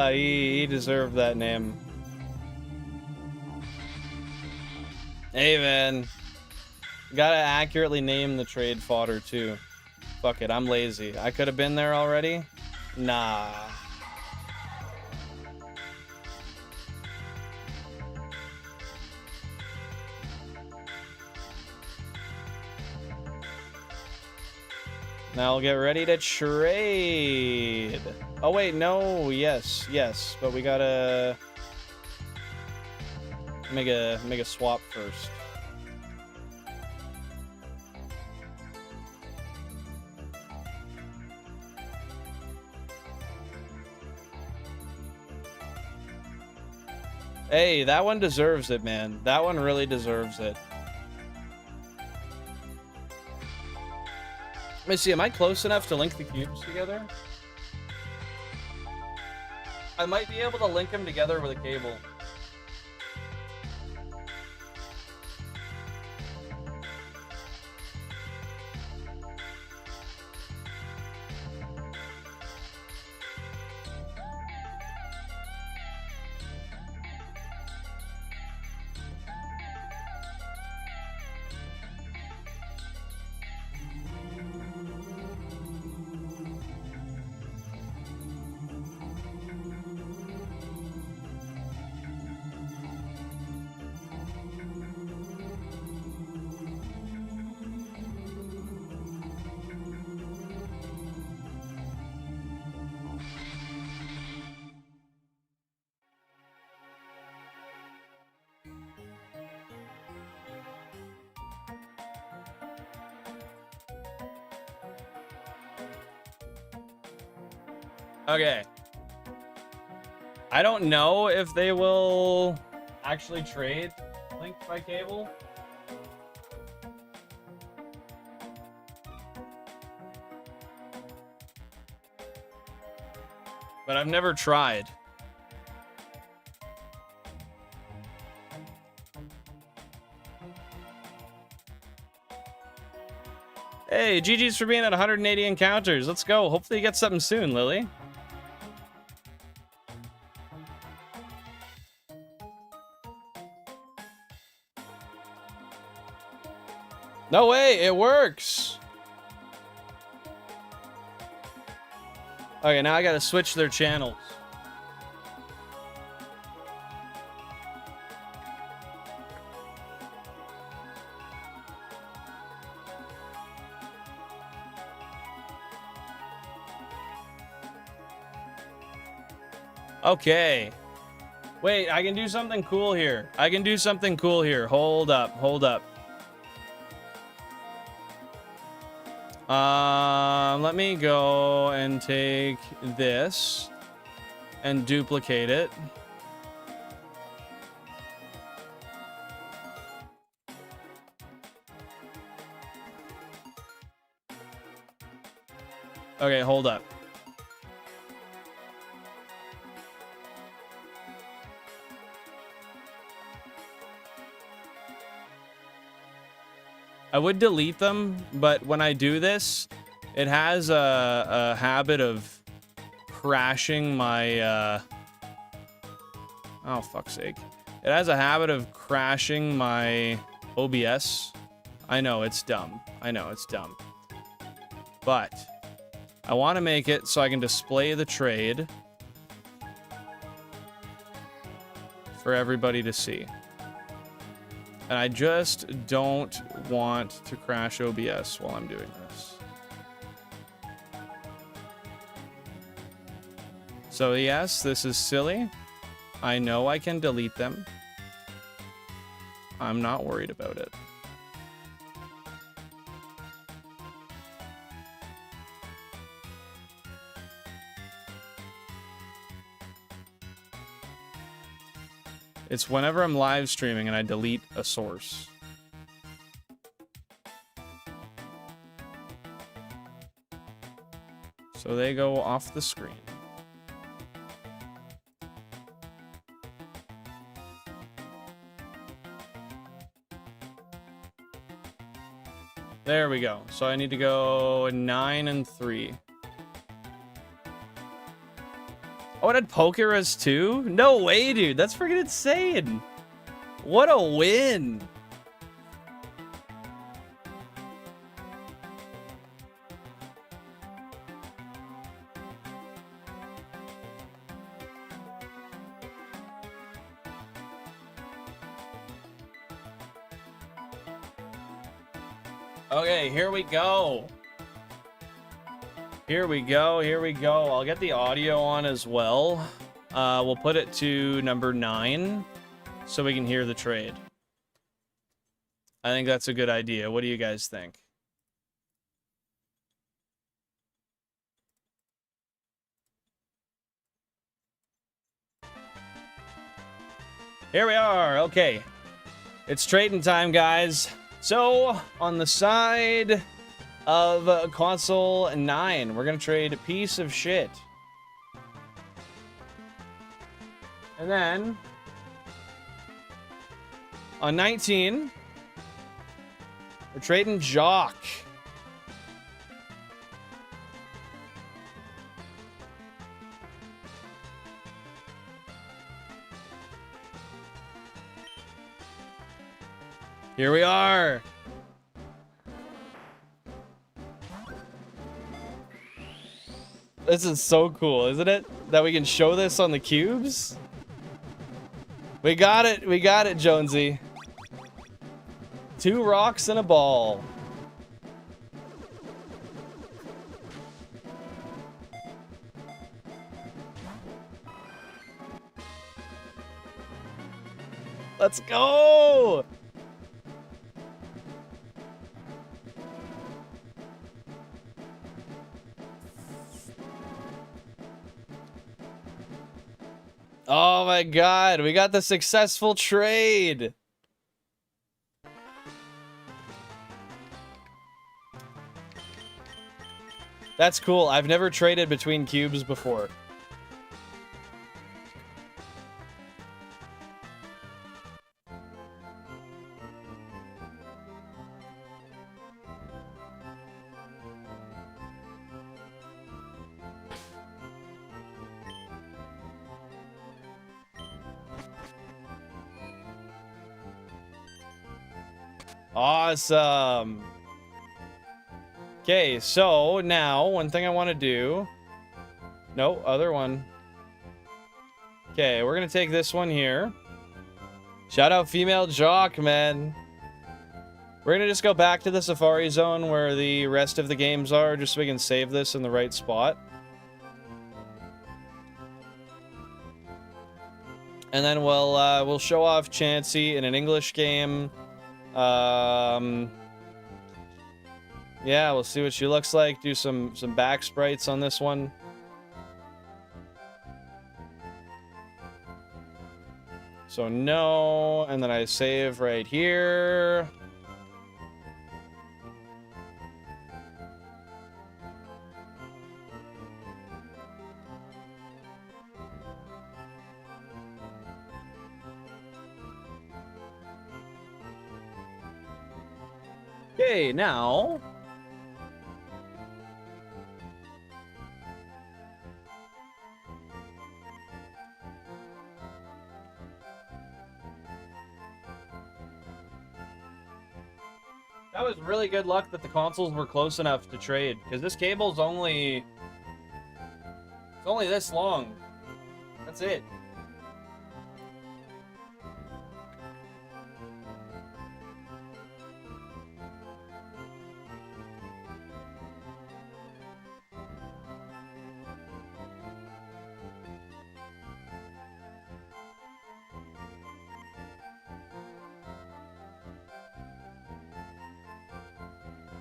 He deserved that name. Hey, man. Gotta accurately name the trade fodder, too. Fuck it, I'm lazy. I could have been there already? Nah. Now we'll get ready to trade. Oh wait, no, yes, but we gotta make a swap first. Hey, that one deserves it, man. That one really deserves it. Let me see, am I close enough to link the cubes together? I might be able to link them together with a cable. Okay. I don't know if they will actually trade linked by cable. But I've never tried. Hey, GG's for being at 180 encounters. Let's go. Hopefully you get something soon, Lily. No way, it works. Okay, now I gotta switch their channels. Okay. Wait, I can do something cool here. I can do something cool here. Hold up, hold up. Let me go and take this and duplicate it. Okay, hold up. I would delete them, but when I do this, it has a habit of crashing my, oh, fuck's sake. It has a habit of crashing my OBS. I know, it's dumb. I know, it's dumb. But I want to make it so I can display the trade for everybody to see. And I just don't want to crash OBS while I'm doing this. So yes, this is silly. I know I can delete them. I'm not worried about it. It's whenever I'm live streaming and I delete a source. So they go off the screen. There we go. So I need to go 9 and 3. Oh, it had Pokéres too? No way, dude. That's freaking insane. What a win. Okay, here we go. Here we go, here we go. I'll get the audio on as well. We'll put it to number 9 so we can hear the trade. I think that's a good idea. What do you guys think? Here we are. Okay. It's trading time, guys. So, on the side of console 9, we're going to trade a piece of shit. And then, on 19, we're trading Jock. Here we are. This is so cool, isn't it? That we can show this on the cubes. We got it, Jonesy. 2 rocks and a ball. Let's go! Oh my god, we got the successful trade. That's cool. I've never traded between cubes before. Awesome. Okay, so now one thing I want to do. No, other one. Okay, we're gonna take this one here. Shout out female Jock, man. We're gonna just go back to the Safari Zone where the rest of the games are, just so we can save this in the right spot. And then we'll show off Chansey in an English game. Yeah, we'll see what she looks like. Do some back sprites on this one. So no, and then I save right here. Okay, now that was really good luck that the consoles were close enough to trade, because this cable's only It's only this long. That's it.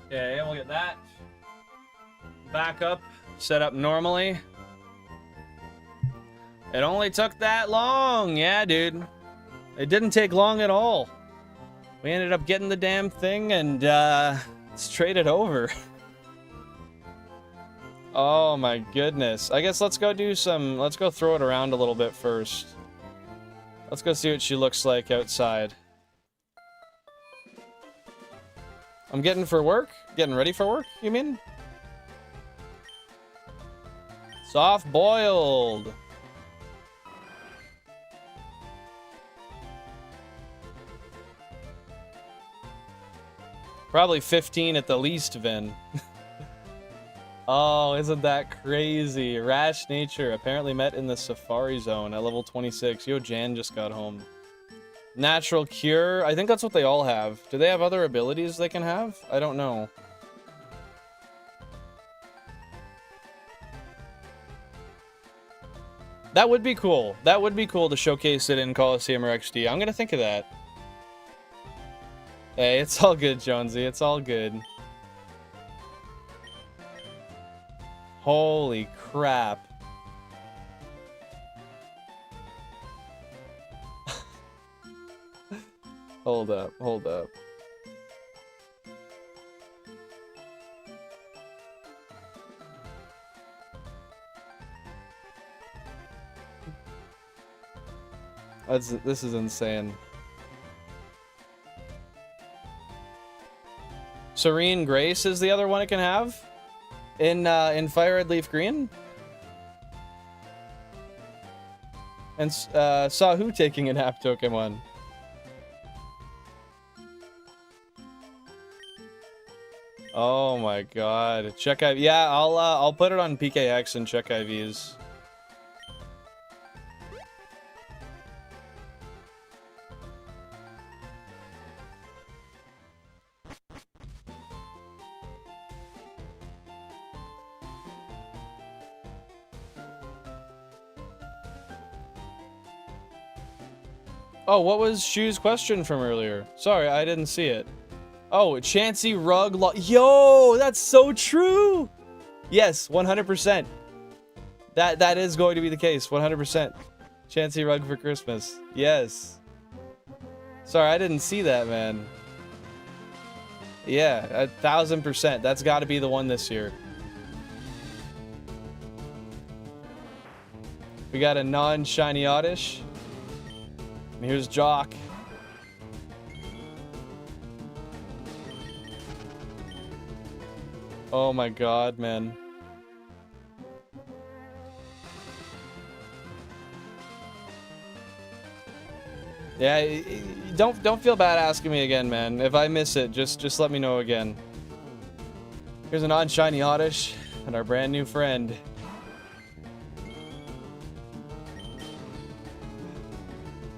Okay, we'll get that back up, set up normally. It only took that long. Yeah, dude. It didn't take long at all. We ended up getting the damn thing and let's trade it over. Oh my goodness. I guess let's go do some, let's go throw it around a little bit first. Let's go see what she looks like outside. I'm getting for work? Getting ready for work, you mean? Soft boiled. Probably 15 at the least, Vin. Oh, isn't that crazy? Rash Nature apparently met in the Safari Zone at level 26. Yo, Jan just got home. Natural Cure. I think that's what they all have. Do they have other abilities they can have? I don't know. That would be cool. That would be cool to showcase it in Coliseum or XD. I'm gonna think of that. Hey, it's all good, Jonesy. It's all good. Holy crap. Hold up, hold up. This is insane. Serene Grace is the other one it can have in FireRed LeafGreen. And saw who taking a nap token one. Oh my god. Check IV. Yeah, I'll put it on PKX and check IVs. Oh, what was Shu's question from earlier? Sorry, I didn't see it. Oh, Chansey rug yo, that's so true. Yes, 100%. That is going to be the case, 100%. Chansey rug for Christmas. Yes. Sorry, I didn't see that, man. Yeah, 1000%. That's got to be the one this year. We got a non-shiny Oddish. And here's Jock. Oh my god, man. Yeah, don't feel bad asking me again, man. If I miss it, just let me know again. Here's a non-shiny Oddish and our brand new friend.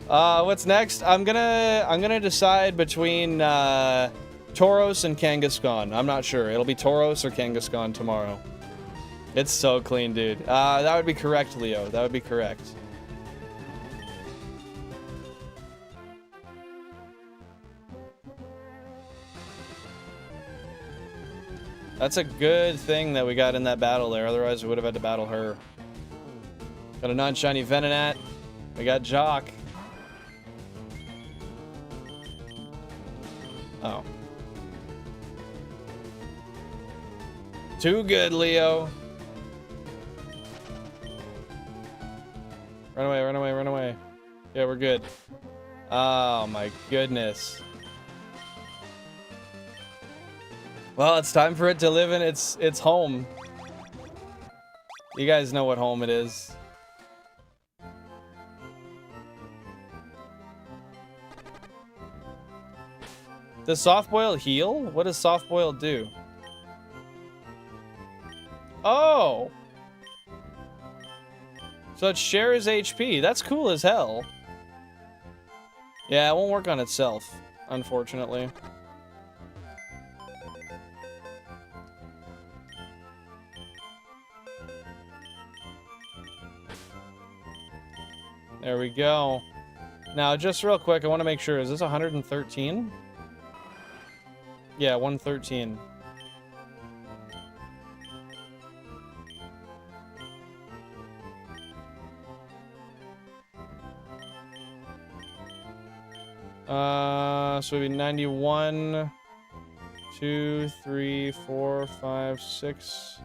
What's next? I'm gonna decide between Tauros and Kangaskhan. I'm not sure. It'll be Tauros or Kangaskhan tomorrow. It's so clean, dude. That would be correct, Leo. That would be correct. That's a good thing that we got in that battle there. Otherwise, we would have had to battle her. Got a non-shiny Venonat. We got Jock. Oh. Too good, Leo. Run away, run away, run away. Yeah, we're good. Oh my goodness. Well, it's time for it to live in its home. You guys know what home it is. Does soft boil heal? What does soft boil do? Oh! So it shares HP. That's cool as hell. Yeah, it won't work on itself, unfortunately. There we go. Now, just real quick, I want to make sure, is this 113? Yeah, 113. So it'd be 91, 2, 3, 4, 5, 6,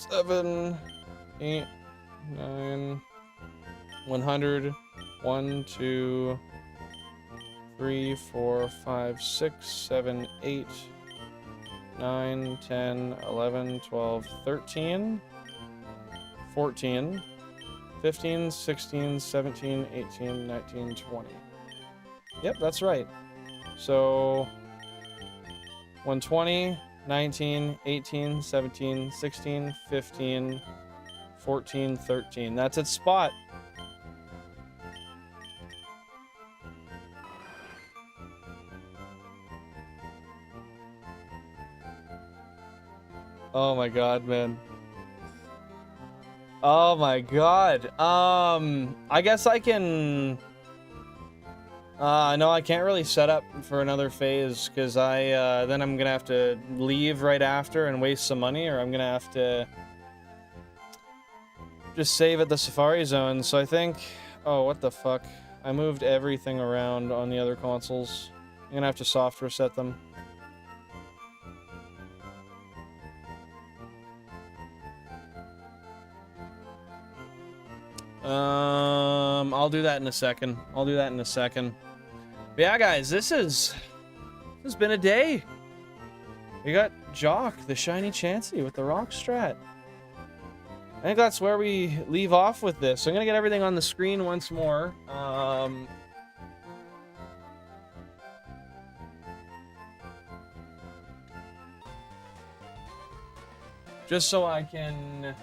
7, 8, 9, 100, 1, 2, 3, 4, 5, 6, 7, 8, 9, 10, 11, 12, 13, 14, 15, 16, 17, 18, 19, 20. Yep, that's right. So 120, 19, 18, 17, 16, 15, 14, 13. That's its spot. Oh my god, man. Oh my god. I guess I can... no, I can't really set up for another phase, because then I'm gonna have to leave right after and waste some money, or I'm gonna have to just save at the Safari Zone, so I think... Oh, what the fuck? I moved everything around on the other consoles. I'm gonna have to soft reset them. I'll do that in a second. I'll do that in a second. But yeah, guys, this has been a day. We got Jock, the shiny Chansey with the rock strat. I think that's where we leave off with this. So I'm gonna get everything on the screen once more. Just so I can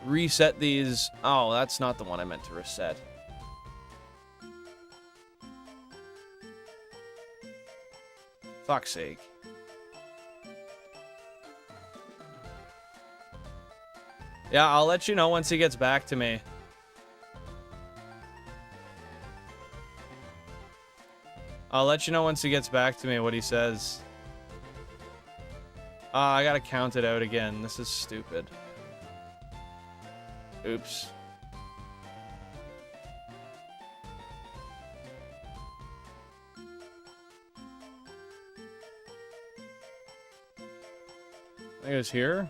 reset these. Oh, that's not the one I meant to reset. Fuck's sake. Yeah, I'll let you know once he gets back to me. I'll let you know once he gets back to me what he says. I gotta count it out again. This is stupid. Oops. I think it was here.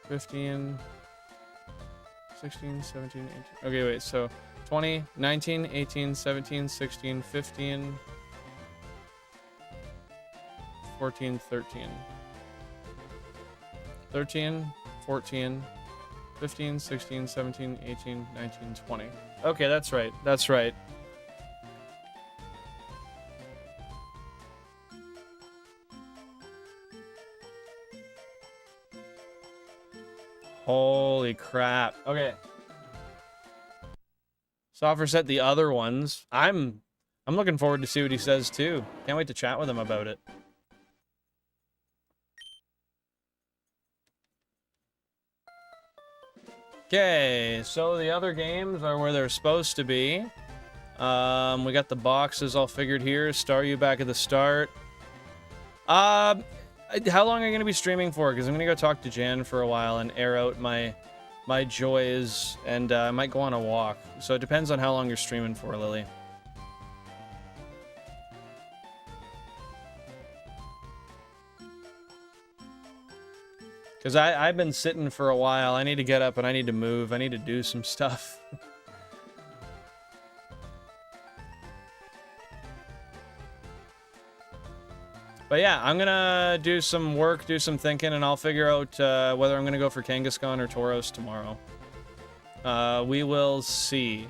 15, 16, 17, 18. Okay, wait, so 20, 19, 18, 17, 16, 15, 14, 13. 13, 14, 15, 16, 17, 18, 19, 20. Okay, that's right. That's right. Holy crap. Okay. Soft reset the other ones. I'm looking forward to see what he says too. Can't wait to chat with him about it. Okay, so the other games are where they're supposed to be. We got the boxes all figured here. Star you back at the start. How long are you going to be streaming for? Because I'm going to go talk to Jan for a while and air out my joys, and I might go on a walk. So it depends on how long you're streaming for, Lily. Because I've been sitting for a while. I need to get up and I need to move. I need to do some stuff. But yeah, I'm gonna do some work, do some thinking, and I'll figure out whether I'm gonna go for Kangaskhan or Tauros tomorrow. We will see.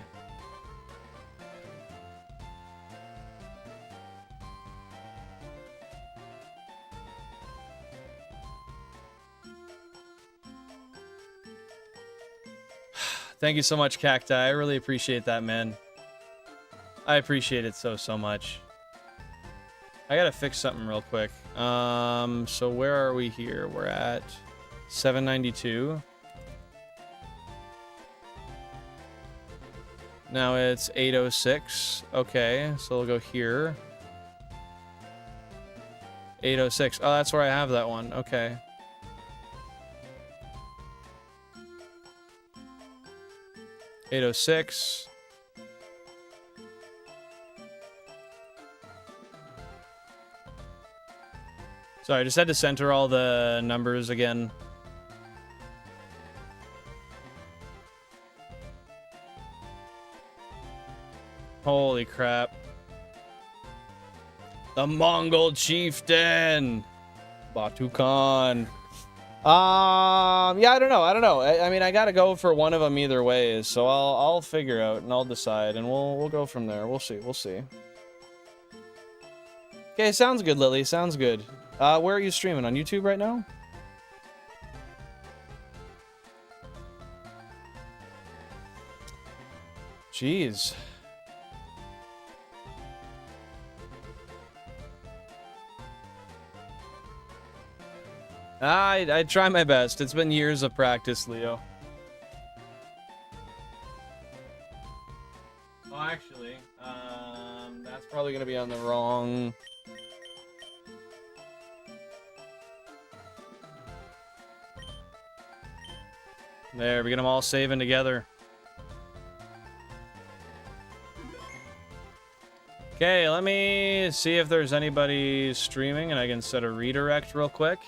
Thank you so much, Cacti. I really appreciate that, man. I appreciate it so much. I gotta fix something real quick. So where are we here? We're at 792. Now it's 806. Okay, so we'll go here. 806. Oh, that's where I have that one. Okay. $806. Sorry, I just had to center all the numbers again. Holy crap. The Mongol chieftain. Batu Khan. Yeah, I don't know. I mean, I gotta go for one of them either way, so I'll figure out and I'll decide, and we'll go from there. We'll see. Okay, sounds good, Lily. Sounds good. Where are you streaming? On YouTube right now? Jeez. I try my best. It's been years of practice, Leo. Well, actually, that's probably gonna be on the wrong. There, we get them all saving together. Okay, let me see if there's anybody streaming, and I can set a redirect real quick.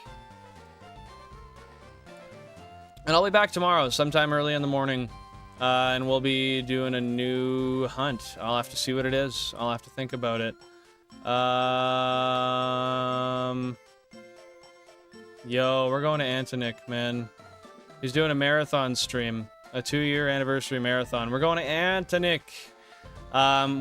And I'll be back tomorrow, sometime early in the morning, and we'll be doing a new hunt. I'll have to see what it is. I'll have to think about it. Yo, we're going to Antonik, man. He's doing a marathon stream, a 2-year anniversary marathon. We're going to Antonik.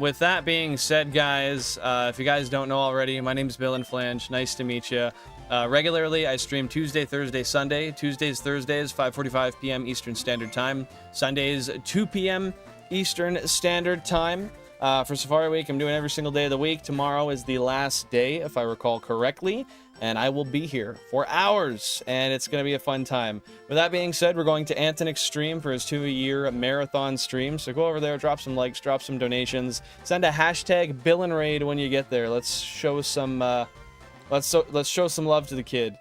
With that being said, guys, if you guys don't know already, my name's Bill and Flange. Nice to meet you. Regularly, I stream Tuesday, Thursday, Sunday. Tuesdays, Thursdays, 5:45 p.m. Eastern Standard Time. Sundays, 2 p.m. Eastern Standard Time. For Safari Week, I'm doing every single day of the week. Tomorrow is the last day, if I recall correctly, and I will be here for hours, and it's going to be a fun time. With that being said, we're going to Antonik's stream for his 2-year marathon stream, so go over there, drop some likes, drop some donations, send a hashtag Bill and Raid when you get there. Let's show some, let's show some love to the kid,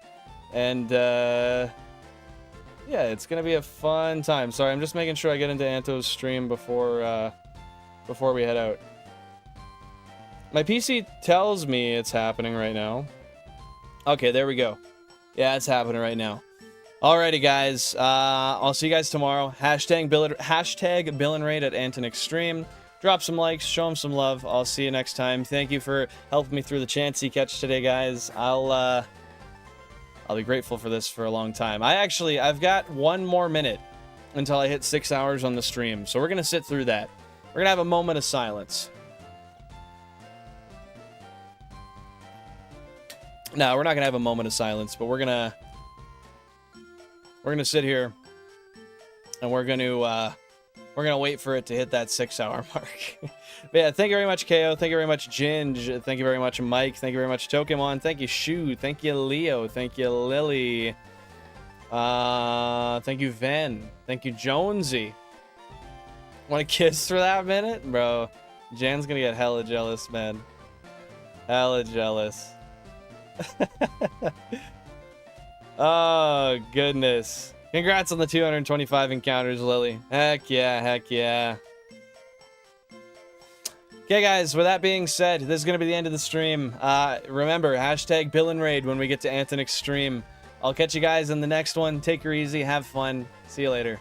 and yeah, it's going to be a fun time. Sorry, I'm just making sure I get into Anto's stream before we head out. My PC tells me it's happening right now. Okay, there we go. Yeah, it's happening right now. Alrighty, guys. I'll see you guys tomorrow. Hashtag Bill and Raid at Antonik's stream. Drop some likes, show him some love. I'll see you next time. Thank you for helping me through the Chansey catch today, guys. I'll be grateful for this for a long time. I've got 1 more minute until I hit 6 hours on the stream, so we're gonna sit through that. We're gonna have a moment of silence. No, we're not gonna have a moment of silence, but we're gonna sit here and we're gonna wait for it to hit that 6-hour mark. But yeah, thank you very much, KO. Thank you very much, Ginge. Thank you very much, Mike. Thank you very much, Tokemon. Thank you, Shu. Thank you, Leo. Thank you, Lily. Thank you, Ven. Thank you, Jonesy. Want a kiss for that minute? Bro, Jan's gonna get hella jealous, man. Hella jealous. Oh, goodness. Congrats on the 225 encounters, Lily. Heck yeah, heck yeah. Okay, guys, with that being said, this is going to be the end of the stream. Remember, hashtag Bill and Raid when we get to Antonik's stream. I'll catch you guys in the next one. Take her easy. Have fun. See you later.